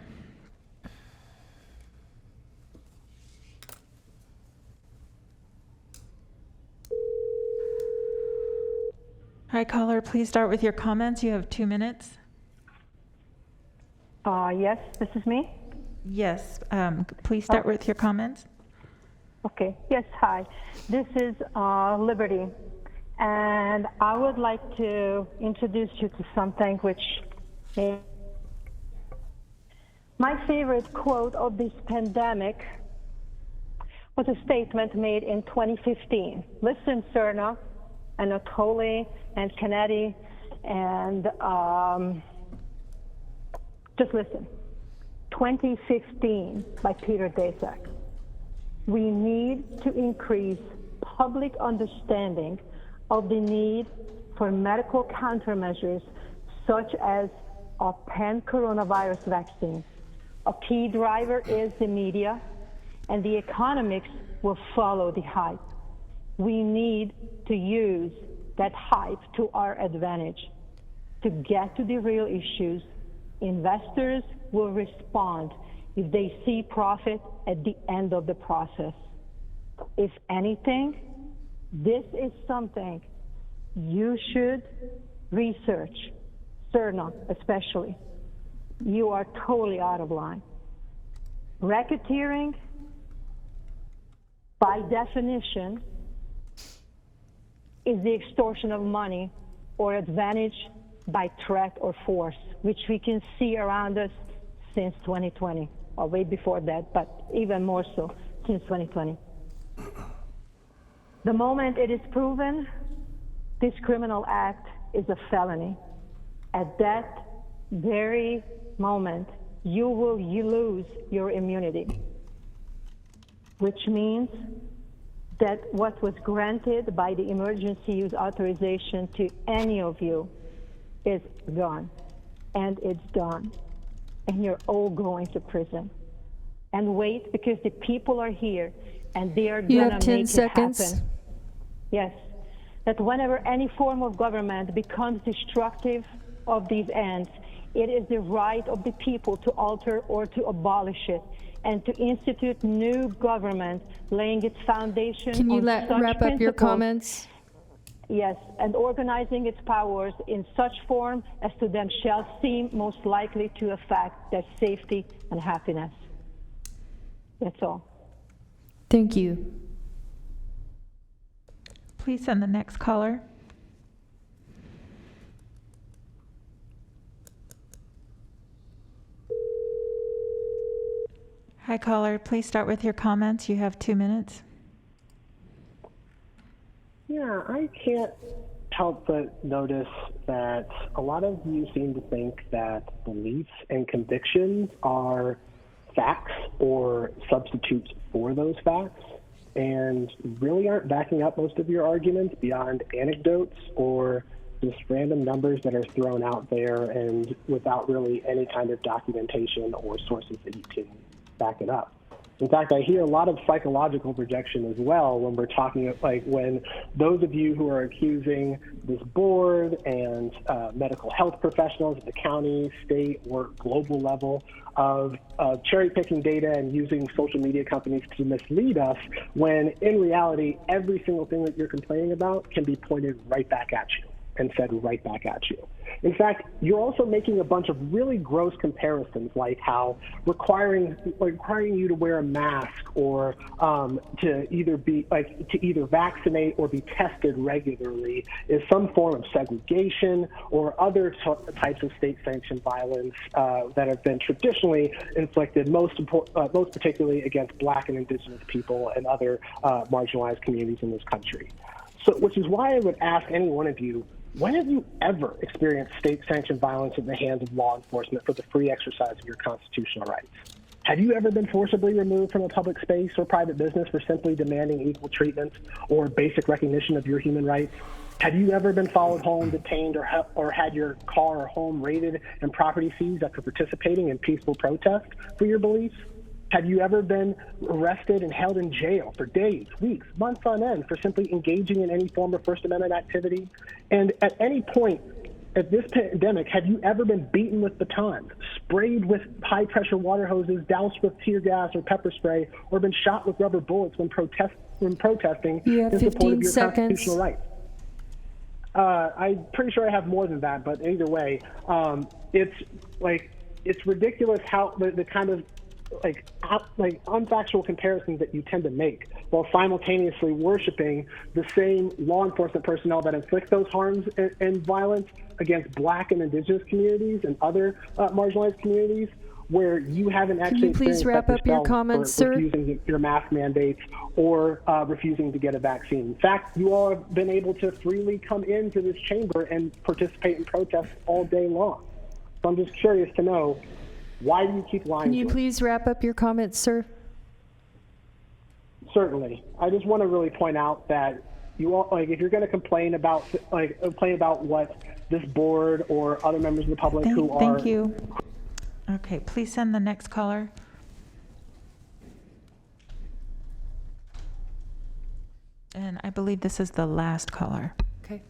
Hi, caller. Please start with your comments. You have 2 minutes. Yes, this is me. Yes. Please start with your comments. Okay. Yes, hi. This is Liberty. And I would like to introduce you to something which my favorite quote of this pandemic was a statement made in 2015. Listen, CERNA, and Anatoly, and Kennedy, and just listen. 2015 by Peter Daszak. We need to increase public understanding of the need for medical countermeasures such as a pan-coronavirus vaccine. A key driver is the media, and the economics will follow the hype. We need to use that hype to our advantage. To get to the real issues, investors will respond if they see profit at the end of the process. If anything, this is something you should research, CERNA especially. You are totally out of line. Racketeering, by definition, is the extortion of money or advantage by threat or force, which we can see around us since 2020, or way before that, but even more so since 2020. The moment it is proven this criminal act is a felony, at that very moment, you lose your immunity, which means that what was granted by the emergency use authorization to any of you is gone, and it's done, and you're all going to prison. And wait, because the people are here, and they are You gonna have 10 make seconds. it happen. Yes, that whenever any form of government becomes destructive of these ends, it is the right of the people to alter or to abolish it, and to institute new government, laying its foundation Can you on such wrap up your principles. comments? Yes, and organizing its powers in such form as to them shall seem most likely to affect their safety and happiness. That's all. Thank you. Please send the next caller. Hi, caller. Please start with your comments. You have 2 minutes. Yeah, I can't help but notice that a lot of you seem to think that beliefs and convictions are facts or substitutes for those facts, and really aren't backing up most of your arguments beyond anecdotes or just random numbers that are thrown out there and without really any kind of documentation or sources that you can back it up. In fact, I hear a lot of psychological projection as well when we're talking, like when those of you who are accusing this board and medical health professionals at the county, state, or global level of cherry-picking data and using social media companies to mislead us, when in reality, every single thing that you're complaining about can be pointed right back at you and said right back at you. In fact, you're also making a bunch of really gross comparisons, like how requiring you to wear a mask or to either vaccinate or be tested regularly is some form of segregation or other types of state-sanctioned violence that have been traditionally inflicted, most particularly against Black and Indigenous people and other marginalized communities in this country. So, which is why I would ask any one of you, when have you ever experienced state-sanctioned violence in the hands of law enforcement for the free exercise of your constitutional rights? Have you ever been forcibly removed from a public space or private business for simply demanding equal treatment or basic recognition of your human rights? Have you ever been followed home, detained, or had your car or home raided and property seized after participating in peaceful protest for your beliefs? Have you ever been arrested and held in jail for days, weeks, months on end for simply engaging in any form of First Amendment activity? And at any point at this pandemic, have you ever been beaten with batons, sprayed with high-pressure water hoses, doused with tear gas or pepper spray, or been shot with rubber bullets when protesting in support of your constitutional rights? I'm pretty sure I have more than that, but either way, it's ridiculous how the kind of unfactual comparisons that you tend to make while simultaneously worshiping the same law enforcement personnel that inflict those harms and violence against Black and Indigenous communities and other marginalized communities, where you haven't actually. Can you please wrap up your comments, sir? Refusing your mask mandates or refusing to get a vaccine. In fact, you all have been able to freely come into this chamber and participate in protests all day long. So I'm just curious to know, why do you keep lying? Can you please wrap up your comments, sir? Certainly. I just want to really point out that you all, like, if you're going to complain about what this board or other members of the public Thank you. Okay, please send the next caller. And I believe this is the last caller. Okay.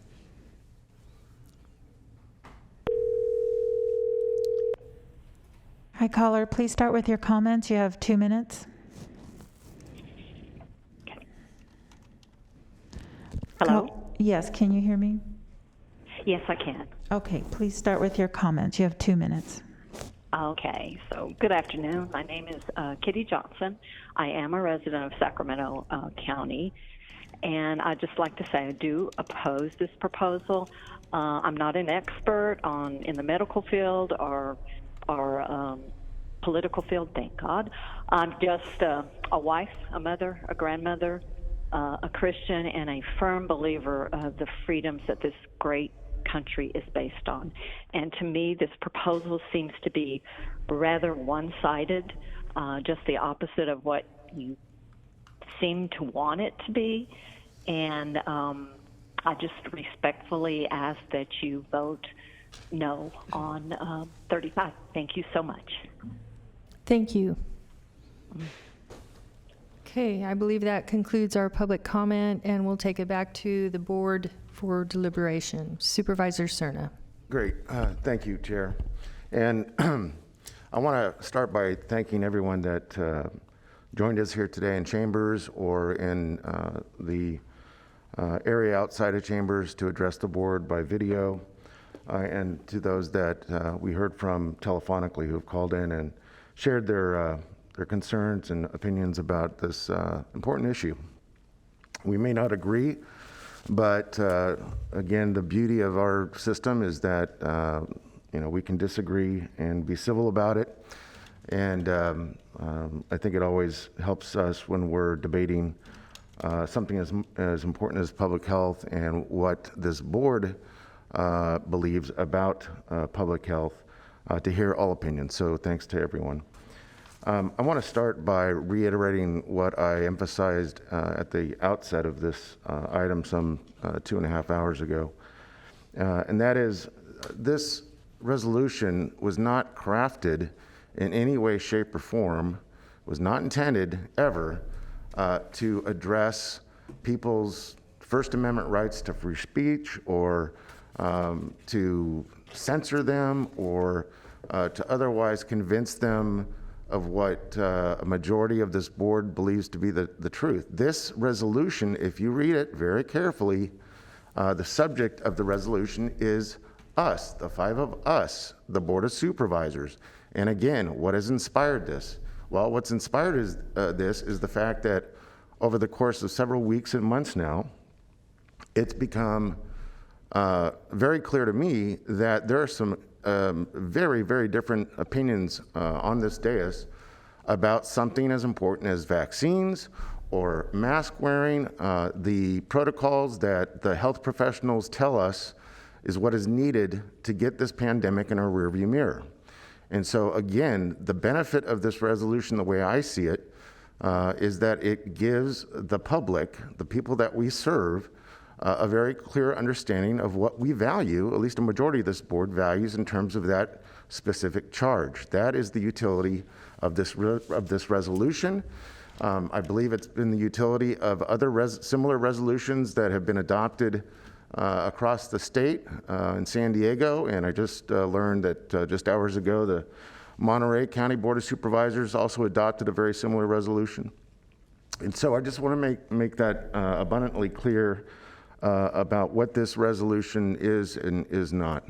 Hi, caller. Please start with your comments. You have 2 minutes. Hello? Yes, can you hear me? Yes, I can. Okay, please start with your comments. You have 2 minutes. Okay, so good afternoon. My name is Kitty Johnson. I am a resident of Sacramento County, and I'd just like to say I do oppose this proposal. I'm not an expert in the medical field or political field, thank God. I'm just a wife, a mother, a grandmother, a Christian, and a firm believer of the freedoms that this great country is based on. And to me, this proposal seems to be rather one-sided, just the opposite of what you seem to want it to be. And I just respectfully ask that you vote no on 35. Thank you so much. Thank you. Okay, I believe that concludes our public comment, and we'll take it back to the board for deliberation. Supervisor Cerna. Great. Thank you, Chair. And I want to start by thanking everyone that joined us here today in chambers or in the area outside of chambers to address the board by video, and to those that we heard from telephonically who have called in and shared their concerns and opinions about this important issue. We may not agree, but again, the beauty of our system is that we can disagree and be civil about it. And I think it always helps us when we're debating something as important as public health and what this board believes about public health, to hear all opinions. So thanks to everyone. I want to start by reiterating what I emphasized at the outset of this item some 2.5 hours ago. And that is, this resolution was not crafted in any way, shape, or form, was not intended ever to address people's First Amendment rights to free speech, or to censor them, or to otherwise convince them of what a majority of this board believes to be the truth. This resolution, if you read it very carefully, the subject of the resolution is us, the 5 of us, the Board of Supervisors. And again, what has inspired this? Well, what's inspired this is the fact that over the course of several weeks and months now, it's become very clear to me that there are some very, very different opinions on this dais about something as important as vaccines or mask wearing. The protocols that the health professionals tell us is what is needed to get this pandemic in our rearview mirror. And so again, the benefit of this resolution, the way I see it, is that it gives the public, the people that we serve, a very clear understanding of what we value, at least a majority of this board values, in terms of that specific charge. That is the utility of this resolution. I believe it's been the utility of other similar resolutions that have been adopted across the state in San Diego, and I just learned that just hours ago the Monterey County Board of Supervisors also adopted a very similar resolution. And so I just want to make that abundantly clear about what this resolution is and is not.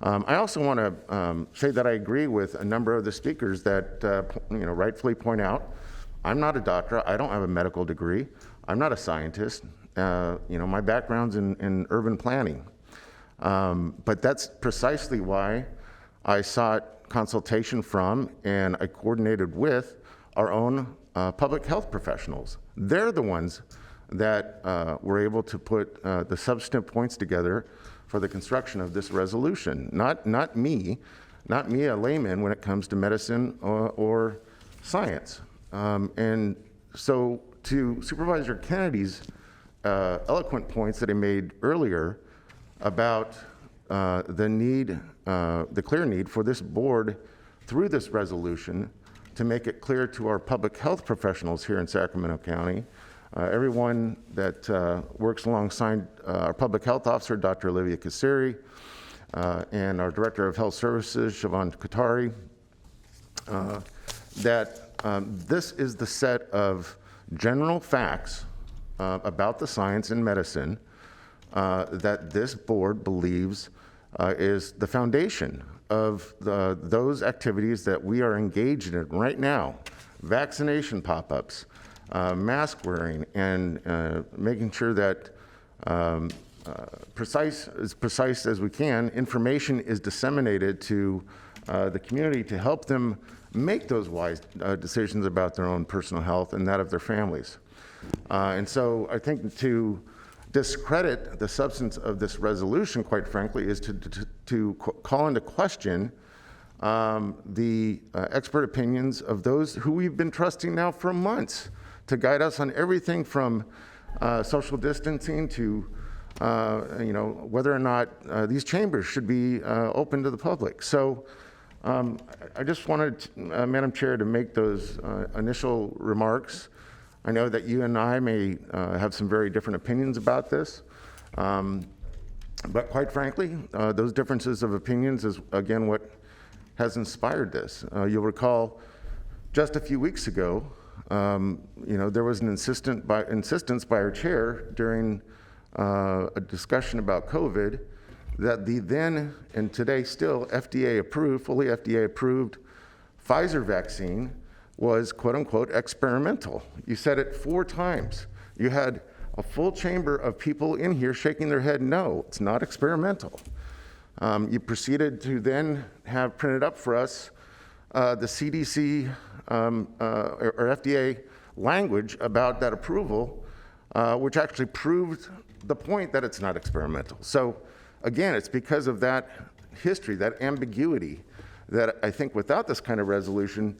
I also want to say that I agree with a number of the speakers that rightfully point out, I'm not a doctor, I don't have a medical degree, I'm not a scientist. My background's in urban planning. But that's precisely why I sought consultation from and I coordinated with our own public health professionals. They're the ones that were able to put the substantive points together for the construction of this resolution. Not me, a layman when it comes to medicine or science. And so to Supervisor Kennedy's eloquent points that he made earlier about the clear need for this board, through this resolution, to make it clear to our public health professionals here in Sacramento County, everyone that works alongside our public health officer, Dr. Olivia Kasseri, and our Director of Health Services, Siobhan Katari, that this is the set of general facts about the science and medicine that this board believes is the foundation of those activities that we are engaged in right now. Vaccination pop-ups, mask wearing, and making sure that as precise as we can, information is disseminated to the community to help them make those wise decisions about their own personal health and that of their families. And so I think to discredit the substance of this resolution, quite frankly, is to call into question the expert opinions of those who we've been trusting now for months to guide us on everything from social distancing to whether or not these chambers should be open to the public. So I just wanted, Madam Chair, to make those initial remarks. I know that you and I may have some very different opinions about this, but quite frankly, those differences of opinions is, again, what has inspired this. You'll recall just a few weeks ago, there was an insistence by our chair during a discussion about COVID that the then and today still FDA approved, fully FDA approved Pfizer vaccine was quote unquote experimental. You said it 4 times. You had a full chamber of people in here shaking their head, no, it's not experimental. You proceeded to then have printed up for us the CDC or FDA language about that approval, which actually proved the point that it's not experimental. So again, it's because of that history, that ambiguity, that I think without this kind of resolution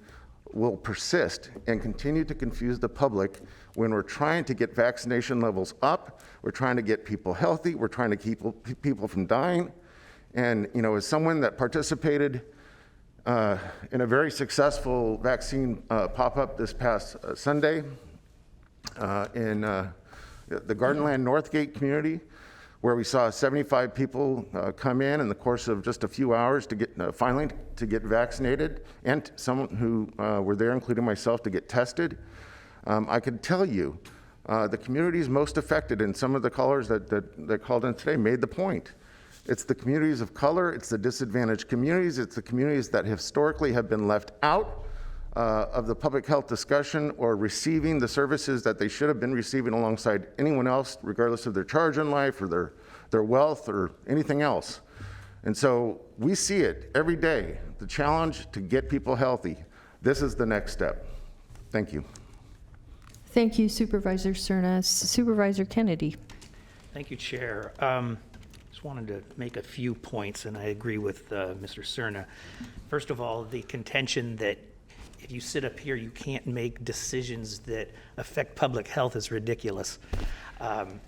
will persist and continue to confuse the public when we're trying to get vaccination levels up, we're trying to get people healthy, we're trying to keep people from dying. And as someone that participated in a very successful vaccine pop-up this past Sunday in the Gardenland Northgate community, where we saw 75 people come in the course of just a few hours to get finally to get vaccinated, and some who were there, including myself, to get tested. I could tell you the communities most affected, and some of the callers that called in today made the point. It's the communities of color, it's the disadvantaged communities, it's the communities that historically have been left out of the public health discussion or receiving the services that they should have been receiving alongside anyone else, regardless of their charge in life or their wealth or anything else. And so we see it every day, the challenge to get people healthy. This is the next step. Thank you. Thank you, Supervisor Cerna. Supervisor Kennedy. Thank you, Chair. Just wanted to make a few points, and I agree with Mr. Cerna. First of all, the contention that if you sit up here, you can't make decisions that affect public health is ridiculous.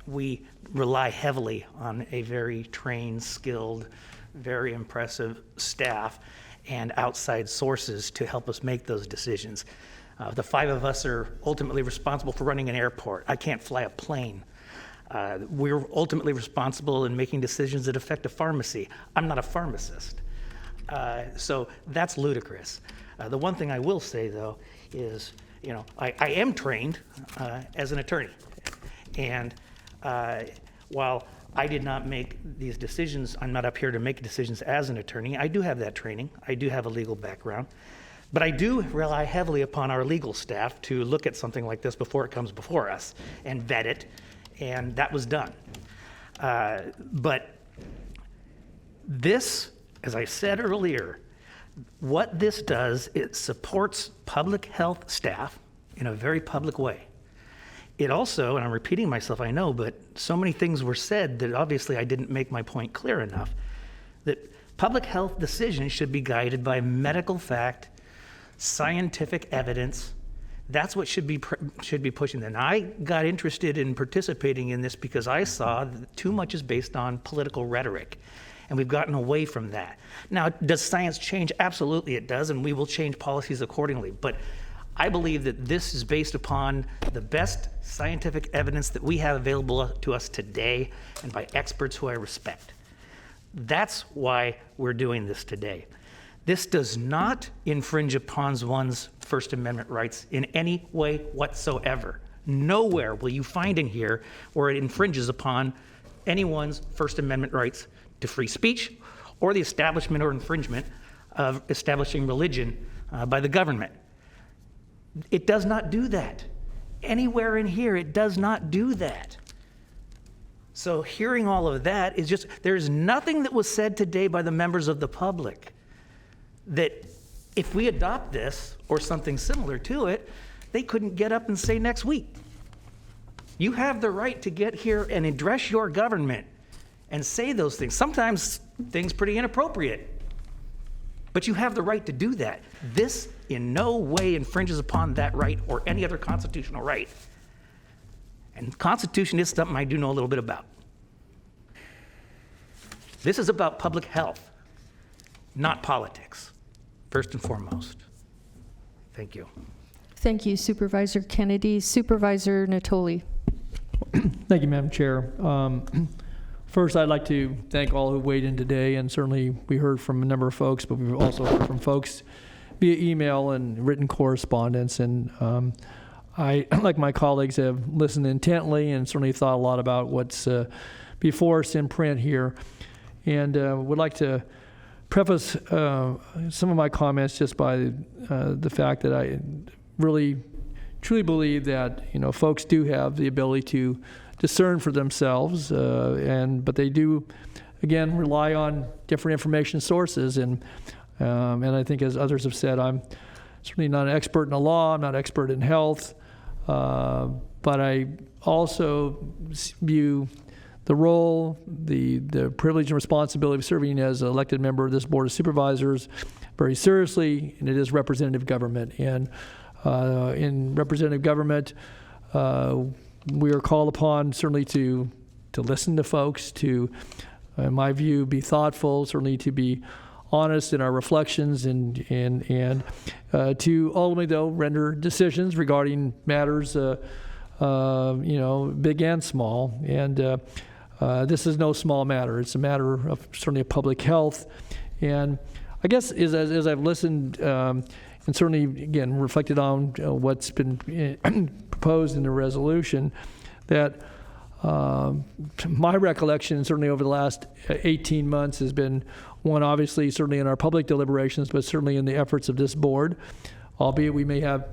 We rely heavily on a very trained, skilled, very impressive staff and outside sources to help us make those decisions. The 5 of us are ultimately responsible for running an airport. I can't fly a plane. We're ultimately responsible in making decisions that affect a pharmacy. I'm not a pharmacist. So that's ludicrous. The one thing I will say, though, is, I am trained as an attorney. And while I did not make these decisions, I'm not up here to make decisions as an attorney. I do have that training. I do have a legal background. But I do rely heavily upon our legal staff to look at something like this before it comes before us and vet it. And that was done. But this, as I said earlier, what this does, it supports public health staff in a very public way. It also, and I'm repeating myself, I know, but so many things were said that obviously I didn't make my point clear enough, that public health decisions should be guided by medical fact, scientific evidence, That's what should be pushing. And I got interested in participating in this because I saw that too much is based on political rhetoric, and we've gotten away from that. Now, does science change? Absolutely it does, and we will change policies accordingly. But I believe that this is based upon the best scientific evidence that we have available to us today, and by experts who I respect. That's why we're doing this today. This does not infringe upon one's First Amendment rights in any way whatsoever. Nowhere will you find in here where it infringes upon anyone's First Amendment rights to free speech or the establishment or infringement of establishing religion by the government. It does not do that. Anywhere in here, it does not do that. So hearing all of that is just, there's nothing that was said today by the members of the public that if we adopt this or something similar to it, they couldn't get up and say next week. You have the right to get here and address your government and say those things. Sometimes things pretty inappropriate, but you have the right to do that. This in no way infringes upon that right or any other constitutional right. And the Constitution is something I do know a little bit about. This is about public health, not politics, first and foremost. Thank you. Thank you, Supervisor Kennedy. Supervisor Natoli. Thank you, Madam Chair. First, I'd like to thank all who weighed in today, and certainly we heard from a number of folks, but we've also heard from folks via email and written correspondence. And I, like my colleagues, have listened intently and certainly thought a lot about what's before us in print here. And would like to preface some of my comments just by the fact that I really truly believe that folks do have the ability to discern for themselves, but they do again rely on different information sources, and I think, as others have said, I'm certainly not an expert in the law, I'm not an expert in health, but I also view the role, the privilege and responsibility of serving as an elected member of this Board of Supervisors very seriously, and it is representative government. And in representative government, we are called upon certainly to listen to folks, to, in my view, be thoughtful, certainly to be honest in our reflections, and to ultimately, though, render decisions regarding matters, big and small. And this is no small matter. It's a matter of certainly of public health. And I guess as I've listened and certainly, again, reflected on what's been proposed in the resolution, that my recollection, certainly over the last 18 months, has been one, obviously, certainly in our public deliberations, but certainly in the efforts of this board, albeit we may have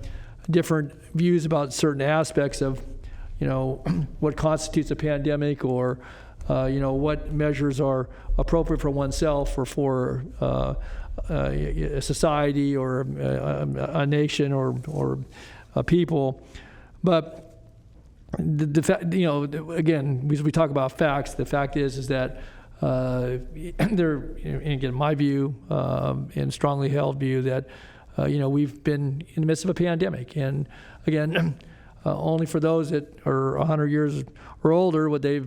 different views about certain aspects of what constitutes a pandemic, or what measures are appropriate for oneself or for a society or a nation or a people. But the fact, again, as we talk about facts, the fact is that there, and again, my view and strongly held view that we've been in the midst of a pandemic, and again, only for those that are 100 years or older would they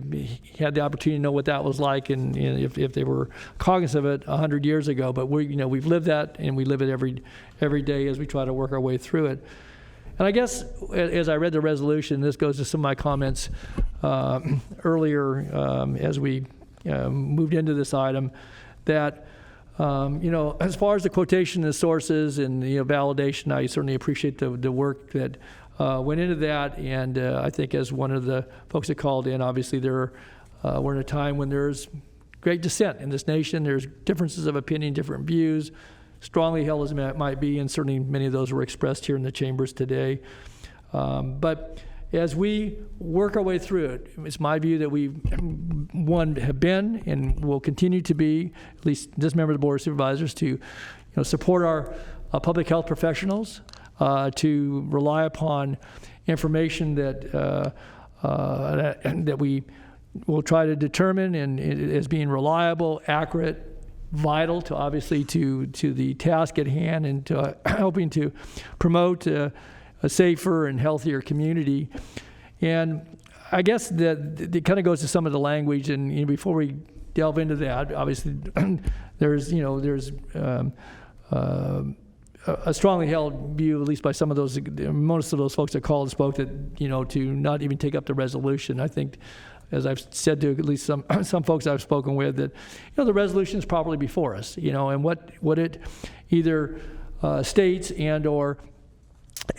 had the opportunity to know what that was like, and if they were cognizant of it 100 years ago. But we've lived that, and we live it every day as we try to work our way through it. And I guess as I read the resolution, this goes to some of my comments earlier as we moved into this item, that as far as the quotation and the sources and validation, I certainly appreciate the work that went into that. And I think, as one of the folks that called in, obviously we're in a time when there's great dissent in this nation. There's differences of opinion, different views, strongly held as it might be, and certainly many of those were expressed here in the chambers today. But as we work our way through it, it's my view that we, one, have been and will continue to be, at least this member of the Board of Supervisors, to support our public health professionals, to rely upon information that we will try to determine and as being reliable, accurate, vital to the task at hand, and to helping to promote a safer and healthier community. And I guess that it kind of goes to some of the language, and before we delve into that, obviously there's a strongly held view, at least by most of those folks that called and spoke, that to not even take up the resolution. I think, as I've said to at least some folks I've spoken with, that the resolution is properly before us, and what it either states and or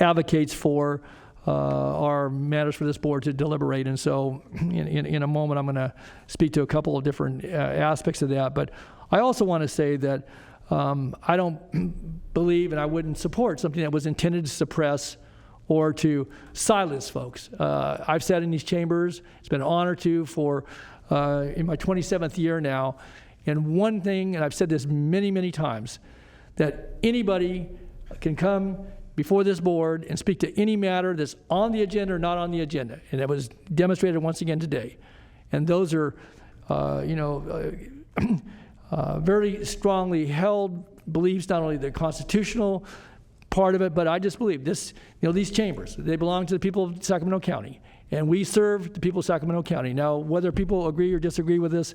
advocates for are matters for this board to deliberate. And so in a moment, I'm going to speak to a couple of different aspects of that. But I also want to say that I don't believe and I wouldn't support something that was intended to suppress or to silence folks. I've sat in these chambers. It's been an honor for in my 27th year now. And one thing, and I've said this many, many times, that anybody can come before this board and speak to any matter that's on the agenda or not on the agenda. And that was demonstrated once again today. And those are, very strongly held beliefs, not only the constitutional part of it, but I just believe this, these chambers, they belong to the people of Sacramento County. And we serve the people of Sacramento County. Now, whether people agree or disagree with this,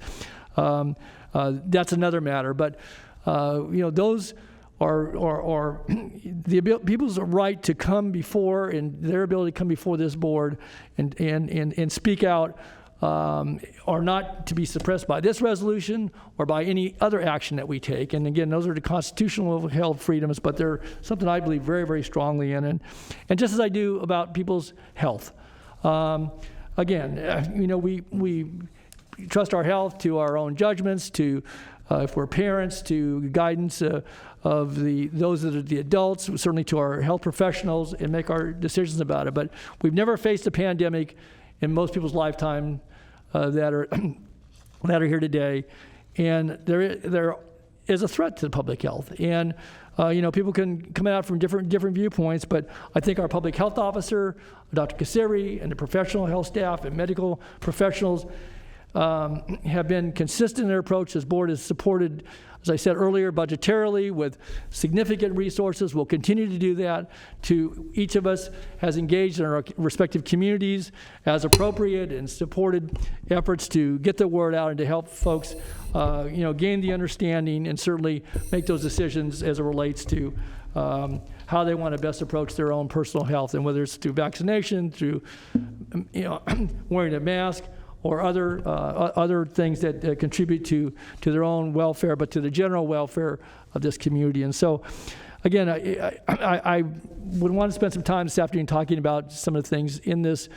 that's another matter. But, those are the people's right to come before, and their ability to come before this board and speak out are not to be suppressed by this resolution or by any other action that we take. And again, those are the constitutional held freedoms, but they're something I believe very, very strongly in. And just as I do about people's health. We trust our health to our own judgments, to if we're parents, to guidance of those that are the adults, certainly to our health professionals, and make our decisions about it. But we've never faced a pandemic in most people's lifetime that are here today, and there is a threat to the public health. And people can come out from different viewpoints, but I think our public health officer, Dr. Kasiri, and the professional health staff and medical professionals have been consistent in their approach. This board is supported, as I said earlier, budgetarily with significant resources. We'll continue to do that. Each of us has engaged in our respective communities as appropriate and supported efforts to get the word out and to help folks, gain the understanding and certainly make those decisions as it relates to how they want to best approach their own personal health, and whether it's through vaccination, through wearing a mask, or other things that contribute to their own welfare, but to the general welfare of this community. And so, again, I would want to spend some time this afternoon talking about some of the things in this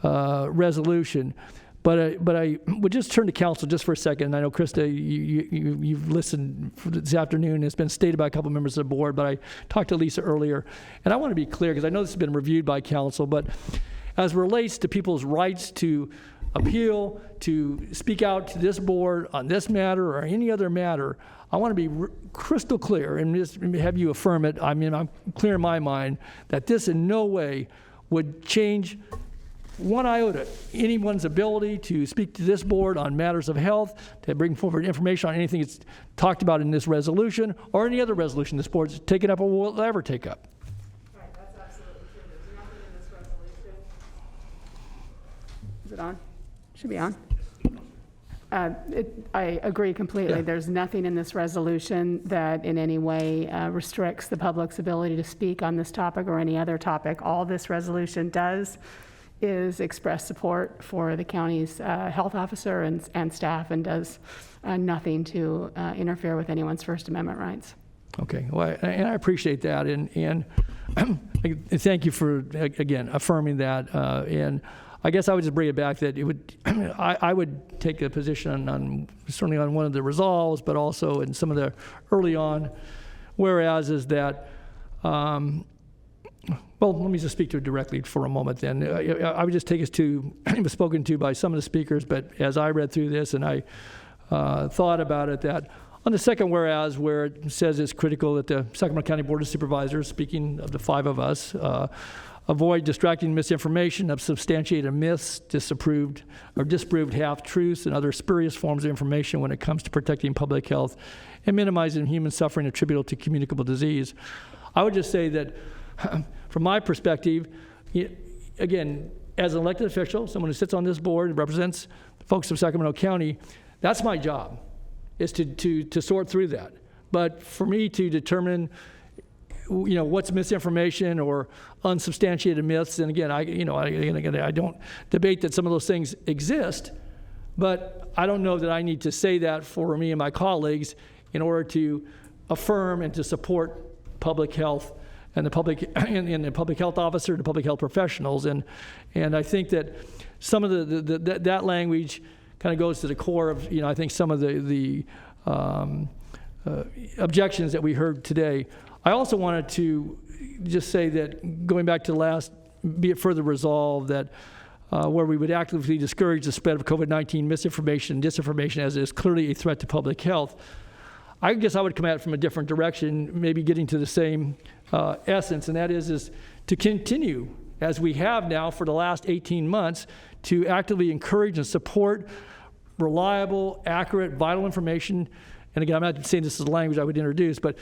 resolution. But I would just turn to council just for a second. And I know, Krista, you've listened for this afternoon. It's been stated by a couple members of the board, but I talked to Lisa earlier. And I want to be clear, because I know this has been reviewed by council, but as it relates to people's rights to appeal, to speak out to this board on this matter or any other matter, I want to be crystal clear and just have you affirm it. I mean, I'm clear in my mind that this in no way would change one iota anyone's ability to speak to this board on matters of health, to bring forward information on anything that's talked about in this resolution or any other resolution this board's taken up or will ever take up. Right, that's absolutely true. There's nothing in this resolution. Is it on? Should be on. I agree completely. Yeah. There's nothing in this resolution that in any way restricts the public's ability to speak on this topic or any other topic. All this resolution does is express support for the county's health officer and staff, and does nothing to interfere with anyone's First Amendment rights. Okay, well, and I appreciate that, and thank you for, again, affirming that. And I guess I would just bring it back that it would, I would take a position certainly on one of the resolves, but also in some of the early on, whereas is that, well, let me just speak to it directly for a moment then. I would just take us to, it was spoken to by some of the speakers, but as I read through this and I thought about it, that on the second whereas, where it says it's critical that the Sacramento County Board of Supervisors, speaking of the five of us, avoid distracting misinformation, unsubstantiated myths, disproved half-truths, and other spurious forms of information when it comes to protecting public health and minimizing human suffering attributable to communicable disease. I would just say that from my perspective, again, as an elected official, someone who sits on this board and represents the folks of Sacramento County, that's my job, is to sort through that. But for me to determine, what's misinformation or unsubstantiated myths, and again, I don't debate that some of those things exist, but I don't know that I need to say that for me and my colleagues in order to affirm and to support public health and the public and the public health officer, the public health professionals, and I think that some of that language kind of goes to the core of I think some of the objections that we heard today. I also wanted to just say that going back to the last, be it further resolved that where we would actively discourage the spread of COVID-19 misinformation and disinformation as it is clearly a threat to public health. I guess I would come at it from a different direction, maybe getting to the same essence, and that is to continue, as we have now for the last 18 months, to actively encourage and support reliable, accurate, vital information. And again, I'm not saying this is the language I would introduce, but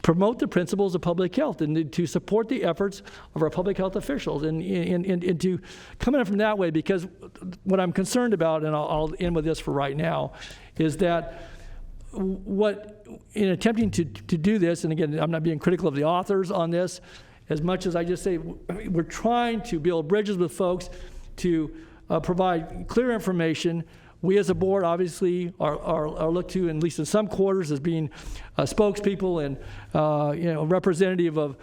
promote the principles of public health and to support the efforts of our public health officials and to come in from that way, because what I'm concerned about, and I'll end with this for right now, is that in attempting to do this, and again, I'm not being critical of the authors on this, as much as I just say we're trying to build bridges with folks to provide clear information. We as a board obviously are looked to, at least in some quarters, as being spokespeople and representative of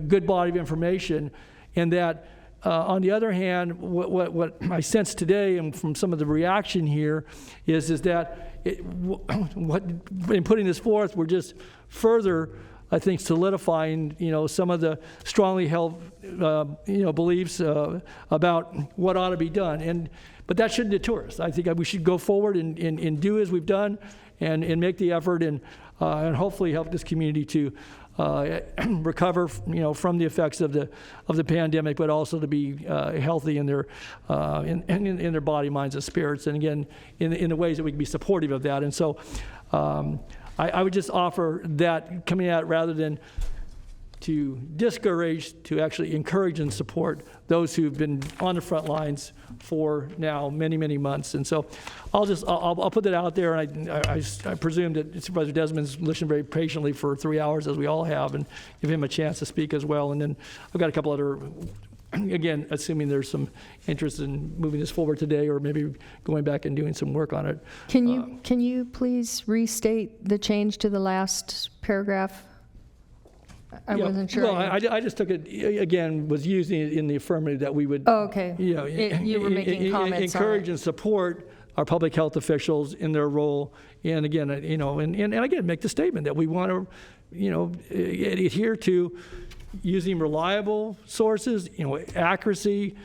good body of information, and that on the other hand, what I sense today and from some of the reaction here is that in putting this forth, we're just further, I think, solidifying some of the strongly held beliefs about what ought to be done. But that shouldn't deter us. I think we should go forward and do as we've done and make the effort and hopefully help this community to recover from the effects of the pandemic, but also to be healthy in their body, minds, and spirits, and again in the ways that we can be supportive of that. And so I would just offer that coming at it rather than to discourage, to actually encourage and support those who've been on the front lines for now many months. And so I'll put that out there, and I presume that Supervisor Desmond's listened very patiently for 3 hours, as we all have, and give him a chance to speak as well. And then I've got a couple other, again, assuming there's some interest in moving this forward today, or maybe going back and doing some work on it. Can you please restate the change to the last paragraph? I wasn't sure. Well, I just took it, again, was using it in the affirmative that we would, oh, okay. You were making comments encourage on and support our public health officials in their role, and again, and again, make the statement that we want to, adhere to using reliable sources, accuracy.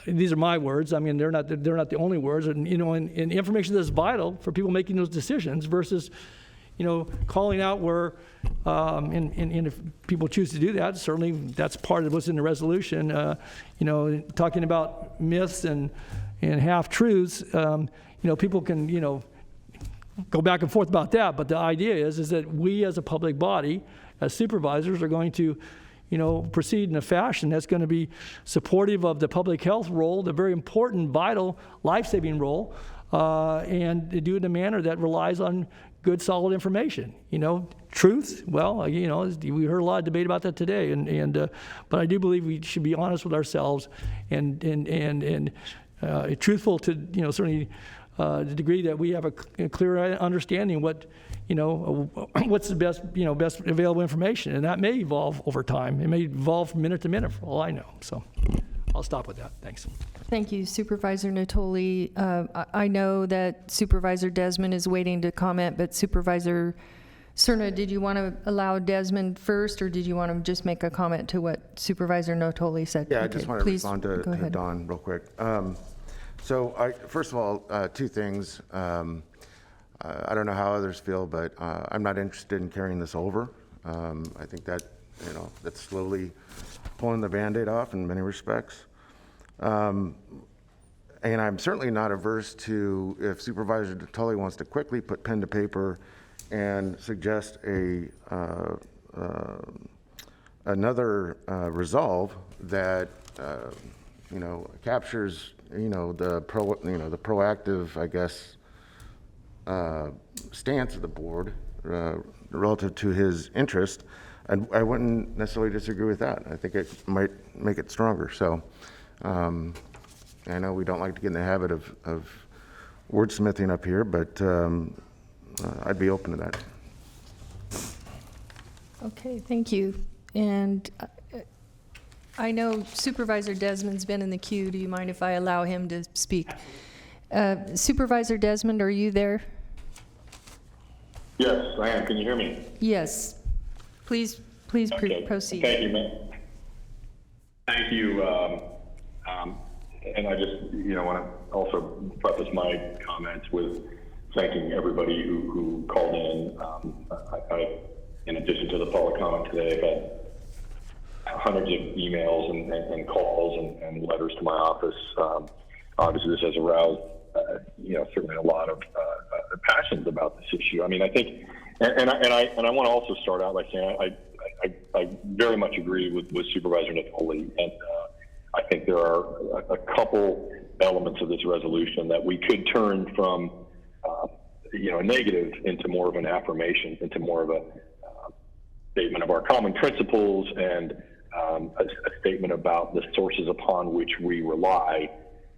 These are my words. I mean, they're not the only words, and and information that's vital for people making those decisions versus, calling out where, and if people choose to do that, certainly that's part of what's in the resolution. Talking about myths and half-truths, people can, go back and forth about that. But the idea is that we as a public body, as supervisors, are going to, proceed in a fashion that's going to be supportive of the public health role, the very important, vital, life-saving role, and to do it in a manner that relies on good, solid information. Truth. Well, we heard a lot of debate about that today, but I do believe we should be honest with ourselves and truthful to certainly the degree that we have a clear understanding what's the best available information, and that may evolve over time. It may evolve from minute to minute, for all I know. So I'll stop with that. Thanks. Thank you, Supervisor Natoli. I know that Supervisor Desmond is waiting to comment, but Supervisor Cerna, did you want to allow Desmond first, or did you want to just make a comment to what Supervisor Natoli said? Yeah, I just want to respond to Don real quick. So first of all, two things. I don't know how others feel, but I'm not interested in carrying this over. I think that, that's slowly pulling the Band-Aid off in many respects. And I'm certainly not averse to, if Supervisor Tully wants to quickly put pen to paper and suggest a another resolve that captures the proactive, I guess, stance of the board relative to his interest, and I wouldn't necessarily disagree with that. I think it might make it stronger. So I know we don't like to get in the habit of wordsmithing up here, but I'd be open to that. Okay, thank you. And I know Supervisor Desmond's been in the queue. Do you mind if I allow him to speak? Supervisor Desmond, are you there? Yes, I am. Can you hear me? Yes. Please Okay. proceed. Thank you, ma'am. Thank you. And I just, want to also preface my comments with thanking everybody who called in. I, in addition to the public comment today, I've had hundreds of emails and calls and letters to my office. Obviously, this has aroused, certainly a lot of passions about this issue. I mean, I think, and I want to also start out by saying I very much agree with Supervisor Natoli, and I think there are a couple elements of this resolution that we could turn from, a negative into more of an affirmation, into more of a statement of our common principles, and a statement about the sources upon which we rely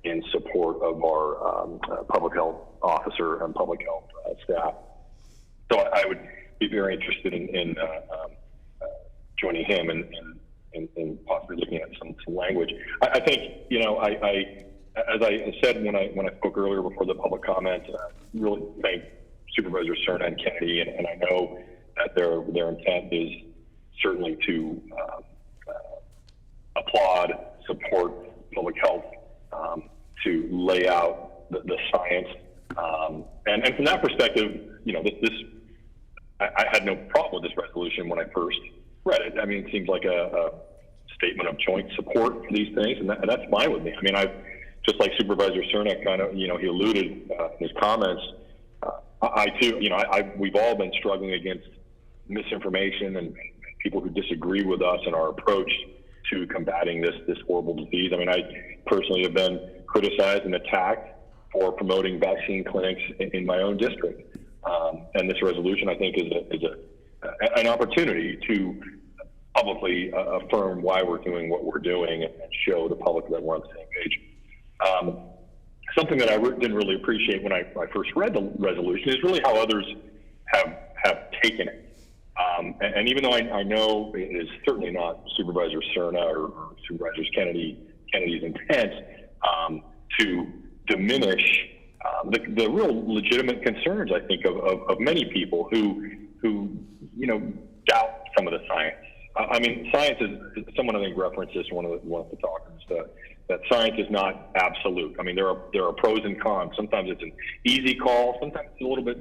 in support of our public health officer and public health staff. So I would be very interested in joining him and possibly looking at some language. I think, as I said when I spoke earlier before the public comment, really thank Supervisor Cerna and Kennedy, and I know that their intent is certainly to applaud, support public health, to lay out the science, and from that perspective, I had no problem with this resolution when I first read it. I mean, it seems like a statement of joint support for these things, and that's fine with me. I mean, just like Supervisor Cerna kind of, he alluded in his comments, I too, we've all been struggling against misinformation and people who disagree with us and our approach to combating this horrible disease. I mean, I personally have been criticized and attacked for promoting vaccine clinics in my own district. And this resolution, I think, is an opportunity to publicly affirm why we're doing what we're doing and show the public that we're on the same page. Something that I didn't really appreciate when I first read the resolution is really how others have taken it. And even though I know it is certainly not Supervisor Cerna or Supervisor Kennedy's intent to diminish the real legitimate concerns, I think, of many people who doubt some of the science. I mean, science is, someone I think referenced this, one of the talkers, that science is not absolute. I mean, there are pros and cons. Sometimes it's an easy call, sometimes it's a little bit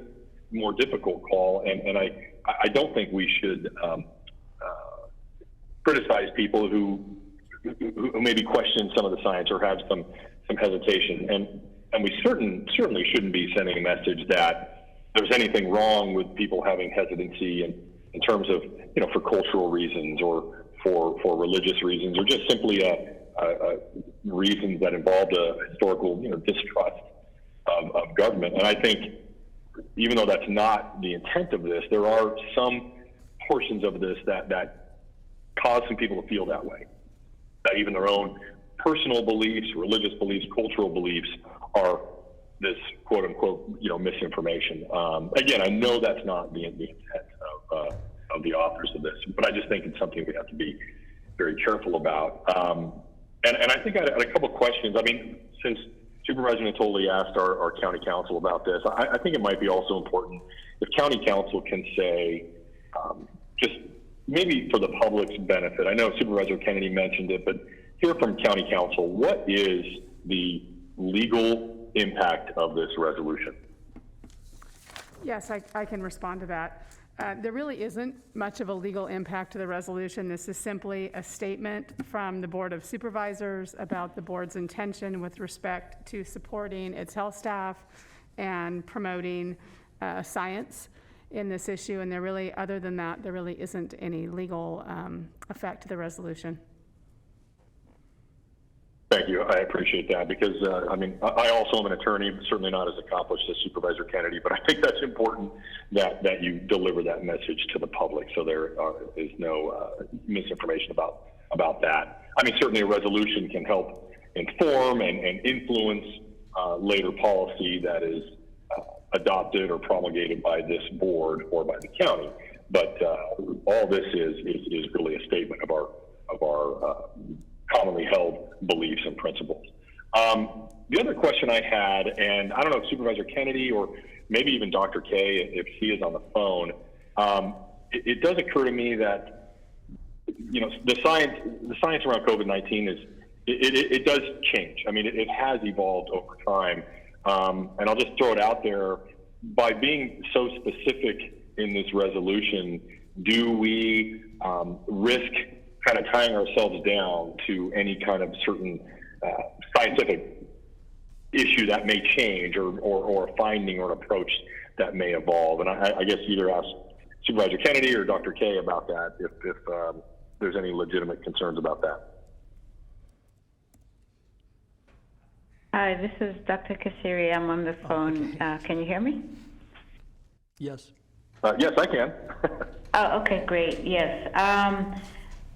more difficult call, and I don't think we should criticize people who maybe question some of the science or have some hesitation, and we certainly shouldn't be sending a message that there's anything wrong with people having hesitancy in terms of, for cultural reasons or for religious reasons, or just simply reasons that involved a historical, distrust of government. And I think, even though that's not the intent of this, there are some portions of this that cause some people to feel that way, that even their own personal beliefs, religious beliefs, cultural beliefs are this quote unquote, misinformation. Again, I know that's not the intent of the authors of this, but I just think it's something we have to be very careful about. And I think I had a couple of questions. I mean, since Supervisor Natoli asked our county council about this, I think it might be also important if county council can say, just maybe for the public's benefit, I know Supervisor Kennedy mentioned it, but hear from county council, what is the legal impact of this resolution? Yes, I can respond to that. There really isn't much of a legal impact to the resolution. This is simply a statement from the Board of Supervisors about the board's intention with respect to supporting its health staff and promoting science. in this issue, and there really, other than that, there really isn't any legal effect to the resolution. Thank you. I appreciate that because, I mean, I also am an attorney, certainly not as accomplished as Supervisor Kennedy, but I think that's important that you deliver that message to the public so there is no misinformation about that. I mean, certainly a resolution can help inform and influence later policy that is adopted or promulgated by this board or by the county. But all this is really a statement of our commonly held beliefs and principles. The other question I had, and I don't know if Supervisor Kennedy or maybe even Dr. K, if he is on the phone, it does occur to me that, you know, the science around COVID-19 it does change. I mean, it has evolved over time. And I'll just throw it out there, by being so specific in this resolution, do we risk kind of tying ourselves down to any kind of certain scientific issue that may change or a finding or an approach that may evolve? And I guess either ask Supervisor Kennedy or Dr. K about that if there's any legitimate concerns about that. Hi, this is Dr. Kasiri. I'm on the phone. Okay. Can you hear me? Yes. Yes, I can. Oh, okay, great. Yes.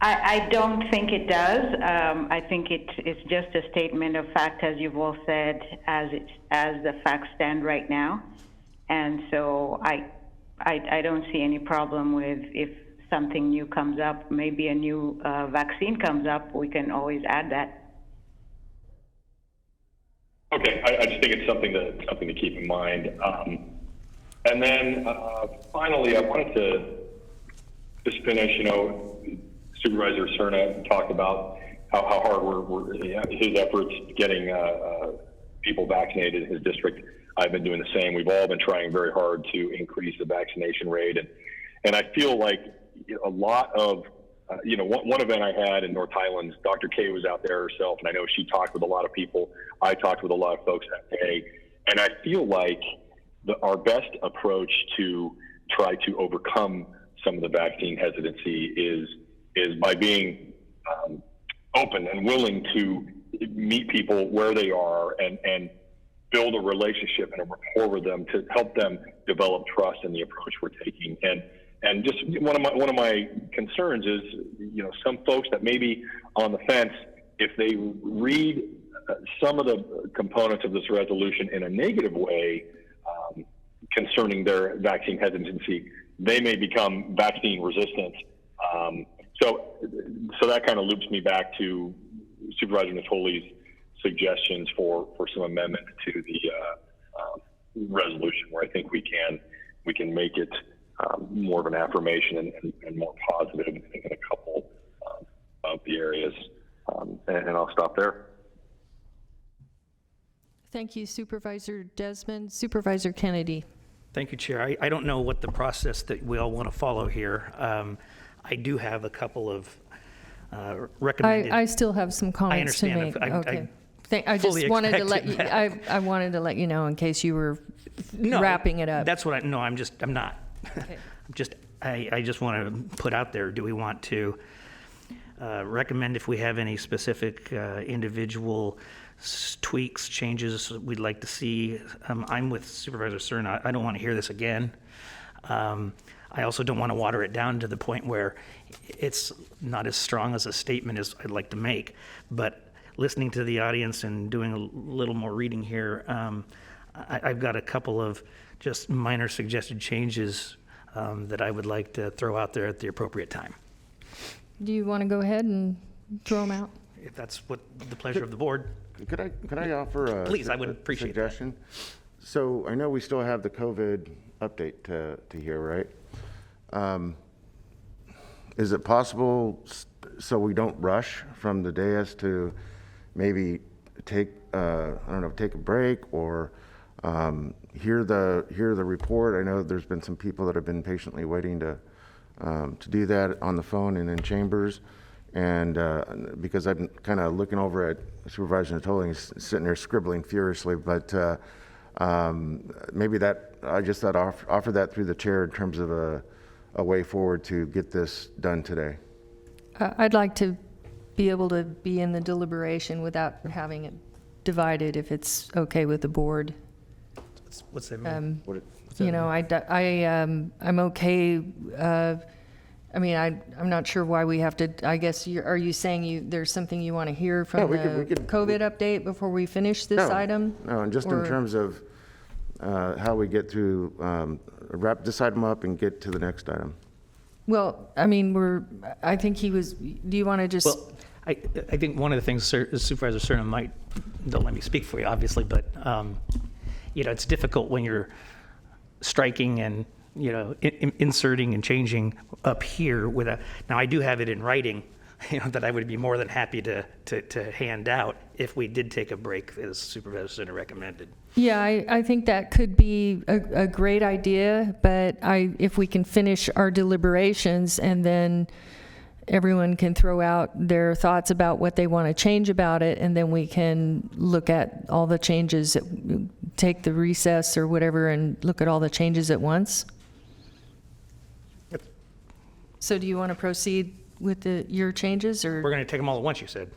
I don't think it does. I think it's just a statement of fact, as you've all said, as the facts stand right now. And so I don't see any problem with if something new comes up, maybe a new vaccine comes up, we can always add that. Okay, I just think it's something to keep in mind. And then finally, I wanted to just finish. You know, Supervisor Cerna talked about how hard his efforts getting people vaccinated in his district. I've been doing the same. We've all been trying very hard to increase the vaccination rate, and I feel like a lot of one event I had in North Highlands, Dr. K was out there herself, and I know she talked with a lot of people. I talked with a lot of folks that day, and I feel like our best approach to try to overcome some of the vaccine hesitancy is by being open and willing to meet people where they are and build a relationship and a rapport with them to help them develop trust in the approach we're taking. And just one of my concerns is, some folks that may be on the fence, if they read some of the components of this resolution in a negative way concerning their vaccine hesitancy, they may become vaccine resistant. So that kind of loops me back to Supervisor Natoli's suggestions for some amendments to the resolution, where I think we can make it more of an affirmation and more positive in a couple of the areas. And I'll stop there. Thank you, Supervisor Desmond. Supervisor Kennedy. Thank you, Chair. I don't know what the process that we all want to follow here. I do have a couple of recommended. I still have some comments to make. Okay. I just wanted to let you. I wanted to let you know in case you were wrapping it up. That's what I'm not. Okay. I just want to put out there. Do we want to recommend if we have any specific individual tweaks, changes we'd like to see? I'm with Supervisor Cerna. I don't want to hear this again. I also don't want to water it down to the point where it's not as strong as a statement as I'd like to make. But listening to the audience and doing a little more reading here, I've got a couple of just minor suggested changes that I would like to throw out there at the appropriate time. Do you want to go ahead and throw them out? If that's what the pleasure of the board. Could I offer a Please, I would appreciate suggestion? That. So I know we still have the COVID update to hear, right? Is it possible, so we don't rush from the dais, to maybe take a break or hear the report? I know there's been some people that have been patiently waiting to do that on the phone and in chambers, and because I'm kind of looking over at Supervisor Natoli, he's sitting there scribbling furiously, but Maybe that, I just thought offer that through the chair in terms of a way forward to get this done today. I'd like to be able to be in the deliberation without having it divided, if it's okay with the board. What's that mean? You know, I'm okay. I mean, I'm not sure why we have to, I guess, are you saying there's something you want to hear from the COVID update before we finish this item? No, and just in terms of how we get through, wrap this item up and get to the next item. Well, I mean, I think do you want to just? Well, I think one of the things Supervisor Cerna might, don't let me speak for you, obviously, but, you know, it's difficult when you're striking and, you know, inserting and changing up here now I do have it in writing, you know, that I would be more than happy to hand out if we did take a break, as Supervisor Cerna recommended. Yeah, I think that could be a great idea, but if we can finish our deliberations and then everyone can throw out their thoughts about what they want to change about it, and then we can look at all the changes, take the recess or whatever and look at all the changes at once. Yep. So do you want to proceed with your changes, or? We're going to take them all at once, you said.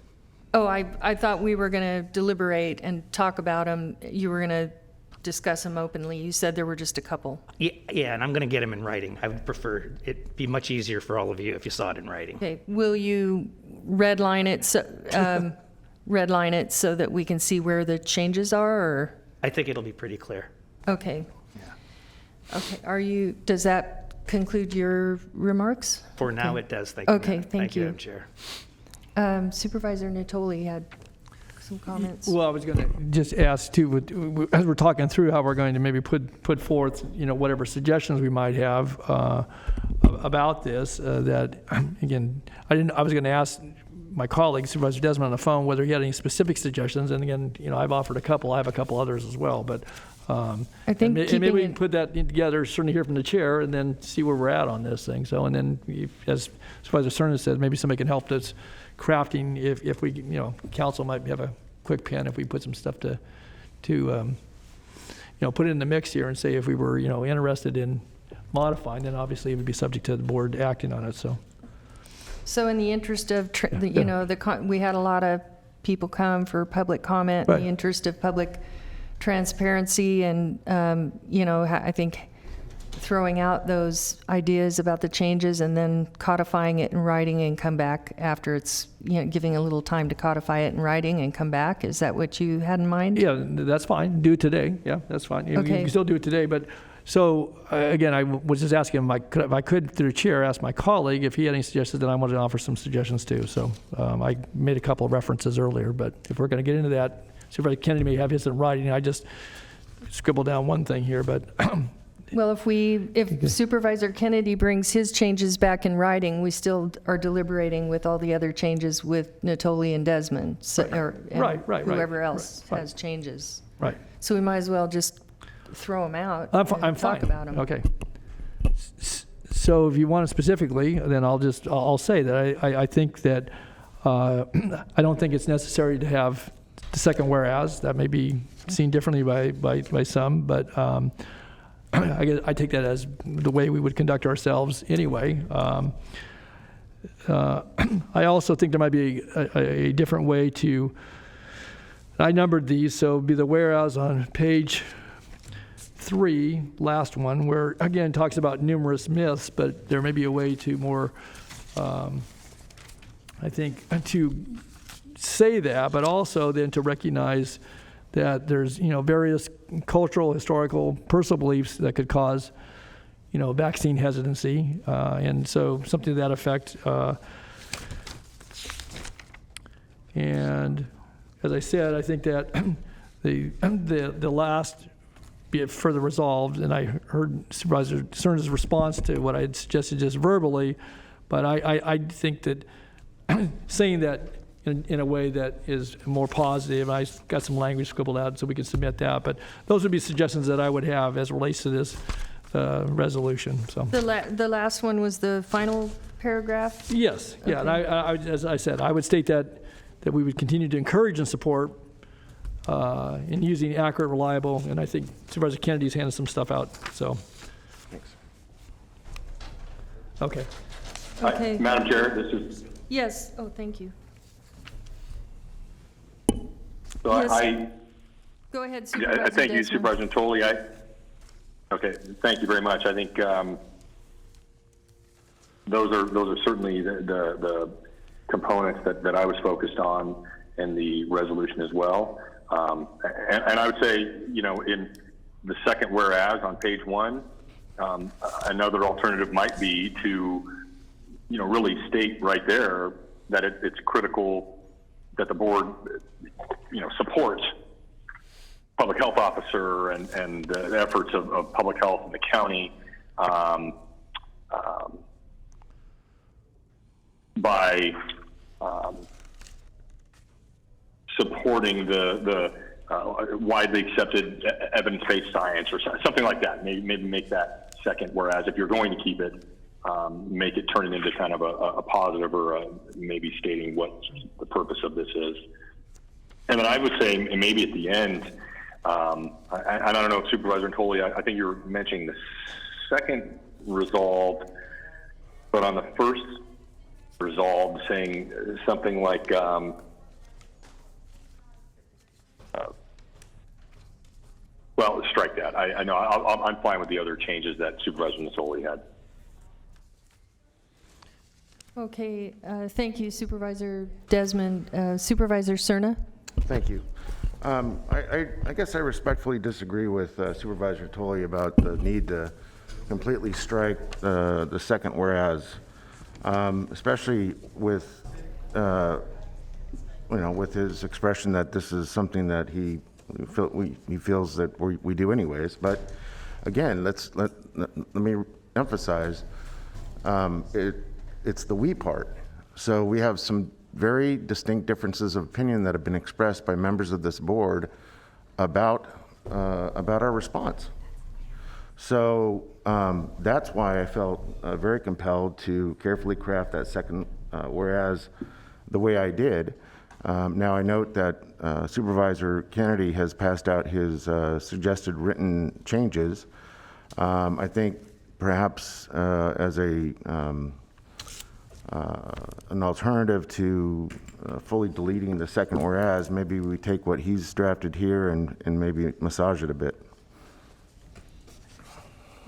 Oh, I thought we were going to deliberate and talk about them. You were going to discuss them openly. You said there were just a couple. Yeah, and I'm going to get them in writing. I would prefer it be much easier for all of you if you saw it in writing. Okay. Will you redline it so that we can see where the changes are, or? I think it'll be pretty clear. Okay. Yeah. Okay. Does that conclude your remarks? For now, it does. Thank you. Okay. Thank you, Madam Chair. Supervisor Natoli had some comments. Well, I was going to just ask too, as we're talking through how we're going to maybe put forth, you know, whatever suggestions we might have about this. That again, I was going to ask my colleague Supervisor Desmond on the phone whether he had any specific suggestions. And again, you know, I've offered a couple. I have a couple others as well. But I think maybe we can put that together, certainly hear from the chair, and then see where we're at on this thing. So, and then as Supervisor Cerna said, maybe somebody can help us crafting if we, you know, council might have a quick pen if we put some stuff to you know, put it in the mix here and say if we were, you know, interested in modifying, then obviously it would be subject to the board acting on it. So in the interest of, you know, we had a lot of people come for public comment, right. In the interest of public transparency and, you know, I think throwing out those ideas about the changes and then codifying it in writing and come back after it's, you know, giving a little time to codify it in writing and come back. Is that what you had in mind? Yeah, that's fine. Do it today. Yeah, that's fine. You can still do it today. But so again, I was just asking him if I could, through the chair, ask my colleague if he had any suggestions, then I wanted to offer some suggestions too. So I made a couple of references earlier, but if we're going to get into that, Supervisor Kennedy may have his in writing. I just scribbled down one thing here, but well, if Supervisor Kennedy brings his changes back in writing, we still are deliberating with all the other changes with Natoli and Desmond, whoever else has changes. Right. So we might as well just throw them out. I'm and fine. Talk about them. Okay. So if you want it specifically, then I'll say that I think that I don't think it's necessary to have the second whereas. That may be seen differently by some, but I take that as the way we would conduct ourselves anyway. I also think there might be a different way to, I numbered these, so it'd be the whereas on page 3, last one, where again talks about numerous myths, but there may be a way to more, I think, to say that, but also then to recognize that there's, you know, various cultural, historical, personal beliefs that could cause, you know, vaccine hesitancy, and so something to that effect. And as I said, I think that the last, be it further resolved, and I heard Supervisor Cerna's response to what I had suggested just verbally, but I think that saying that in a way that is more positive. I got some language scribbled out so we can submit that, but those would be suggestions that I would have as it relates to this resolution. So the last one was the final paragraph? Yes, yeah, okay. And I, as I said, I would state that we would continue to encourage and support in using accurate, reliable, and I think Supervisor Kennedy's handed some stuff out, so. Thanks. Okay. Okay. Madam Chair, this is. Yes, oh, thank you. So Yes. Go ahead, Supervisor thank you, Desmond. Supervisor Tolley. Okay, thank you very much. I think those are certainly the components that I was focused on in the resolution as well. And I would say, in the second whereas on page 1, another alternative might be to, really state right there that it's critical that the board, supports public health officer and the efforts of public health in the county by supporting the widely accepted evidence-based science or something like that. Maybe make that second whereas if you're going to keep it, make it turn it into kind of a positive or maybe stating what the purpose of this is. And then I would say maybe at the end, I don't know if Supervisor Tolley, I think you're mentioning the second resolved, but on the first resolved saying something like, well, strike that. I know I'm fine with the other changes that Supervisor Tolley had. Okay, thank you, Supervisor Desmond. Supervisor Cerna? Thank you. I guess I respectfully disagree with Supervisor Tolley about the need to completely strike the second whereas, especially with, with his expression that this is something that he feels that we do anyways. But again, let me emphasize, it's the we part. So we have some very distinct differences of opinion that have been expressed by members of this board about our response. So that's why I felt very compelled to carefully craft that second whereas the way I did. Now I note that Supervisor Kennedy has passed out his suggested written changes. I think perhaps as an alternative to fully deleting the second whereas, maybe we take what he's drafted here and maybe massage it a bit.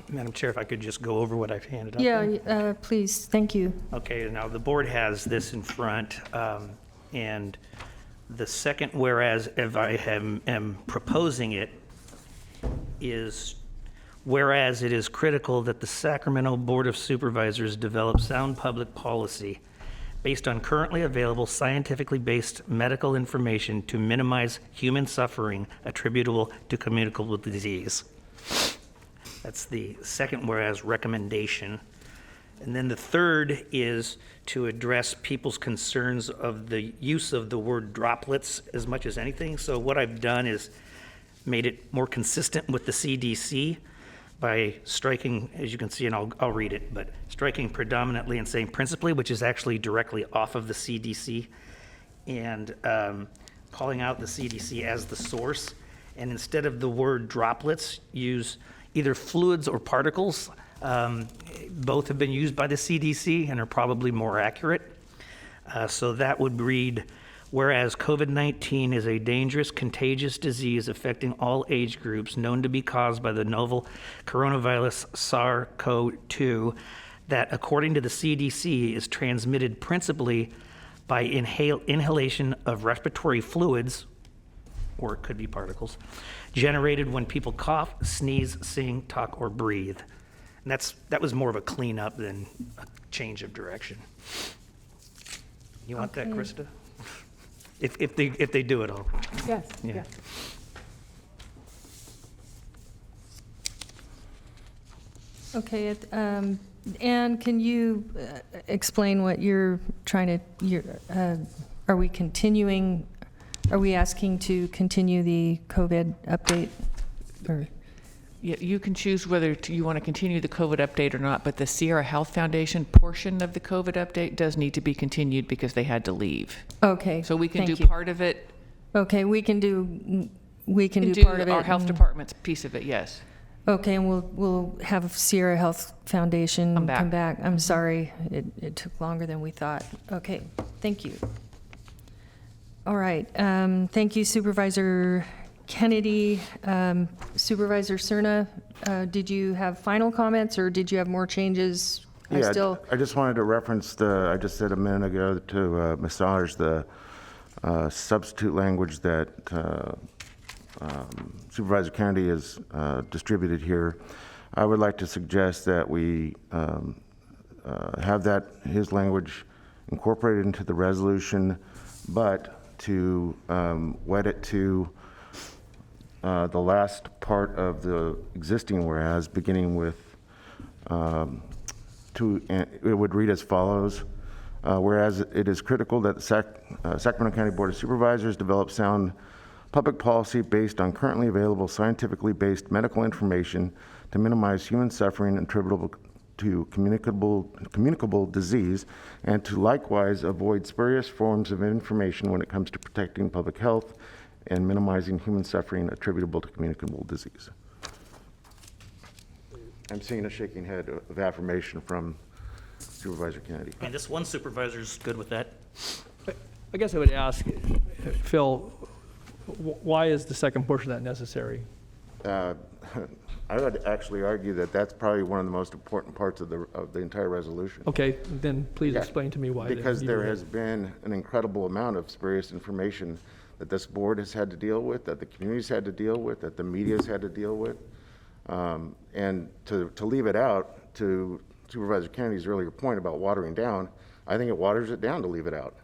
Madam Chair, if I could just go over what I've handed out. Yeah, please, thank you. Okay, now the board has this in front, and the second whereas, if I am proposing it, is whereas it is critical that the Sacramento Board of Supervisors develop sound public policy based on currently available scientifically based medical information to minimize human suffering attributable to communicable disease. That's the second whereas recommendation. And then the third is to address people's concerns of the use of the word droplets as much as anything. So what I've done is made it more consistent with the CDC by striking, as you can see, and I'll read it, but striking predominantly and saying principally, which is actually directly off of the CDC, and calling out the CDC as the source. And instead of the word droplets, use either fluids or particles. Both have been used by the CDC and are probably more accurate. So that would read, whereas COVID-19 is a dangerous, contagious disease affecting all age groups known to be caused by the novel coronavirus SARS-CoV-2 that, according to the CDC, is transmitted principally by inhalation of respiratory fluids, or it could be particles, generated when people cough, sneeze, sing, talk, or breathe. And that was more of a cleanup than a change of direction. You want that, Krista? If they do it all. Yes, Yeah. yes. Okay, Anne, can you explain what you're trying to, are we continuing, are we asking to continue the COVID update? Or? Yeah, you can choose whether you want to continue the COVID update or not, but the Sierra Health Foundation portion of the COVID update does need to be continued because they had to leave. Okay. So we can thank do you. part of it Okay, we can do Do part of it. our health and- department's piece of it, yes. Okay, and we'll have Sierra Health Foundation come back. I'm sorry, it took longer than we thought. Okay, thank you. All right, thank you Supervisor Kennedy. Supervisor Cerna, did you have final comments or did you have more changes? Yeah, I just wanted to reference I just said a minute ago to massage the substitute language that Supervisor Kennedy has distributed here. I would like to suggest that we have his language incorporated into the resolution, but to wed it to the last part of the existing whereas, beginning with it would read as follows. Whereas it is critical that the Sacramento County Board of Supervisors develop sound public policy based on currently available scientifically based medical information to minimize human suffering attributable to communicable disease, and to likewise avoid spurious forms of information when it comes to protecting public health and minimizing human suffering attributable to communicable disease. I'm seeing a shaking head of affirmation from Supervisor Kennedy. And this one supervisor's good with that. I guess I would ask, Phil, why is the second portion of that necessary? I would actually argue that that's probably one of the most important parts of the entire resolution. Okay, then please explain to me why. Because there has been an incredible amount of spurious information that this board has had to deal with, that the community's had to deal with, that the media's had to deal with. And to leave it out, to Supervisor Kennedy's earlier point about watering down, I think it waters it down to leave it out.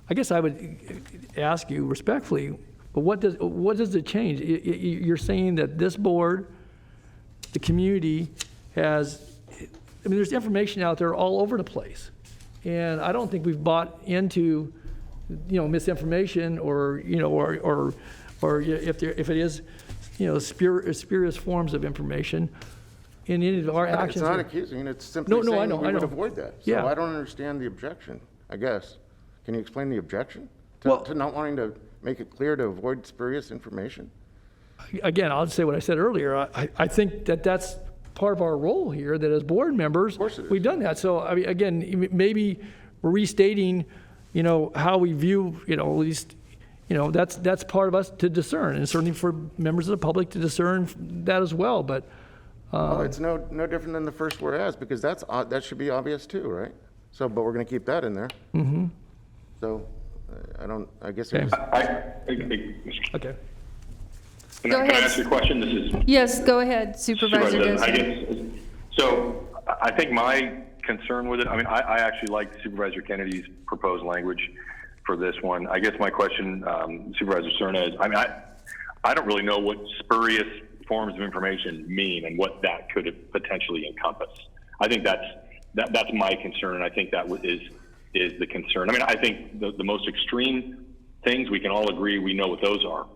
I guess I would ask you respectfully, but what does it change? You're saying that this board, the community has, I mean, there's information out there all over the place. And I don't think we've bought into, misinformation or if it is, spurious forms of information in any of our actions. It's not accusing, it's simply saying we would avoid that. So Yeah. I don't understand the objection, I guess. Can you explain the objection to not wanting to make it clear to avoid spurious information? Again, I'll say what I said earlier. I think that's part of our role here, that as board members, we've done that. So, I mean, again, maybe we're restating, how we view, at least, that's part of us to discern, and certainly for members of the public to discern that as well. But well, it's no different than the first whereas, because that should be obvious too, right? So, but we're going to keep that in there. Mm-hmm. So, I guess. Okay. Okay. Can Go I ahead. ask you a question? This is Yes, go ahead, Supervisor I Desmond. guess, so I think my concern with it, I mean, I actually like Supervisor Kennedy's proposed language for this one. I guess my question, Supervisor Cerna, is, I mean, I don't really know what spurious forms of information mean and what that could potentially encompass. I think that's my concern, and I think that is the concern. I mean, I think the most extreme things, we can all agree we know what those are.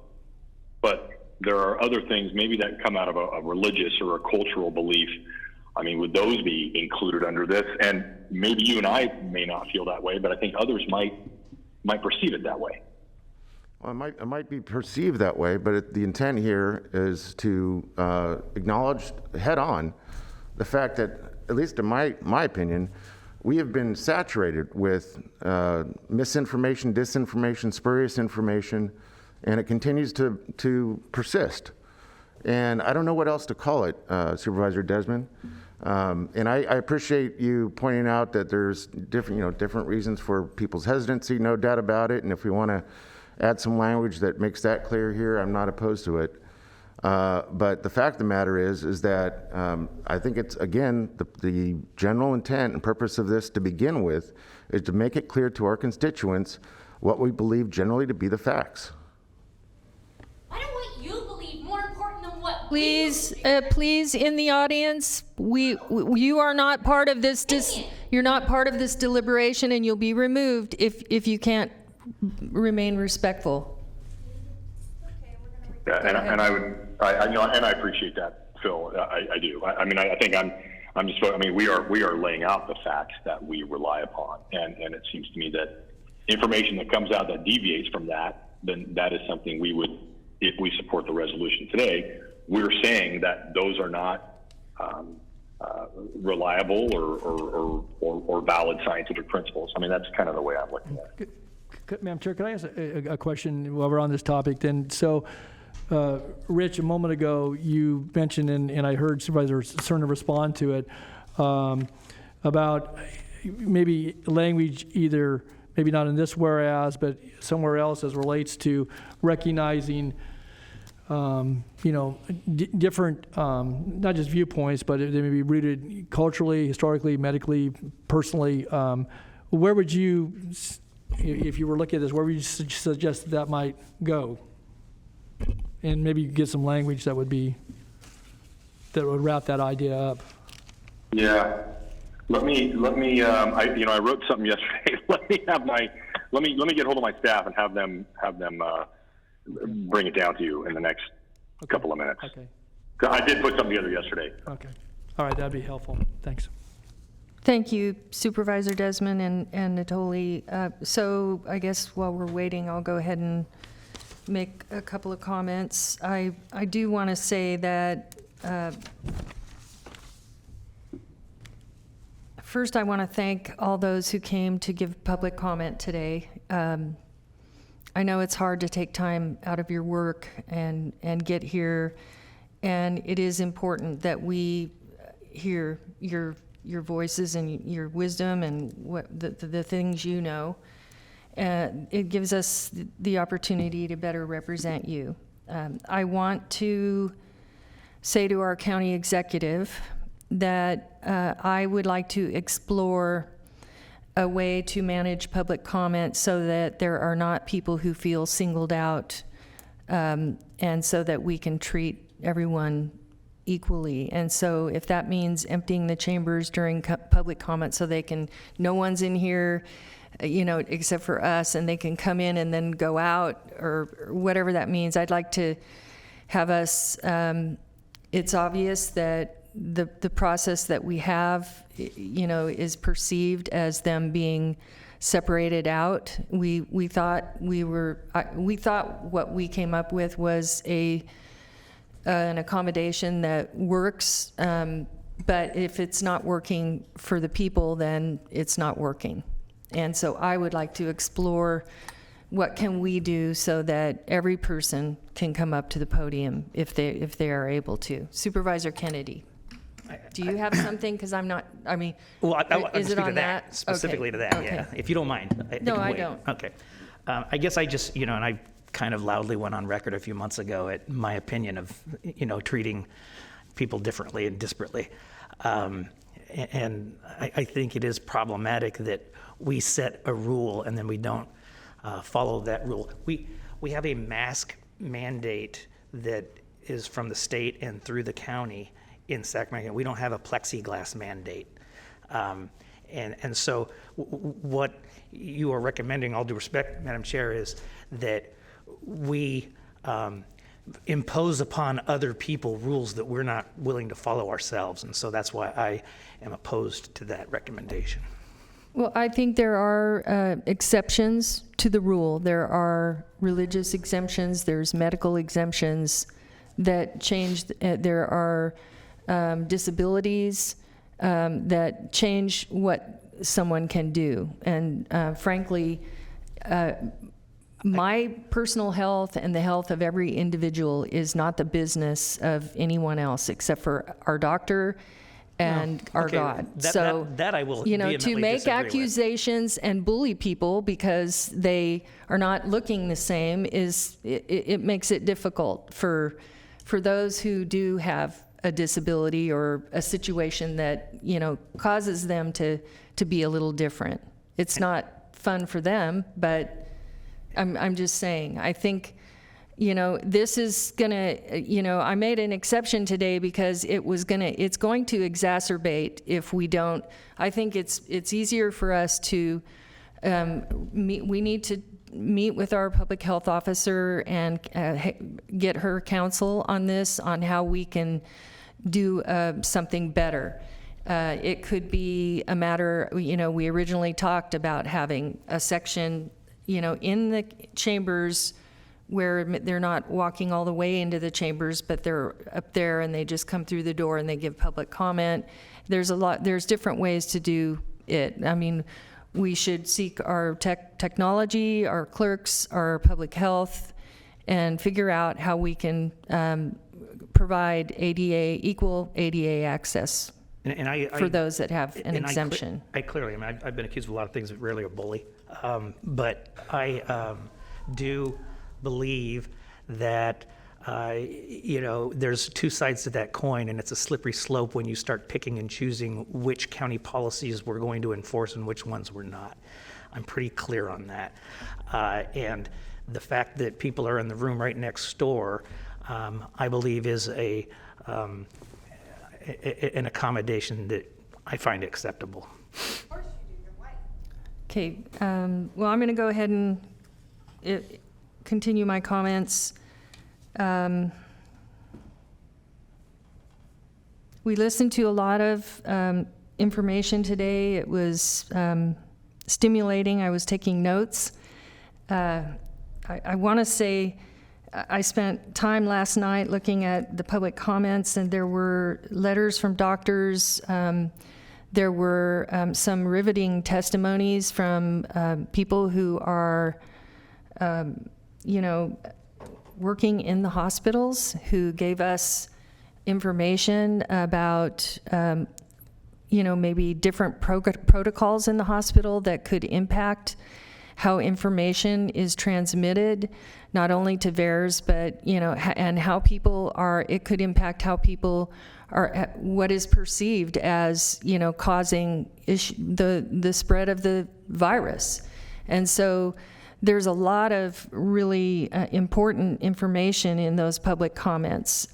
But there are other things maybe that come out of a religious or a cultural belief. I mean, would those be included under this? And maybe you and I may not feel that way, but I think others might perceive it that way. Well, it might be perceived that way, but the intent here is to acknowledge head on the fact that, at least in my opinion, we have been saturated with misinformation, disinformation, spurious information, and it continues to persist. And I don't know what else to call it, Supervisor Desmond. And I appreciate you pointing out that there's different reasons for people's hesitancy, no doubt about it. And if we want to add some language that makes that clear here, I'm not opposed to it. But the fact of the matter is that I think it's, again, the general intent and purpose of this to begin with is to make it clear to our constituents what we believe generally to be the facts. I don't want you to believe more important than what Please, please, in the audience, you are not part of this. You're not part of this deliberation, and you'll be removed if you can't remain respectful. Yeah, and I appreciate that, Phil. I do. I mean, I think I'm just. I mean, we are laying out the facts that we rely upon, and it seems to me that information that comes out that deviates from that, then that is something we would, if we support the resolution today, we're saying that those are not reliable or valid scientific principles. I mean, that's kind of the way I'm looking at it. Madam Chair, could I ask a question while we're on this topic then? So, Rich, a moment ago, you mentioned, and I heard Supervisor Cerna respond to it, about maybe language either, maybe not in this whereas, but somewhere else as relates to recognizing different, not just viewpoints, but they may be rooted culturally, historically, medically, personally. Where would you, if you were looking at this, where would you suggest that might go? And maybe get some language that would wrap that idea up. Yeah. Let me. I wrote something yesterday. let me get hold of my staff and have them bring it down to you in the next couple of minutes. Okay. I did put something together yesterday. Okay. All right, that'd be helpful. Thanks. Thank you, Supervisor Desmond and Natoli. So I guess while we're waiting, I'll go ahead and make a couple of comments. I do want to say that first I want to thank all those who came to give public comment today. I know it's hard to take time out of your work and get here, and it is important that we hear your voices and your wisdom and what the things you know. It gives us the opportunity to better represent you. I want to say to our county executive that I would like to explore a way to manage public comment so that there are not people who feel singled out, and so that we can treat everyone equally. And so if that means emptying the chambers during public comment so no one's in here, except for us, and they can come in and then go out, or whatever that means, I'd like to have us, it's obvious that the process that we have, is perceived as them being separated out. We thought what we came up with was an accommodation that works, but if it's not working for the people, then it's not working. And so I would like to explore what can we do so that every person can come up to the podium if they are able to. Supervisor Kennedy, do you have something? Because I'm not, Well, I is speak it on to that, specifically okay. to that, Okay. yeah. If you don't mind. No, I wait. don't. Okay. I guess I just, and I kind of loudly went on record a few months ago at my opinion of, treating people differently and disparately. And I think it is problematic that we set a rule and then we don't follow that rule. We have a mask mandate that is from the state and through the county in Sacramento. We don't have a plexiglass mandate. And so what you are recommending, all due respect, Madam Chair, is that we impose upon other people rules that we're not willing to follow ourselves. And so that's why I am opposed to that recommendation. Well, I think there are exceptions to the rule. There are religious exemptions, there's medical exemptions that change, there are disabilities that change what someone can do. And frankly, my personal health and the health of every individual is not the business of anyone else except for our doctor and our okay, God. That I will to vehemently make disagree with. accusations and bully people because they are not looking the same it makes it difficult for those who do have a disability or a situation that causes them to be a little different. It's not fun for them, but I'm just saying, I think, this is gonna, I made an exception today because it's going to exacerbate if we don't. I think it's easier for us to, we need to meet with our public health officer and get her counsel on this, on how we can do something better. It could be a matter, we originally talked about having a section in the chambers where they're not walking all the way into the chambers, but they're up there and they just come through the door and they give public comment. There's different ways to do it. I mean, we should seek our technology, our clerks, our public health, and figure out how we can provide equal ADA access for those that have an exemption. I mean, I've been accused of a lot of things that rarely are bully, but I do believe that there's two sides to that coin, and it's a slippery slope when you start picking and choosing which county policies we're going to enforce and which ones we're not. I'm pretty clear on that. And the fact that people are in the room right next door, I believe is an accommodation that I find acceptable. Okay, well, I'm going to go ahead and continue my comments. We listened to a lot of information today. It was stimulating. I was taking notes. I want to say I spent time last night looking at the public comments, and there were letters from doctors. There were some riveting testimonies from people who are, working in the hospitals, who gave us information about, maybe different protocols in the hospital that could impact how information is transmitted, not only to VAERS, but, and how people are, it could impact how people are, what is perceived as, causing the spread of the virus. And so there's a lot of really important information in those public comments.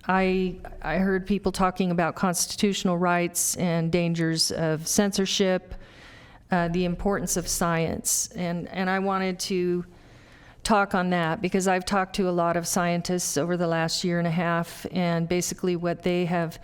I heard people talking about constitutional rights and dangers of censorship, the importance of science. And I wanted to talk on that because I've talked to a lot of scientists over the last year and a half, and basically what they have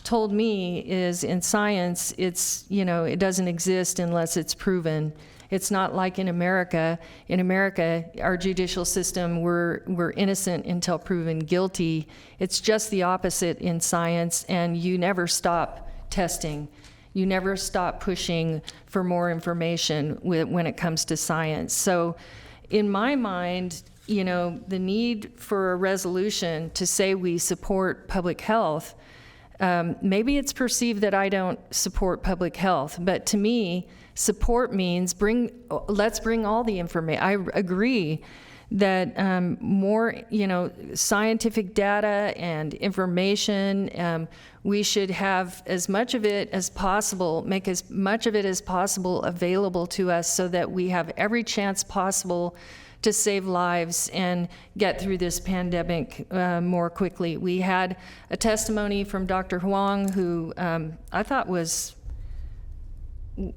told me is in science, it's, it doesn't exist unless it's proven. It's not like in America. In America, our judicial system, we're innocent until proven guilty. It's just the opposite in science, and you never stop testing. You never stop pushing for more information when it comes to science. So in my mind, the need for a resolution to say we support public health, maybe it's perceived that I don't support public health, but to me, support means let's bring all the information. I agree that more, scientific data and information, we should have as much of it as possible, make as much of it as possible available to us so that we have every chance possible to save lives and get through this pandemic more quickly. We had a testimony from Dr. Huang, who I thought was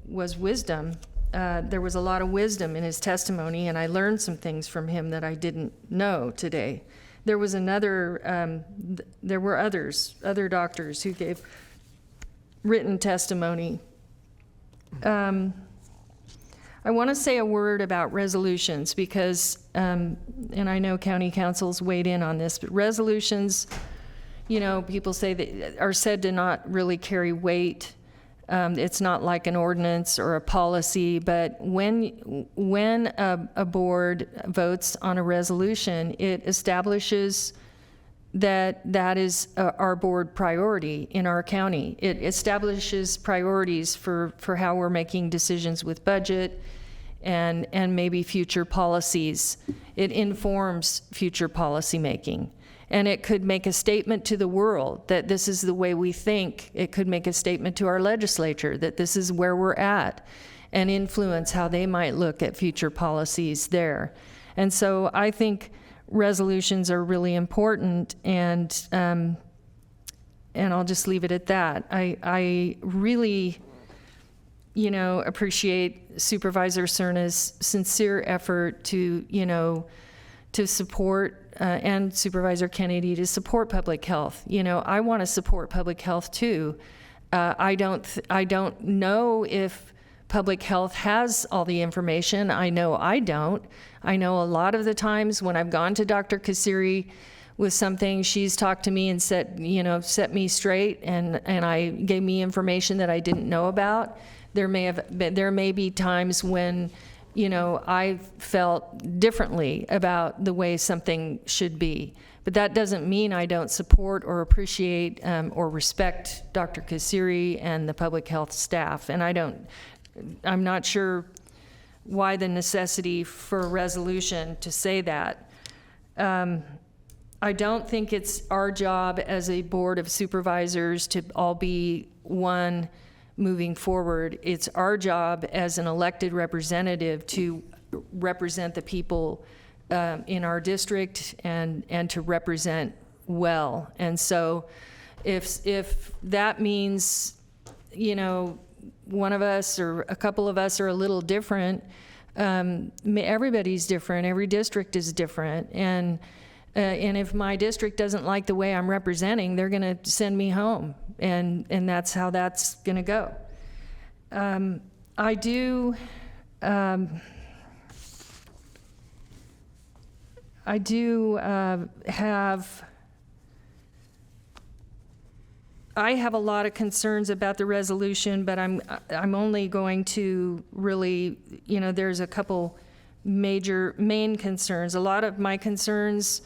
wisdom. There was a lot of wisdom in his testimony, and I learned some things from him that I didn't know today. There was there were other doctors who gave written testimony. I want to say a word about resolutions because, and I know county councils weighed in on this, but resolutions, people say that are said to not really carry weight. It's not like an ordinance or a policy, but when a board votes on a resolution, it establishes that is our board priority in our county. It establishes priorities for how we're making decisions with budget and maybe future policies. It informs future policy making. And it could make a statement to the world that this is the way we think. It could make a statement to our legislature that this is where we're at and influence how they might look at future policies there. And so I think resolutions are really important, and I'll just leave it at that. I really, appreciate Supervisor Cerna's sincere effort to support and Supervisor Kennedy to support public health. I want to support public health too. I don't know if public health has all the information. I know I don't. I know a lot of the times when I've gone to Dr. Kasiri with something, she's talked to me and set me straight, and I gave me information that I didn't know about. There may be times when, I felt differently about the way something should be. But that doesn't mean I don't support or appreciate or respect Dr. Kasiri and the public health staff. And I'm not sure why the necessity for a resolution to say that. I don't think it's our job as a board of supervisors to all be one moving forward. It's our job as an elected representative to represent the people in our district and to represent well. And so if that means, one of us or a couple of us are a little different, everybody's different, every district is different. And if my district doesn't like the way I'm representing, they're going to send me home. And that's how that's going to go. I have a lot of concerns about the resolution, but I'm only going to really, there's a couple main concerns. A lot of my concerns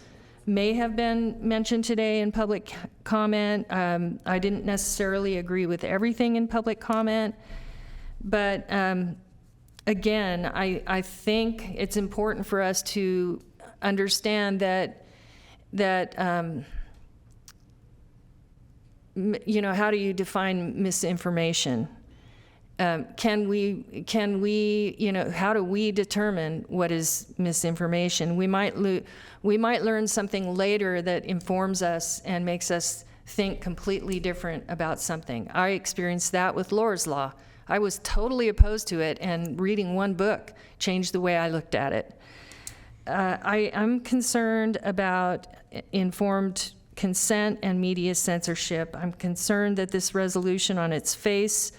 may have been mentioned today in public comment. I didn't necessarily agree with everything in public comment, but again, I think it's important for us to understand that how do you define misinformation? Can we how do we determine what is misinformation? We might learn something later that informs us and makes us think completely different about something. I experienced that with Lohr's Law. I was totally opposed to it, and reading one book changed the way I looked at it. I'm concerned about informed consent and media censorship. I'm concerned that this resolution on its face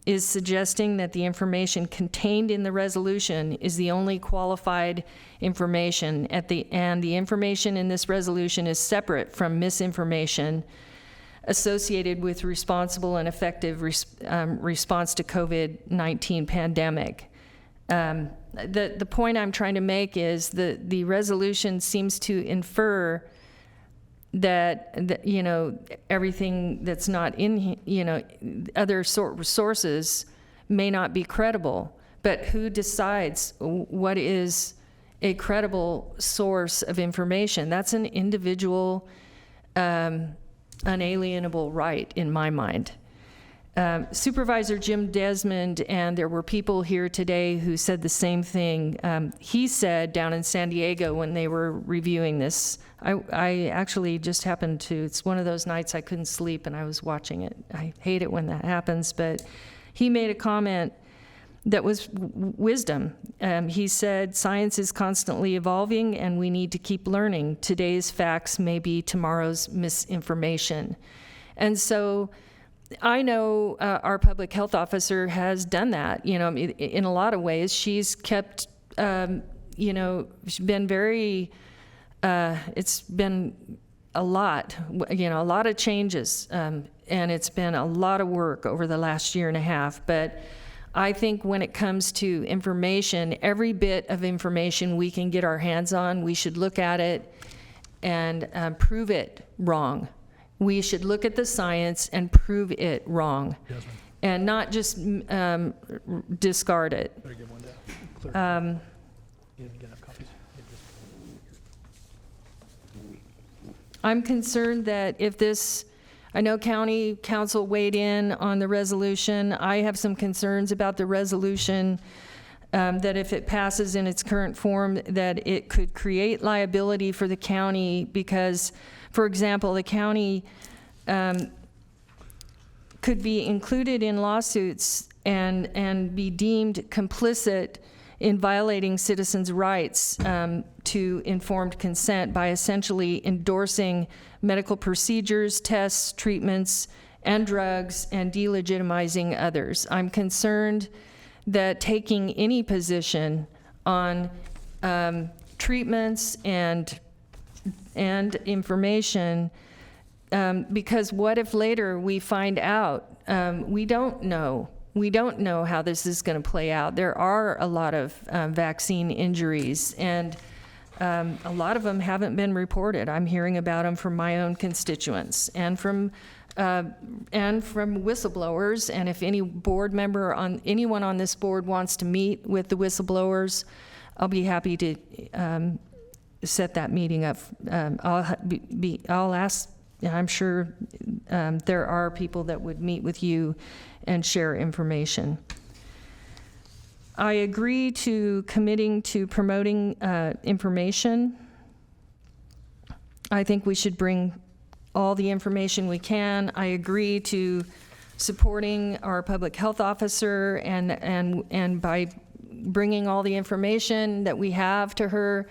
is suggesting that the information contained in the resolution is the only qualified information and the information in this resolution is separate from misinformation associated with responsible and effective response to COVID-19 pandemic. The point I'm trying to make is the resolution seems to infer that everything that's not in, other sources may not be credible. But who decides what is a credible source of information? That's an individual, unalienable right in my mind. Supervisor Jim Desmond, and there were people here today who said the same thing. He said down in San Diego when they were reviewing this, I actually just happened to, it's one of those nights I couldn't sleep and I was watching it. I hate it when that happens, but he made a comment that was wisdom. He said, science is constantly evolving and we need to keep learning. Today's facts may be tomorrow's misinformation. And so I know our public health officer has done that, in a lot of ways. She's kept, she's been very, it's been a lot, a lot of changes, and it's been a lot of work over the last year and a half. But I think when it comes to information, every bit of information we can get our hands on, we should look at it and prove it wrong. We should look at the science and prove it wrong, and not just discard it. I'm concerned that if this, I know county council weighed in on the resolution. I have some concerns about the resolution, that if it passes in its current form, that it could create liability for the county because, for example, the county could be included in lawsuits and be deemed complicit in violating citizens' rights to informed consent by essentially endorsing medical procedures, tests, treatments, and drugs, and delegitimizing others. I'm concerned that taking any position on treatments and information, because what if later we find out we don't know how this is going to play out. There are a lot of vaccine injuries, and a lot of them haven't been reported. I'm hearing about them from my own constituents and from whistleblowers. And if any board member anyone on this board wants to meet with the whistleblowers, I'll be happy to set that meeting up. I'll ask. I'm sure there are people that would meet with you and share information. I agree to committing to promoting information. I think we should bring all the information we can. I agree to supporting our public health officer and by bringing all the information that we have to her,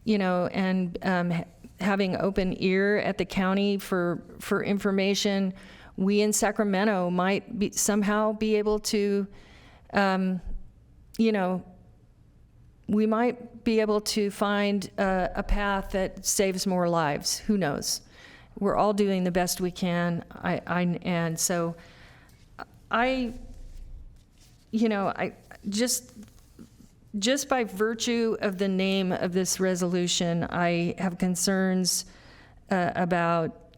and having open ear at the county for information. We in Sacramento might somehow be able to, we might be able to find a path that saves more lives. Who knows? We're all doing the best we can. And so I just by virtue of the name of this resolution, I have concerns about,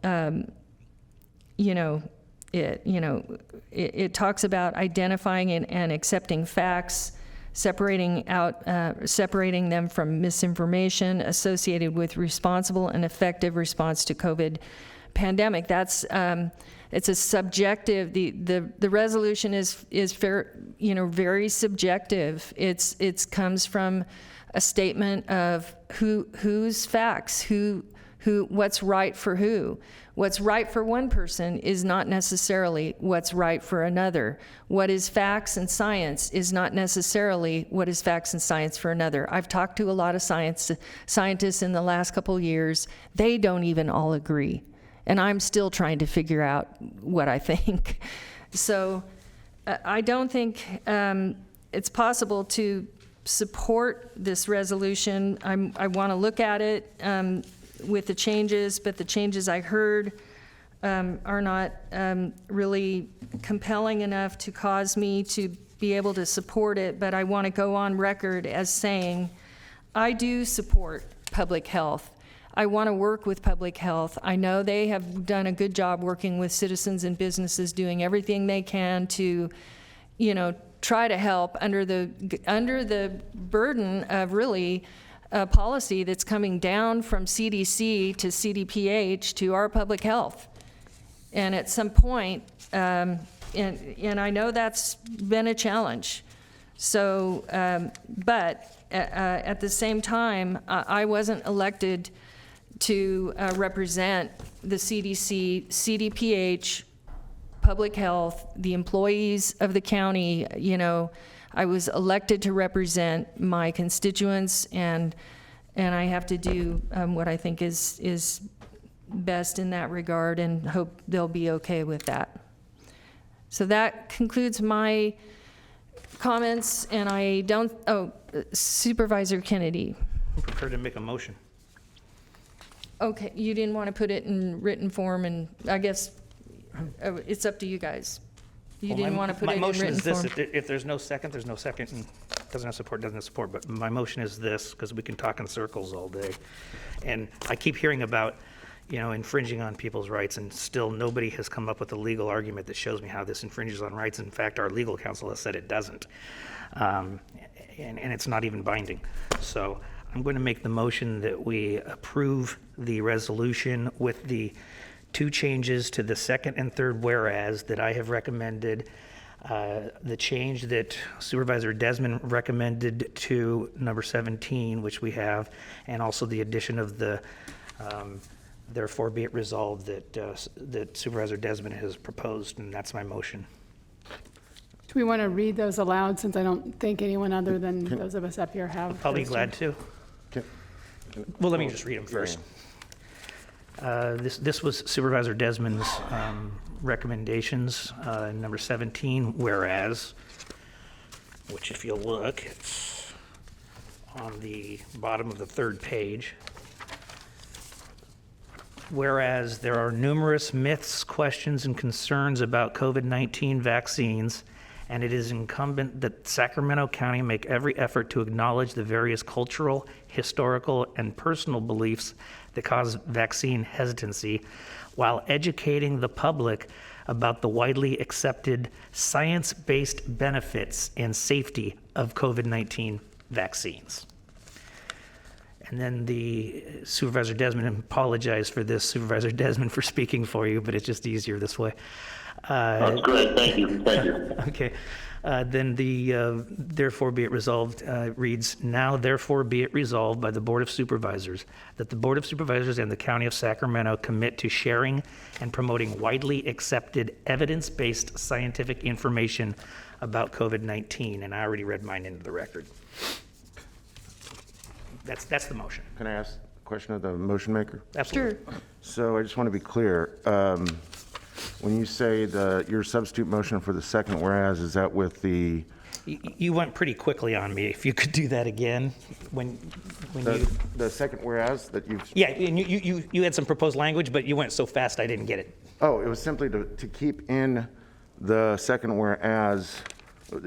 it talks about identifying and accepting facts, separating them from misinformation associated with responsible and effective response to COVID pandemic. That's it's a subjective. The resolution is fair, very subjective. It's comes from a statement of whose facts, what's right for who. What's right for one person is not necessarily what's right for another. What is facts and science is not necessarily what is facts and science for another. I've talked to a lot of scientists in the last couple of years. They don't even all agree. And I'm still trying to figure out what I think. So I don't think it's possible to support this resolution. I want to look at it with the changes, but the changes I heard are not really compelling enough to cause me to be able to support it. But I want to go on record as saying I do support public health. I want to work with public health. I know they have done a good job working with citizens and businesses, doing everything they can to, try to help under the burden of really a policy that's coming down from CDC to CDPH to our public health. And at some point, and I know that's been a challenge. So, but at the same time, I wasn't elected to represent the CDC, CDPH, public health, the employees of the county. I was elected to represent my constituents, and I have to do what I think is best in that regard, and hope they'll be okay with that. So that concludes my comments, and I don't. Supervisor Kennedy. I'm prepared to make a motion. Okay, you didn't want to put it in written form, and I guess it's up to you guys. You didn't want to put it in written form. My motion is this: if there's no second, there's no second, and doesn't have support, doesn't have support. But my motion is this, because we can talk in circles all day, and I keep hearing about, infringing on people's rights, and still nobody has come up with a legal argument that shows me how this infringes on rights. In fact, our legal counsel has said it doesn't, and it's not even binding. So I'm going to make the motion that we approve the resolution with the two changes to the second and third whereas that I have recommended. The change that Supervisor Desmond recommended to number 17, which we have, and also the addition of the therefore be it resolved that Supervisor Desmond has proposed, and that's my motion. Do we want to read those aloud, since I don't think anyone other than those of us up here have? I'll be glad to. Well, let me just read them first. This was Supervisor Desmond's recommendations, number 17, whereas which if you look, it's on the bottom of the third page. Whereas there are numerous myths, questions, and concerns about COVID-19 vaccines, and it is incumbent that Sacramento County make every effort to acknowledge the various cultural, historical, and personal beliefs that cause vaccine hesitancy, while educating the public about the widely accepted science-based benefits and safety of COVID-19 vaccines. And then the Supervisor Desmond, apologize for this, Supervisor Desmond, for speaking for you, but it's just easier this way. That's great. Thank you. Thank you. Okay. Then the therefore be it resolved reads, now therefore be it resolved by the Board of Supervisors that the Board of Supervisors and the County of Sacramento commit to sharing and promoting widely accepted evidence-based scientific information about COVID-19. And I already read mine into the record. That's the motion. Can I ask a question of the motion maker? Absolutely. Sure. So I just want to be clear. When you say your substitute motion for the second whereas, is that with the... You went pretty quickly on me. If you could do that again, when you... The second whereas that you've... Yeah, and you had some proposed language, but you went so fast I didn't get it. Oh, it was simply to keep in the second whereas.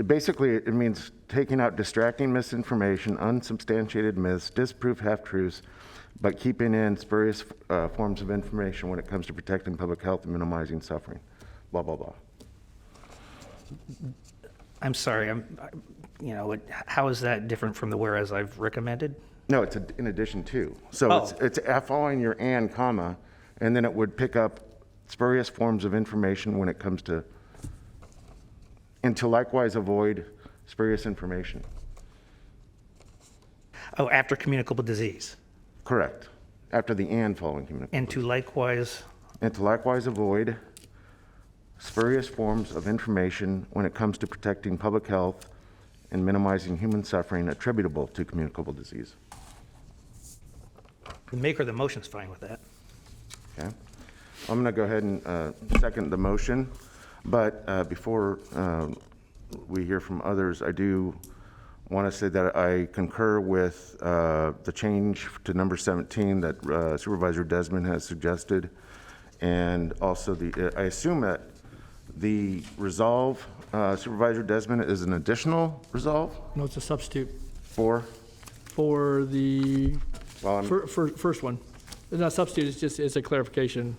Basically, it means taking out distracting misinformation, unsubstantiated myths, disproof half-truths, but keeping in spurious forms of information when it comes to protecting public health and minimizing suffering, blah, blah, blah. I'm sorry, how is that different from the whereas I've recommended? No, it's in addition to. So it's following your and, comma, and then it would pick up spurious forms of information when it comes to, and to likewise avoid spurious information. Oh, after communicable disease. Correct. After the and following communicable. And to likewise avoid spurious forms of information when it comes to protecting public health and minimizing human suffering attributable to communicable disease. The maker of the motion's fine with that. Okay. I'm going to go ahead and second the motion, but before we hear from others, I do want to say that I concur with the change to number 17 that Supervisor Desmond has suggested, and also I assume that the resolve, Supervisor Desmond, is an additional resolve? No, it's a substitute For the first one. It's not a substitute, it's a clarification.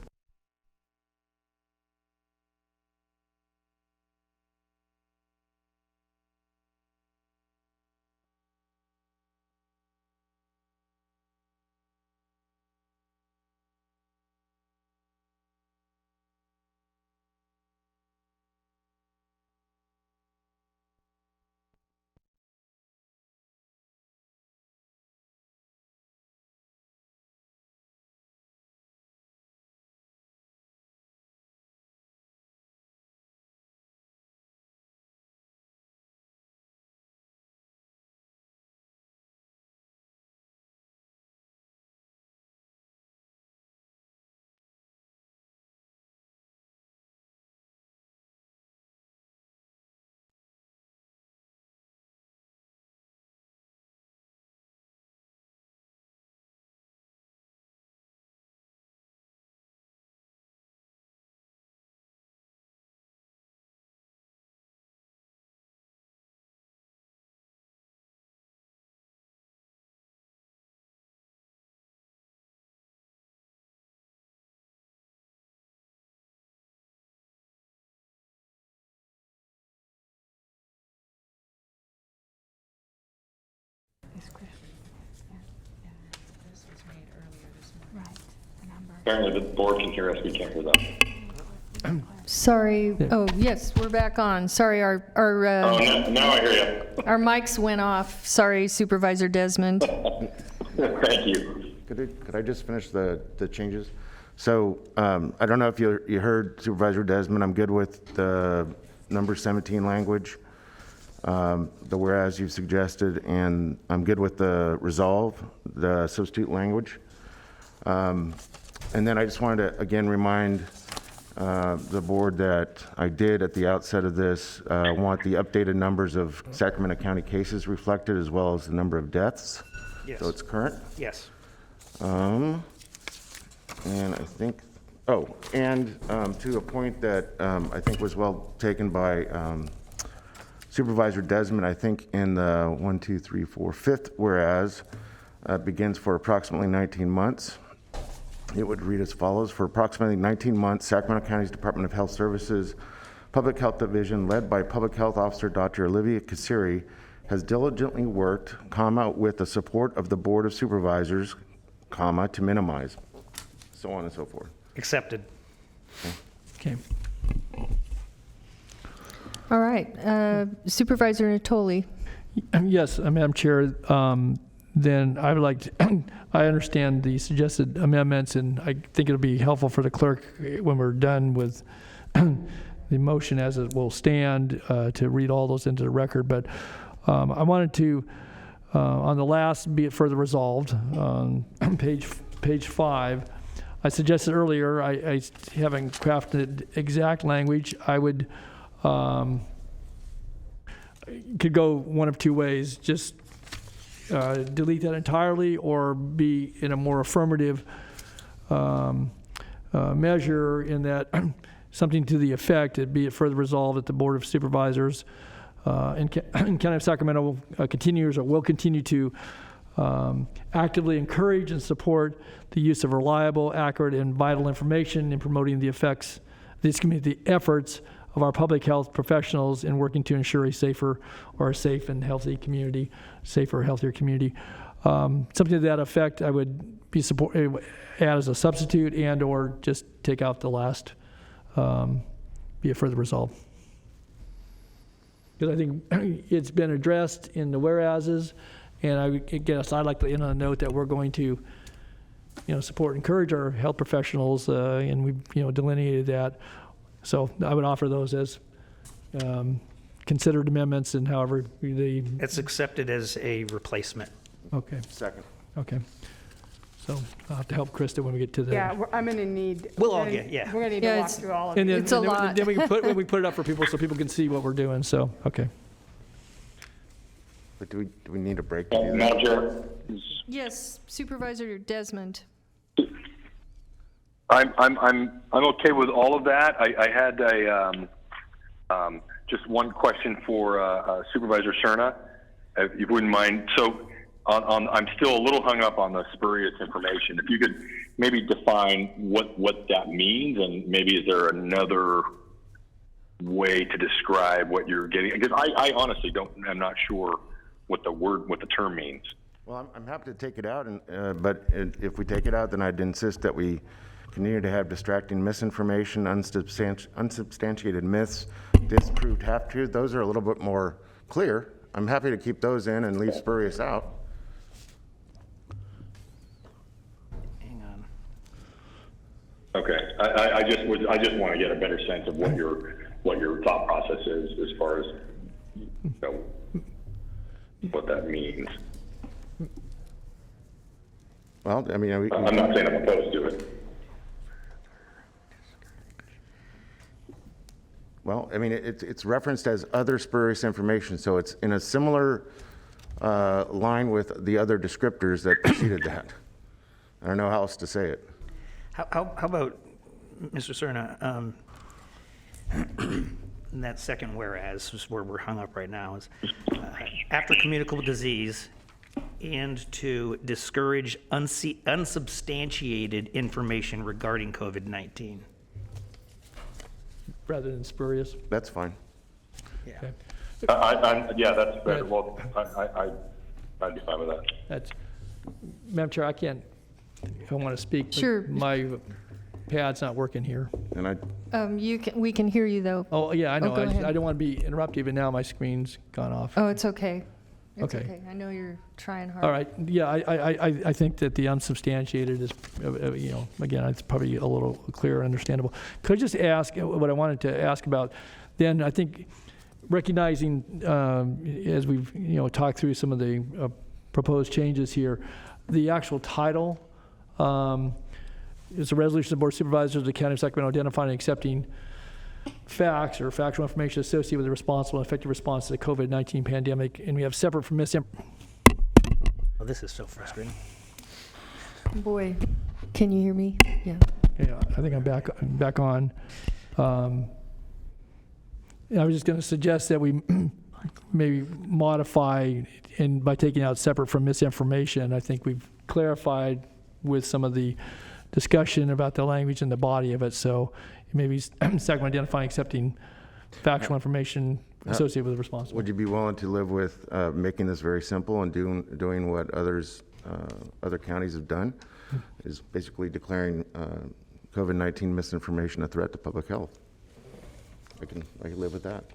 Apparently the board can hear us, we can't hear them. Sorry. Oh, yes, we're back on. Sorry, now I hear you. our mics went off. Sorry, Supervisor Desmond. Thank you. Could I just finish the changes? So I don't know if you heard Supervisor Desmond. I'm good with the number 17 language, the whereas you've suggested, and I'm good with the resolve, the substitute language. And then I just wanted to again remind the board that I did at the outset of this want the updated numbers of Sacramento County cases reflected, as well as the number of deaths. Yes. So it's current. Yes. And I think, to a point that I think was well taken by Supervisor Desmond, I think in the 5th whereas begins for approximately 19 months. It would read as follows: for approximately 19 months, Sacramento County's Department of Health Services Public Health Division, led by Public Health Officer Dr. Olivia Kasiri, has diligently worked, with the support of the Board of Supervisors, to minimize, so on and so forth. Accepted. Okay. All right. Supervisor Natoli. Yes, Madam Chair. Then I would like to, I understand the suggested amendments, and I think it'll be helpful for the clerk when we're done with the motion as it will stand to read all those into the record. But I wanted to, on the last, be it further resolved, on page 5, I suggested earlier, I haven't crafted exact language, I would, could go one of two ways, just delete that entirely, or be in a more affirmative measure in that something to the effect, be it further resolved that the Board of Supervisors in County of Sacramento continues or will continue to actively encourage and support the use of reliable, accurate, and vital information in promoting the efforts of our public health professionals in working to ensure a safe and healthy community, safer, healthier community. Something to that effect, I would be add as a substitute and/or just take out the last, be it further resolved. Because I think it's been addressed in the whereases, and I guess I'd like to end on a note that we're going to, support and encourage our health professionals, and we've, delineated that. So I would offer those as considered amendments, and however they... It's accepted as a replacement. Okay. Second. Okay. So I'll have to help Krista when we get to the... Yeah, I'm going to need... We'll all get, yeah. We're going to need to walk through all of and it. then, It's a and then, lot. Then we can put it up for people so people can see what we're doing. So, okay. But do we need a break to do that? Madam Chair? Yes, Supervisor Desmond. I'm okay with all of that. I had just one question for Supervisor Cerna, if you wouldn't mind. So I'm still a little hung up on the spurious information. If you could maybe define what that means, and maybe is there another way to describe what you're getting? Because I honestly I'm not sure what the term means. Well, I'm happy to take it out, but if we take it out, then I'd insist that we continue to have distracting misinformation, unsubstantiated myths, disproved half-truths. Those are a little bit more clear. I'm happy to keep those in and leave spurious out. Hang on. Okay, I just want to get a better sense of what your thought process is as far as what that means. Well, I mean, I'm not saying I'm opposed to it. Well, I mean, it's referenced as other spurious information, so it's in a similar line with the other descriptors that preceded that. I don't know how else to say it. How about, Mr. Cerna, in that second whereas, is where we're hung up right now, is after communicable disease and to discourage unsubstantiated information regarding COVID-19. Rather than spurious? That's fine. Yeah. Okay. Yeah, that's better. Well, I'd be fine with that. That's, Madam Chair, I want to speak. But Sure. my pad's not working here. And We can hear you though. Oh, yeah, I know. go ahead. I don't want to be interrupted, but now my screen's gone off. Oh, it's okay. It's Okay. okay. I know you're trying hard. All right. Yeah, I think that the unsubstantiated is, again, it's probably a little clearer and understandable. Could I just ask what I wanted to ask about? Then I think recognizing as we've talked through some of the proposed changes here, the actual title it's a resolution of the Board of Supervisors of the County of Sacramento identifying and accepting facts or factual information associated with the responsible and effective response to the COVID-19 pandemic. And we have separate from Oh, this is so frustrating. Boy, can you hear me? Yeah. Yeah, I think I'm back on. I was just going to suggest that we maybe modify, and by taking out separate from misinformation, I think we've clarified with some of the discussion about the language and the body of it. So maybe second, identifying, accepting factual information associated with the responsible. Would you be willing to live with making this very simple and doing what other counties have done, is basically declaring COVID-19 misinformation a threat to public health? I can live with that.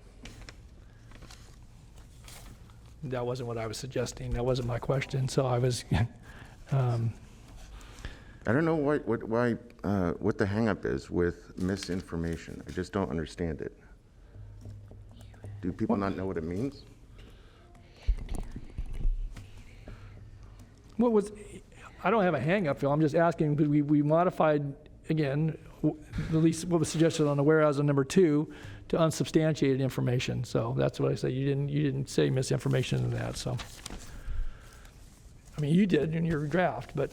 That wasn't what I was suggesting. That wasn't my question. So I was. I don't know what the hang-up is with misinformation. I just don't understand it. Do people not know what it means? I don't have a hang-up, Phil. I'm just asking, because we modified, again, at least what was suggested on the whereas on number 2 to unsubstantiated information. So that's what I say. You didn't say misinformation in that. So, I mean, you did in your draft, but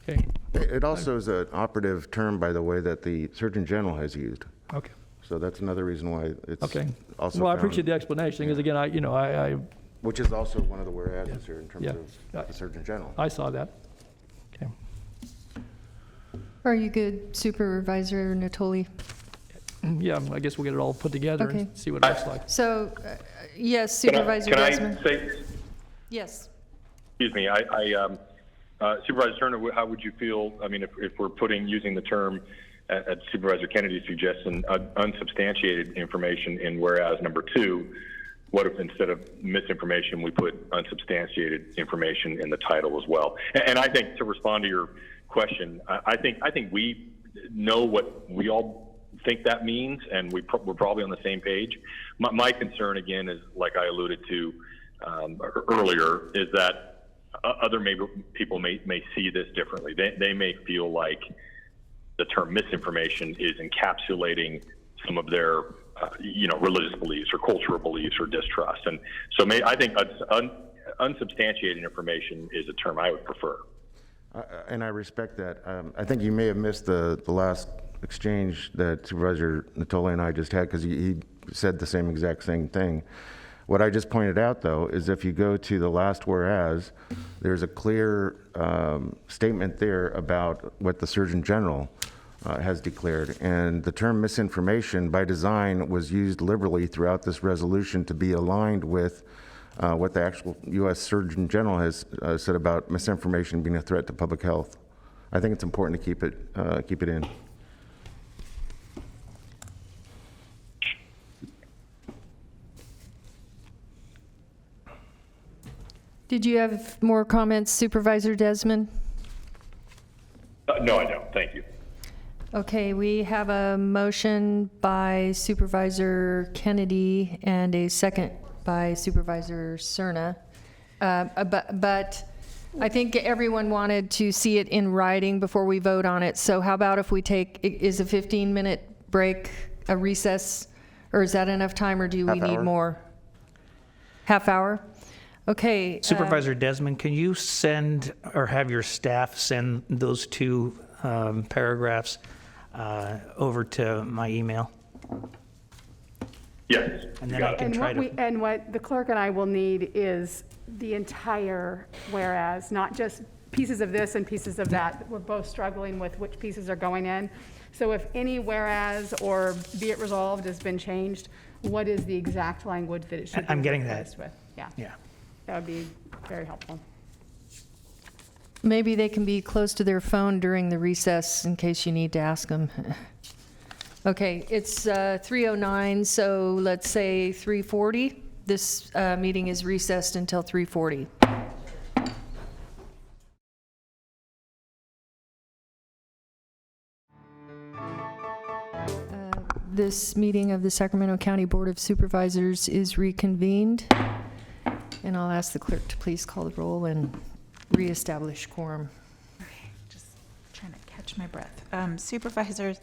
okay. It also is an operative term, by the way, that the Surgeon General has used. Okay. So that's another reason why it's okay. Also. Well, I appreciate the explanation, because again, I which is also one of the whereases here in terms of the Surgeon General. I saw that. Okay. Are you good, Supervisor Natoli? Yeah, I guess we'll get it all put together and see what it looks like. So, yes, Supervisor Desmond. Can I say? Yes. Excuse me. Supervisor Turner, how would you feel? I mean, if we're using the term at Supervisor Kennedy's suggestion, unsubstantiated information in whereas number 2. What if instead of misinformation, we put unsubstantiated information in the title as well? And I think, to respond to your question, I think we know what we all think that means, and we're probably on the same page. My concern, again, is, like I alluded to earlier, is that other people may see this differently. They may feel like the term misinformation is encapsulating some of their religious beliefs or cultural beliefs or distrust. And so I think unsubstantiated information is a term I would prefer. And I respect that. I think you may have missed the last exchange that Supervisor Natoli and I just had, because he said the same exact same thing. What I just pointed out, though, is if you go to the last whereas, there's a clear statement there about what the Surgeon General has declared. And the term misinformation, by design, was used liberally throughout this resolution to be aligned with what the actual U.S. Surgeon General has said about misinformation being a threat to public health. I think it's important to keep it in. Did you have more comments, Supervisor Desmond? No, I don't. Thank you. Okay, we have a motion by Supervisor Kennedy and a second by Supervisor Cerna. But I think everyone wanted to see it in writing before we vote on it. So how about if we is a 15-minute break, a recess, or is that enough time, or do we need more? Half hour? Okay. Supervisor Desmond, can you send or have your staff send those 2 paragraphs over to my email? Yes. And then I can try to. And what the clerk and I will need is the entire whereas, not just pieces of this and pieces of that. We're both struggling with which pieces are going in. So if any whereas or be it resolved has been changed, what is the exact language that it should be? I'm getting that. With? Yeah. Yeah. That would be very helpful. Maybe they can be close to their phone during the recess in case you need to ask them. Okay, it's 3:09, so let's say 3:40. This meeting is recessed until 3:40. This meeting of the Sacramento County Board of Supervisors is reconvened. And I'll ask the clerk to please call the roll and reestablish quorum. catch my breath. Supervisors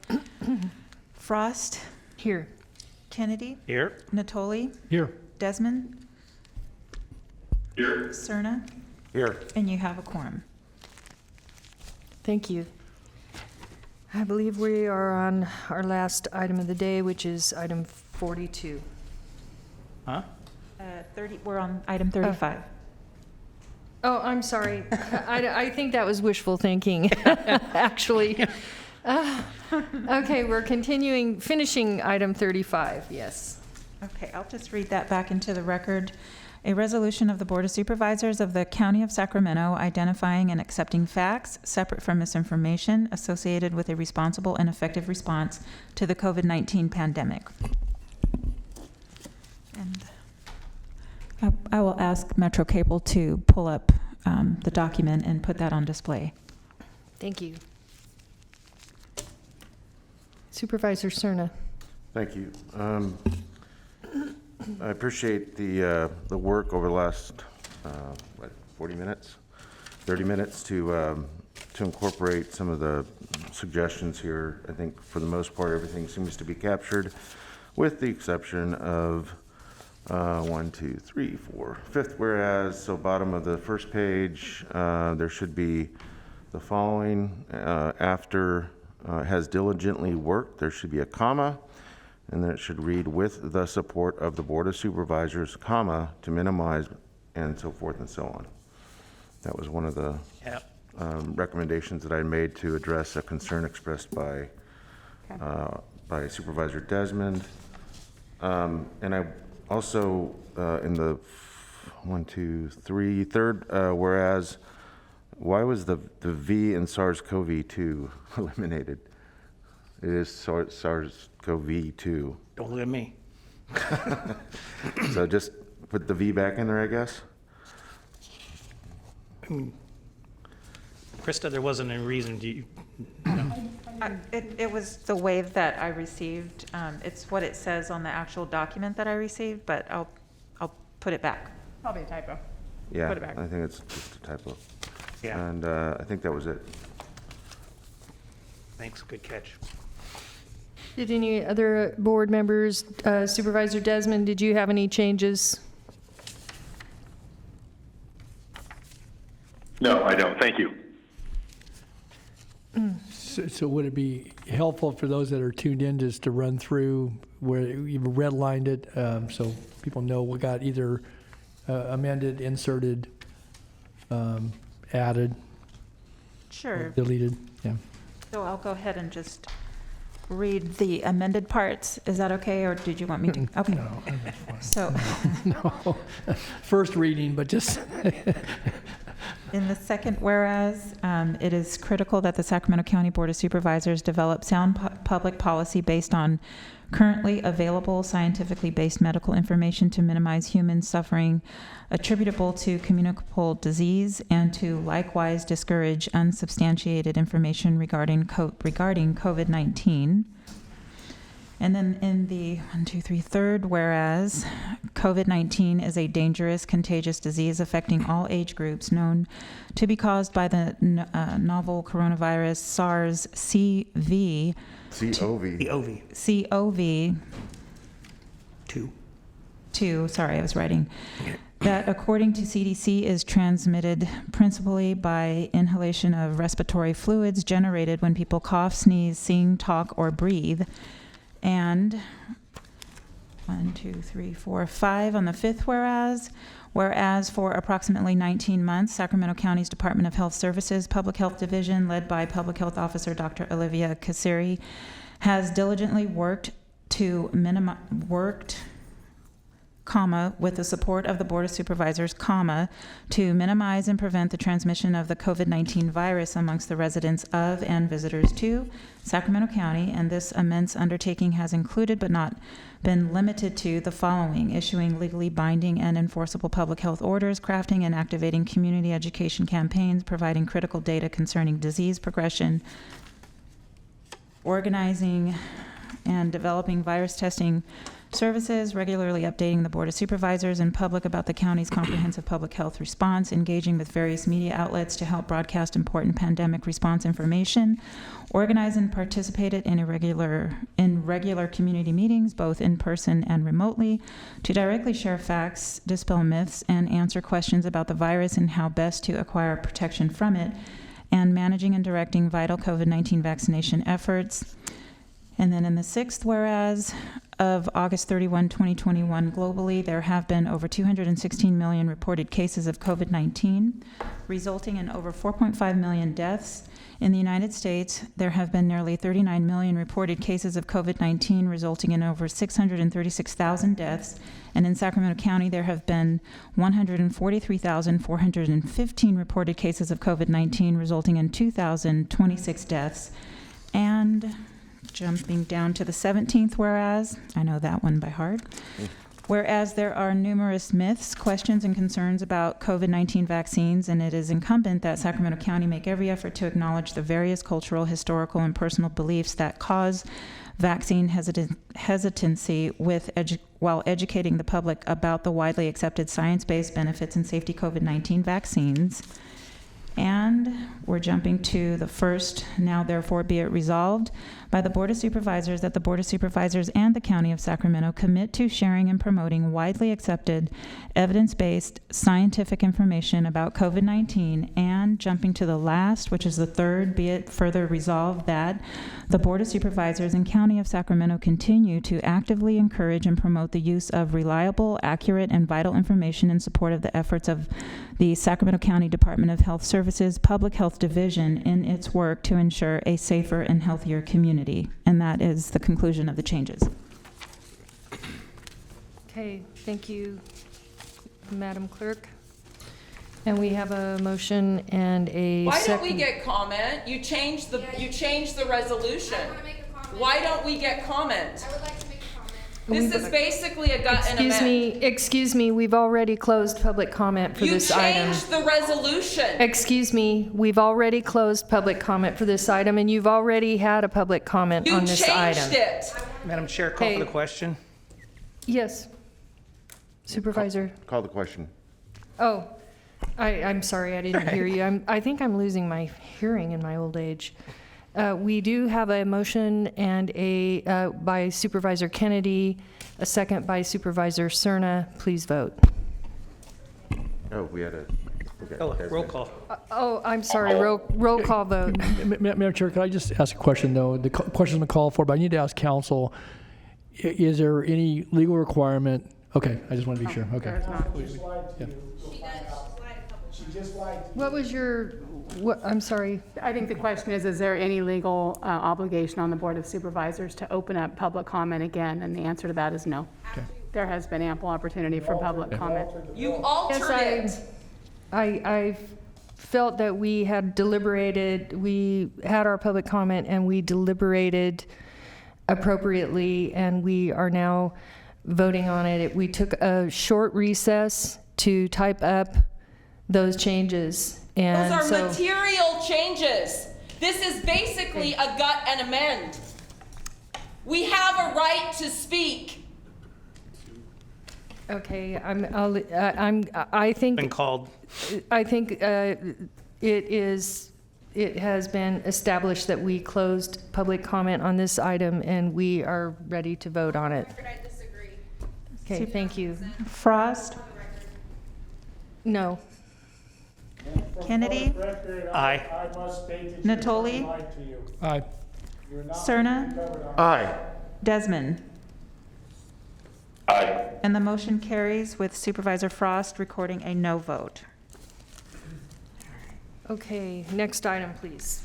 Frost. Here. Kennedy. Here. Natoli. Here. Desmond. Here. Cerna. Here. And you have a quorum. Thank you. I believe we are on our last item of the day, which is item 42. Huh? 30. We're on item 35. Oh, I'm sorry. I think that was wishful thinking, actually. Okay, we're finishing item 35, yes. Okay, I'll just read that back into the record. A resolution of the Board of Supervisors of the County of Sacramento identifying and accepting facts separate from misinformation associated with a responsible and effective response to the COVID-19 pandemic. And I will ask Metro Cable to pull up the document and put that on display. Thank you. Supervisor Cerna. Thank you. I appreciate the work over the last 40 minutes, 30 minutes to incorporate some of the suggestions here. I think for the most part everything seems to be captured, with the exception of 1, 2, 3, 4, fifth whereas. So bottom of the first page, there should be the following. After has diligently worked, there should be a comma, and then it should read with the support of the Board of Supervisors, comma, to minimize, and so forth and so on. That was one of the recommendations that I made to address a concern expressed by Supervisor Desmond. And I also, in the 1, 2, 3, third, whereas, why was the V in SARS-CoV-2 eliminated? It is SARS-CoV-2. Don't look at me. So just put the V back in there, I guess? Krista, there wasn't any reason to. It was the way that I received. It's what it says on the actual document that I received, but I'll put it back. Probably a typo. Yeah, Put it back. I think it's just a typo. Yeah. And I think that was it. Thanks, good catch. Did any other board members, Supervisor Desmond, did you have any changes? No, I don't. Thank you. So would it be helpful for those that are tuned in just to run through where you've redlined it, so people know what got either amended, inserted, added, Sure. deleted? Yeah. So I'll go ahead and just read the amended parts. Is that okay, or did you want me to? Okay. No, that's fine. So No, first reading, but just. in the second whereas, it is critical that the Sacramento County Board of Supervisors develop sound public policy based on currently available scientifically based medical information to minimize human suffering attributable to communicable disease, and to likewise discourage unsubstantiated information regarding COVID-19. And then in the 1, 2, 3, third whereas, COVID-19 is a dangerous, contagious disease affecting all age groups, known to be caused by the novel coronavirus SARS-CoV. CoV-2. Sorry, I was writing. That, according to CDC, is transmitted principally by inhalation of respiratory fluids generated when people cough, sneeze, sing, talk, or breathe. And 1, 2, 3, 4, 5 on the fifth whereas. Whereas for approximately 19 months, Sacramento County's Department of Health Services Public Health Division, led by Public Health Officer Dr. Olivia Kasseri, has diligently worked, with the support of the Board of Supervisors, to minimize and prevent the transmission of the COVID-19 virus amongst the residents of and visitors to Sacramento County, and this immense undertaking has included but not been limited to the following: issuing legally binding and enforceable public health orders, crafting and activating community education campaigns, providing critical data concerning disease progression, organizing and developing virus testing services, regularly updating the Board of Supervisors and public about the county's comprehensive public health response, engaging with various media outlets to help broadcast important pandemic response information, organize and participated in regular community meetings, both in person and remotely, to directly share facts, dispel myths, and answer questions about the virus and how best to acquire protection from it, and managing and directing vital COVID-19 vaccination efforts. And then in the sixth whereas of August 31, 2021, globally, there have been over 216 million reported cases of COVID-19, resulting in over 4.5 million deaths. In the United States, there have been nearly 39 million reported cases of COVID-19, resulting in over 636,000 deaths. And in Sacramento County, there have been 143,415 reported cases of COVID-19, resulting in 2,026 deaths. And jumping down to the 17th whereas, I know that one by heart. Whereas there are numerous myths, questions, and concerns about COVID-19 vaccines, and it is incumbent that Sacramento County make every effort to acknowledge the various cultural, historical, and personal beliefs that cause vaccine hesitancy while educating the public about the widely accepted science-based benefits and safety COVID-19 vaccines. And we're jumping to the first, now therefore be it resolved by the Board of Supervisors that the Board of Supervisors and the County of Sacramento commit to sharing and promoting widely accepted evidence-based scientific information about COVID-19, and jumping to the last, which is the third, be it further resolved that the Board of Supervisors and County of Sacramento continue to actively encourage and promote the use of reliable, accurate, and vital information in support of the efforts of the Sacramento County Department of Health Services Public Health Division in its work to ensure a safer and healthier community. And that is the conclusion of the changes. Okay, thank you, Madam Clerk. And we have a motion and a Why second. don't we get comment? You changed the resolution. Why don't we get comment? I would like to make a comment. This is basically a gut and amend. Excuse me, we've already closed public comment for this item. You changed the resolution. Excuse me, we've already closed public comment for this item, and you've already had a public comment on this item. You changed it. Madam Chair, call for the question. Yes. Supervisor. Call the question. Oh, I'm sorry, I didn't hear you. I think I'm losing my hearing in my old age. We do have a motion and by Supervisor Kennedy, a second by Supervisor Cerna. Please vote. Oh, we had a... Okay. Roll call. I'm sorry, roll call vote. Madam Chair, could I just ask a question, though? The question's been called for, but I need to ask council, is there any legal requirement? Okay, I just want to be sure. Okay. What was your, I'm sorry. I think the question is there any legal obligation on the Board of Supervisors to open up public comment again? And the answer to that is no. Okay. There has been ample opportunity for public comment. You altered it. I felt that we had deliberated, we had our public comment and we deliberated appropriately, and we are now voting on it. We took a short recess to type up those changes. And those are material changes. This is basically a gut and amend. We have a right to speak. Okay, I think. Been called. I think it has been established that we closed public comment on this item, and we are ready to vote on it. I disagree. Okay, thank you. Frost? No. Kennedy? Aye. Natoli? Aye. Cerna? Aye. Desmond? Aye. And the motion carries with Supervisor Frost recording a no vote. Okay, next item, please.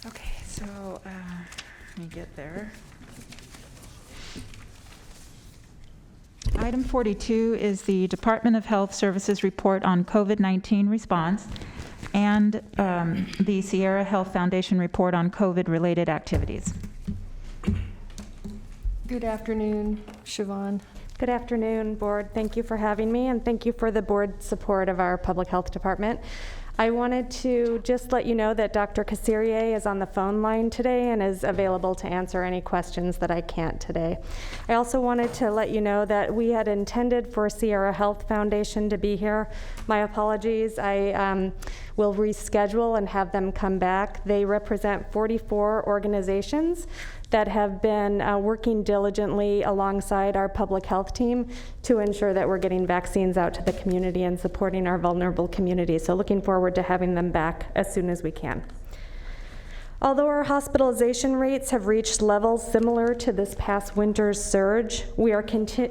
Okay, so let me get there. Item 42 is the Department of Health Services report on COVID-19 response and the Sierra Health Foundation report on COVID-related activities. Good afternoon, Siobhan. Good afternoon, Board. Thank you for having me, and thank you for the Board's support of our Public Health Department. I wanted to just let you know that Dr. Cassirier is on the phone line today and is available to answer any questions that I can't today. I also wanted to let you know that we had intended for Sierra Health Foundation to be here. My apologies. I will reschedule and have them come back. They represent 44 organizations that have been working diligently alongside our public health team to ensure that we're getting vaccines out to the community and supporting our vulnerable community. So looking forward to having them back as soon as we can. Although our hospitalization rates have reached levels similar to this past winter's surge, we are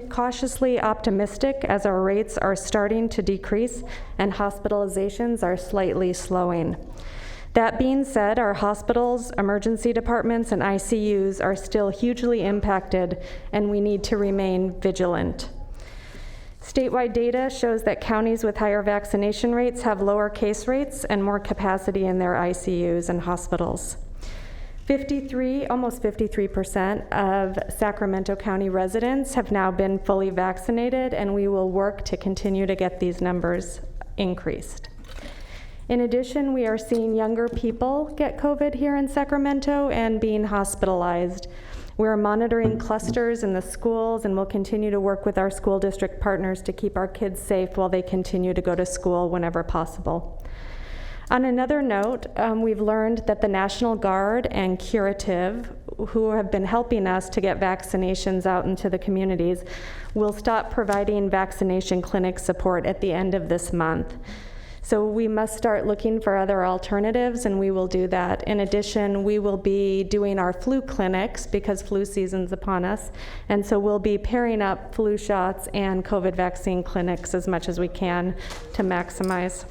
cautiously optimistic as our rates are starting to decrease and hospitalizations are slightly slowing. That being said, our hospitals, emergency departments, and ICUs are still hugely impacted, and we need to remain vigilant. Statewide data shows that counties with higher vaccination rates have lower case rates and more capacity in their ICUs and hospitals. Almost 53% of Sacramento County residents have now been fully vaccinated, and we will work to continue to get these numbers increased. In addition, we are seeing younger people get COVID here in Sacramento and being hospitalized. We're monitoring clusters in the schools, and we'll continue to work with our school district partners to keep our kids safe while they continue to go to school whenever possible. On another note, we've learned that the National Guard and Curative, who have been helping us to get vaccinations out into the communities, will stop providing vaccination clinic support at the end of this month. So we must start looking for other alternatives, and we will do that. In addition, we will be doing our flu clinics because flu season's upon us, and so we'll be pairing up flu shots and COVID vaccine clinics as much as we can to maximize.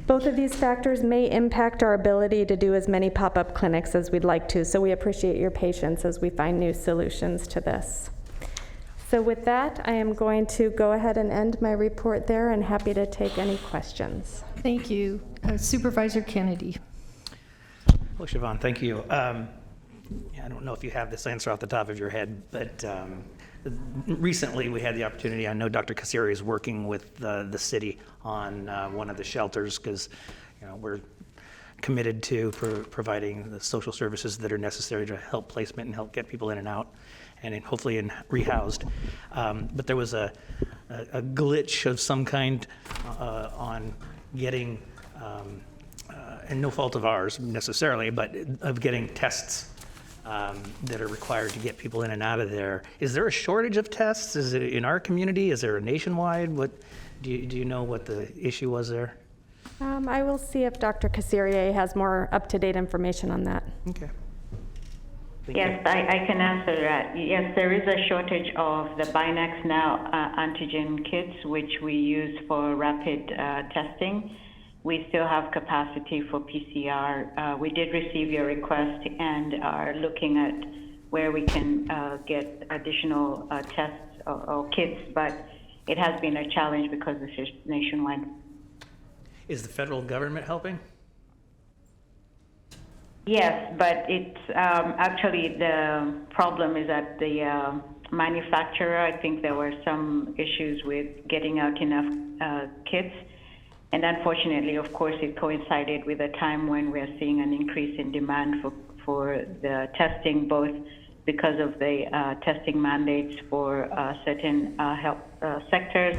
Both of these factors may impact our ability to do as many pop-up clinics as we'd like to, so we appreciate your patience as we find new solutions to this. So with that, I am going to go ahead and end my report there, and happy to take any questions. Thank you. Supervisor Kennedy. Well, Siobhan, thank you. I don't know if you have this answer off the top of your head, but recently we had the opportunity, I know Dr. Cassiri is working with the city on one of the shelters because we're committed to providing the social services that are necessary to help placement and help get people in and out, and hopefully rehoused. But there was a glitch of some kind on getting, and no fault of ours necessarily, but of getting tests that are required to get people in and out of there. Is there a shortage of tests? Is it in our community? Is there a nationwide? What do you know what the issue was there? I will see if Dr. Cassirier has more up-to-date information on that. Okay. Yes, I can answer that. Yes, there is a shortage of the Binax Now antigen kits, which we use for rapid testing. We still have capacity for PCR. We did receive your request and are looking at where we can get additional tests or kits, but it has been a challenge because this is nationwide. Is the federal government helping? Yes, but it's actually the problem is that the manufacturer, I think there were some issues with getting out enough kits. And unfortunately, of course, it coincided with a time when we're seeing an increase in demand for the testing, both because of the testing mandates for certain health sectors,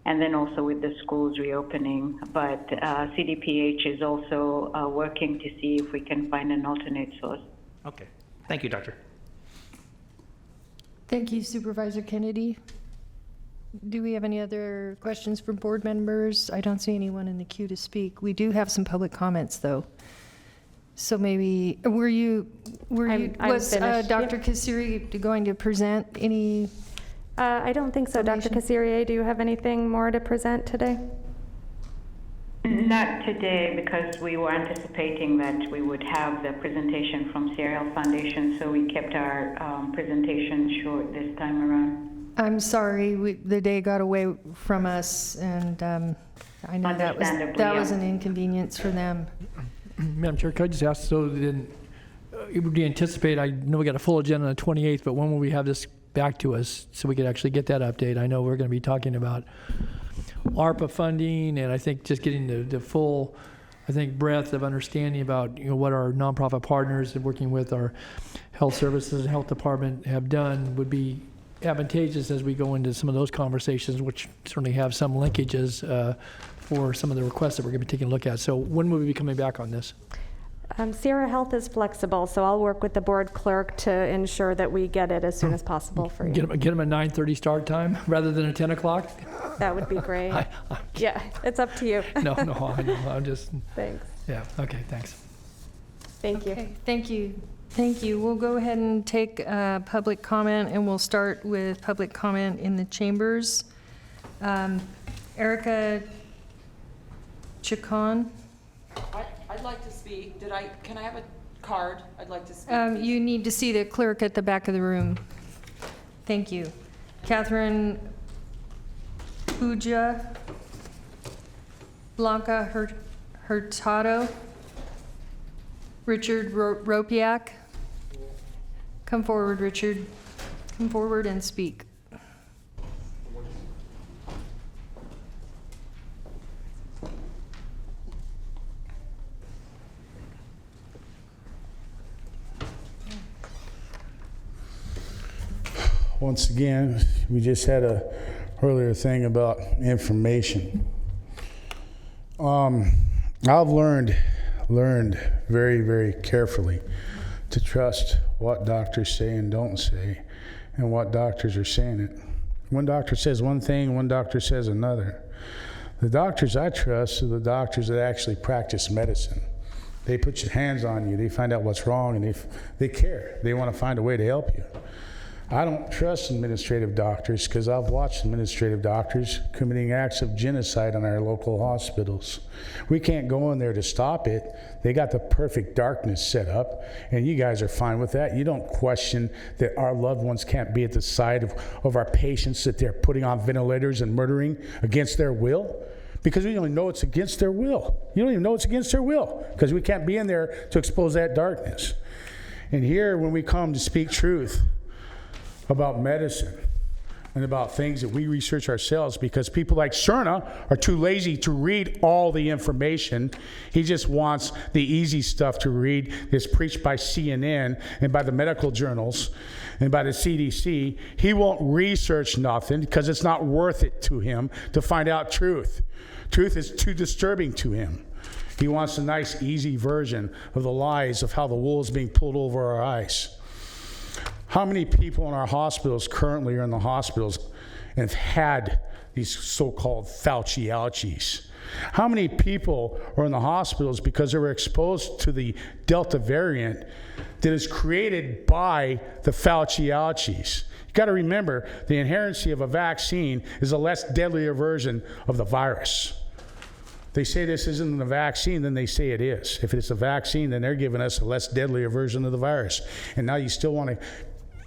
and then also with the schools reopening. But CDPH is also working to see if we can find an alternate source. Okay. Thank you, Doctor. Thank you, Supervisor Kennedy. Do we have any other questions from board members? I don't see anyone in the queue to speak. We do have some public comments, though. So maybe, was Dr. Cassiri going to present any? I don't think so. Dr. Cassirier, do you have anything more to present today? Not today, because we were anticipating that we would have the presentation from Sierra Health Foundation, so we kept our presentation short this time around. I'm sorry, the day got away from us, and I know that was an inconvenience for them. Madam Chair, could I just ask, so it would be anticipate, I know we got a full agenda on the 28th, but when will we have this back to us so we could actually get that update? I know we're going to be talking about ARPA funding, and I think just getting the full, I think, breadth of understanding about, you know, what our nonprofit partners and working with our health services and health department have done would be advantageous as we go into some of those conversations, which certainly have some linkages for some of the requests that we're going to be taking a look at. So when will we be coming back on this? Sierra Health is flexible, so I'll work with the board clerk to ensure that we get it as soon as possible for you. Get them a 9:30 start time rather than a 10 o'clock? That would be great. Yeah, it's up to you. No, I know. I'm just. Thanks. Yeah, okay, thanks. Thank you. Okay, thank you. Thank you. We'll go ahead and take public comment, and we'll start with public comment in the chambers. Erica Chacon. I'd like to speak. Can I have a card? I'd like to speak. You need to see the clerk at the back of the room. Thank you. Catherine Puja, Blanca Hurtado, Richard Ropiak. Come forward, Richard. Come forward and speak. Once again, we just had a earlier thing about information. I've learned very, very carefully to trust what doctors say and don't say, and what doctors are saying it. One doctor says one thing, one doctor says another. The doctors I trust are the doctors that actually practice medicine. They put your hands on you, they find out what's wrong, and they care. They want to find a way to help you. I don't trust administrative doctors because I've watched administrative doctors committing acts of genocide on our local hospitals. We can't go in there to stop it. They got the perfect darkness set up, and you guys are fine with that. You don't question that our loved ones can't be at the side of our patients that they're putting on ventilators and murdering against their will, because we don't even know it's against their will. You don't even know it's against their will because we can't be in there to expose that darkness. And here, when we come to speak truth about medicine and about things that we research ourselves, because people like Cerna are too lazy to read all the information. He just wants the easy stuff to read that's preached by CNN and by the medical journals and by the CDC. He won't research nothing because it's not worth it to him to find out truth. Truth is too disturbing to him. He wants a nice, easy version of the lies of how the wool is being pulled over our eyes. How many people in our hospitals currently are in the hospitals and have had these so-called Fauci-ouchies? How many people are in the hospitals because they were exposed to the Delta variant that is created by the Fauci-ouchies? You got to remember, the inherency of a vaccine is a less deadlier version of the virus. They say this isn't a vaccine, then they say it is. If it's a vaccine, then they're giving us a less deadlier version of the virus. And now you still want to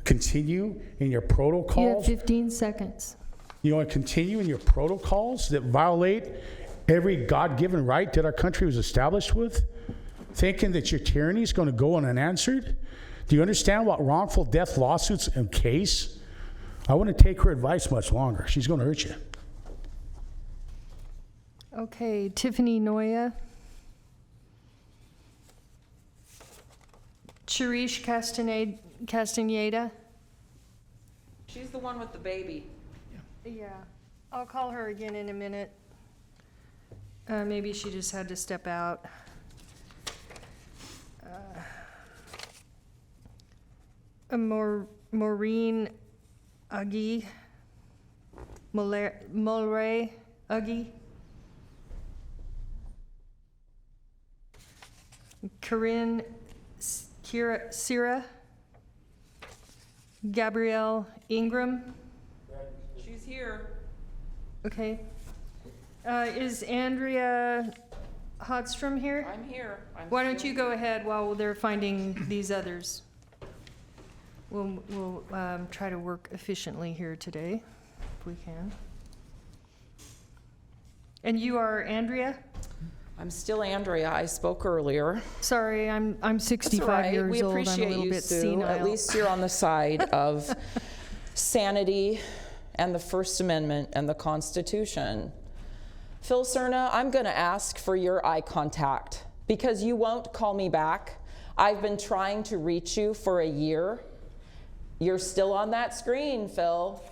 continue in your protocols? You have 15 seconds. You want to continue in your protocols that violate every God-given right that our country was established with? Thinking that your tyranny is going to go unanswered? Do you understand what wrongful death lawsuits encase? I wouldn't take her advice much longer. She's going to hurt you. Okay, Tiffany Noya. Cherish Castaneda. She's the one with the baby. Yeah, I'll call her again in a minute. Maybe she just had to step out. Maureen Uggy. Mulray Uggy. Corinne Sierra. Gabrielle Ingram. She's here. Okay. Is Andrea Hodstrom here? I'm here. Why don't you go ahead while they're finding these others? We'll try to work efficiently here today, if we can. And you are Andrea? I'm still Andrea. I spoke earlier. Sorry, I'm 65 That's all right. years We old. appreciate I'm a little you, bit Sue. senile. At least you're on the side of sanity and the First Amendment and the Constitution. Phil Cerna, I'm going to ask for your eye contact because you won't call me back. I've been trying to reach you for a year. You're still on that screen, Phil.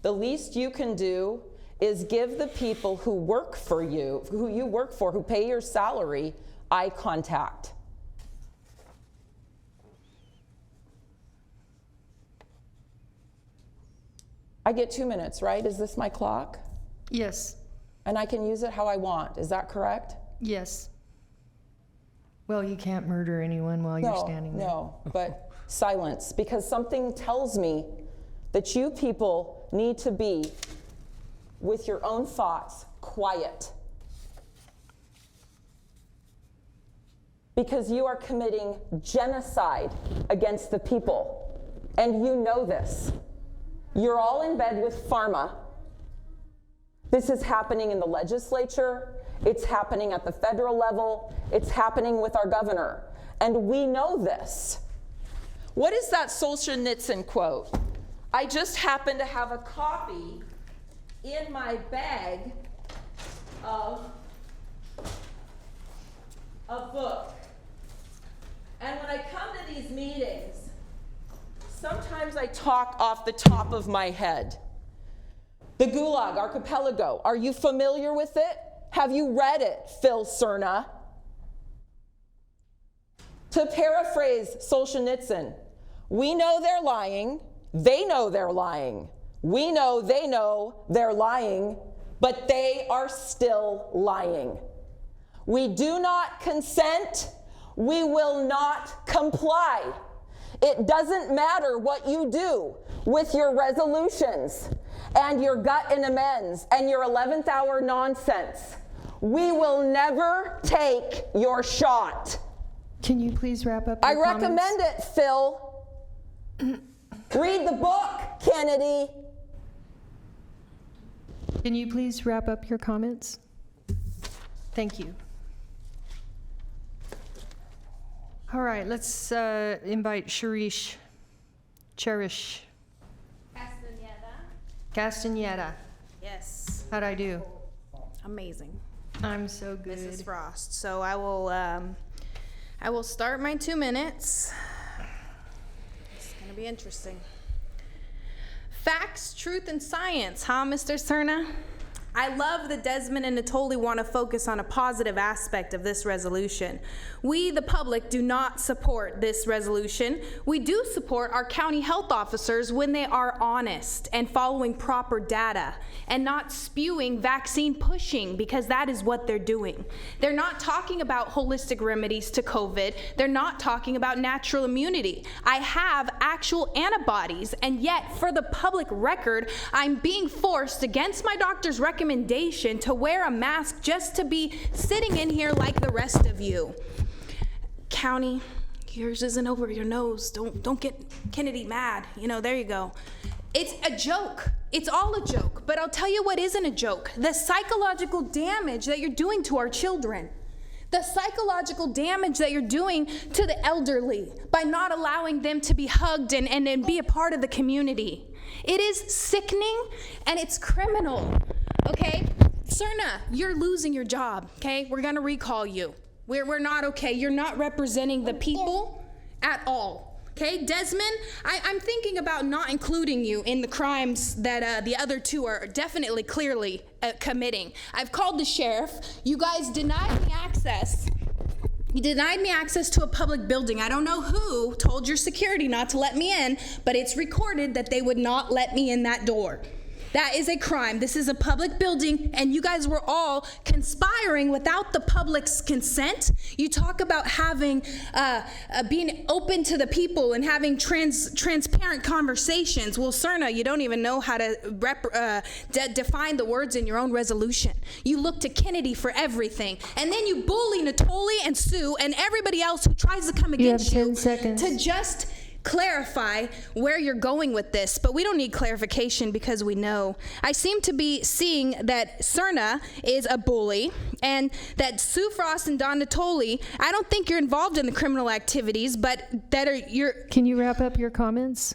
The least you can do is give the people who work for you, who you work for, who pay your salary, eye contact. I get 2 minutes, right? Is this my clock? Yes. And I can use it how I want. Is that correct? Yes. Well, you can't murder anyone while you're standing there. No, but silence, because something tells me that you people need to be, with your own thoughts, quiet. Because you are committing genocide against the people, and you know this. You're all in bed with pharma. This is happening in the legislature. It's happening at the federal level. It's happening with our governor. And we know this. What is that Solzhenitsyn quote? I just happen to have a copy in my bag of a book. And when I come to these meetings, sometimes I talk off the top of my head. The Gulag Archipelago, are you familiar with it? Have you read it, Phil Cerna? To paraphrase Solzhenitsyn, we know they're lying, they know they're lying, we know they know they're lying, but they are still lying. We do not consent, we will not comply. It doesn't matter what you do with your resolutions and your gut and amends and your 11th hour nonsense. We will never take your shot. Can you please wrap up I your comments? recommend it, Phil. Read the book, Kennedy. Can you please wrap up your comments? Thank you. All right, let's invite Cherish. Castaneda. Yes. How'd I do? Amazing. I'm so good. Mrs. Frost. So I will start my 2 minutes. It's gonna be interesting. Facts, truth, and science, huh, Mr. Cerna? I love that Desmond and Natoli want to focus on a positive aspect of this resolution. We, the public, do not support this resolution. We do support our county health officers when they are honest and following proper data and not spewing vaccine pushing, because that is what they're doing. They're not talking about holistic remedies to COVID. They're not talking about natural immunity. I have actual antibodies, and yet for the public record, I'm being forced against my doctor's recommendation to wear a mask just to be sitting in here like the rest of you. County, yours isn't over your nose. Don't get Kennedy mad. You know, there you go. It's a joke. It's all a joke. But I'll tell you what isn't a joke. The psychological damage that you're doing to our children. The psychological damage that you're doing to the elderly by not allowing them to be hugged and be a part of the community. It is sickening and it's criminal. Okay? Cerna, you're losing your job, okay? We're gonna recall you. We're not okay. You're not representing the people at all, okay? Desmond, I'm thinking about not including you in the crimes that the other two are definitely, clearly committing. I've called the sheriff. You guys denied me access. You denied me access to a public building. I don't know who told your security not to let me in, but it's recorded that they would not let me in that door. That is a crime. This is a public building, and you guys were all conspiring without the public's consent. You talk about having, being open to the people and having transparent conversations. Well, Cerna, you don't even know how to define the words in your own resolution. You look to Kennedy for everything, and then you bully Natoli and Sue and everybody else who tries to come against you. 10 seconds. To just clarify where you're going with this, but we don't need clarification because we know. I seem to be seeing that Cerna is a bully and that Sue Frost and Don Natoli, I don't think you're involved in the criminal activities, but that are you're. Can you wrap up your comments?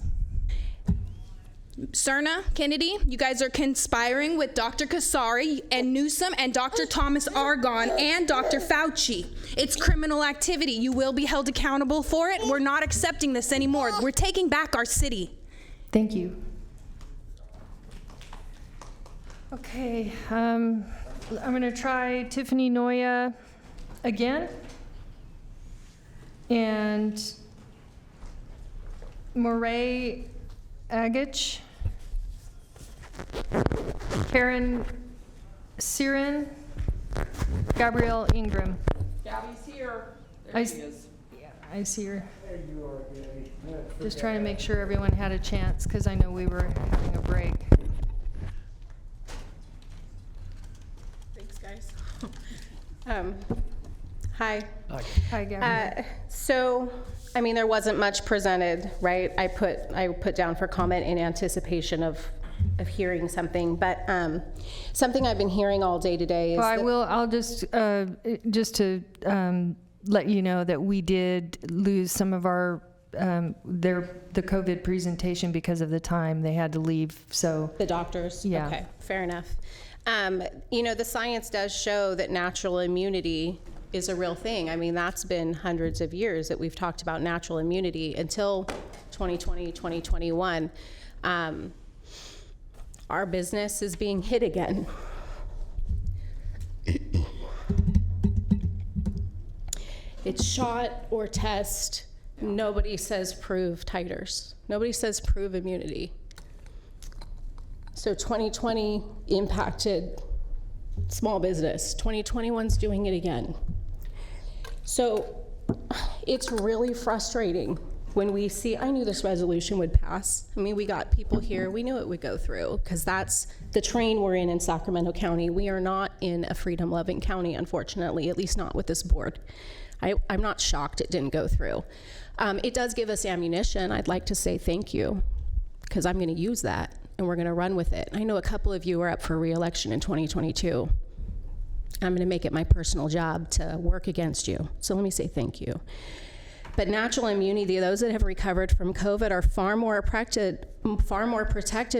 Cerna, Kennedy, you guys are conspiring with Dr. Kasari and Newsom and Dr. Thomas Argonne and Dr. Fauci. It's criminal activity. You will be held accountable for it. We're not accepting this anymore. We're taking back our city. Thank you. Okay, I'm going to try Tiffany Noya again. And Moray Agich, Karen Siren, Gabrielle Ingram. Gabby's here. There she is. Yeah, I see her. There you are, Gabby. Just trying to make sure everyone had a chance, because I know we were having a break. Thanks, guys. Hi. Hi, Gabby. So, I mean, there wasn't much presented, right? I put down for comment in anticipation of hearing something, but something I've been hearing all day today is. Well, I'll just to let you know that we did lose some of our the COVID presentation because of the time they had to leave. So the doctors. Yeah. Okay. Fair enough. You know, the science does show that natural immunity is a real thing. I mean, that's been hundreds of years that we've talked about natural immunity until 2020, 2021. Our business is being hit again. It's shot or test. Nobody says prove titers. Nobody says prove immunity. So 2020 impacted small business. 2021's doing it again. So it's really frustrating when we see, I knew this resolution would pass. I mean, we got people here, we knew it would go through, because that's the train we're in Sacramento County. We are not in a freedom-loving county, unfortunately, at least not with this board. I'm not shocked it didn't go through. It does give us ammunition. I'd like to say thank you, because I'm gonna use that, and we're gonna run with it. I know a couple of you are up for re-election in 2022. I'm going to make it my personal job to work against you. So let me say thank you. But natural immunity, those that have recovered from COVID are far more protected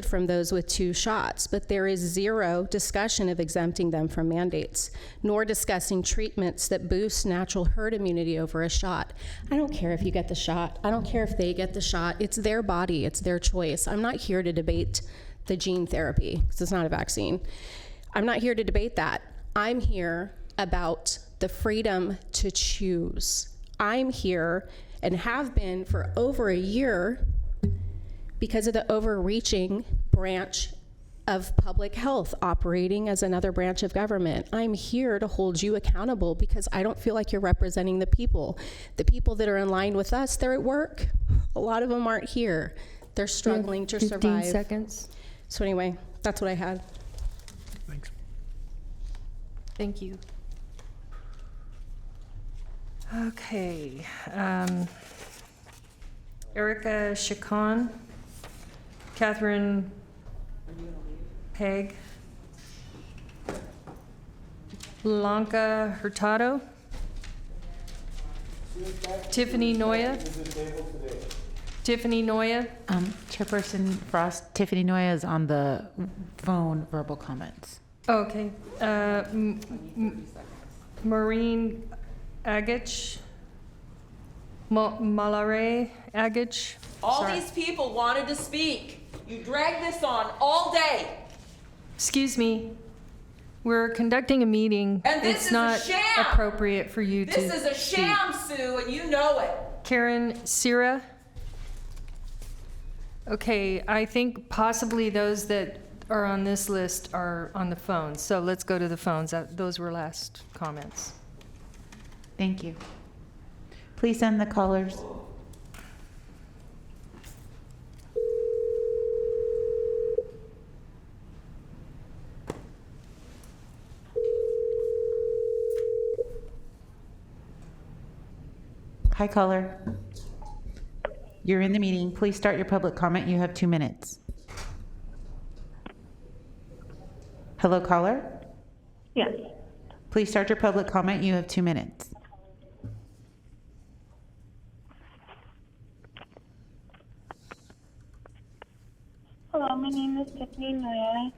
from those with 2 shots, but there is zero discussion of exempting them from mandates, nor discussing treatments that boost natural herd immunity over a shot. I don't care if you get the shot. I don't care if they get the shot. It's their body. It's their choice. I'm not here to debate the gene therapy, because it's not a vaccine. I'm not here to debate that. I'm here about the freedom to choose. I'm here and have been for over a year because of the overreaching branch of public health operating as another branch of government. I'm here to hold you accountable because I don't feel like you're representing the people. The people that are in line with us, they're at work. A lot of them aren't here. They're struggling to 15 survive. seconds. So anyway, that's what I had. Thanks. Thank you. Okay. Erica Chacon, Catherine Peg, Blanca Hurtado, Tiffany Noya. Tiffany Noya. Chairperson Frost, Tiffany Noya is on the phone, verbal comments. Okay. Maureen Agich, Malare Agich. All these people wanted to speak. You dragged this on all day. Excuse me. We're conducting a meeting. And this it's is not a sham. appropriate for you to This is a sham, speak. Sue, and you know it. Karen Sira. Okay, I think possibly those that are on this list are on the phones. So let's go to the phones. Those were last comments. Thank you. Please send the callers. Hi, caller. You're in the meeting. Please start your public comment. You have 2 minutes. Hello, caller? Yes. Please start your public comment. You have 2 minutes. Hello, my name is Tiffany Noya,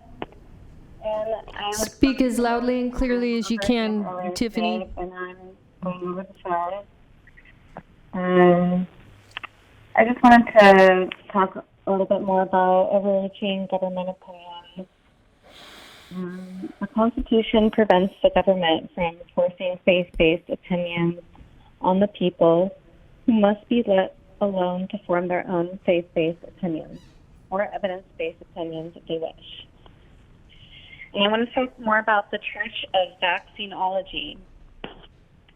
and I was Speak as loudly and clearly as you can, Tiffany. and I'm going over the side. I just wanted to talk a little bit more about overreaching government opinions. The Constitution prevents the government from forcing faith-based opinions on the people, who must be let alone to form their own faith-based opinions, or evidence-based opinions if they wish. And I want to talk more about the Church of Vaccinology.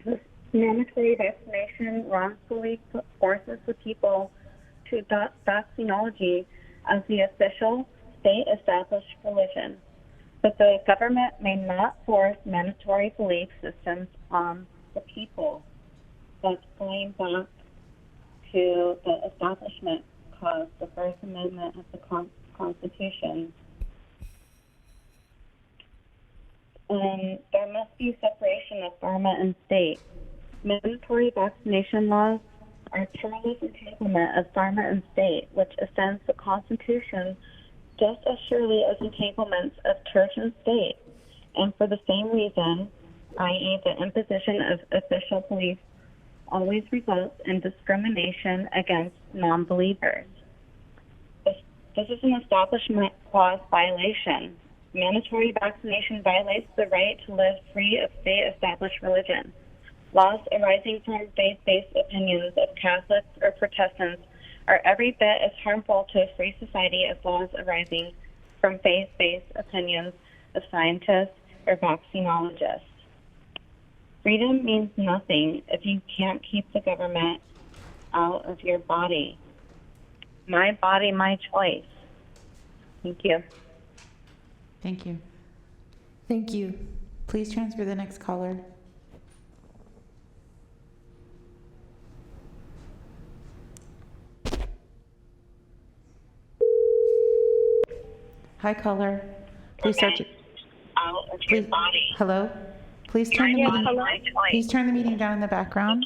This mandatory vaccination wrongfully forces the people to adopt vaccinology as the official state-established religion. But the government may not force mandatory belief systems on the people. That's going back to the Establishment Clause, the First Amendment of the Constitution. There must be separation of government and state. Mandatory vaccination laws are perilous entanglement of government and state, which ascends the Constitution just as surely as entanglements of church and state, and for the same reason, i.e. the imposition of official beliefs, always results in discrimination against non-believers. This is an Establishment Clause violation. Mandatory vaccination violates the right to live free of state-established religion. Laws arising from faith-based opinions of Catholics or Protestants are every bit as harmful to a free society as laws arising from faith-based opinions of scientists or vaccinologists. Freedom means nothing if you can't keep the government out of your body. My body, my choice. Thank you. Thank you. Thank you. Please transfer the next caller. Hi, caller. Please start. Out of your body. Hello. Please turn the meeting. Hello? Please turn the meeting down in the background.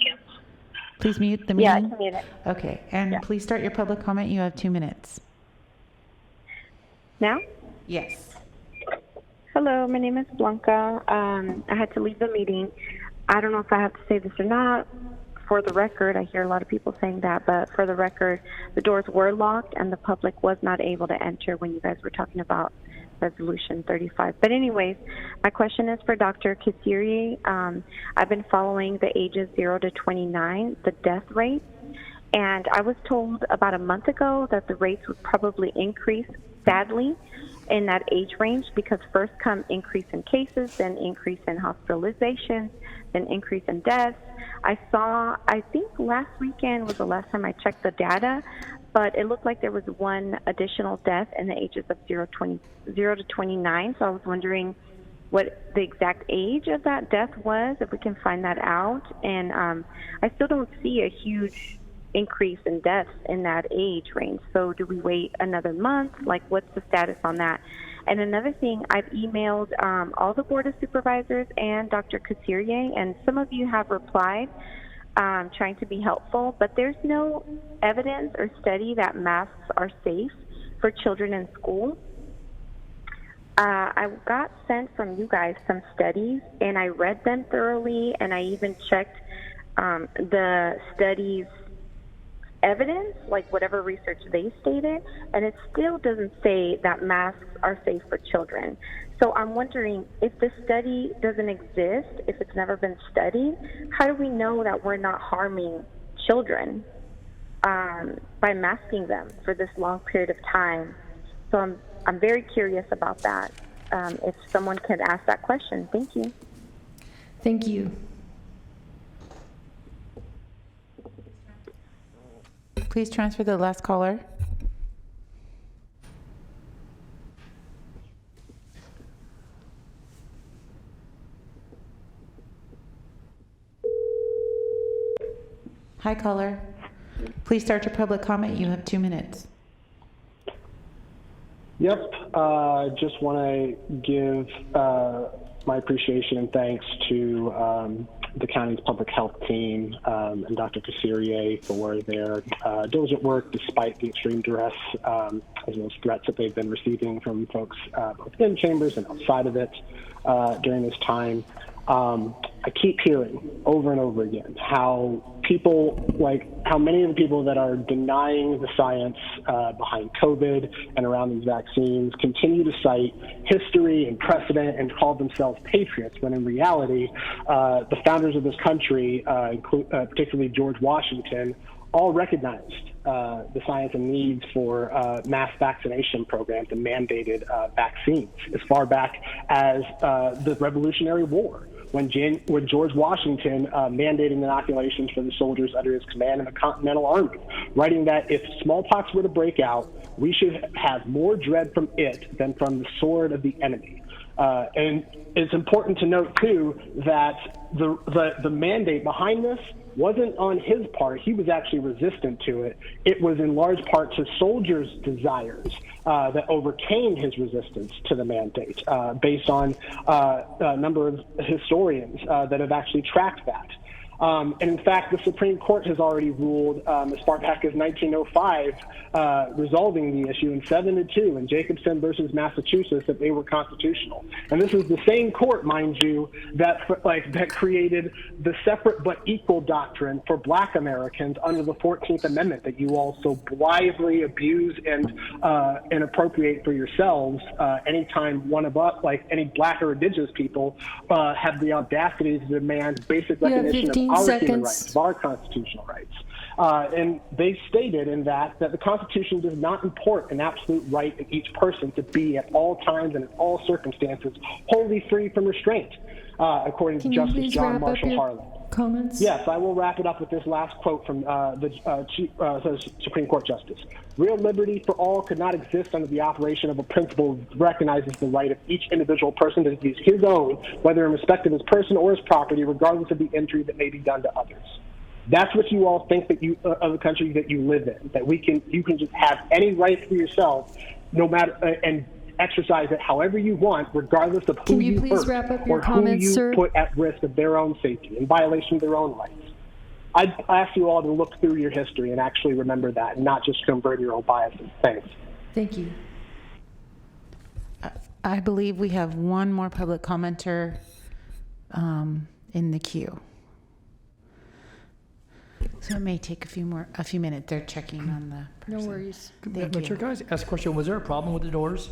Please mute the meeting. Yeah, I can mute it. Okay, and please start your public comment. You have 2 minutes. Now? Yes. Hello, my name is Blanca. I had to leave the meeting. I don't know if I have to say this or not. For the record, I hear a lot of people saying that, but for the record, the doors were locked and the public was not able to enter when you guys were talking about Resolution 35. But anyways, my question is for Dr. Kasiri. I've been following the ages 0 to 29, the death rate, and I was told about a month ago that the rates would probably increase, sadly, in that age range because first come increase in cases, then increase in hospitalizations, then increase in deaths. I think last weekend was the last time I checked the data, but it looked like there was one additional death in the ages of 0 to 29. So I was wondering what the exact age of that death was, if we can find that out. And I still don't see a huge increase in deaths in that age range. So do we wait another month? Like, what's the status on that? And another thing, I've emailed all the Board of Supervisors and Dr. Kasiri, and some of you have replied, trying to be helpful, but there's no evidence or study that masks are safe for children in school. I got sent from you guys some studies, and I read them thoroughly, and I even checked the studies' evidence, like whatever research they stated, and it still doesn't say that masks are safe for children. So I'm wondering, if the study doesn't exist, if it's never been studied, how do we know that we're not harming children by masking them for this long period of time? So I'm very curious about that. If someone could ask that question. Thank you. Thank you. Please transfer the last caller. Hi, caller. Please start your public comment. You have 2 minutes. Yep. Just want to give my appreciation and thanks to the county's public health team and Dr. Kassirier for their diligent work despite the extreme duress as well as threats that they've been receiving from folks both in chambers and outside of it during this time. I keep hearing over and over again how many of the people that are denying the science behind COVID and around these vaccines continue to cite history and precedent and call themselves patriots, when in reality, the founders of this country, particularly George Washington, all recognized the science and needs for mass vaccination programs and mandated vaccines as far back as the Revolutionary War, when George Washington mandated inoculations for the soldiers under his command in the Continental Army, writing that if smallpox were to break out, we should have more dread from it than from the sword of the enemy. And it's important to note, too, that the mandate behind this wasn't on his part. He was actually resistant to it. It was in large part to soldiers' desires that overcame his resistance to the mandate, based on a number of historians that have actually tracked that. And in fact, the Supreme Court has already ruled as far back as 1905, resolving the issue in 7-2 in Jacobson versus Massachusetts, that they were constitutional. And this is the same court, mind you, that created the separate but equal doctrine for Black Americans under the 14th Amendment that you all so blithely abuse and appropriate for yourselves anytime one of us, like any Black or Indigenous people, have the audacity to demand basic recognition of our human rights, of our constitutional rights. And they stated in that the Constitution does not import an absolute right in each person to be at all times and in all circumstances wholly free from restraint, according to Justice John Marshall Harlan. Comments? Yes, I will wrap it up with this last quote from the Supreme Court Justice. Real liberty for all could not exist under the operation of a principle that recognizes the right of each individual person to use his own, whether in respect of his person or his property, regardless of the injury that may be done to others. That's what you all think that you of the country that you live in, that you can just have any right for yourself, no matter and exercise it however you want, regardless of who you hurt or who you put at risk of their own safety in violation of their own rights. I ask you all to look through your history and actually remember that, and not just convert your own biases. Thanks. Thank you. I believe we have one more public commenter in the queue. So it may take a few minutes. They're checking on the person. No worries. Madam Chair, can I ask a question? Was there a problem with the doors?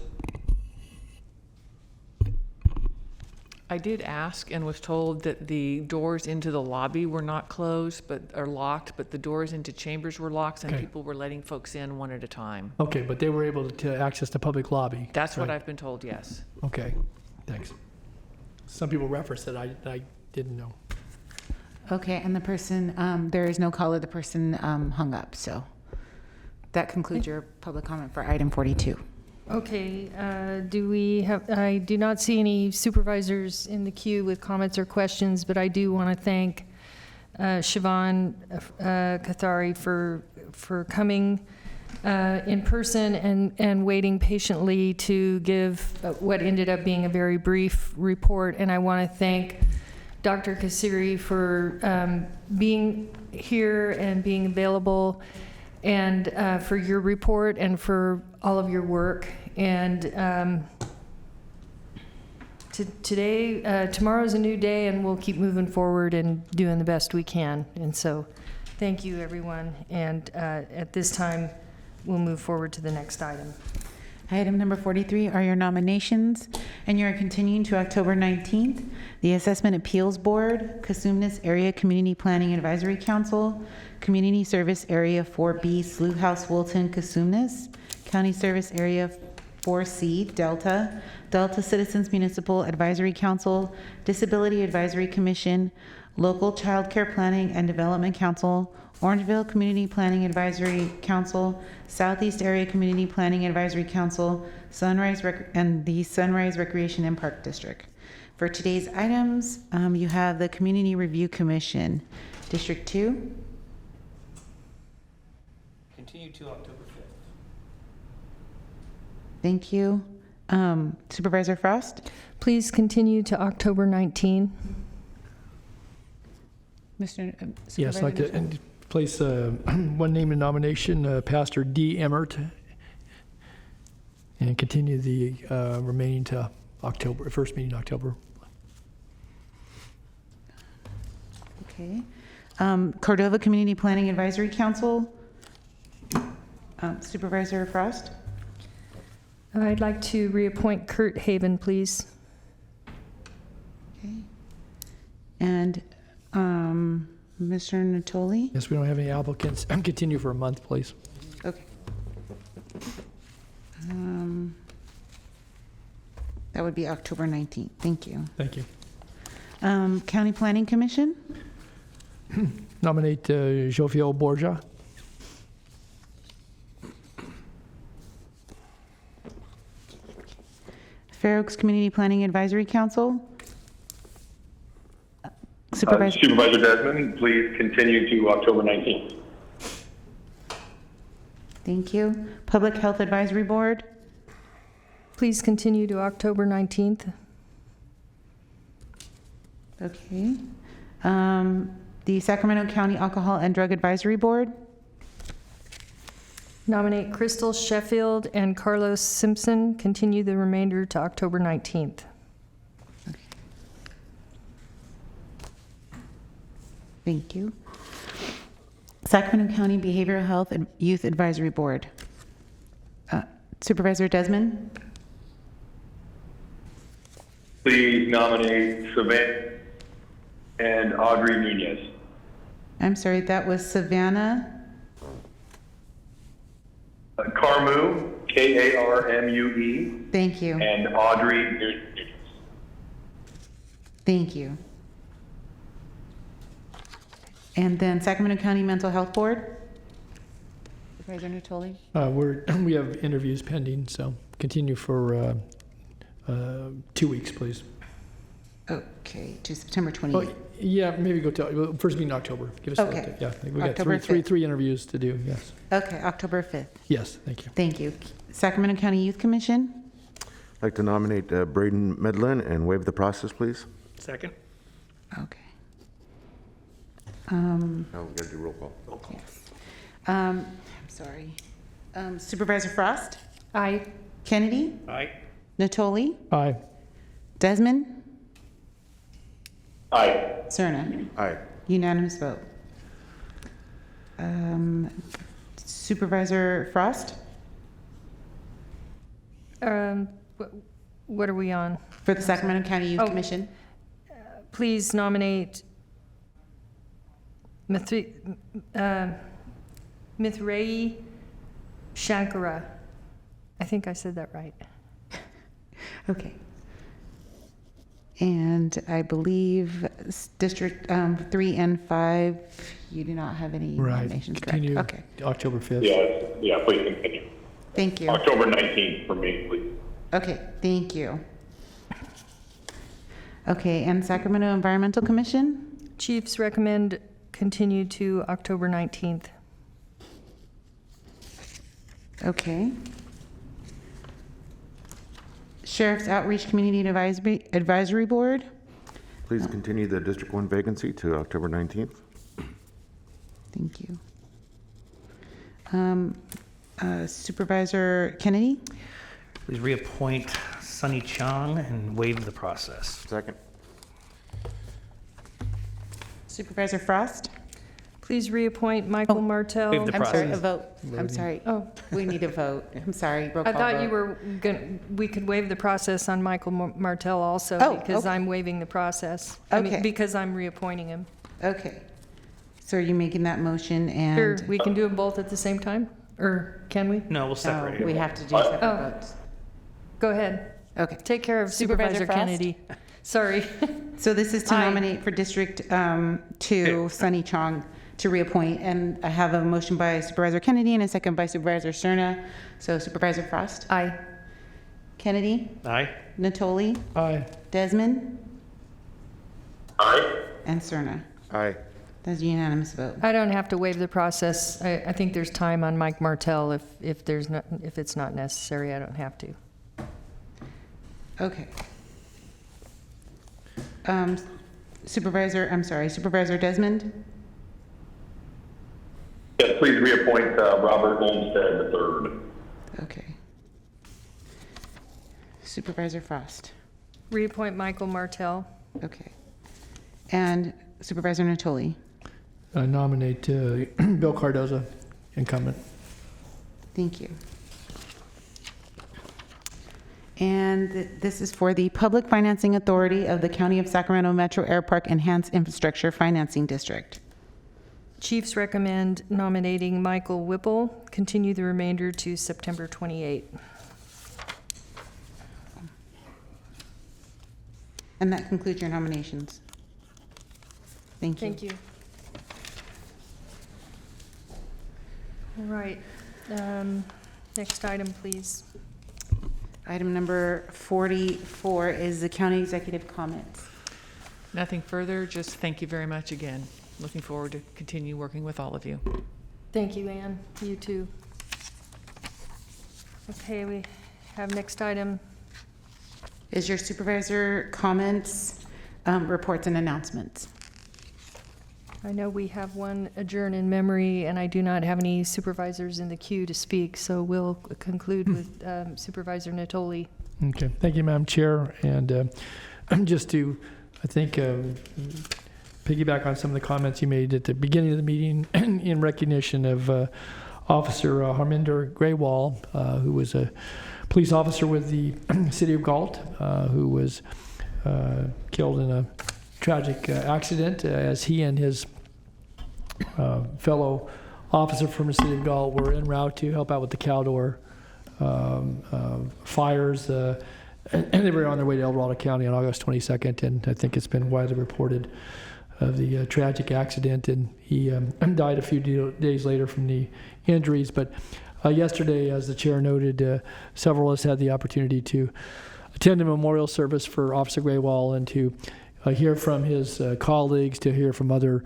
I did ask and was told that the doors into the lobby were not closed, but are locked, but the doors into chambers were locked, and people were letting folks in one at a time. Okay, but they were able to access the public lobby. That's what I've been told, yes. Okay, thanks. Some people referenced that I didn't know. Okay, and the person, there is no caller. The person hung up. So that concludes your public comment for item 42. Okay, I do not see any supervisors in the queue with comments or questions, but I do want to thank Siobhan Kathari for coming in person and waiting patiently to give what ended up being a very brief report. And I want to thank Dr. Kassiri for being here and being available, and for your report and for all of your work. And tomorrow's a new day, and we'll keep moving forward and doing the best we can. And so thank you, everyone. And at this time, we'll move forward to the next item. Item number 43 are your nominations, and you are continuing to October 19th. The Assessment Appeals Board, Cosumnes Area Community Planning Advisory Council, Community Service Area 4B, Slough House, Wilton, Cosumnes, County Service Area 4C, Delta, Delta Citizens Municipal Advisory Council, Disability Advisory Commission, Local Child Care Planning and Development Council, Orangeville Community Planning Advisory Council, Southeast Area Community Planning Advisory Council, and the Sunrise Recreation and Park District. For today's items, you have the Community Review Commission, District 2. Continue to October 5th. Thank you. Supervisor Frost? Please continue to October 19. Mr. Yes, I'd like to Supervisor? place one name in nomination, Pastor D. Emmert, and continue the remaining to October, first meeting in October. Okay. Cordova Community Planning Advisory Council, Supervisor Frost. I'd like to reappoint Kurt Haven, please. Okay. And Mr. Natoli? Yes, we don't have any applicants. Continue for a month, please. Okay. That would be October 19th. Thank you. Thank you. County Planning Commission? Nominate Jofiel Borja. Fair Oaks Community Planning Advisory Council? Supervisor? Supervisor Desmond, please continue to October 19th. Thank you. Public Health Advisory Board? Please continue to October 19th. Okay. The Sacramento County Alcohol and Drug Advisory Board? Nominate Crystal Sheffield and Carlos Simpson. Continue the remainder to October 19th. Thank you. Sacramento County Behavioral Health and Youth Advisory Board. Supervisor Desmond? Please nominate Savannah and Audrey Nunez. I'm sorry, that was Savannah. Carmu, Karmue, Thank you. and Audrey Nunez. Thank you. And then Sacramento County Mental Health Board? Supervisor Natoli? We have interviews pending, so continue for 2 weeks, please. Okay, to September Oh, 28th. yeah, maybe go to first meeting in October. Give us Okay. that. Yeah, we got October three 5th. interviews to do. Yes. Okay, October 5th. Yes. Thank you. Thank you. Sacramento County Youth Commission? I'd like to nominate Braden Medlin and waive the process, please. Second? Okay. Now we got to do roll call. Yes. I'm sorry. Supervisor Frost? Aye. Kennedy? Aye. Natoli? Aye. Desmond? Aye. Cerna? Aye. Unanimous vote. Supervisor Frost? What are we on? For the Sacramento County Youth Oh. Commission? Please nominate Mithrayi Shankara. I think I said that right. Okay. And I believe District 3 and 5, you do not have any Right. nominations, correct? Continue Okay, October 5th. Yeah, please continue. thank you. October 19th for me, please. Okay, thank you. Okay, and Sacramento Environmental Commission? Chiefs recommend continue to October 19th. Okay. Sheriff's Outreach Community Advisory Board? Please continue the District 1 vacancy to October 19th. Thank you. Supervisor Kennedy? Please reappoint Sunny Chong and waive the process. Second. Supervisor Frost? Please reappoint Michael Martell. waive the I'm sorry, a process. vote. I'm sorry. Oh. We need a vote. I'm sorry. Roll I call thought vote. you were we could waive the process on Michael Martell also Oh, because okay. I'm waiving the process. I mean, Okay. because I'm reappointing him. Okay. So are you making that motion and? Sure, we can do them both at the same time? Or can we? No, we'll separate it. We have to do separate Oh. votes. Go ahead. Okay. Take care of Supervisor Supervisor Frost? Kennedy. Sorry. So this is to Aye. nominate for District 2, Sunny Chong, to reappoint. And I have a motion by Supervisor Kennedy and a second by Supervisor Cerna. So Supervisor Frost? Aye. Kennedy? Aye. Natoli? Aye. Desmond? Aye. And Cerna. Aye. That's a unanimous vote. I don't have to waive the process. I think there's time on Mike Martell if it's not necessary. I don't have to. Okay. Supervisor Desmond? Yes, please reappoint Robert Olmsted III. Okay. Supervisor Frost? Reappoint Michael Martell. Okay. And Supervisor Natoli? I nominate Bill Cardoza, incumbent. Thank you. And this is for the Public Financing Authority of the County of Sacramento Metro Air Park Enhanced Infrastructure Financing District. Chiefs recommend nominating Michael Whipple. Continue the remainder to September 28. And that concludes your nominations. Thank you. Thank you. All right. Next item, please. Item number 44 is the county executive comments. Nothing further, just thank you very much again. Looking forward to continue working with all of you. Thank you, Ann. You too. Okay, we have next item. Is your supervisor comments, reports, and announcements? I know we have one adjourn in memory, and I do not have any supervisors in the queue to speak, so we'll conclude with Supervisor Natoli. Okay, thank you, Madam Chair. And just to, I think, piggyback on some of the comments you made at the beginning of the meeting in recognition of Officer Harmander Gertiwal, who was a police officer with the city of Gulp, who was killed in a tragic accident as he and his fellow officer from the city of Gulp were en route to help out with the Caldor fires. And they were on their way to El Dorado County on August 22nd, and I think it's been widely reported of the tragic accident, and he died a few days later from the injuries. But yesterday, as the chair noted, several of us had the opportunity to attend a memorial service for Officer Gertiwal and to hear from his colleagues, to hear from other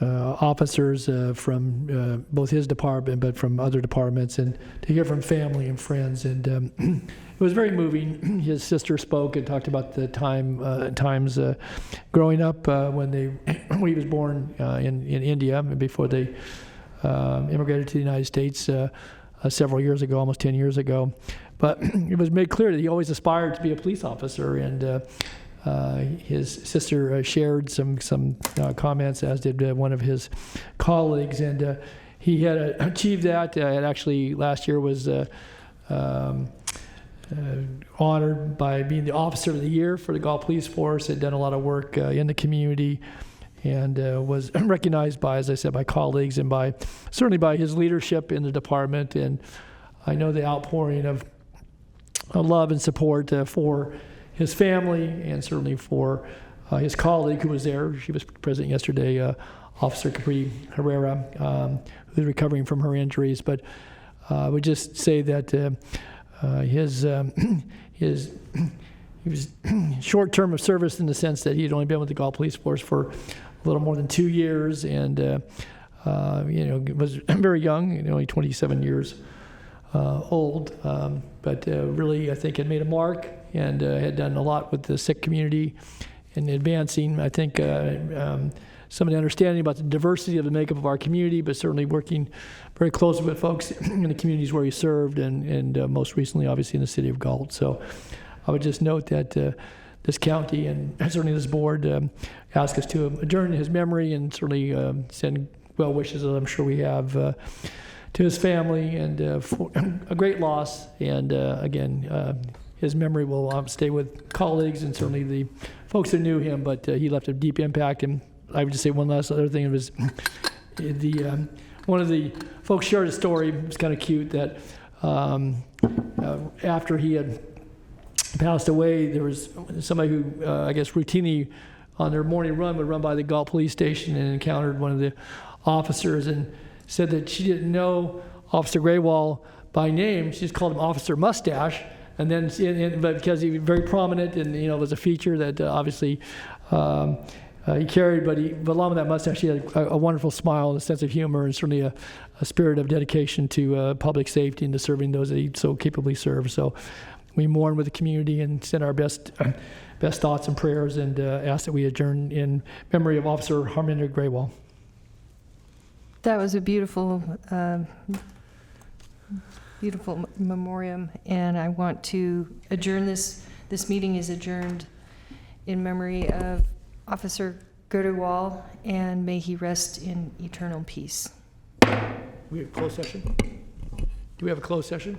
officers from both his department, but from other departments, and to hear from family and friends. And it was very moving. His sister spoke and talked about the times growing up when he was born in India before they immigrated to the United States several years ago, almost 10 years ago. But it was made clear that he always aspired to be a police officer, and his sister shared some comments, as did one of his colleagues, and he had achieved that. And actually, last year was honored by being the Officer of the Year for the Gulf Police Force. Had done a lot of work in the community, and was recognized by, as I said, by colleagues and certainly by his leadership in the department. And I know the outpouring of love and support for his family, and certainly for his colleague who was there. She was present yesterday, Officer Capri Herrera, who's recovering from her injuries. But I would just say that he was short term of service in the sense that he had only been with the Gulf Police Force for a little more than 2 years, and was very young, only 27 years old, but really, I think, had made a mark and had done a lot with the Sikh community in advancing, I think, some of the understanding about the diversity of the makeup of our community, but certainly working very closely with folks in the communities where he served, and most recently, obviously, in the city of Gulp. So I would just note that this county and certainly this board ask us to adjourn his memory and certainly send well wishes, as I'm sure we have, to his family, and for a great loss. And again, his memory will stay with colleagues and certainly the folks that knew him, but he left a deep impact. And I would just say one last other thing. It was one of the folks shared a story. It was kind of cute that after he had passed away, there was somebody who I guess routinely on their morning run would run by the Gulp police station and encountered one of the officers, and said that she didn't know Officer Gertiwal by name. She just called him Officer Mustache. And then, but because he was very prominent, and it was a feature that obviously he carried, but along with that mustache, he had a wonderful smile and a sense of humor, and certainly a spirit of dedication to public safety and to serving those that he so capably served. So we mourn with the community and send our best thoughts and prayers, and ask that we adjourn in memory of Officer Harmander Gertiwal. That was a beautiful, beautiful memoriam, and I want to adjourn this. This meeting is adjourned in memory of Officer Gertiwal, and may he rest in eternal peace. We have a closed session? Do we have a closed session?